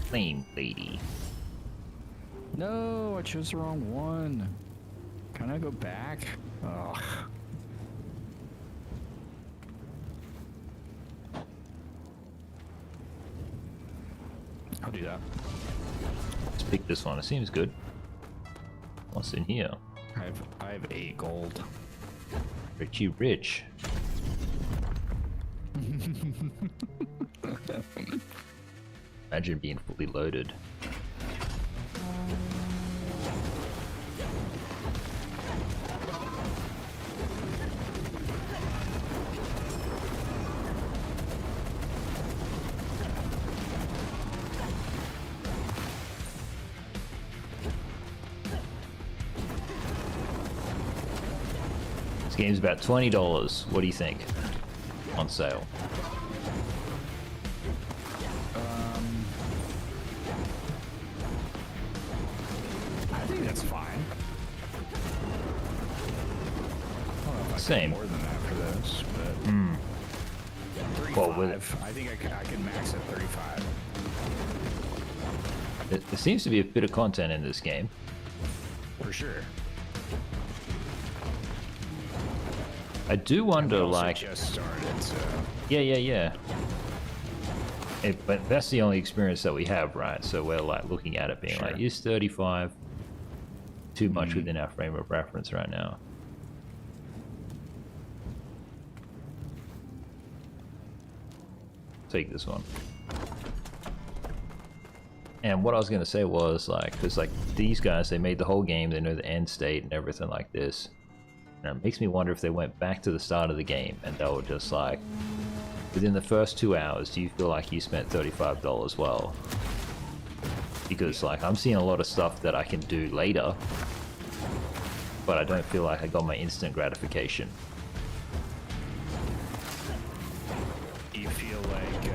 Flame lady. No, I chose the wrong one. Can I go back? Ugh. I'll do that. Let's pick this one. It seems good. What's in here? I have 8 gold. Richie Rich. Imagine being fully loaded. This game's about $20. What do you think? On sale. That's fine. Same. More than that for this, but 35. Well, I think I can max at 35. There seems to be a bit of content in this game. For sure. I do wonder, like... just started, so... Yeah. But that's the only experience that we have, right? So we're like looking at it being like, is 35 too much within our frame of reference right now? Take this one. And what I was going to say was, like, because like these guys, they made the whole game, they know the end state and everything like this. And it makes me wonder if they went back to the start of the game and they were just like, within the first 2 hours, do you feel like you spent $35 well? Because like I'm seeing a lot of stuff that I can do later, but I don't feel like I got my instant gratification. Do you feel like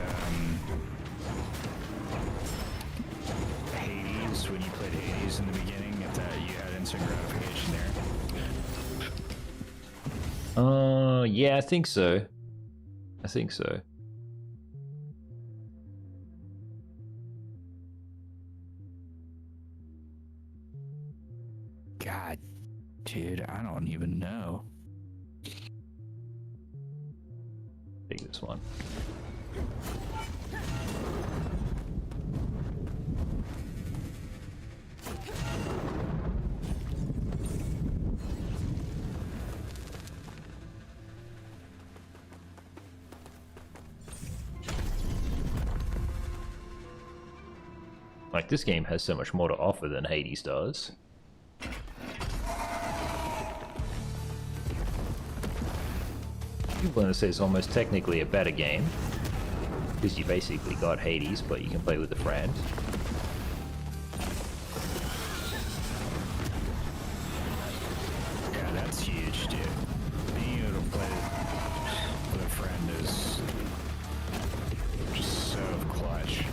Hades, when you played Hades in the beginning, if that you had instant gratification there? Yeah, I think so. I think so. God, dude, I don't even know. Take this one. Like, this game has so much more to offer than Hades does. People want to say it's almost technically a better game, because you basically got Hades, but you can play with a friend. Yeah, that's huge, dude. Being able to play with a friend is just so clutch.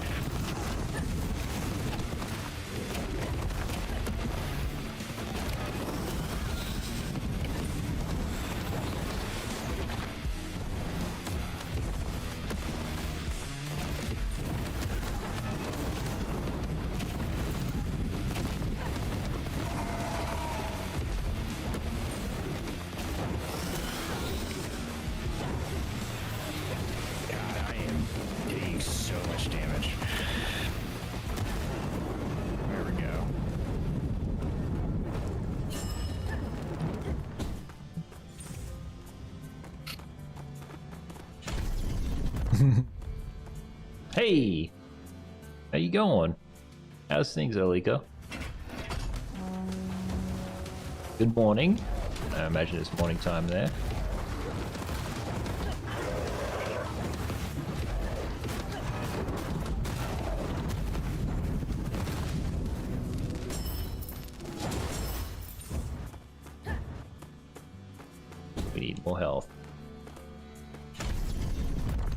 Hey! How you going? How's things, Alika? Good morning. I imagine it's morning time there. We need more health.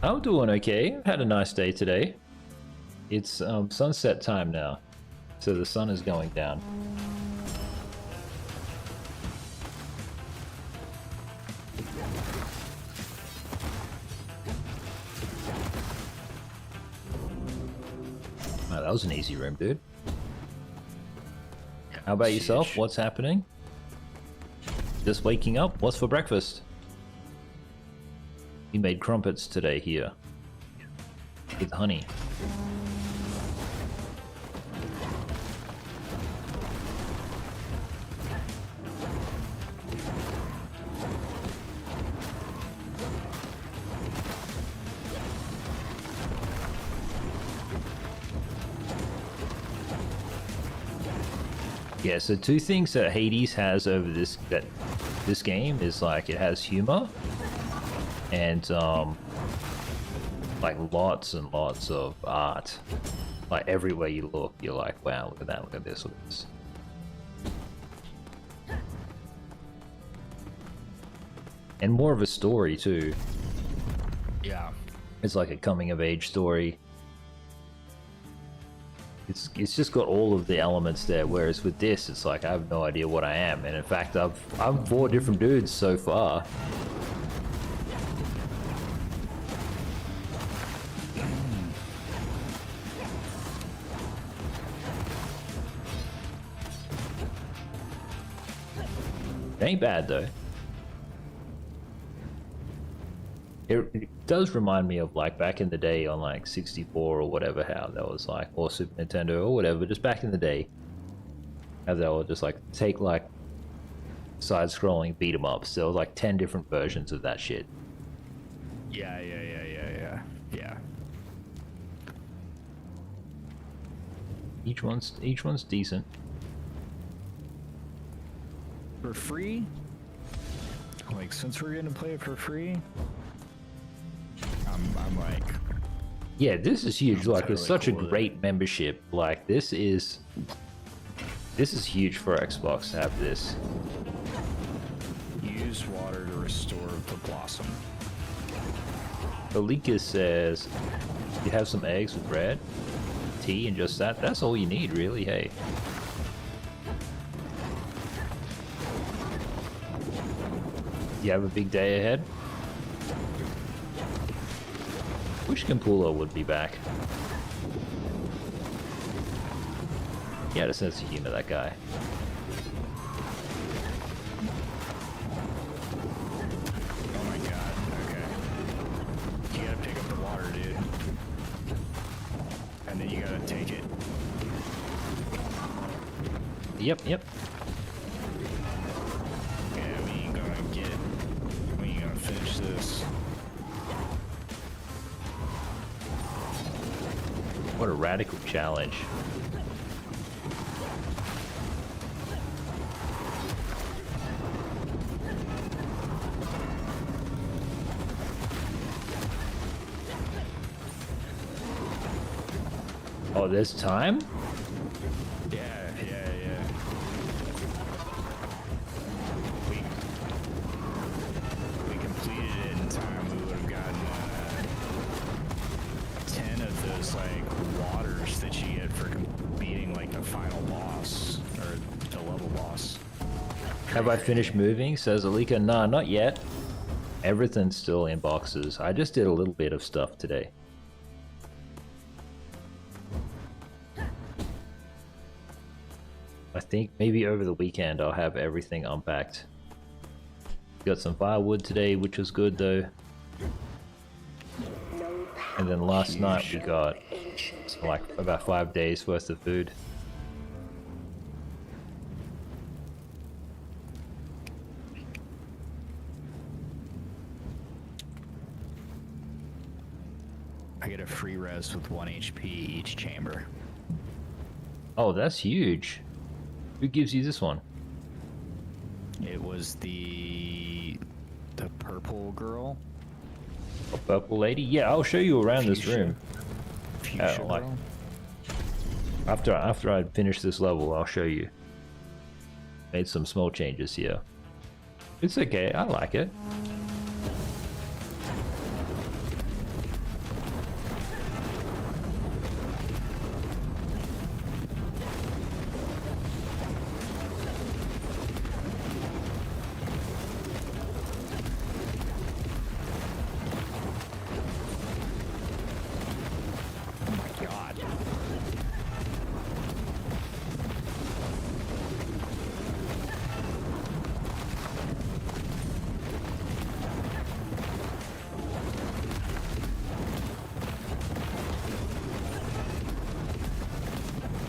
I'm doing okay. Had a nice day today. It's sunset time now, so the sun is going down. Oh, that was an easy room, dude. How about yourself? What's happening? Just waking up? What's for breakfast? We made crumpets today here. With honey. Yeah, so two things that Hades has over this game is like it has humor and like lots and lots of art. Like everywhere you look, you're like, wow, look at that, look at this, look at this. And more of a story too. Yeah. It's like a coming of age story. It's just got all of the elements there, whereas with this, it's like I have no idea what I am, and in fact, I'm 4 different dudes so far. Ain't bad though. It does remind me of like back in the day on like 64 or whatever, how that was like, or Super Nintendo or whatever, just back in the day, how they would just like take like side-scrolling beat 'em ups. There was like 10 different versions of that shit. Yeah. Each one's decent. For free? Like, since we're gonna play it for free, I'm like, yeah, this is huge. Like, totally it's such cool a great membership. Like, this is huge for Xbox to have this. Use water to restore the blossom. Alika says, you have some eggs with bread, tea, and just that. That's all you need, really. Hey. You have a big day ahead? Wish Campullo would be back. He had a sense of humor, that guy. Oh my god, okay. You gotta pick up the water, dude. And then you gotta take it. Yep. Yeah, we ain't gonna finish this. What a radical challenge. Oh, there's time? Yeah. We completed it in time. We would have gotten 10 of those like waters that you get for beating like the final boss or the level boss. Have I finished moving? Says Alika. Nah, not yet. Everything's still in boxes. I just did a little bit of stuff today. I think maybe over the weekend I'll have everything unpacked. Got some firewood today, which was good though. And then last night we got like about 5 days worth of food. I get a free res with 1 HP each chamber. Oh, that's huge. Who gives you this one? It was the purple girl. A purple lady? Yeah, I'll show you around this room. Fuchsia like, girl. after I finish this level, I'll show you. Made some small changes here. It's okay, I like it.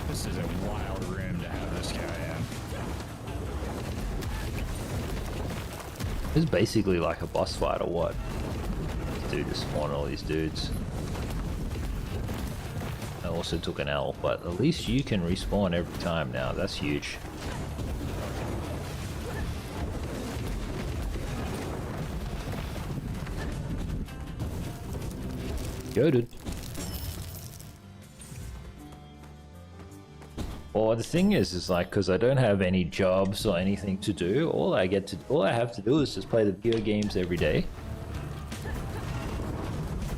This is a wild room to have this guy in. It's basically like a boss fight or what? Dude, just spawn all these dudes. I also took an L, but at least you can respawn every time now. That's huge. Go, dude. Well, the thing is like, because I don't have any jobs or anything to do, all I have to do is just play the video games every day.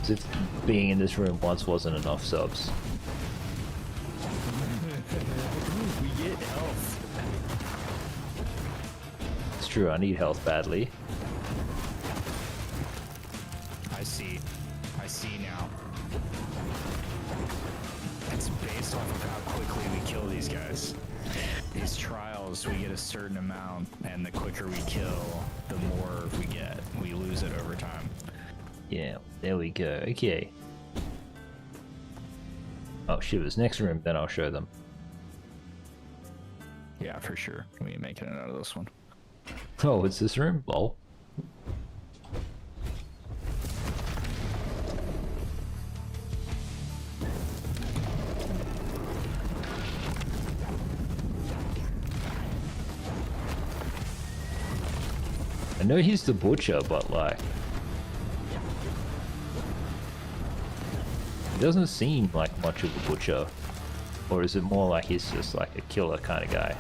As if being in this room once wasn't enough subs. We get health. It's true, I need health badly. I see now. It's based off of how quickly we kill these guys. These trials, we get a certain amount, and the quicker we kill, the more we get. We lose it over time. Yeah, there we go. Okay. Oh, shivers. Next room, then I'll show them. Yeah, for sure. We ain't making it out of this one. Oh, it's this room? Lol. I know he's the butcher, but like... he doesn't seem like much of a butcher. Or is it more like he's just like a killer kind of guy?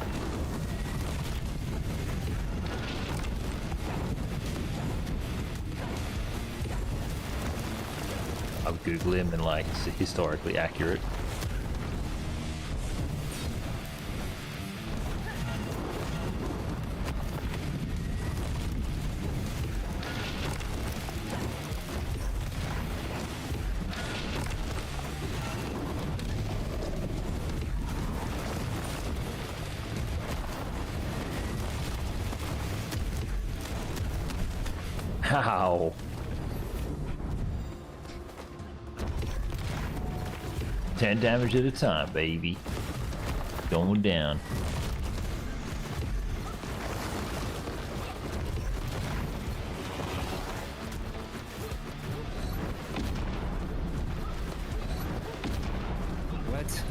I'll Google him and like, it's historically accurate. How? $10 damage at a time, baby. Going down. What?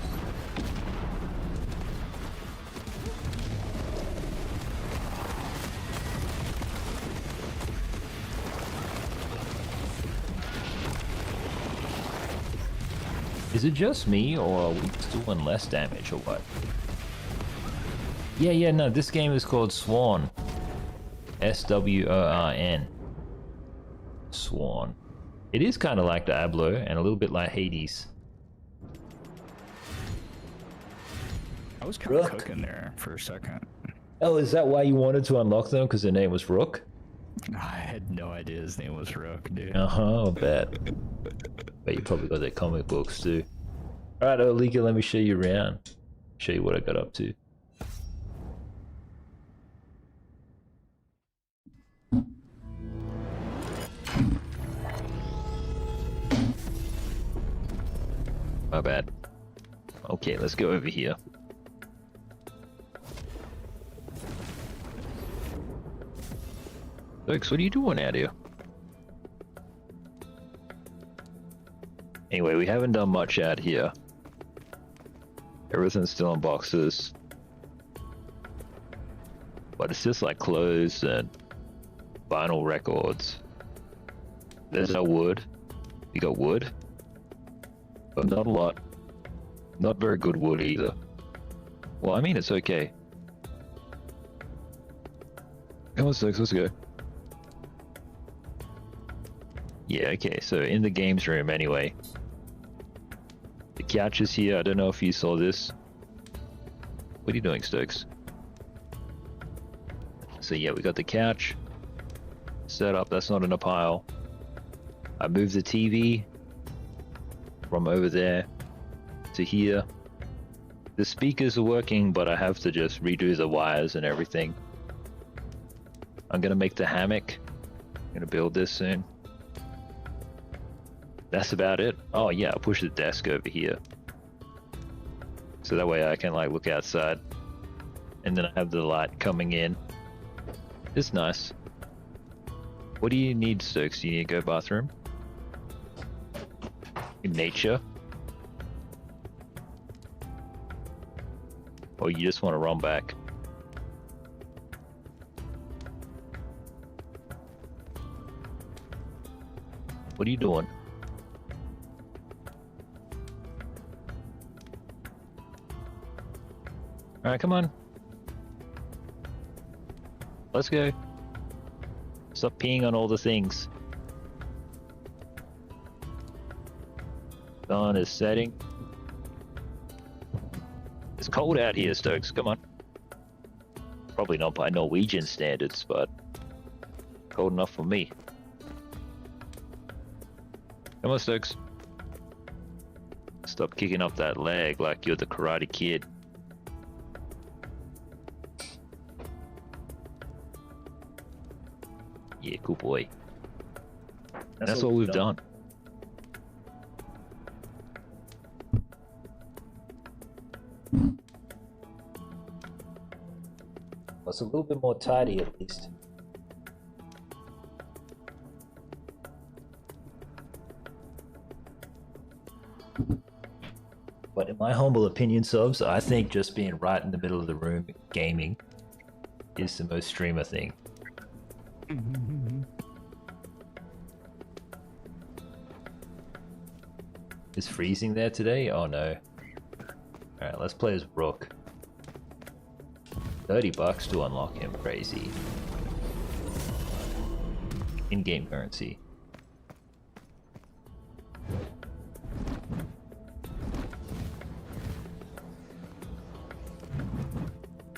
Is it just me, or are we doing less damage, or what? Yeah, no, this game is called Sworn. S-W-O-R-N. Sworn. It is kind of like Diablo, and a little bit like Hades. I was kind of cooking there for a second. Oh, is that why you wanted to unlock them? Because their name was Rook? I had no idea his name was Rook, dude. Uh-huh, I bet. But you probably got their comic books too. Alright, Olika, let me show you around. Show you what I got up to. My bad. Okay, let's go over here. Folks, what are you doing out here? Anyway, we haven't done much out here. Everything's still in boxes. But it's just like clothes and vinyl records. There's no wood. You got wood? But not a lot. Not very good wood either. Well, I mean, it's okay. Come on, Stokes, let's go. Yeah, okay, so in the games room anyway. The couch is here. I don't know if you saw this. What are you doing, Stokes? So yeah, we got the couch set up. That's not in a pile. I moved the TV from over there to here. The speakers are working, but I have to just redo the wires and everything. I'm gonna make the hammock. I'm gonna build this soon. That's about it. Oh yeah, I'll push the desk over here. So that way I can like look outside. And then I have the light coming in. It's nice. What do you need, Stokes? Do you need to go bathroom? In nature? Or you just want to run back? What are you doing? Alright, come on. Let's go. Stop peeing on all the things. Sun is setting. It's cold out here, Stokes. Come on. Probably not by Norwegian standards, but cold enough for me. Come on, Stokes. Stop kicking up that leg like you're the Karate Kid. Yeah, cool boy. That's all we've done. Well, it's a little bit more tidy at least. But in my humble opinion, subs, I think just being right in the middle of the room gaming is the most streamer thing. Is freezing there today? Oh no. Alright, let's play as Rook. $30 to unlock him, crazy. In-game currency.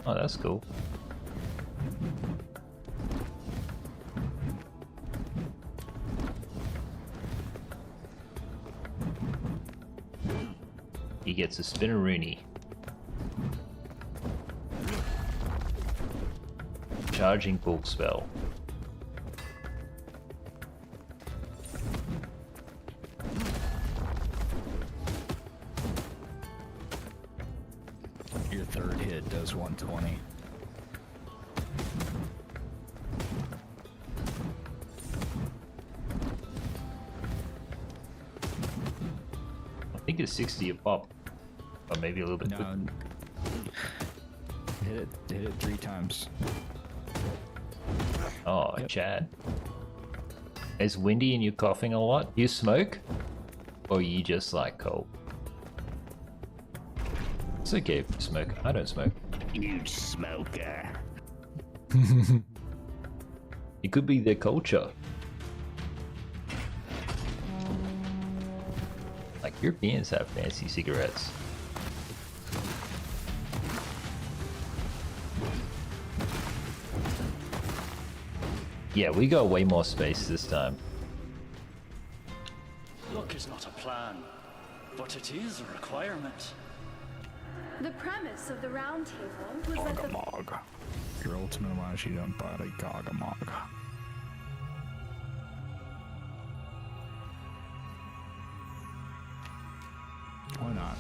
Oh, that's cool. He gets a spinneroonie. Charging pull spell. Your third hit does 120. I think it's 60 a pop. Or maybe a little bit. No. Hit it 3 times. Oh, yep. Chad. It's windy and you're coughing a lot. You smoke? Or you just like cold? It's okay if you smoke. I don't smoke. You smoker. It could be their culture. Like Europeans have fancy cigarettes. Yeah, we got way more space this time. Luck is not a plan, but it is a requirement. The premise of the round table was that Gagamog. Your ultimate allows you to embody Gagamog. Why not?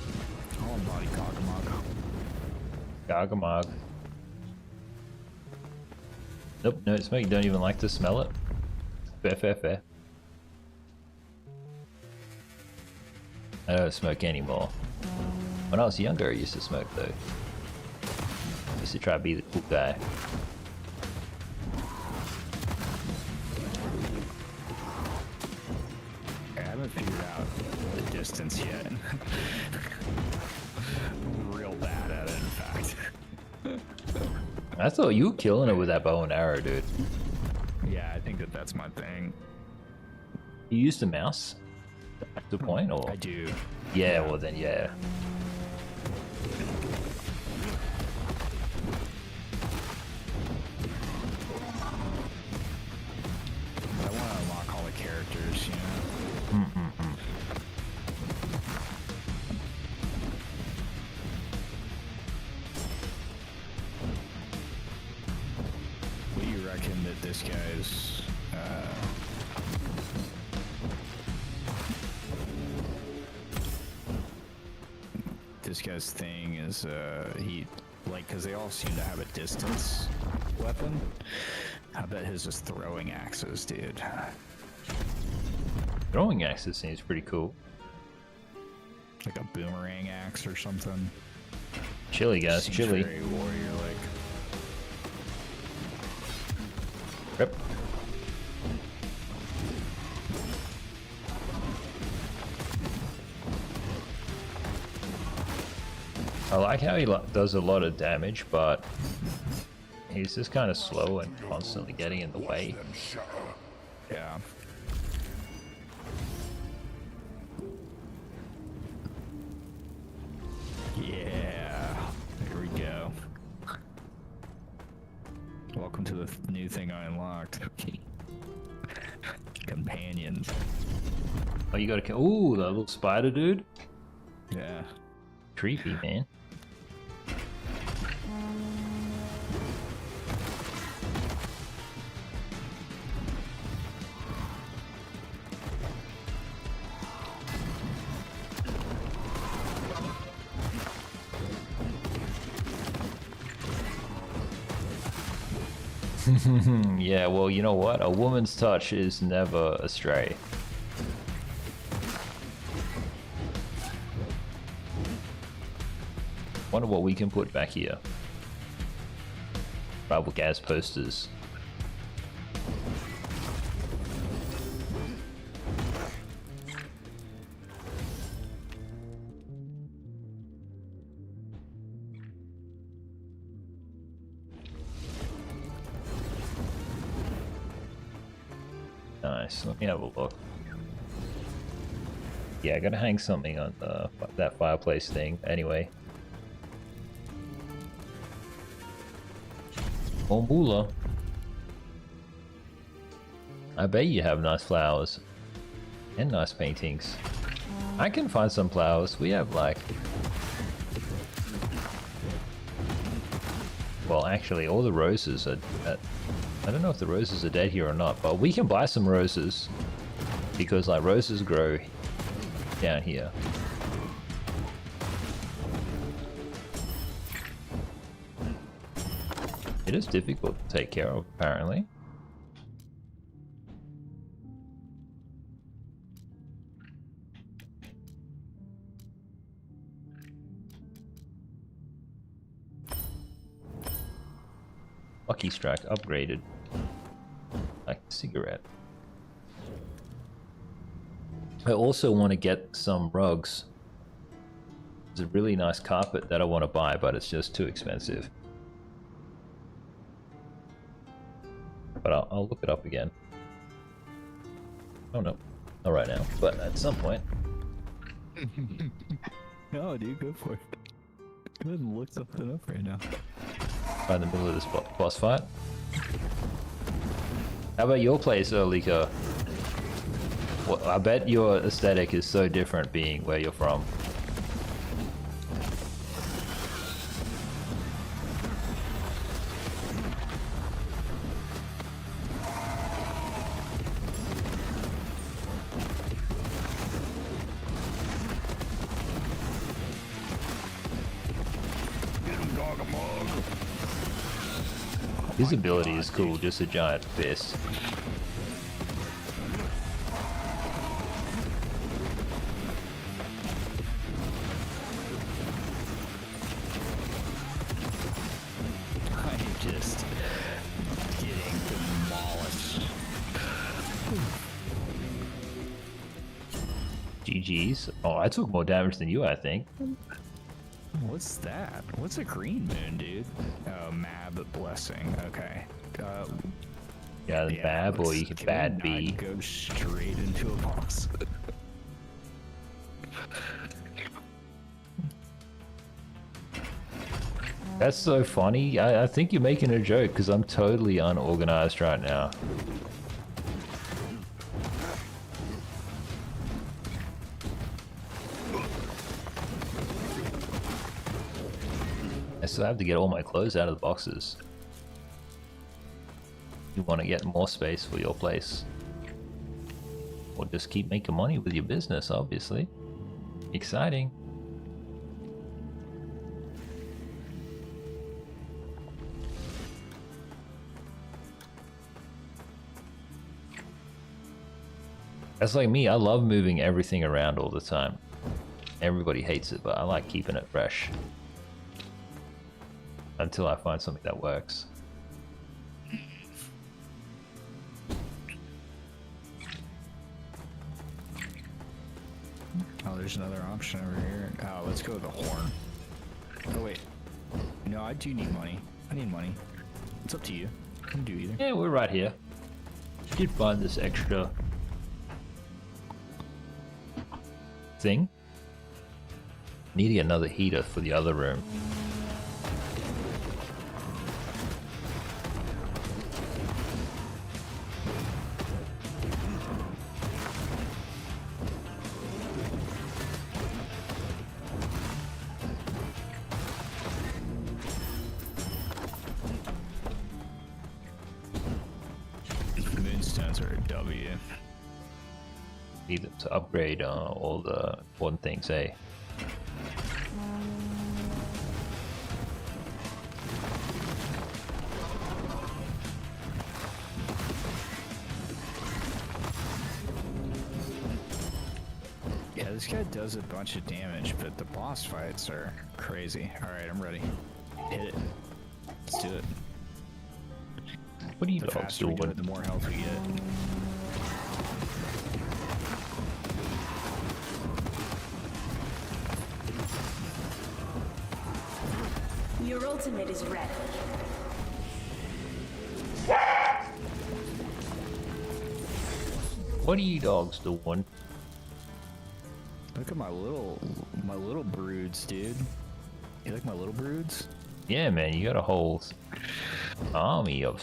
I'll embody Gagamog. Gagamog. Nope, no smoke. You don't even like to smell it. Fair, fair, fair. I don't smoke anymore. When I was younger, I used to smoke though. I used to try to be the cool guy. I haven't figured out the distance yet. I'm real bad at it, in fact. I thought you were killing it with that bow and arrow, dude. Yeah, I think that's my thing. You use the mouse at the point, or? I do. Yeah, well then, yeah. I want to unlock all the characters, you know? What do you reckon that this guy's, this guy's thing is, he, like, because they all seem to have a distance weapon. I bet his is throwing axes, dude. Throwing axes seems pretty cool. Like a boomerang axe or something. Chili, guys, Seems chili. very warrior-like. Yep. I like how he does a lot of damage, but he's just kind of slow and constantly getting in the way. Yeah. Yeah. Here we go. Welcome to the new thing I unlocked. Companions. Oh, you gotta kill. Ooh, that little spider dude. Yeah. Creepy, man. Yeah, well, you know what? A woman's touch is never astray. Wonder what we can put back here. Rival Gaz posters. Nice. Let me have a look. Yeah, I gotta hang something on that fireplace thing. Anyway. Bombula. I bet you have nice flowers. And nice paintings. I can find some flowers. We have like... Well, actually, all the roses are... I don't know if the roses are dead here or not, but we can buy some roses. Because like roses grow down here. It is difficult to take care of, apparently. Lucky Strike upgraded. Like a cigarette. I also want to get some rugs. There's a really nice carpet that I want to buy, but it's just too expensive. But I'll look it up again. Oh no, not right now, but at some point. No, dude, go for it. Go ahead and look something up right now. Right in the middle of this boss fight. How about your place, Lika? Well, I bet your aesthetic is so different being where you're from. His ability is cool, just a giant fist. GG's. Oh, I took more damage than you, I think. What's that? What's a green moon, dude? Oh, Mab Blessing. Okay. Yeah, the Bab, or you can Bad B. Go straight into a boss. That's so funny. I think you're making a joke because I'm totally unorganized right now. I still have to get all my clothes out of the boxes. You want to get more space for your place. Or just keep making money with your business, obviously. Exciting. That's like me, I love moving everything around all the time. Everybody hates it, but I like keeping it fresh. Until I find something that works. Oh, there's another option over here. Oh, let's go with the horn. Oh, wait. No, I do need money. I need money. It's up to you. I can do either. Yeah, we're right here. Did find this extra thing. Need to get another heater for the other room. Moonstones are a W. Need them to upgrade all the important things, eh? Yeah, this guy does a bunch of damage, but the boss fights are crazy. Alright, I'm ready. Hit it. Let's do it. What do you The dogs faster we do doing? it, the more health we get. Your ultimate is ready. What are you dogs doing? Look at my little broods, dude. You like my little broods? Yeah, man, you got a whole army of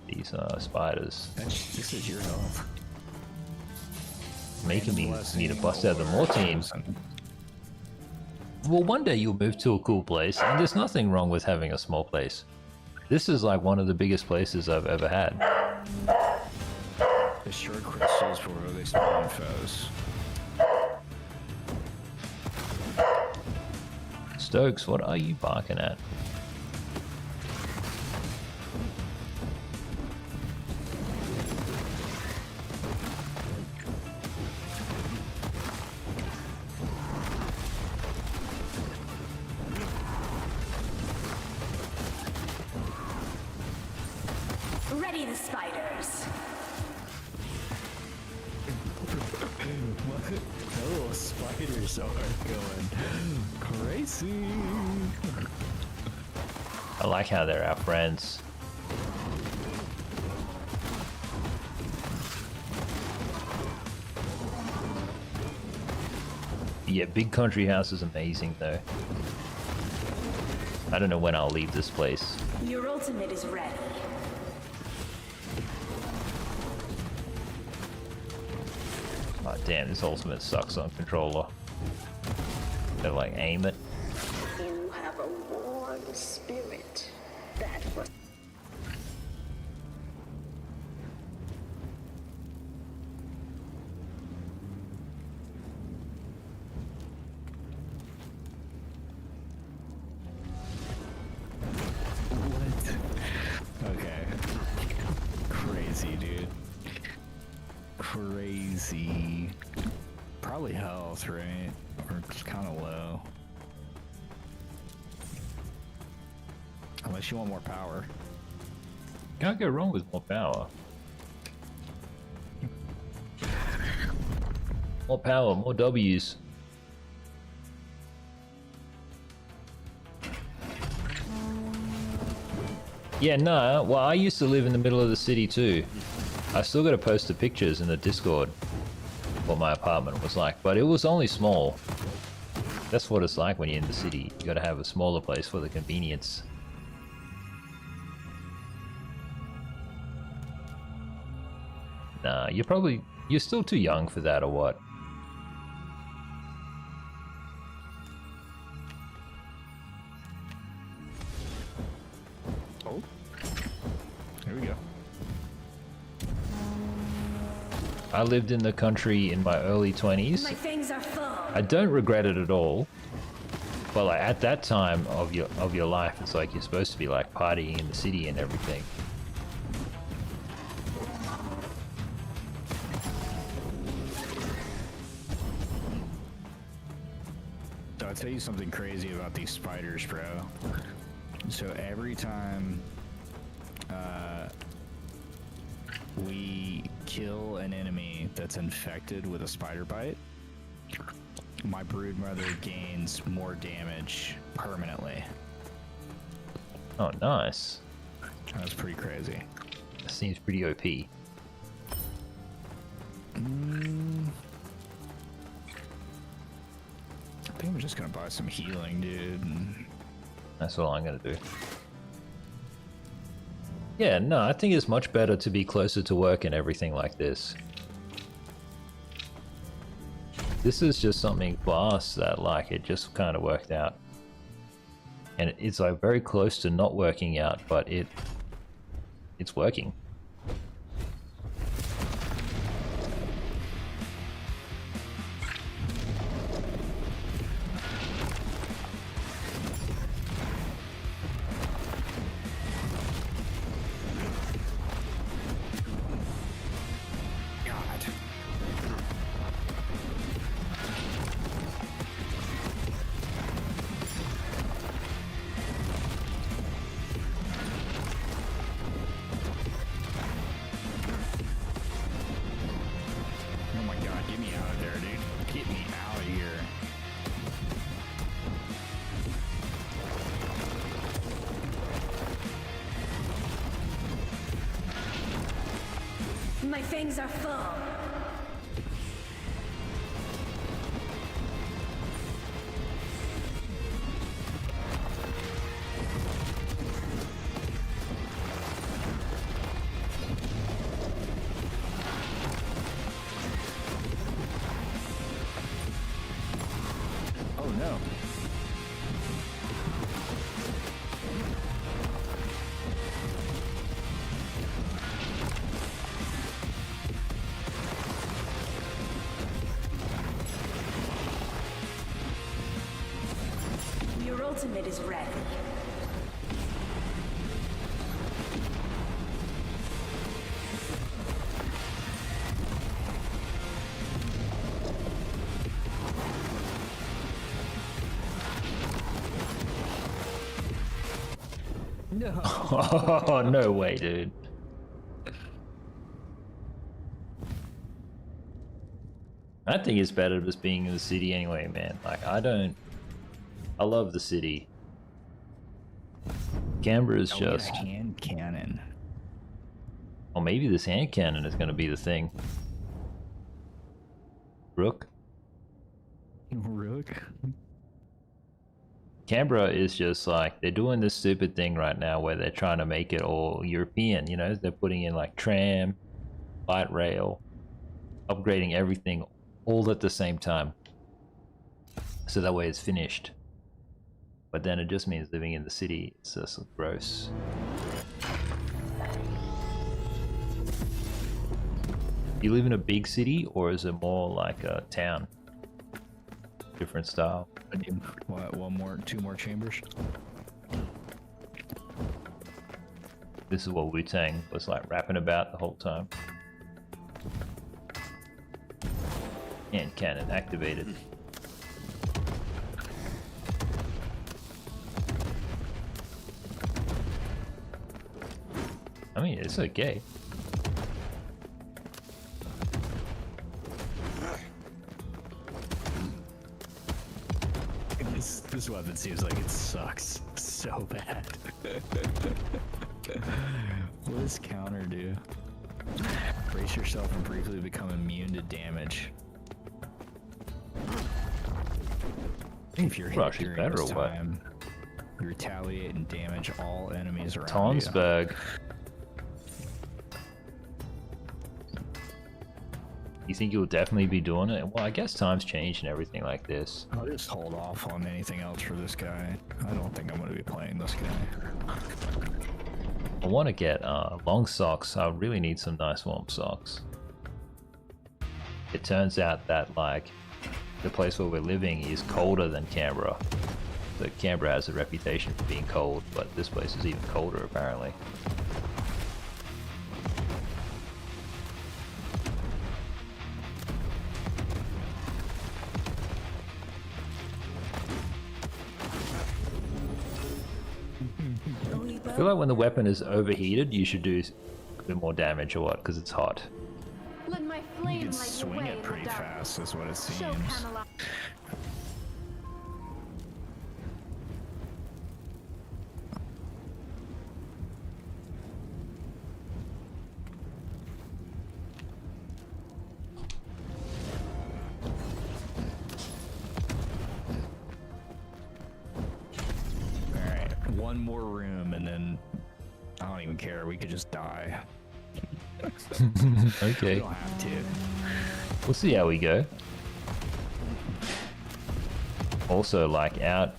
these spiders. This is your health. Making me need to bust out the more teams. Well, one day you'll move to a cool place, and there's nothing wrong with having a small place. This is like one of the biggest places I've ever had. Destroy crystals before they spawn foes. Stokes, what are you barking at? Ready the spiders. The little spiders are going crazy. I like how they're our friends. Yeah, Big Country House is amazing though. I don't know when I'll leave this place. Your ultimate is ready. Oh damn, this ultimate sucks on controller. Gotta like aim it. You have a warm spirit. That was. Okay. Crazy, dude. Crazy. Probably health, right? Or it's kind of low. Unless you want more power. Can't go wrong with more power. More power, more W's. Yeah, no, well, I used to live in the middle of the city too. I still got to post the pictures in the Discord what my apartment was like, but it was only small. That's what it's like when you're in the city. You got to have a smaller place for the convenience. Nah, you're still too young for that or what? Oh, here we go. I lived in the country in my early 20s. My fangs are full. I don't regret it at all. But like at that time of your life, it's like you're supposed to be like partying in the city and everything. So I'll tell you something crazy about these spiders, bro. So every time we kill an enemy that's infected with a spider bite, my broodmother gains more damage permanently. Oh, nice. That's pretty crazy. That seems pretty OP. I think I'm just gonna buy some healing, dude. That's all I'm gonna do. Yeah, no, I think it's much better to be closer to work and everything like this. This is just something for us that like it just kind of worked out. And it's like very close to not working out, but it's working. My fangs are full. Oh no. Your ultimate is ready. No. Oh, no way, dude. I think it's better just being in the city anyway, man. Like, I love the city. Canberra is just... hand cannon. Or maybe this hand cannon is going to be the thing. Rook? Rook? Canberra is just like, they're doing this stupid thing right now where they're trying to make it all European, you know? They're putting in like tram, light rail, upgrading everything all at the same time. So that way it's finished. But then it just means living in the city. It's just gross. You live in a big city, or is it more like a town? Different style. What, two more chambers? This is what Wu-Tang was like rapping about the whole time. And cannon activated. I mean, it's okay. This weapon seems like it sucks so bad. What does counter do? Brace yourself and briefly become immune to damage. If you're hit during this time, you retaliate and damage all enemies around Tonsberg. You think you'll definitely be doing it? Well, I guess times change and everything like this. I'll just hold off on anything else for this guy. I don't think I'm going to be playing this guy. I want to get long socks. I really need some nice warm socks. It turns out that, like, the place where we're living is colder than Canberra. So Canberra has a reputation for being cold, but this place is even colder apparently. I feel like when the weapon is overheated, you should do a bit more damage or what, because it's hot. Let my You flame can light swing the way it in pretty the dark. fast, is what it Show seems. Camelot. Alright, one more room and then I don't even care, we could just die. Okay. We don't have to. We'll see how we go. Also, like, out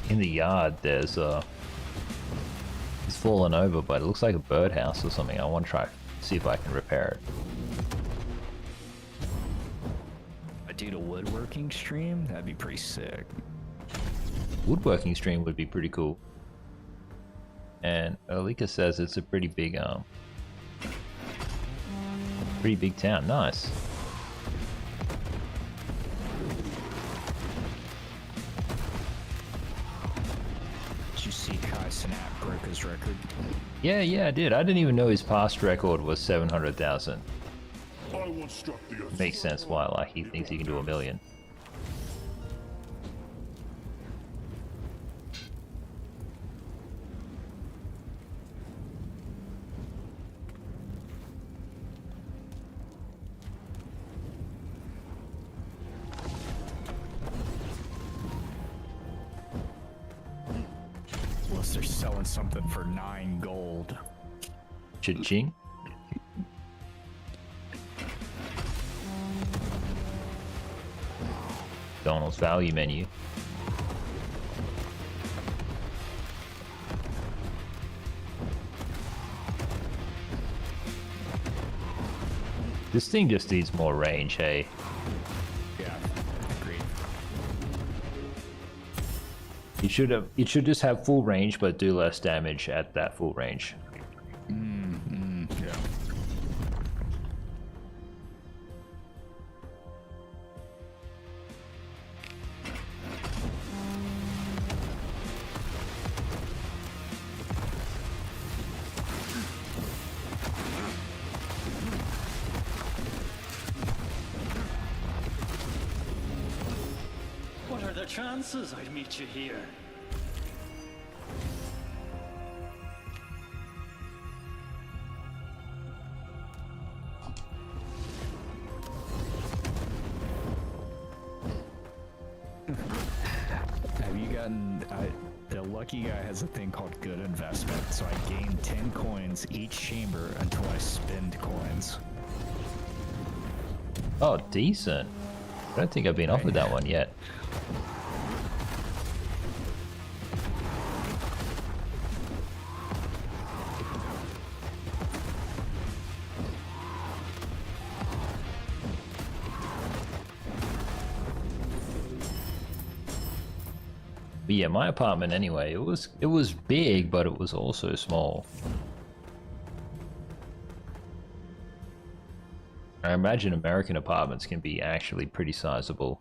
in the yard, there's it's fallen over, but it looks like a birdhouse or something. I want to try see if I can repair it. I do a woodworking stream, that'd be pretty sick. Woodworking stream would be pretty cool. And Alika says it's a pretty big town. Nice. Did you see Kai Cenat broke his record? Yeah, I did. I didn't even know his past record was 700,000. Makes sense why, like, he thinks he can do 1 million. Unless they're selling something for 9 gold. Cha-ching. Donald's value menu. This thing just needs more range, hey? Yeah, agreed. It should just have full range, but do less damage at that full range. Yeah. What are the chances I'd meet you here? Have you gotten... the lucky guy has a thing called good investment, so I gain 10 coins each chamber until I spend coins. Oh, decent. I don't think I've been offered that one yet. But yeah, my apartment anyway, it was big, but it was also small. I imagine American apartments can be actually pretty sizable.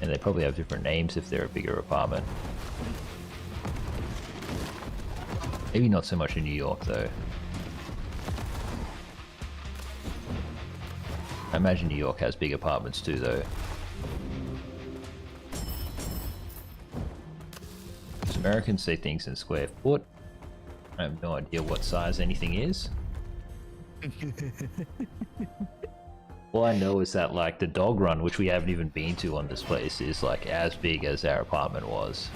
And they probably have different names if they're a bigger apartment. Maybe not so much in New York though. I imagine New York has big apartments too though. Americans say things in square foot. I have no idea what size anything is. All I know is that like the dog run, which we haven't even been to on this place, is like as big as our apartment was.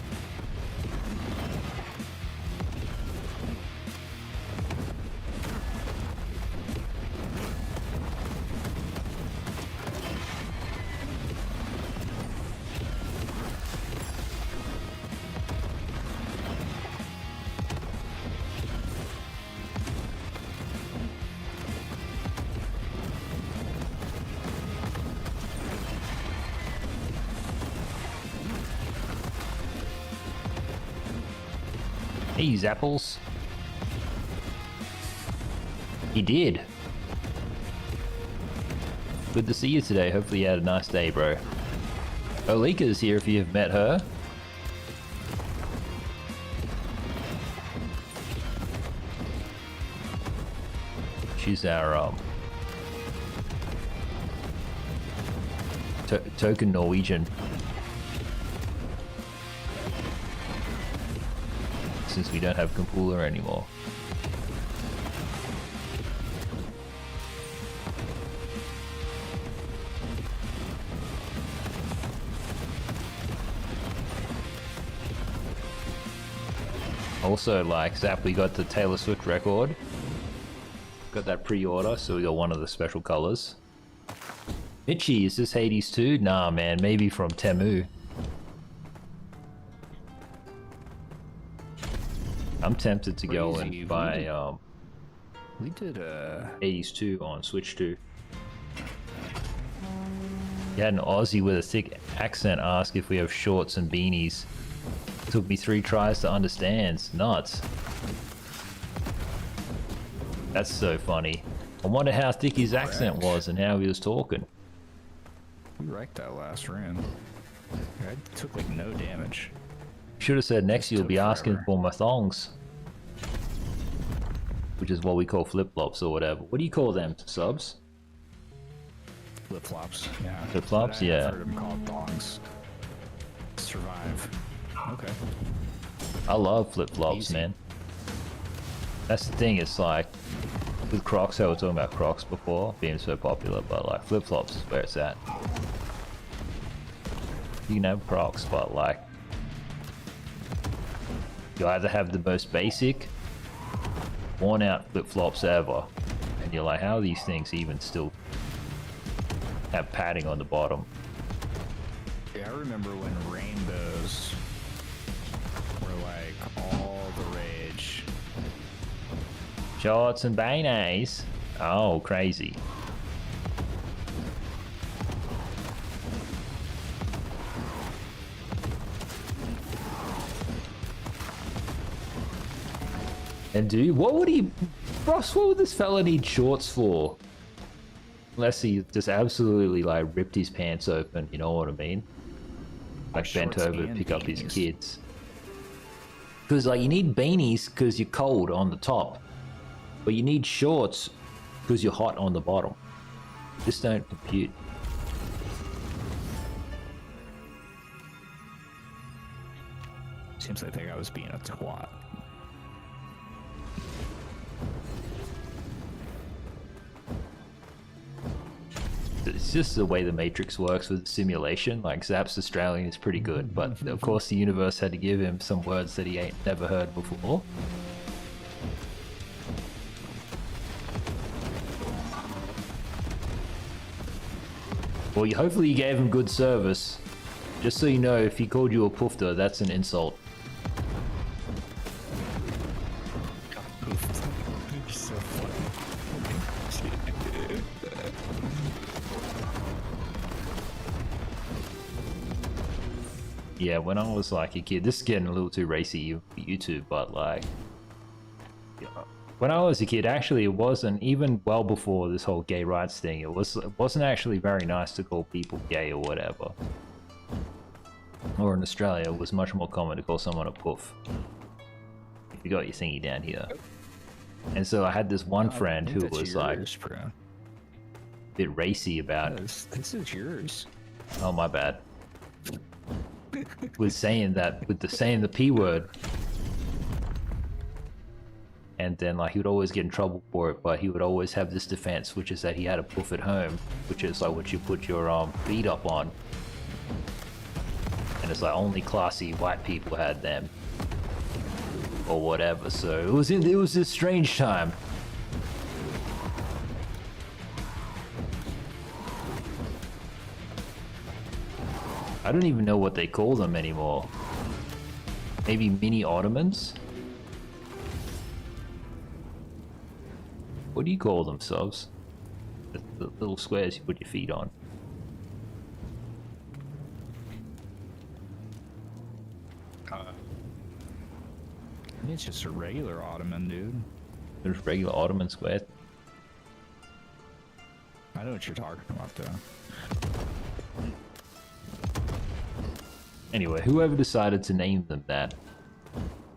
Hey, Zapples. He did. Good to see you today. Hopefully you had a nice day, bro. Olika's here if you've met her. She's our token Norwegian. Since we don't have Compuler anymore. Also, like, Zap, we got the Taylor Swift record. Got that pre-order, so we got one of the special colors. Mitchie, is this Hades 2? Nah, man, maybe from Temu. I'm tempted to go and buy we did 82 on Switch 2. You had an Aussie with a thick accent ask if we have shorts and beanies. Took me 3 tries to understand. It's nuts. That's so funny. I wonder how thick his accent was and how he was talking. We wrecked that last round. I took like no damage. Should have said next you'll be asking for my thongs. Which is what we call flip-flops or whatever. What do you call them, Subs? Flip-flops, yeah. Flip-flops, yeah. I've heard them called thongs. Survive. Okay. I love flip-flops, man. That's the thing, it's like, with Crocs, I was talking about Crocs before, being so popular, but like flip-flops is where it's at. You can have Crocs, but like, you either have the most basic, worn out flip-flops ever, and you're like, how are these things even still have padding on the bottom? Yeah, I remember when rainbows were like all the rage. Shorts and beanies? Oh, crazy. And dude, what would he... Ross, what would this fella need shorts for? Unless he just absolutely, like, ripped his pants open, you know what I mean? Like, bent over to pick up his kids. Because, like, you need beanies because you're cold on the top. But you need shorts because you're hot on the bottom. Just don't compute. Seems like I was being a twat. It's just the way the Matrix works with simulation. Like, Zap's Australian is pretty good, but of course the universe had to give him some words that he ain't never heard before. Well, hopefully you gave him good service. Just so you know, if he called you a poofter, that's an insult. So funny. Yeah, when I was like a kid, this is getting a little too racy for YouTube, but like, when I was a kid, actually, it wasn't even well before this whole gay rights thing. It wasn't actually very nice to call people gay or whatever. Or in Australia, it was much more common to call someone a poof. You got your thingy down here. And so I had this one friend who was like a bit racy about. This is yours. Oh, my bad. with saying the P word. And then like he would always get in trouble for it, but he would always have this defense, which is that he had a poof at home, which is like what you put your feet up on. And it's like only classy white people had them. Or whatever, so it was this strange time. I don't even know what they call them anymore. Maybe mini ottomans? What do you call them, subs? The little squares you put your feet on. It's just a regular ottoman, dude. There's regular ottoman squares. I know what you're talking about, though. Anyway, whoever decided to name them that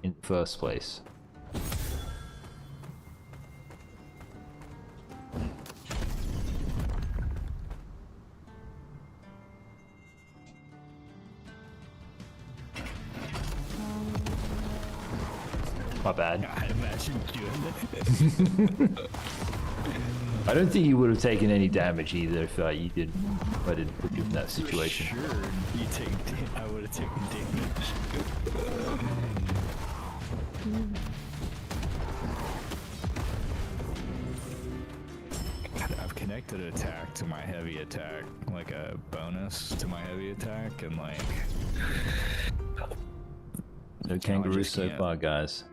in the first place. My bad. I imagine doing that. I don't think you would have taken any damage either if you didn't. If I didn't put you in that situation. Sure, I would have taken damage. I've connected attack to my heavy attack, like a bonus to my heavy attack, and like. No kangaroos so far, guys.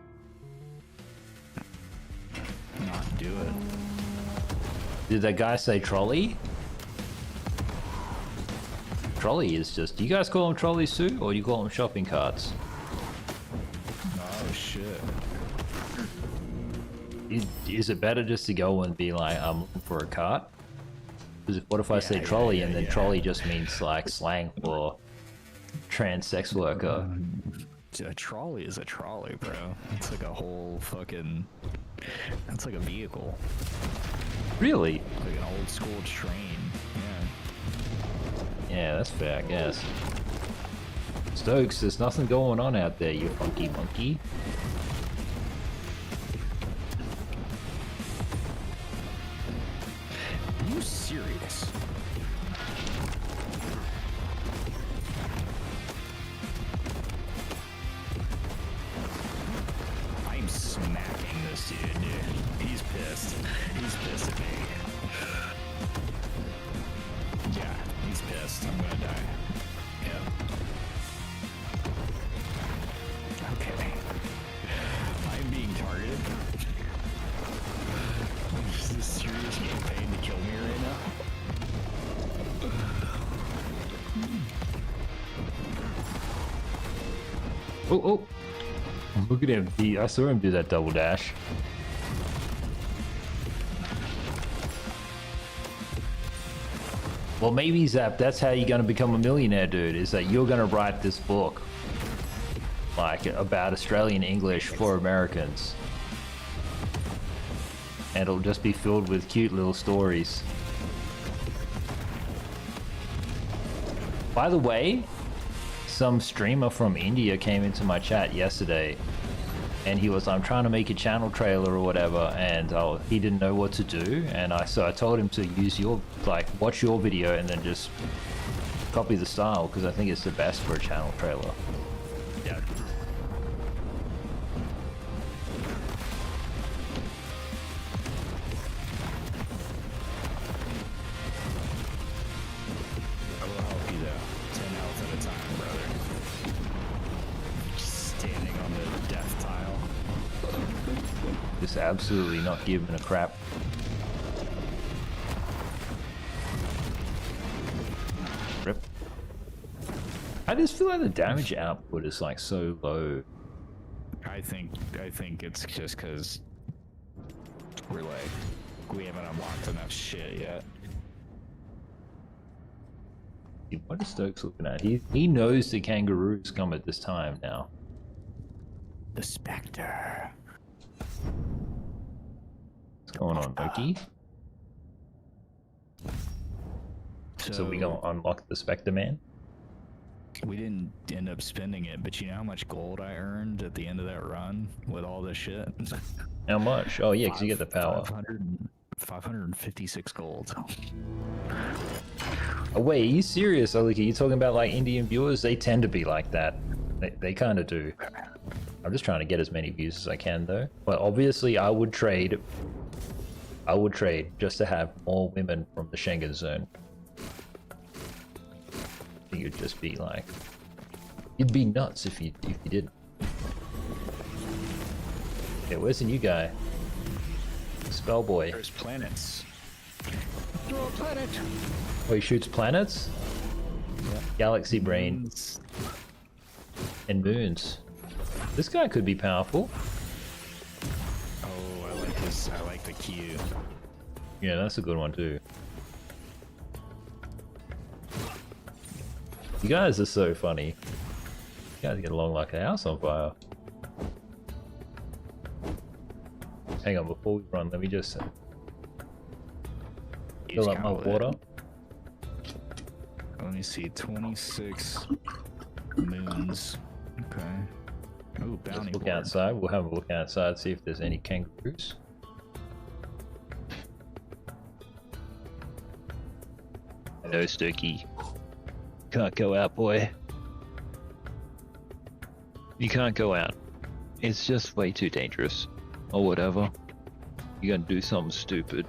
Not do it. Did that guy say trolley? Trolley is just... Do you guys call them trolleys too? Or do you call them shopping carts? Oh shit. Is it better just to go and be like, I'm looking for a cart? Because what if I say trolley and then trolley just means like slang for trans sex worker? A trolley is a trolley, bro. It's like a whole fucking... That's like a vehicle. Really? Like an old school train. Yeah. Yeah, that's fair, I guess. Stokes, there's nothing going on out there, you funky monkey. Are you serious? I'm smacking this dude, He's pissed. He's pissed at me. Yeah, he's pissed. I'm gonna die. Yeah. Okay. I'm being targeted. Is this serious campaign to kill me right now? Oh. Look at him. I saw him do that double dash. Well, maybe, Zap, that's how you're going to become a millionaire, dude, is that you're going to write this book, like, about Australian English for Americans. And it'll just be filled with cute little stories. By the way, some streamer from India came into my chat yesterday, and he was, I'm trying to make a channel trailer or whatever, and he didn't know what to do, and so I told him to use your, like, watch your video and then just copy the style, because I think it's the best for a channel trailer. Yeah. I will help you though. 10 health at a time, brother. Just standing on the death tile. Just absolutely not giving a crap. Rip. I just feel like the damage output is like so low. I think it's just because we haven't unlocked enough shit yet. What is Stokes looking at? He knows the kangaroos come at this time now. The Spectre. What's going on, Loki? So we gonna unlock the Spectre Man? We didn't end up spending it, but you know how much gold I earned at the end of that run with all this shit? How much? Oh yeah, because you get the power. 556 gold. Oh wait, are you serious? Oh, look, are you talking about like Indian viewers? They tend to be like that. They kind of do. I'm just trying to get as many views as I can though. But obviously I would trade just to have more women from the Schengen zone. You'd just be like, you'd be nuts if you didn't. Okay, where's the new guy? Spellboy. There's planets. Throw a planet. Oh, he shoots planets? Yeah. Galaxy brain. And moons. This guy could be powerful. Oh, I like this. I like the Q. Yeah, that's a good one too. You guys are so funny. You guys get along like a house on fire. Hang on, before we run, let me just fill up my water. Let me see, 26 moons. Okay. Oh, bounty Let's look board. outside. We'll have a look outside, see if there's any kangaroos. Hello, Stokey. Can't go out, boy. You can't go out. It's just way too dangerous. Or whatever. You're gonna do something stupid.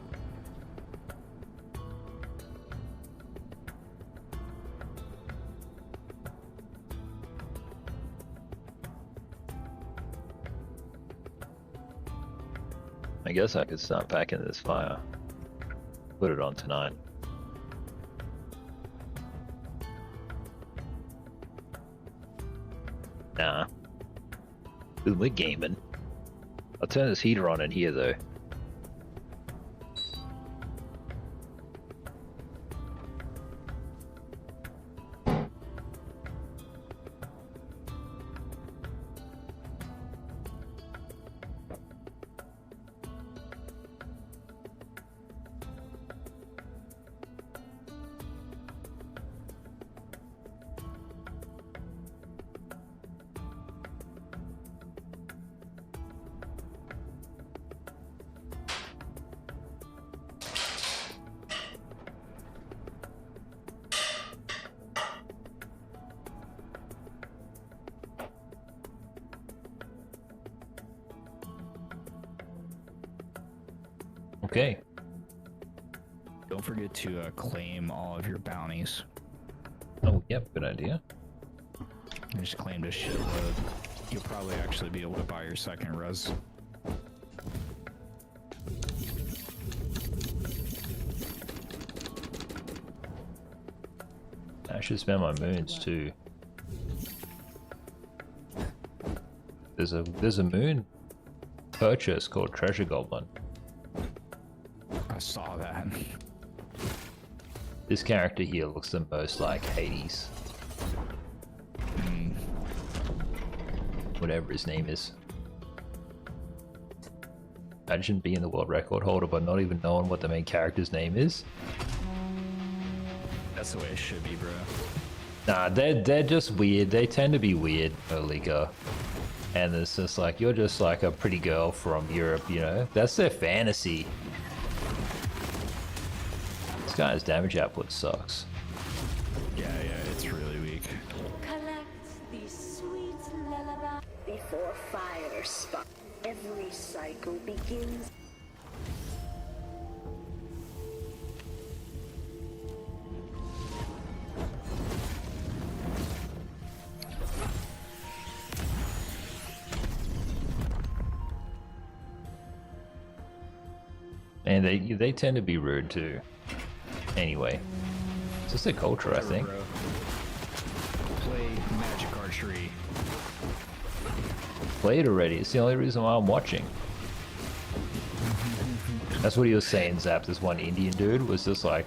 I guess I could start packing this fire. Put it on tonight. Nah. We're gaming. I'll turn this heater on in here though. Okay. Don't forget to claim all of your bounties. Oh, yep, good idea. Just claimed a shitload. You'll probably actually be able to buy your second res. I should spend my moons too. There's a moon purchase called Treasure Goblin. I saw that. This character here looks the most like Hades. Whatever his name is. Imagine being the world record holder but not even knowing what the main character's name is. That's the way it should be, bro. Nah, they're just weird. They tend to be weird, Olika. And it's just like, you're just like a pretty girl from Europe, you know? That's their fantasy. This guy's damage output sucks. Yeah, it's really weak. Collect these sweet lullaby before fire sparks. Every cycle begins. And they tend to be rude too. Anyway, it's just their culture, I think. Play magic archery. Played already. It's the only reason why I'm watching. That's what he was saying, Zap. This one Indian dude was just like,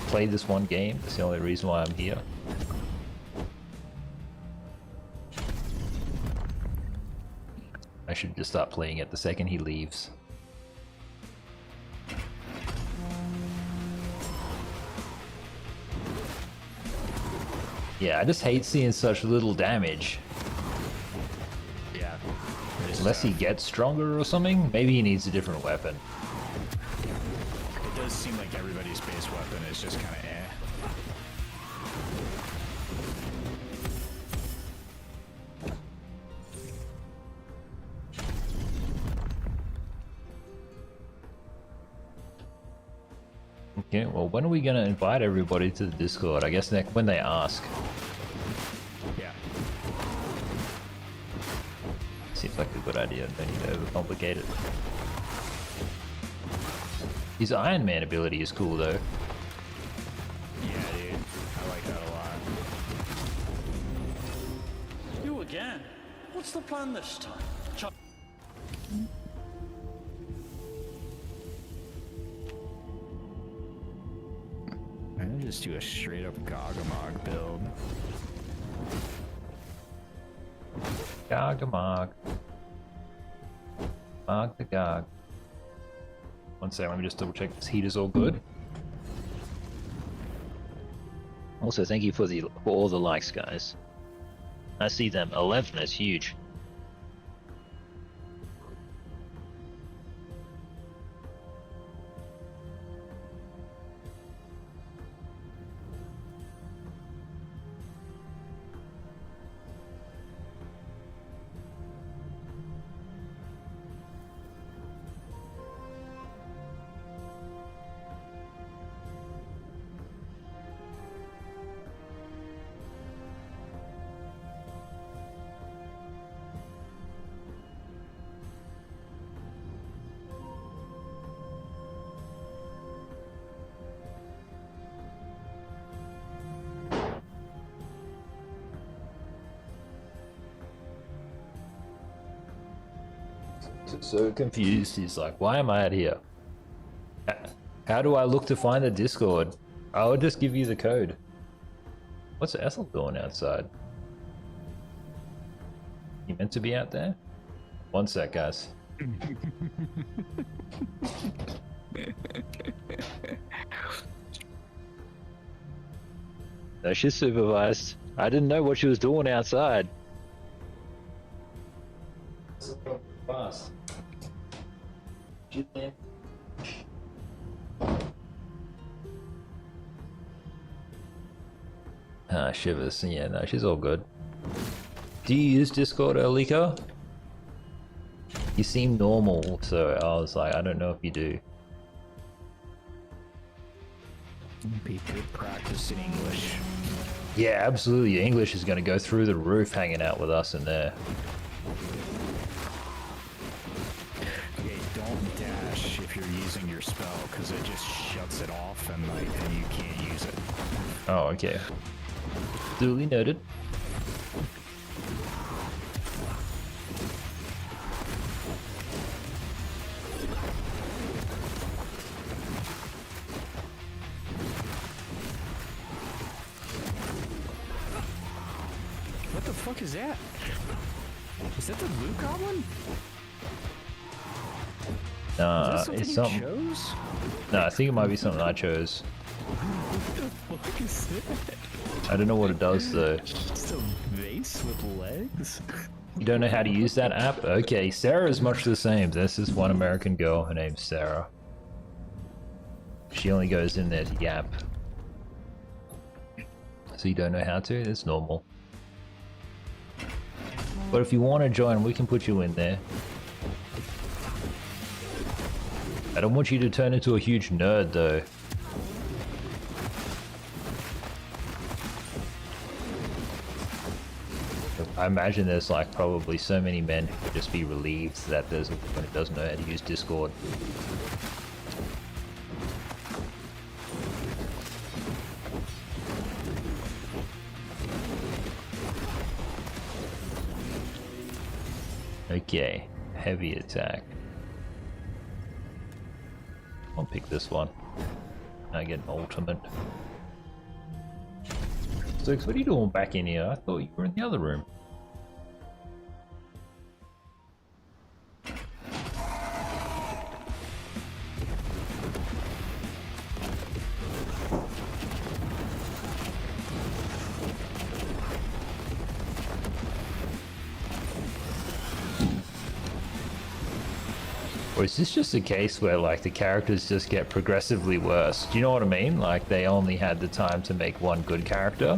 play this one game. It's the only reason why I'm here. I should just start playing it the second he leaves. Yeah, I just hate seeing such little damage. Yeah. Unless he gets stronger or something. Maybe he needs a different weapon. It does seem like everybody's base weapon is just kind of eh. Okay, well, when are we gonna invite everybody to the Discord? I guess when they ask. Yeah. Seems like a good idea. Don't need to overcomplicate it. His Iron Man ability is cool, though. Yeah, dude. I like that a lot. You again? What's the plan this time? I'm gonna just do a straight up Gogamog build. Gogamog. Mog the Gog. One second, let me just double check this heat is all good. Also, thank you for all the likes, guys. I see them. 11 is huge. So confused. He's like, why am I out here? How do I look to find the Discord? I will just give you the code. What's Ethel doing outside? You meant to be out there? One sec, guys. No, she's supervised. I didn't know what she was doing outside. Fast. Ah, shivers. Yeah, no, she's all good. Do you use Discord, Elika? You seem normal, so I was like, I don't know if you do. Be good practice in English. Yeah, absolutely. English is going to go through the roof hanging out with us in there. Okay, don't dash if you're using your spell, because it just shuts it off and and you can't use it. Oh, okay. Duly noted. What the fuck is that? Is that the blue goblin? Nah, it's something. Chose? No, I think it might be something I chose. What the fuck is that? I don't know what it does though. Just a vase with legs? You don't know how to use that app? Okay, Sarah's much the same. This is one American girl. Her name's Sarah. She only goes in there to yap. So you don't know how to? It's normal. But if you want to join, we can put you in there. I don't want you to turn into a huge nerd though. I imagine there's like probably so many men who would just be relieved that there's when it doesn't know how to use Discord. Okay, heavy attack. I'll pick this one. I get an ultimate. Stokes, what are you doing back in here? I thought you were in the other room. Or is this just a case where like the characters just get progressively worse? Do you know what I mean? Like they only had the time to make one good character?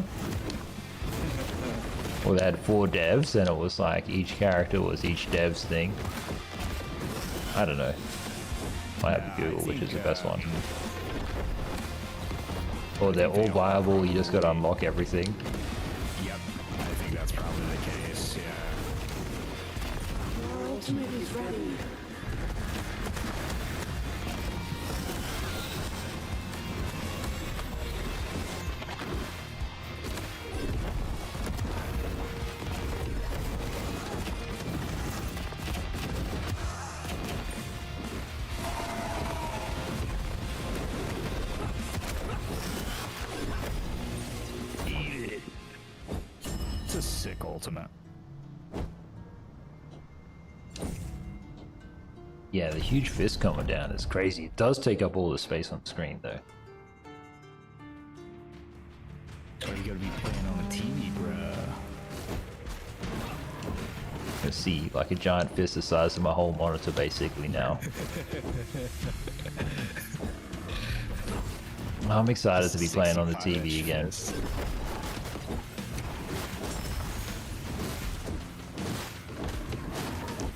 Or they had 4 devs and it was like each character was each dev's thing. I don't know. Might have to Google which is the best one. Or they're all viable, you just gotta unlock everything. Yep, I think that's probably the case, yeah. Your ultimate is ready. It's a sick ultimate. Yeah, the huge fist coming down is crazy. It does take up all the space on the screen though. So you gotta be playing on the TV, bruh. Let's see, like a giant fist the size of my whole monitor basically now. I'm excited to be playing on the TV again.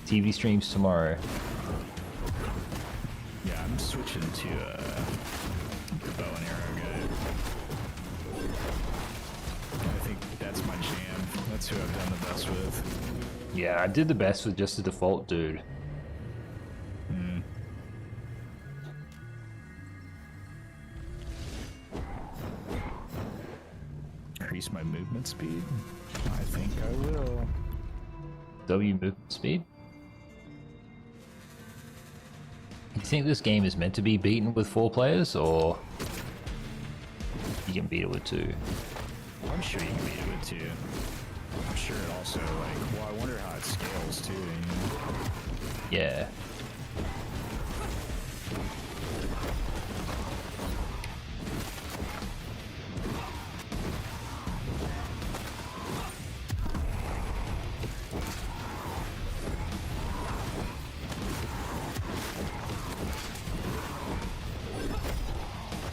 TV streams tomorrow. Yeah, I'm switching to the bow and arrow guy. I think that's my jam. That's who I've done the best with. Yeah, I did the best with just the default dude. Increase my movement speed? I think I will. W movement speed? You think this game is meant to be beaten with 4 players, or you can beat it with 2? I'm sure you can beat it with 2. I'm sure it also, like, well, I wonder how it scales too, you know? Yeah.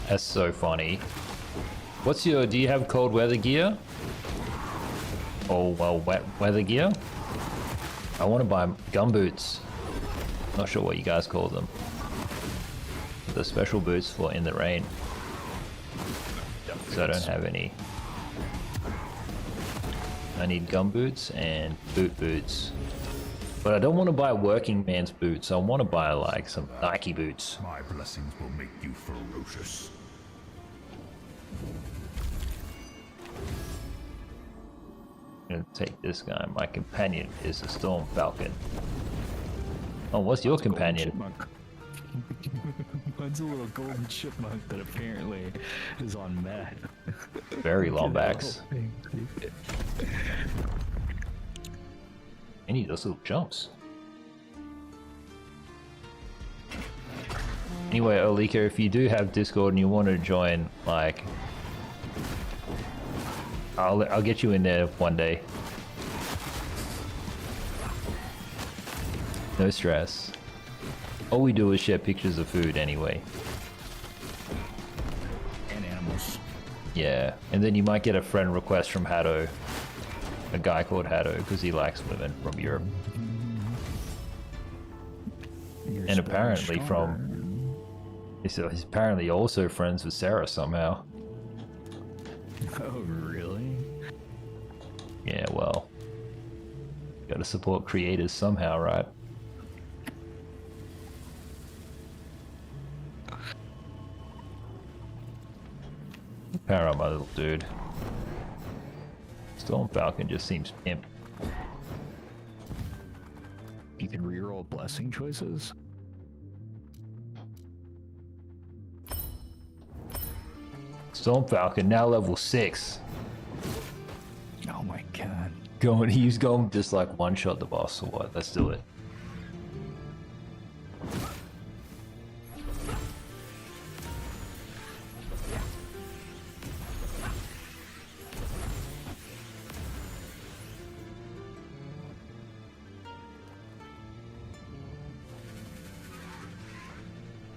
That's so funny. Do you have cold weather gear? Oh, well, wet weather gear? I want to buy gumboots. Not sure what you guys call them. The special boots for in the rain. So I don't have any. I need gumboots and boots. But I don't want to buy working man's boots. I want to buy like some Nike boots. My blessings will make you ferocious. I'm gonna take this guy. My companion is a Storm Falcon. Oh, what's your companion? Mine's a little golden chipmunk that apparently is on meth. Very long backs. I need those little jumps. Anyway, Olika, if you do have Discord and you want to join, like, I'll get you in there one day. No stress. All we do is share pictures of food anyway. And animals. Yeah, and then you might get a friend request from Haddo. A guy called Haddo, because he likes women from Europe. And apparently he's apparently also friends with Sarah somehow. Oh, really? Yeah, well, gotta support creators somehow, right? Power up, my little dude. Storm Falcon just seems pimp. You can reroll blessing choices? Storm Falcon now level 6. Oh my god. He's going just like one shot the boss or what? Let's do it.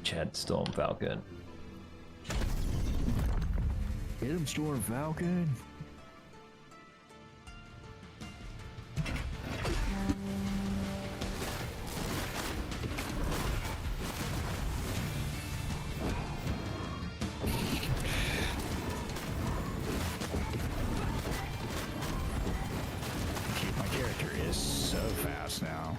Chad Storm Falcon. Get him, Storm Falcon. My character is so fast now.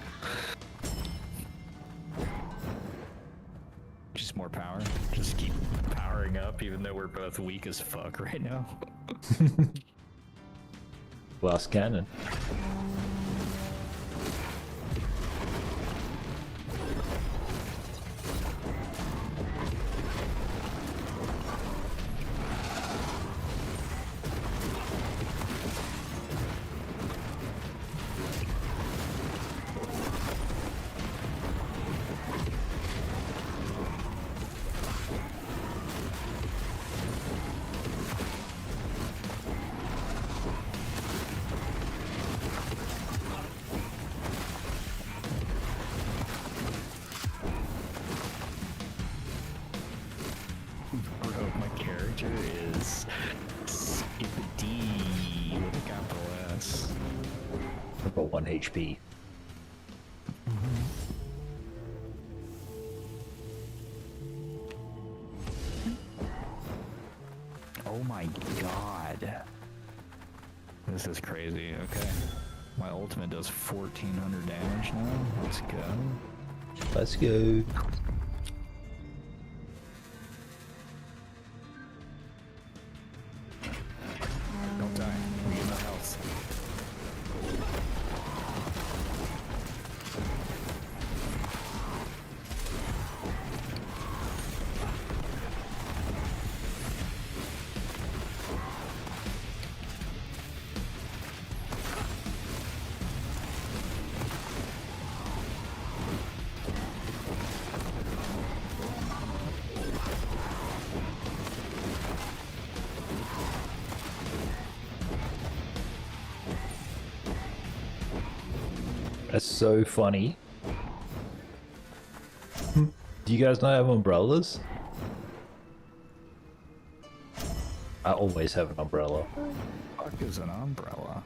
Just more power. Just keep powering up, even though we're both weak as fuck right now. Glass cannon. is Skippity with a capital S. About 1 HP. Oh my god. This is crazy. Okay. My ultimate does 1400 damage now. Let's go. Let's go. Don't die. We get no health. That's so funny. Do you guys not have umbrellas? I always have an umbrella. What the fuck is an umbrella?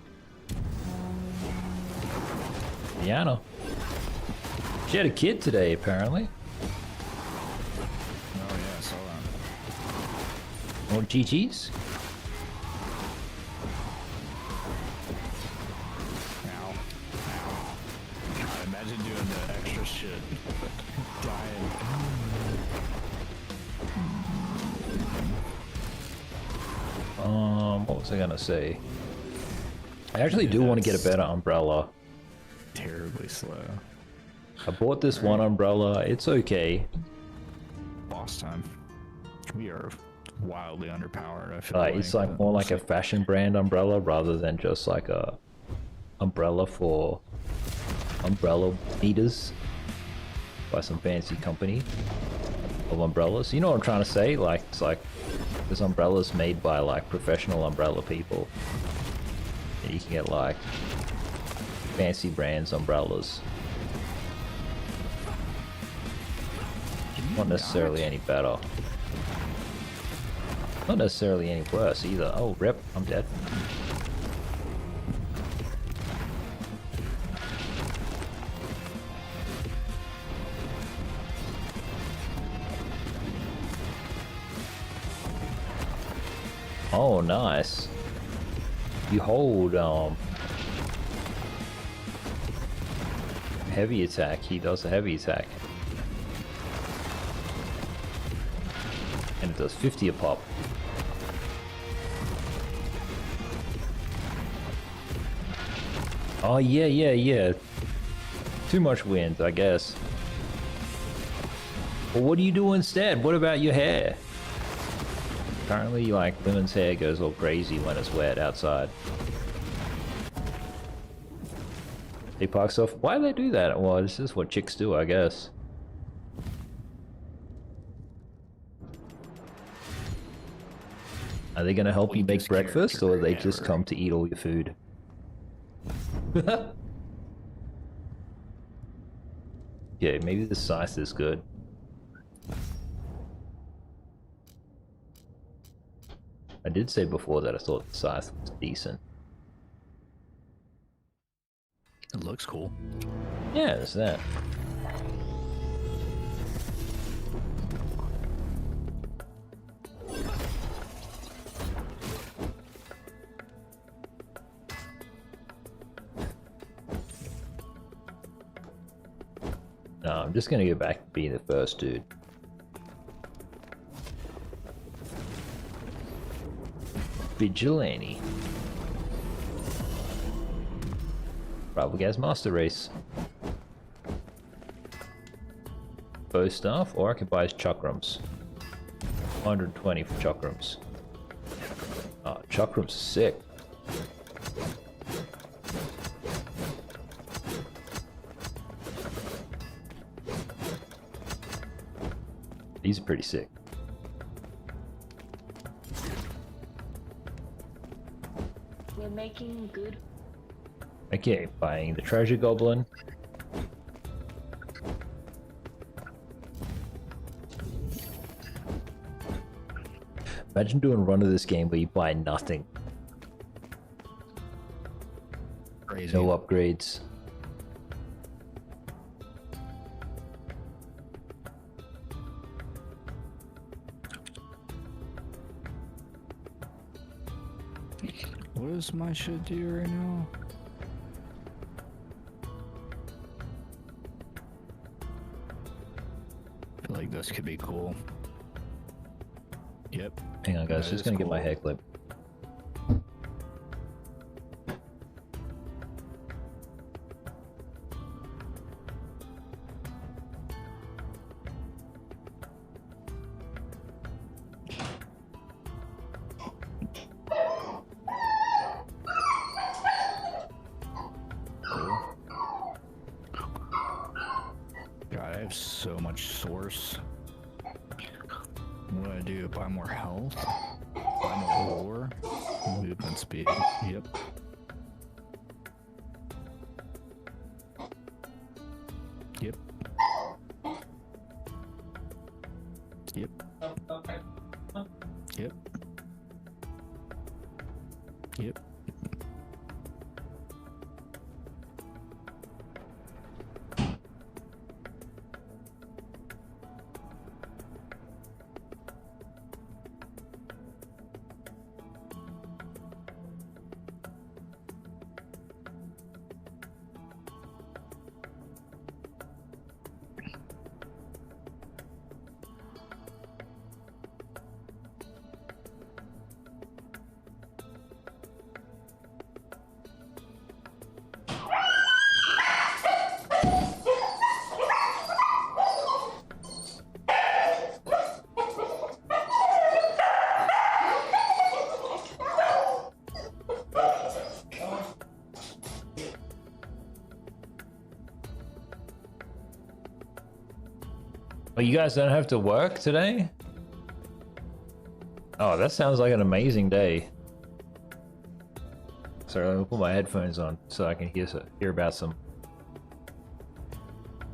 Diana. She had a kid today, apparently. Oh yeah, I saw that. More GG's? Imagine doing the extra shit. Dying. What was I gonna say? I actually do want to get a better umbrella. Terribly slow. I bought this one umbrella. It's okay. Boss time. We are wildly underpowered, I feel It's like more like a fashion brand umbrella rather than just like a umbrella for umbrella meters by some fancy company of umbrellas. You know what I'm trying to say? Like, it's like this umbrella's made by like professional umbrella people. And you can get like fancy brands umbrellas. Not necessarily any better. Not necessarily any worse either. Oh, rip, I'm dead. Oh, nice. You hold heavy attack. He does a heavy attack. And it does 50 a pop. Oh, yeah. Too much wind, I guess. Well, what do you do instead? What about your hair? Apparently, like, women's hair goes all crazy when it's wet outside. They park stuff. Why do they do that? Well, it's just what chicks do, I guess. Are they gonna help you make breakfast, or they just come to eat all your food? Yeah, maybe the scythe is good. I did say before that I thought the size was decent. It looks cool. Yeah, there's that. No, I'm just gonna go back to being the first dude. Vigilante. Rivalgaz Master Race. Bow staff or occupies chakrams. 120 for chakrams. Oh, chakrams are sick. These are pretty sick. We're making good. Okay, buying the treasure goblin. Imagine doing a run of this game where you buy nothing. Crazy. No upgrades. What does my shit do right now? I feel like this could be cool. Yep. Hang on, guys. Just gonna get my hair clip. God, I have so much source. What do I do? Buy more health? Buy more lore? Movement speed. Yep. Yep. Yep. Yep. Yep. Oh, you guys don't have to work today? Oh, that sounds like an amazing day. Sorry, let me put my headphones on so I can hear about some.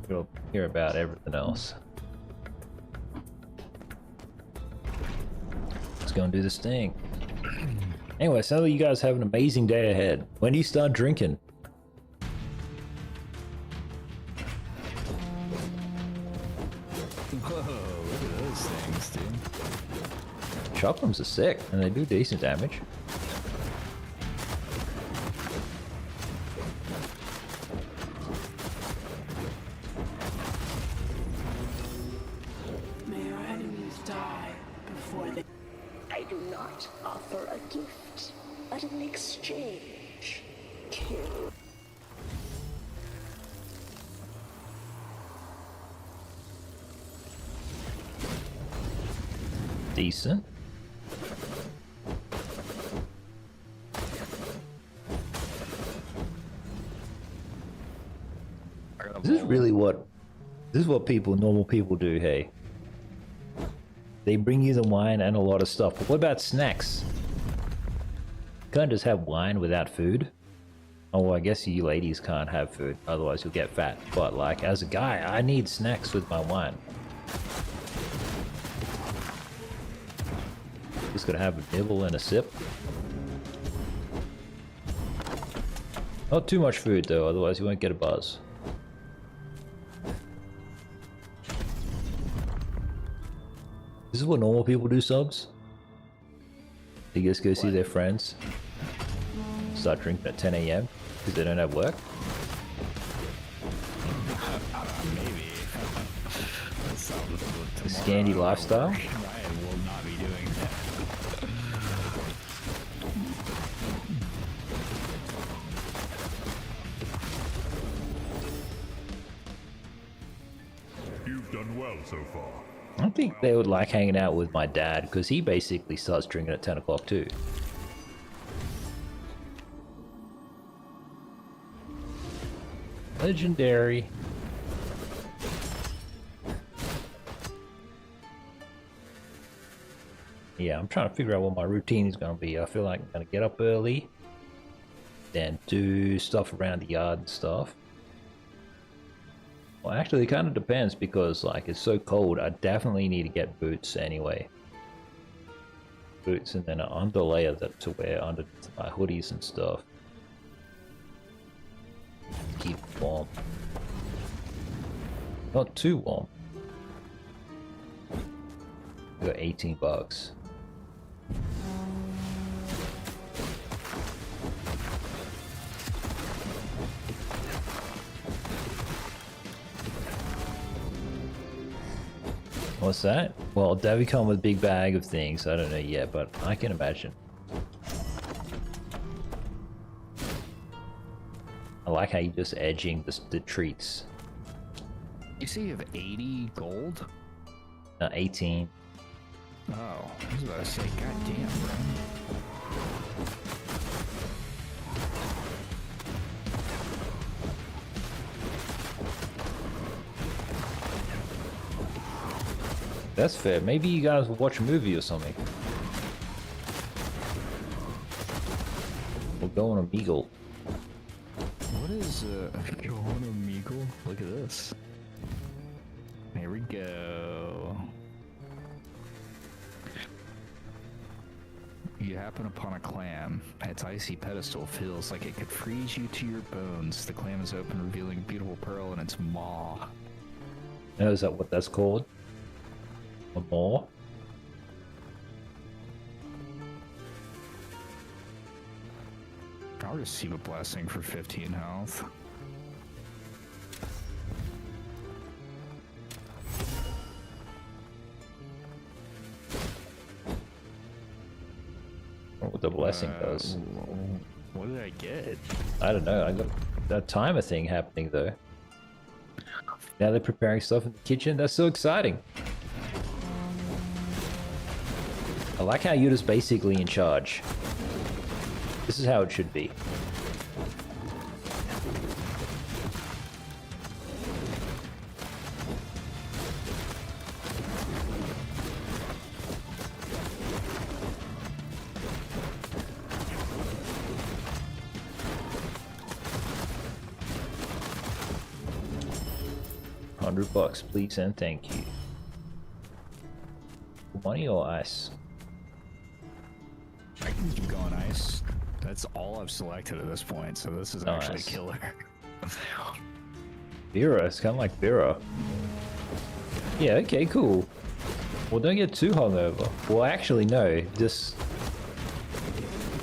We'll hear about everything else. Let's go and do this thing. Anyway, so you guys have an amazing day ahead. When do you start drinking? Whoa, look at those things, dude. Chakrams are sick, and they do decent damage. May our enemies die before they... I do not offer a gift, but an exchange. Kill. Decent. This is what normal people do, hey. They bring you the wine and a lot of stuff, but what about snacks? You can't just have wine without food. Oh, well, I guess you ladies can't have food, otherwise you'll get fat. But like, as a guy, I need snacks with my wine. Just gonna have a nibble and a sip. Not too much food though, otherwise you won't get a buzz. This is what normal people do, subs. They just go see their friends. Start drinking at 10 AM because they don't have work. Maybe. The Scandi lifestyle. Ryan will not be doing that. You've done well so far. I don't think they would like hanging out with my dad because he basically starts drinking at 10 o'clock too. Legendary. Yeah, I'm trying to figure out what my routine is going to be. I feel like I'm going to get up early, then do stuff around the yard and stuff. Well, actually, it kind of depends because, like, it's so cold. I definitely need to get boots anyway. Boots and then an underlayer to wear under my hoodies and stuff. Keep it warm. Not too warm. I got 18 bucks. What's that? Well, Davy come with a big bag of things. I don't know yet, but I can imagine. I like how you're just edging the treats. You say you have 80 gold? No, 18. Oh, I was about to say, goddamn, bro. That's fair. Maybe you guys will watch a movie or something. We'll go on a Meagle. What is go on a Meagle? Look at this. Here we go. You happen upon a clam. Its icy pedestal feels like it could freeze you to your bones. The clam is open, revealing a beautiful pearl in its maw. Oh, is that what that's called? A maw? I'll receive a blessing for 15 health. What the blessing does? What did I get? I don't know. I got that timer thing happening though. Now they're preparing stuff in the kitchen. That's so exciting. I like how you're just basically in charge. This is how it should be. $100, please and thank you. Money or ice? I can keep going ice. That's all I've selected at this point, so this is actually a killer. Vera, it's kind of like Vera. Yeah, okay, cool. Well, don't get too hungover. Well, actually, no. Just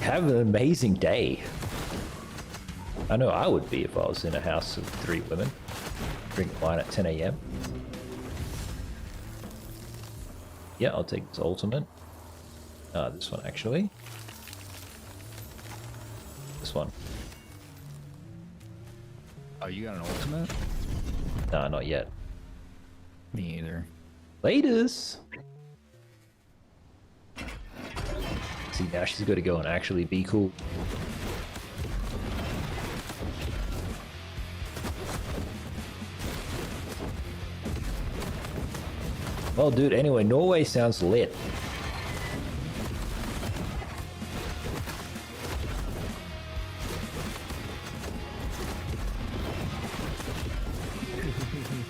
have an amazing day. I know I would be if I was in a house of 3 women. Drink wine at 10 AM. Yeah, I'll take this ultimate. This one actually. This one. Oh, you got an ultimate? Nah, not yet. Me either. Laters! See, now she's got to go and actually be cool. Well, dude, anyway, Norway sounds lit.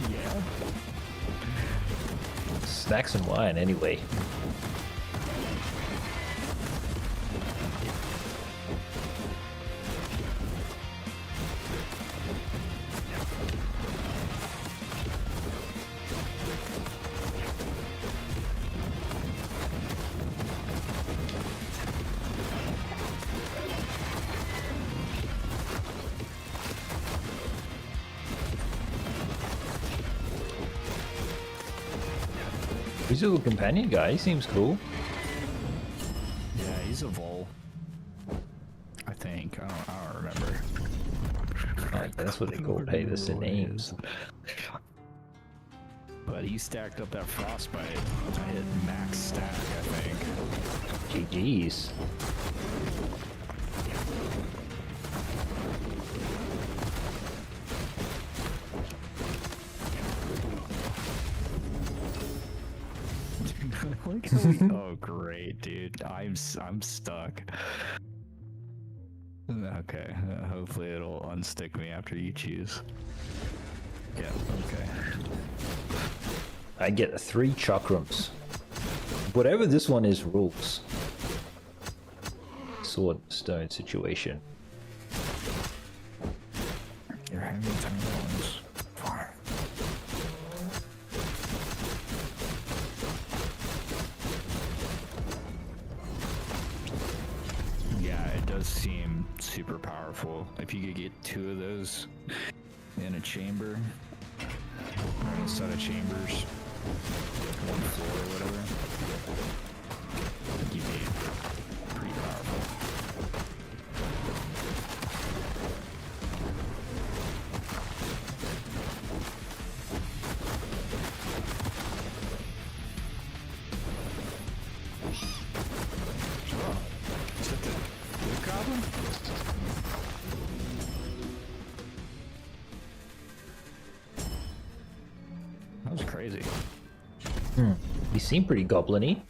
Yeah. Snacks and wine, anyway. He's a little companion guy. He seems cool. Yeah, he's a vole. I think. I don't remember. Oh, that's what they call it. Hey, that's the names. But he stacked up that frostbite. I hit max stack, I think. GG's. Oh great, dude. I'm stuck. Okay, hopefully it'll unstick me after you choose. Yeah, okay. I get 3 chakrams. Whatever this one is rules. Sword and stone situation. You're having 10 ones. Fine. Yeah, it does seem super powerful. If you could get 2 of those in a chamber, or in a set of chambers, 1 floor or whatever, you'd be pretty powerful. Is that the blue goblin? That was crazy. You seem pretty goblin-y.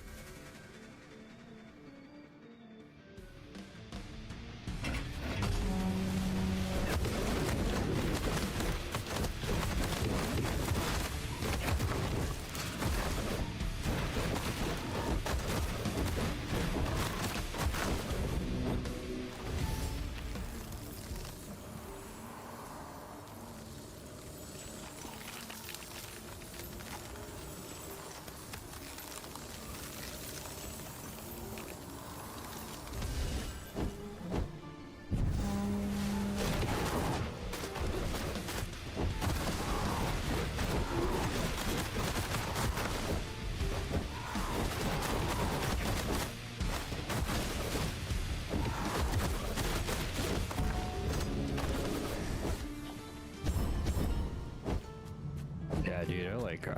Yeah, dude, I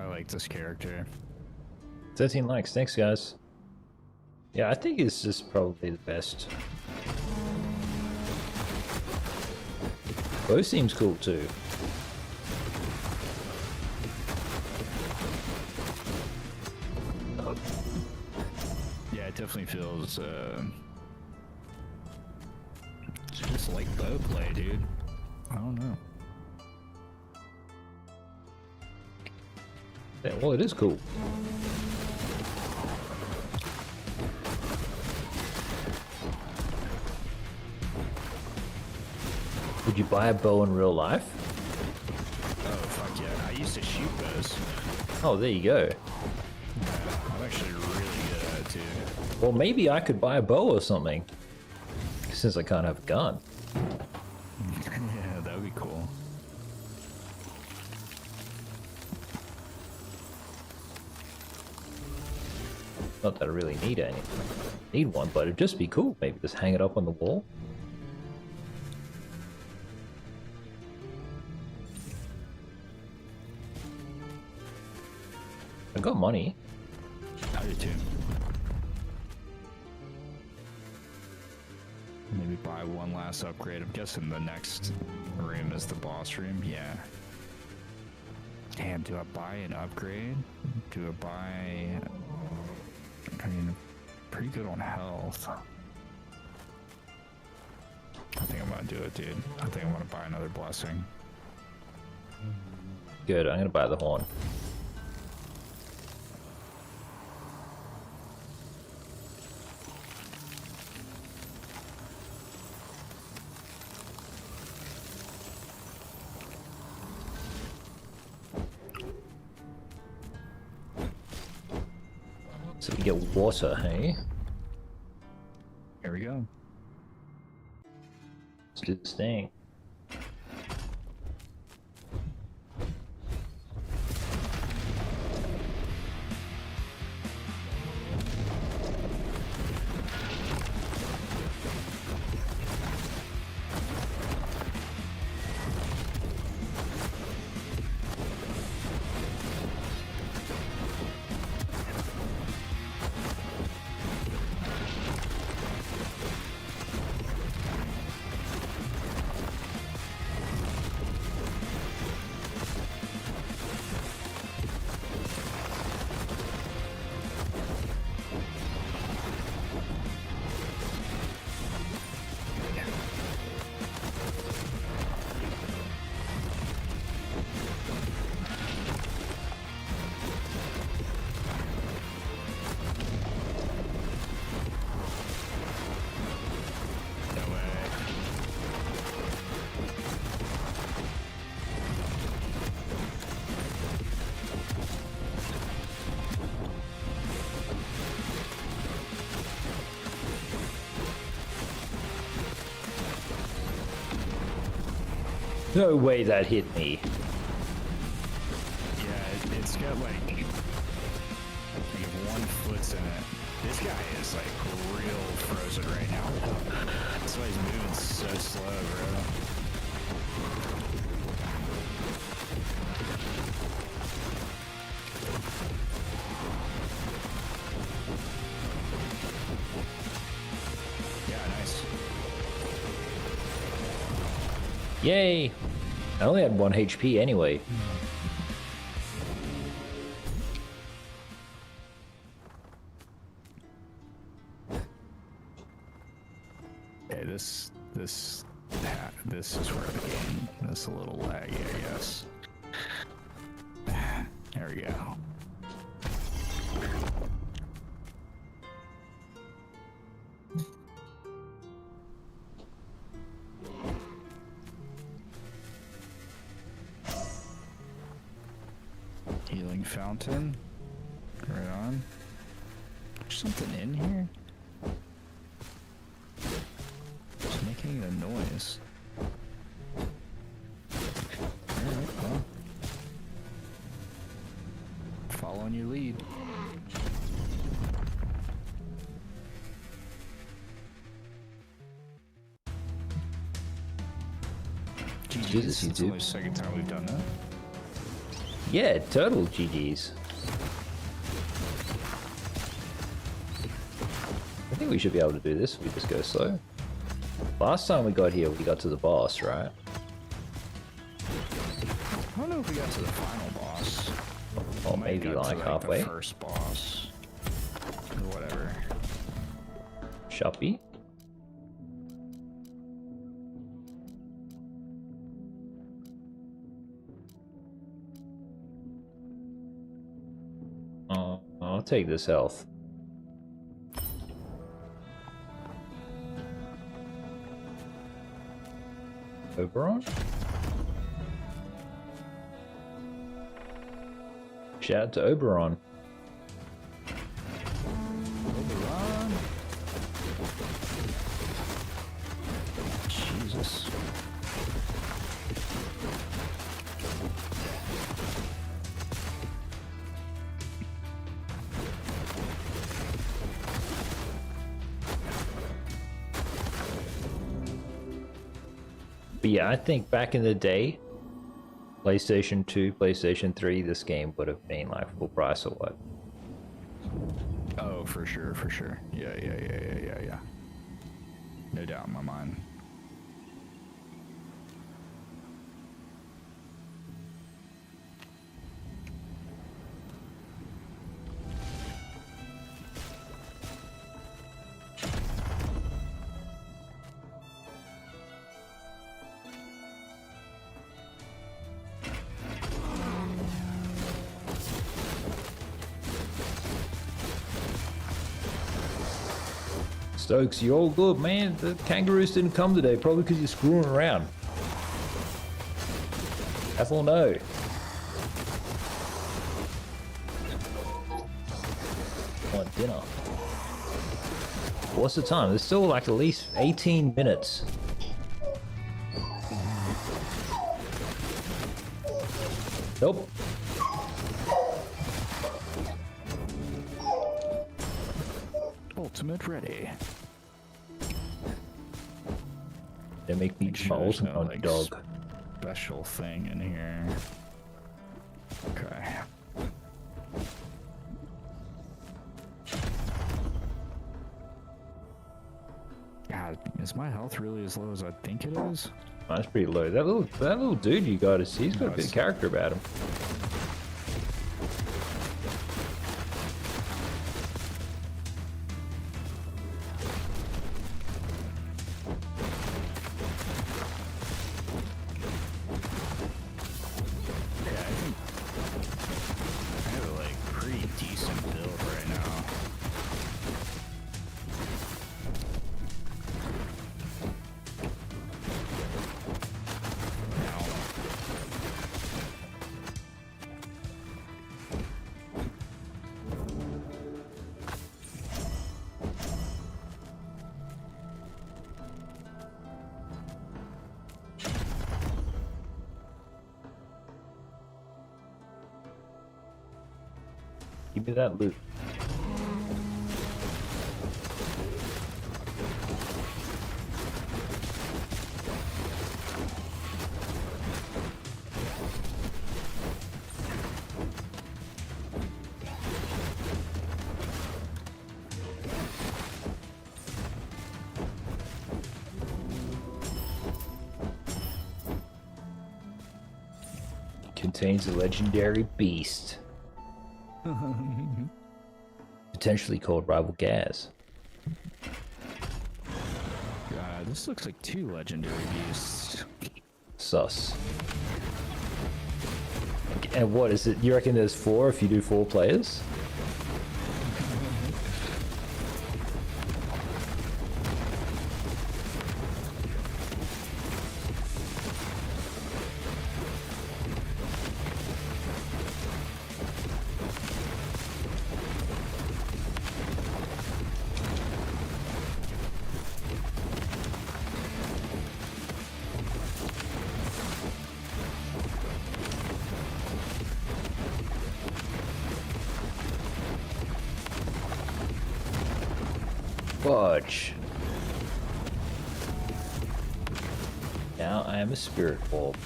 like this character. 13 likes, thanks guys. Yeah, I think it's just probably the best. Bo seems cool too. Yeah, it definitely feels just like bow play, dude. I don't know. Yeah, well, it is cool. Would you buy a bow in real life? Oh, fuck yeah. I used to shoot bows. Oh, there you go. Yeah, I'm actually really good at it, too. Well, maybe I could buy a bow or something. Since I can't have a gun. Yeah, that would be cool. Not that I really need one, but it'd just be cool. Maybe just hang it up on the wall. I got money. I do too. Maybe buy one last upgrade. I'm guessing the next room is the boss room. Yeah. Damn, do I buy an upgrade? Do I buy... I mean, pretty good on health. I think I'm gonna do it, dude. I think I'm gonna buy another blessing. Good, I'm gonna buy the horn. So we get water, hey? Here we go. Let's do this thing. no way that hit me. Yeah, it's got like one foot's in it. This guy is like real frozen right now. That's why he's moving so slow, bro. Yeah, nice. Yay! I only had 1 HP anyway. Okay, this is where the game is a little laggy, I guess. There we go. Healing fountain. Right on. There's something in here. It's making a noise. Alright, well. Following your lead. Do this, It's only YouTube. the second time we've done that. Yeah, total GG's. I think we should be able to do this if we just go slow. Last time we got here, we got to the boss, right? I don't know if we got to the final boss. Or We might maybe got to, like halfway. The first boss. Or whatever. Shoppy. Oh, I'll take this health. Oberon? Shout out to Oberon. Oberon. Jesus. But yeah, I think back in the day, PlayStation 2, PlayStation 3, this game would have been like full price or what? Oh, for sure, for sure. Yeah. No doubt in my mind. Stokes, you're all good, man. The kangaroos didn't come today, probably because you're screwing around. Ethel, no. Want dinner. What's the time? There's still like at least 18 minutes. Nope. Ultimate ready. They make me my ultimate no, like, dog. Special thing in here. Okay. God, is my health really as low as I think it is? That's pretty low. That little dude you got is he's got a bit of character about him. I have a like pretty decent build right now. Give me that loot. Contains a legendary beast. Potentially called Rival Gaz. God, this looks like 2 legendary beasts. Sus. And what is it? You reckon there's 4 if you do 4 players? Fudge. Now I am a spirit bulb.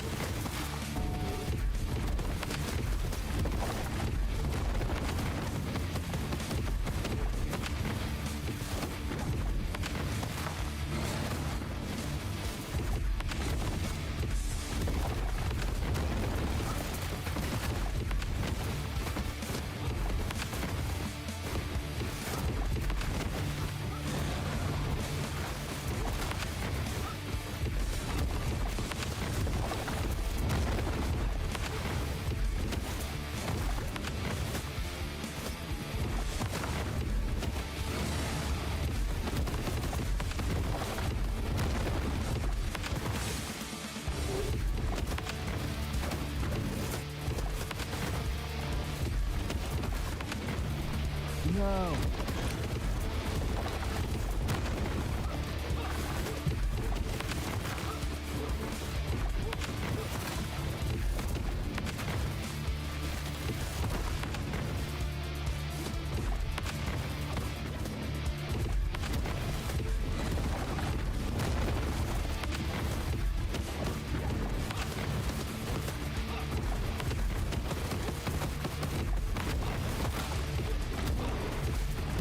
No.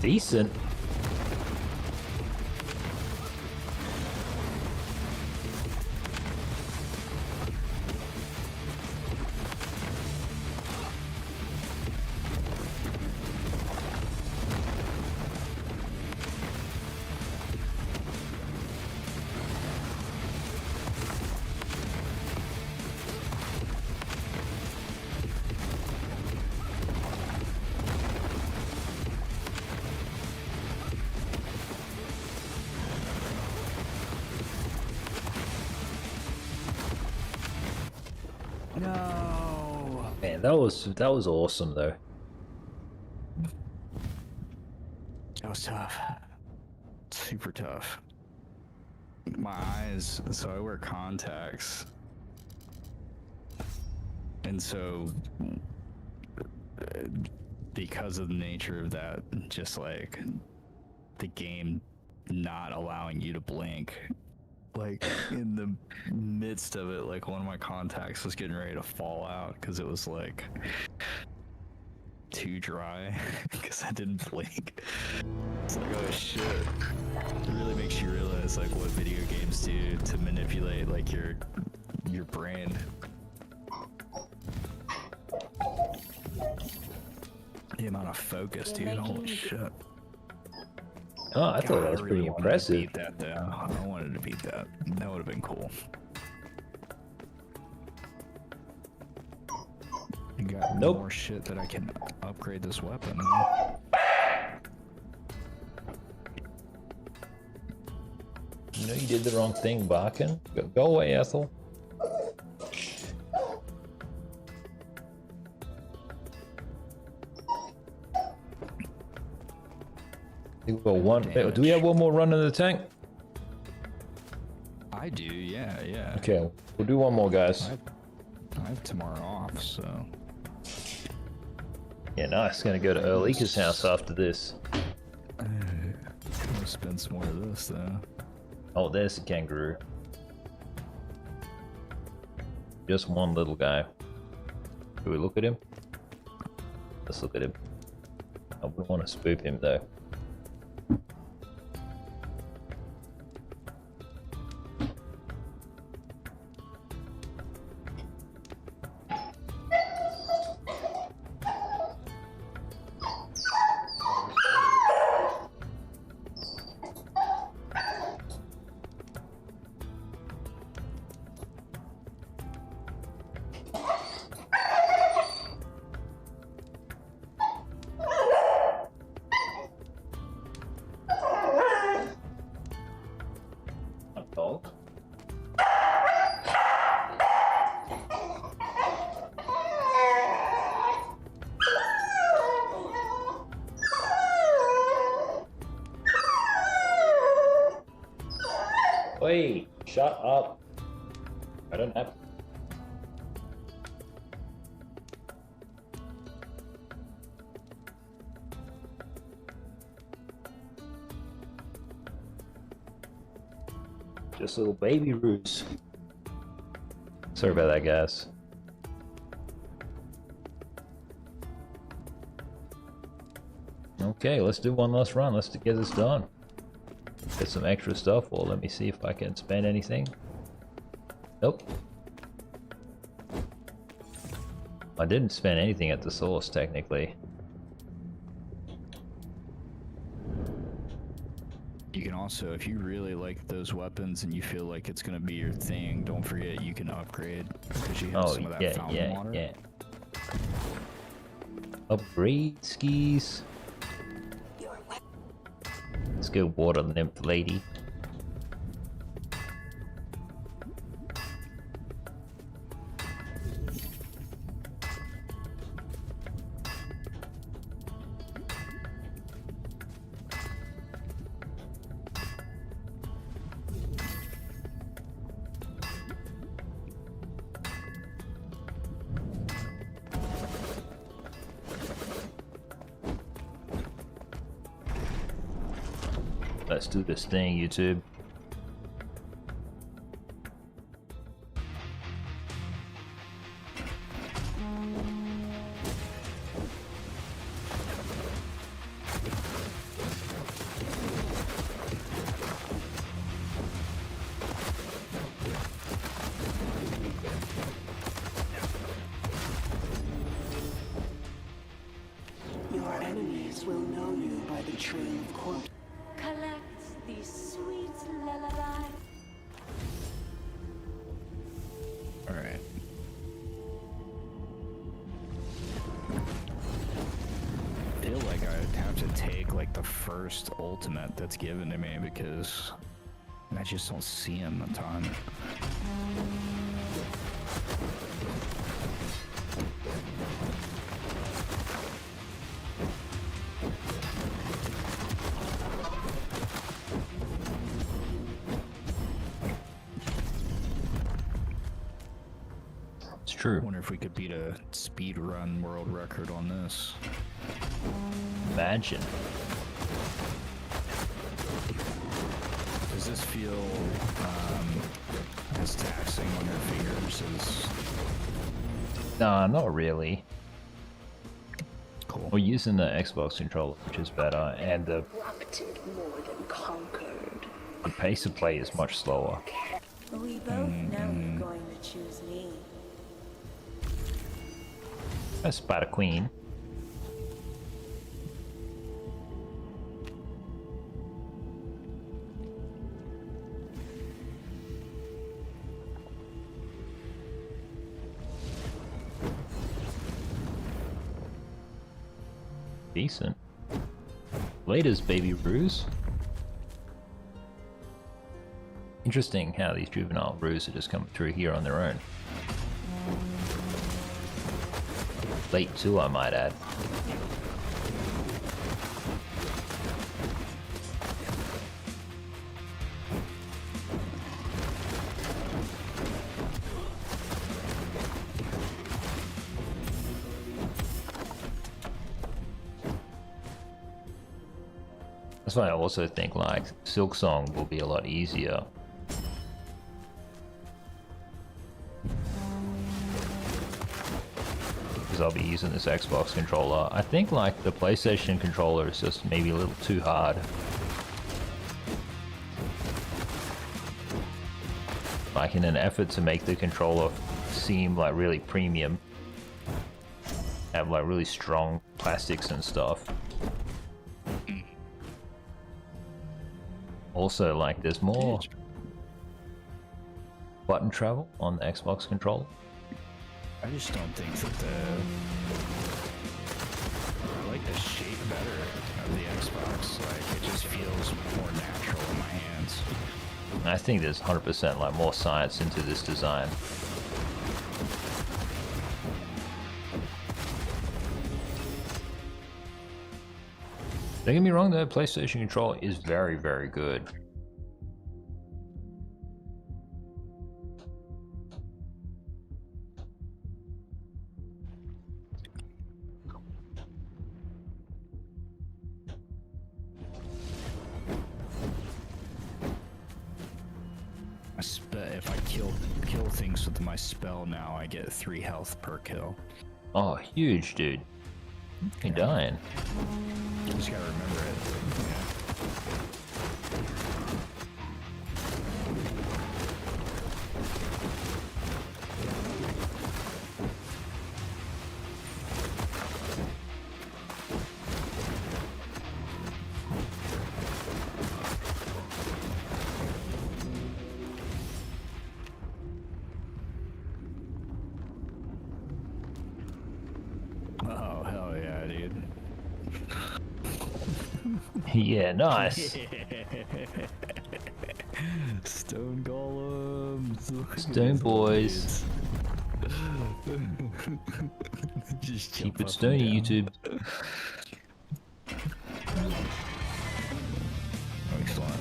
Decent. No. Man, that was awesome though. That was tough. Super tough. My eyes, so I wear contacts. And so because of the nature of that, just like the game not allowing you to blink, like in the midst of it, like one of my contacts was getting ready to fall out because it was like too dry because I didn't blink. It's like, oh shit. It really makes you realize like what video games do to manipulate like your brain. The amount of focus, dude. Holy shit. Oh, I thought that was pretty impressive. Beat that though. I wanted to beat that. That would have been cool. You got more shit that I can upgrade this weapon. You know you did the wrong thing, Barkin. Go away, Ethel. We've got one. Do we have one more run in the tank? I do, yeah. Okay, we'll do one more, guys. I have tomorrow off, so. Yeah, nice. Gonna go to Erlika's house after this. We'll spend some more of this, though. Oh, there's the kangaroo. Just one little guy. Do we look at him? Let's look at him. I wouldn't want to spook him, though. Wait, shut up. I don't have. Just little baby roos. Sorry about that, guys. Okay, let's do one last run. Let's get this done. Get some extra stuff. Well, let me see if I can spend anything. Nope. I didn't spend anything at the source, technically. You can also, if you really like those weapons and you feel like it's going to be your thing, don't forget you can upgrade because you have some of that fountain water. Yeah. Upgrade skis. Let's go water nymph lady. Let's do this thing, YouTube. Your enemies will know you by the trail of corpse. Collect these sweet lullabies. Alright. I feel like I'd have to take like the first ultimate that's given to me because I just don't see him a ton. True. I wonder if we could beat a speed run world record on this. Imagine. Does this feel as taxing on your fingers as... Nah, not really. Cool. We're using the Xbox controller, which is better, and the more than conquered. pace of play is much slower. We both know you're going to choose me. Let's spot a queen. Decent. Latest baby ruse. Interesting how these juvenile ruse are just coming through here on their own. Late too, I might add. That's why I also think like Silksong will be a lot easier. Because I'll be using this Xbox controller. I think like the PlayStation controller is just maybe a little too hard. Like in an effort to make the controller seem like really premium. Have like really strong plastics and stuff. Also, like, there's more button travel on the Xbox controller. I just don't think that I like the shape better of the Xbox. Like, it just feels more natural in my hands. I think there's 100% like more science into this design. Don't get me wrong, the PlayStation controller is very, very good. If I kill things with my spell now, I get 3 health per kill. Oh, huge, dude. You're dying. Just gotta remember it. Yeah. Oh, hell yeah, dude. Yeah, nice. Stone golems. Stone boys. Just keep it stony, YouTube. Excellent.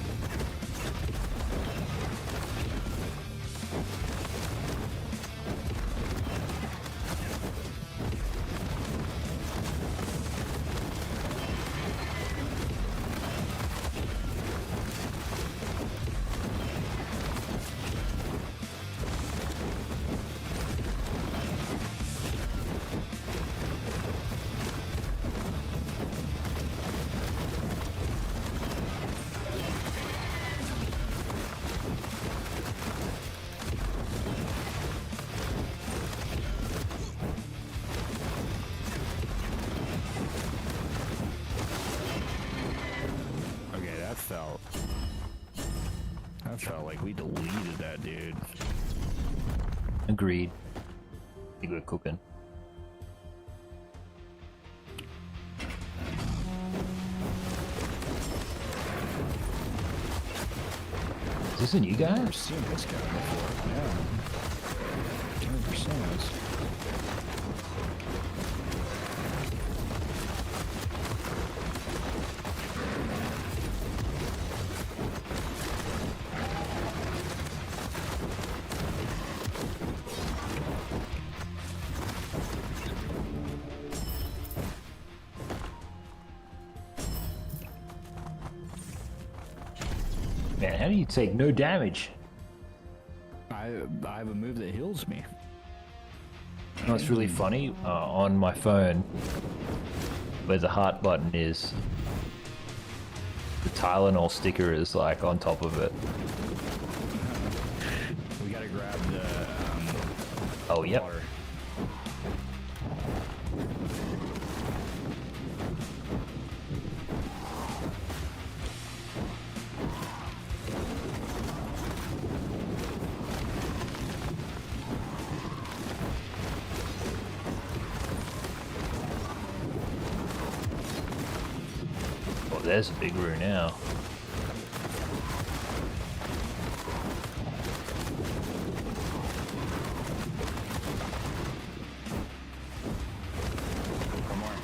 That felt like we deleted that dude. Agreed. I think we're cooking. Is this a new guy? I've seen this guy before. Yeah. 100%. Man, how do you take no damage? I have a move that heals me. You know what's really funny? On my phone, where the heart button is, the Tylenol sticker is like on top of it. We gotta grab the oh, yep. water. There's a big room now. One more.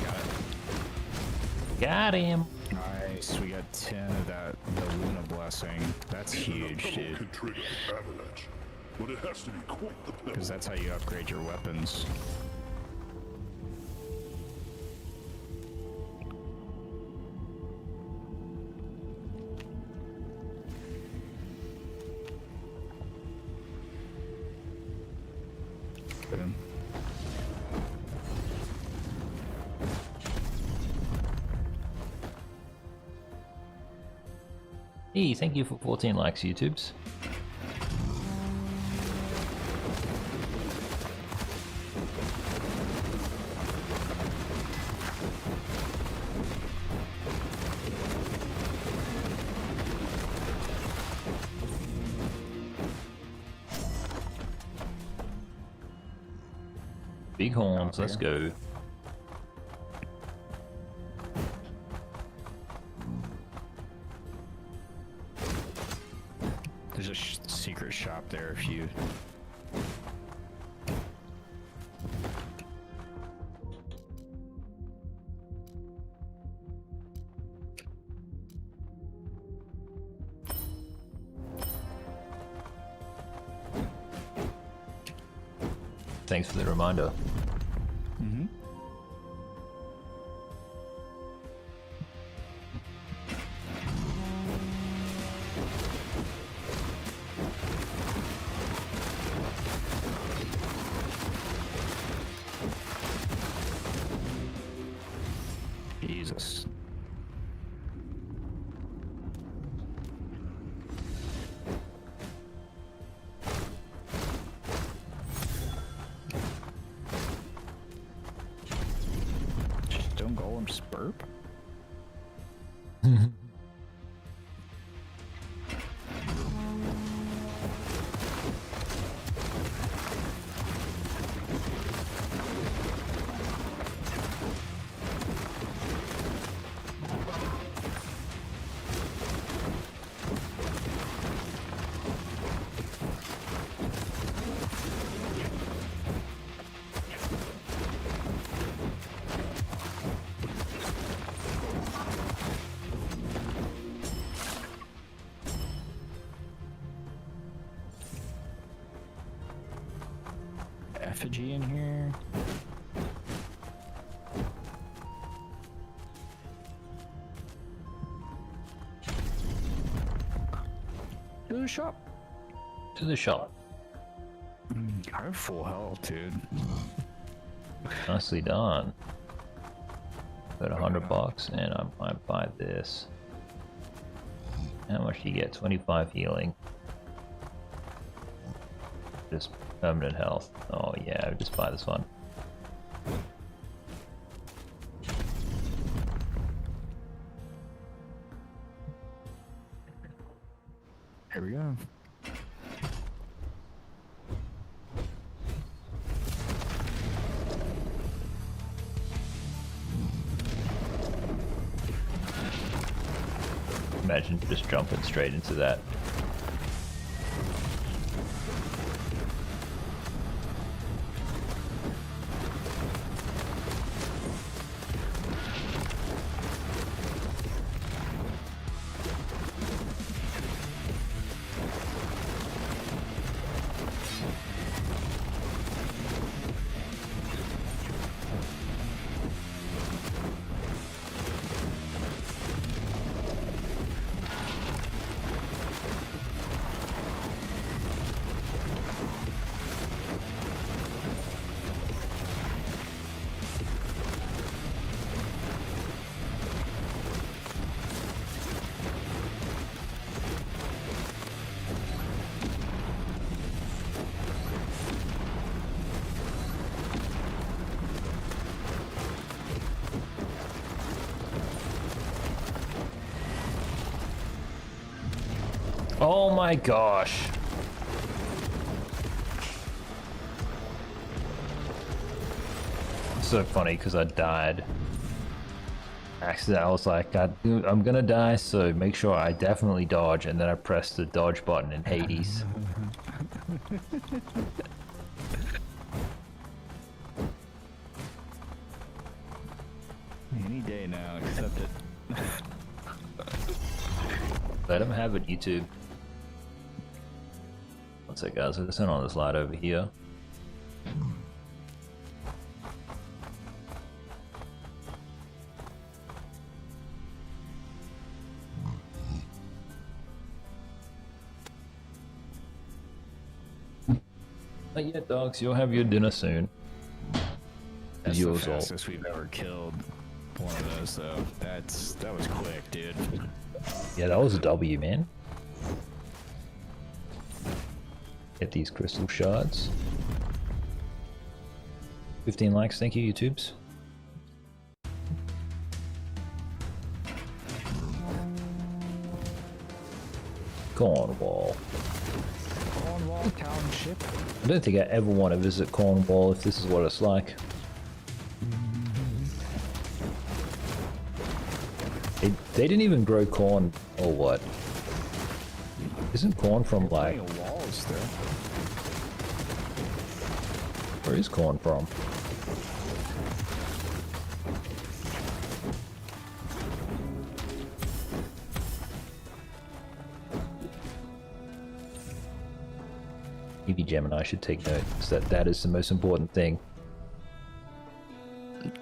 Got it. Got him. Nice. We got 10 of that. The Luna Blessing. That's huge, dude. Can trigger an avalanche, but it has to be quite the Because that's how you upgrade your weapons. Boom. Hey, thank you for 14 likes, YouTubes. Big horns, let's go. There's a secret shop there if you... Thanks for the reminder. Mm-hmm. Jesus. Just don't go and just burp. Effigy in here. To the shop. To the shop. I have full health, dude. Nicely done. Got $100 and I might buy this. How much do you get? 25 healing. Just permanent health. Oh yeah, just buy this one. Here we go. Imagine just jumping straight into that. Oh my gosh. So funny because I died. Accident. I was like, I'm gonna die, so make sure I definitely dodge, and then I pressed the dodge button in Hades. Any day now, accept it. Let him have it, YouTube. One sec, guys. Let's turn on this light over here. Not yet, dogs. You'll have your dinner soon. That's the yours all. fastest we've ever killed one of those, though. That was quick, dude. Yeah, that was a W, man. Get these crystal shards. 15 likes, thank you, YouTubes. Cornwall. Cornwall Township. I don't think I ever want to visit Cornwall if this is what it's like. They didn't even grow corn, or what? Isn't corn from like... walls there. Where is corn from? Maybe Gemini should take notes that is the most important thing.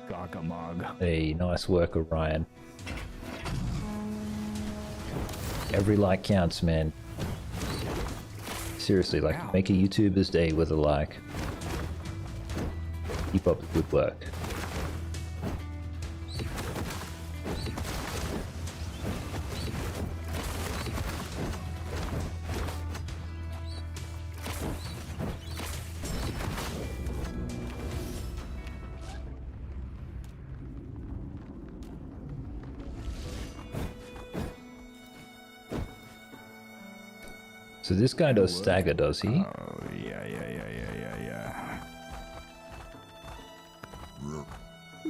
Gagamog. Hey, nice work, Orion. Every like counts, man. Seriously, like, make a YouTuber's day with a like. Keep up the good work. So this guy does stagger, does he? Oh, yeah.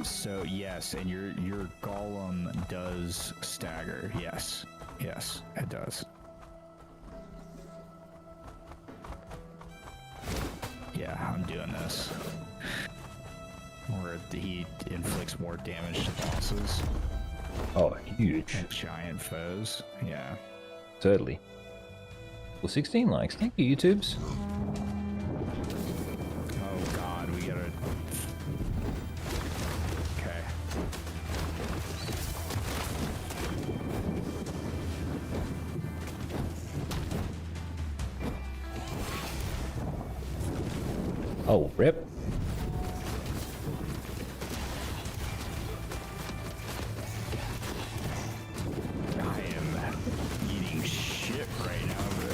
So, yes, and your golem does stagger. Yes, it does. Yeah, I'm doing this. Where he inflicts more damage to bosses. Oh, huge. And giant foes, yeah. Totally. Well, 16 likes. Thank you, YouTubes. Oh god, we gotta... Okay. Oh, rip. I am eating shit right now, bro.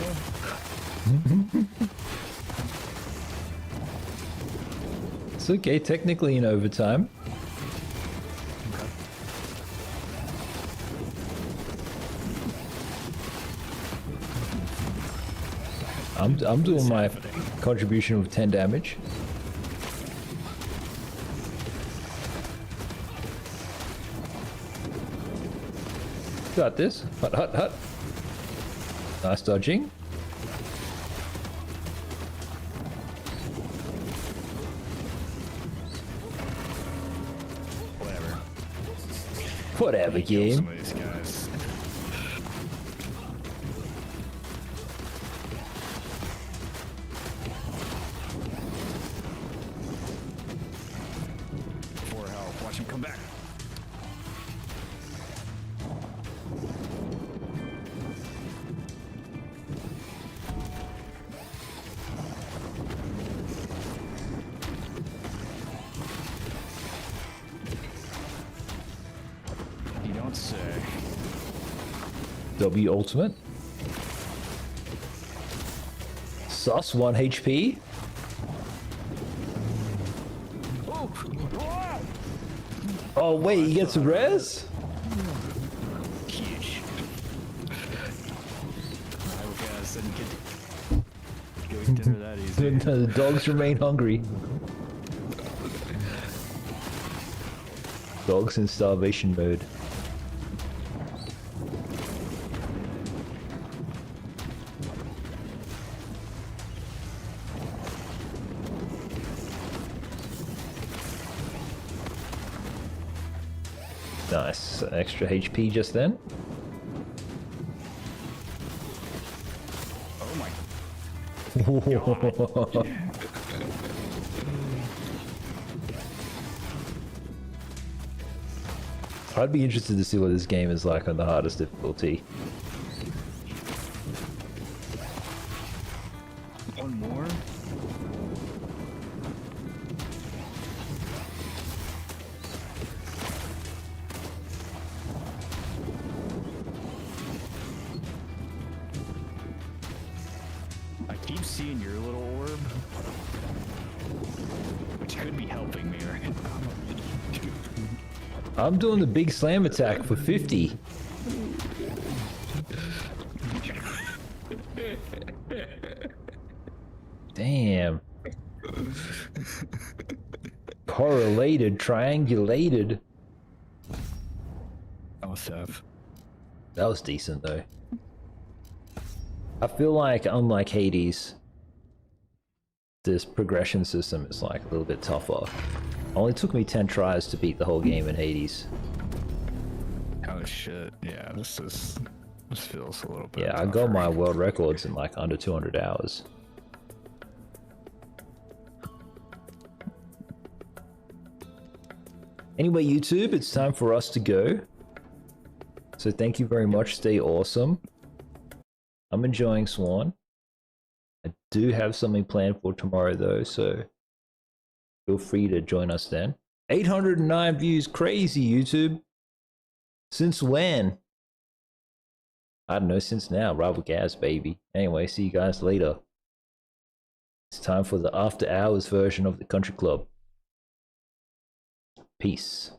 It's okay, technically in overtime. I'm doing my contribution of 10 damage. Got this. Hut, hut, hut. Nice dodging. Whatever, game. For help. Watch him come back. You don't say. W ultimate. Sus 1 HP. Oh wait, he gets a res? Huge. Rivalgaz didn't get dinner that easy. The dogs remain hungry. Dogs in starvation mode. Nice, extra HP just then. Oh my god. I'd be interested to see what this game is like on the hardest difficulty. One more. helping me right now. I'm doing the big slam attack for 50. Damn. Correlated, triangulated. That was tough. That was decent though. I feel like, unlike Hades, this progression system is like a little bit tougher. Only took me 10 tries to beat the whole game in Hades. Oh shit, yeah, this feels a little bit Yeah, I got my world records in like under 200 hours. Anyway, YouTube, it's time for us to go. So thank you very much, stay awesome. I'm enjoying Swan. I do have something planned for tomorrow though, so feel free to join us then. 809 views, crazy YouTube. Since when? I don't know, since now. Rival Gaz, baby. Anyway, see you guys later. It's time for the after hours version of the country club. Peace.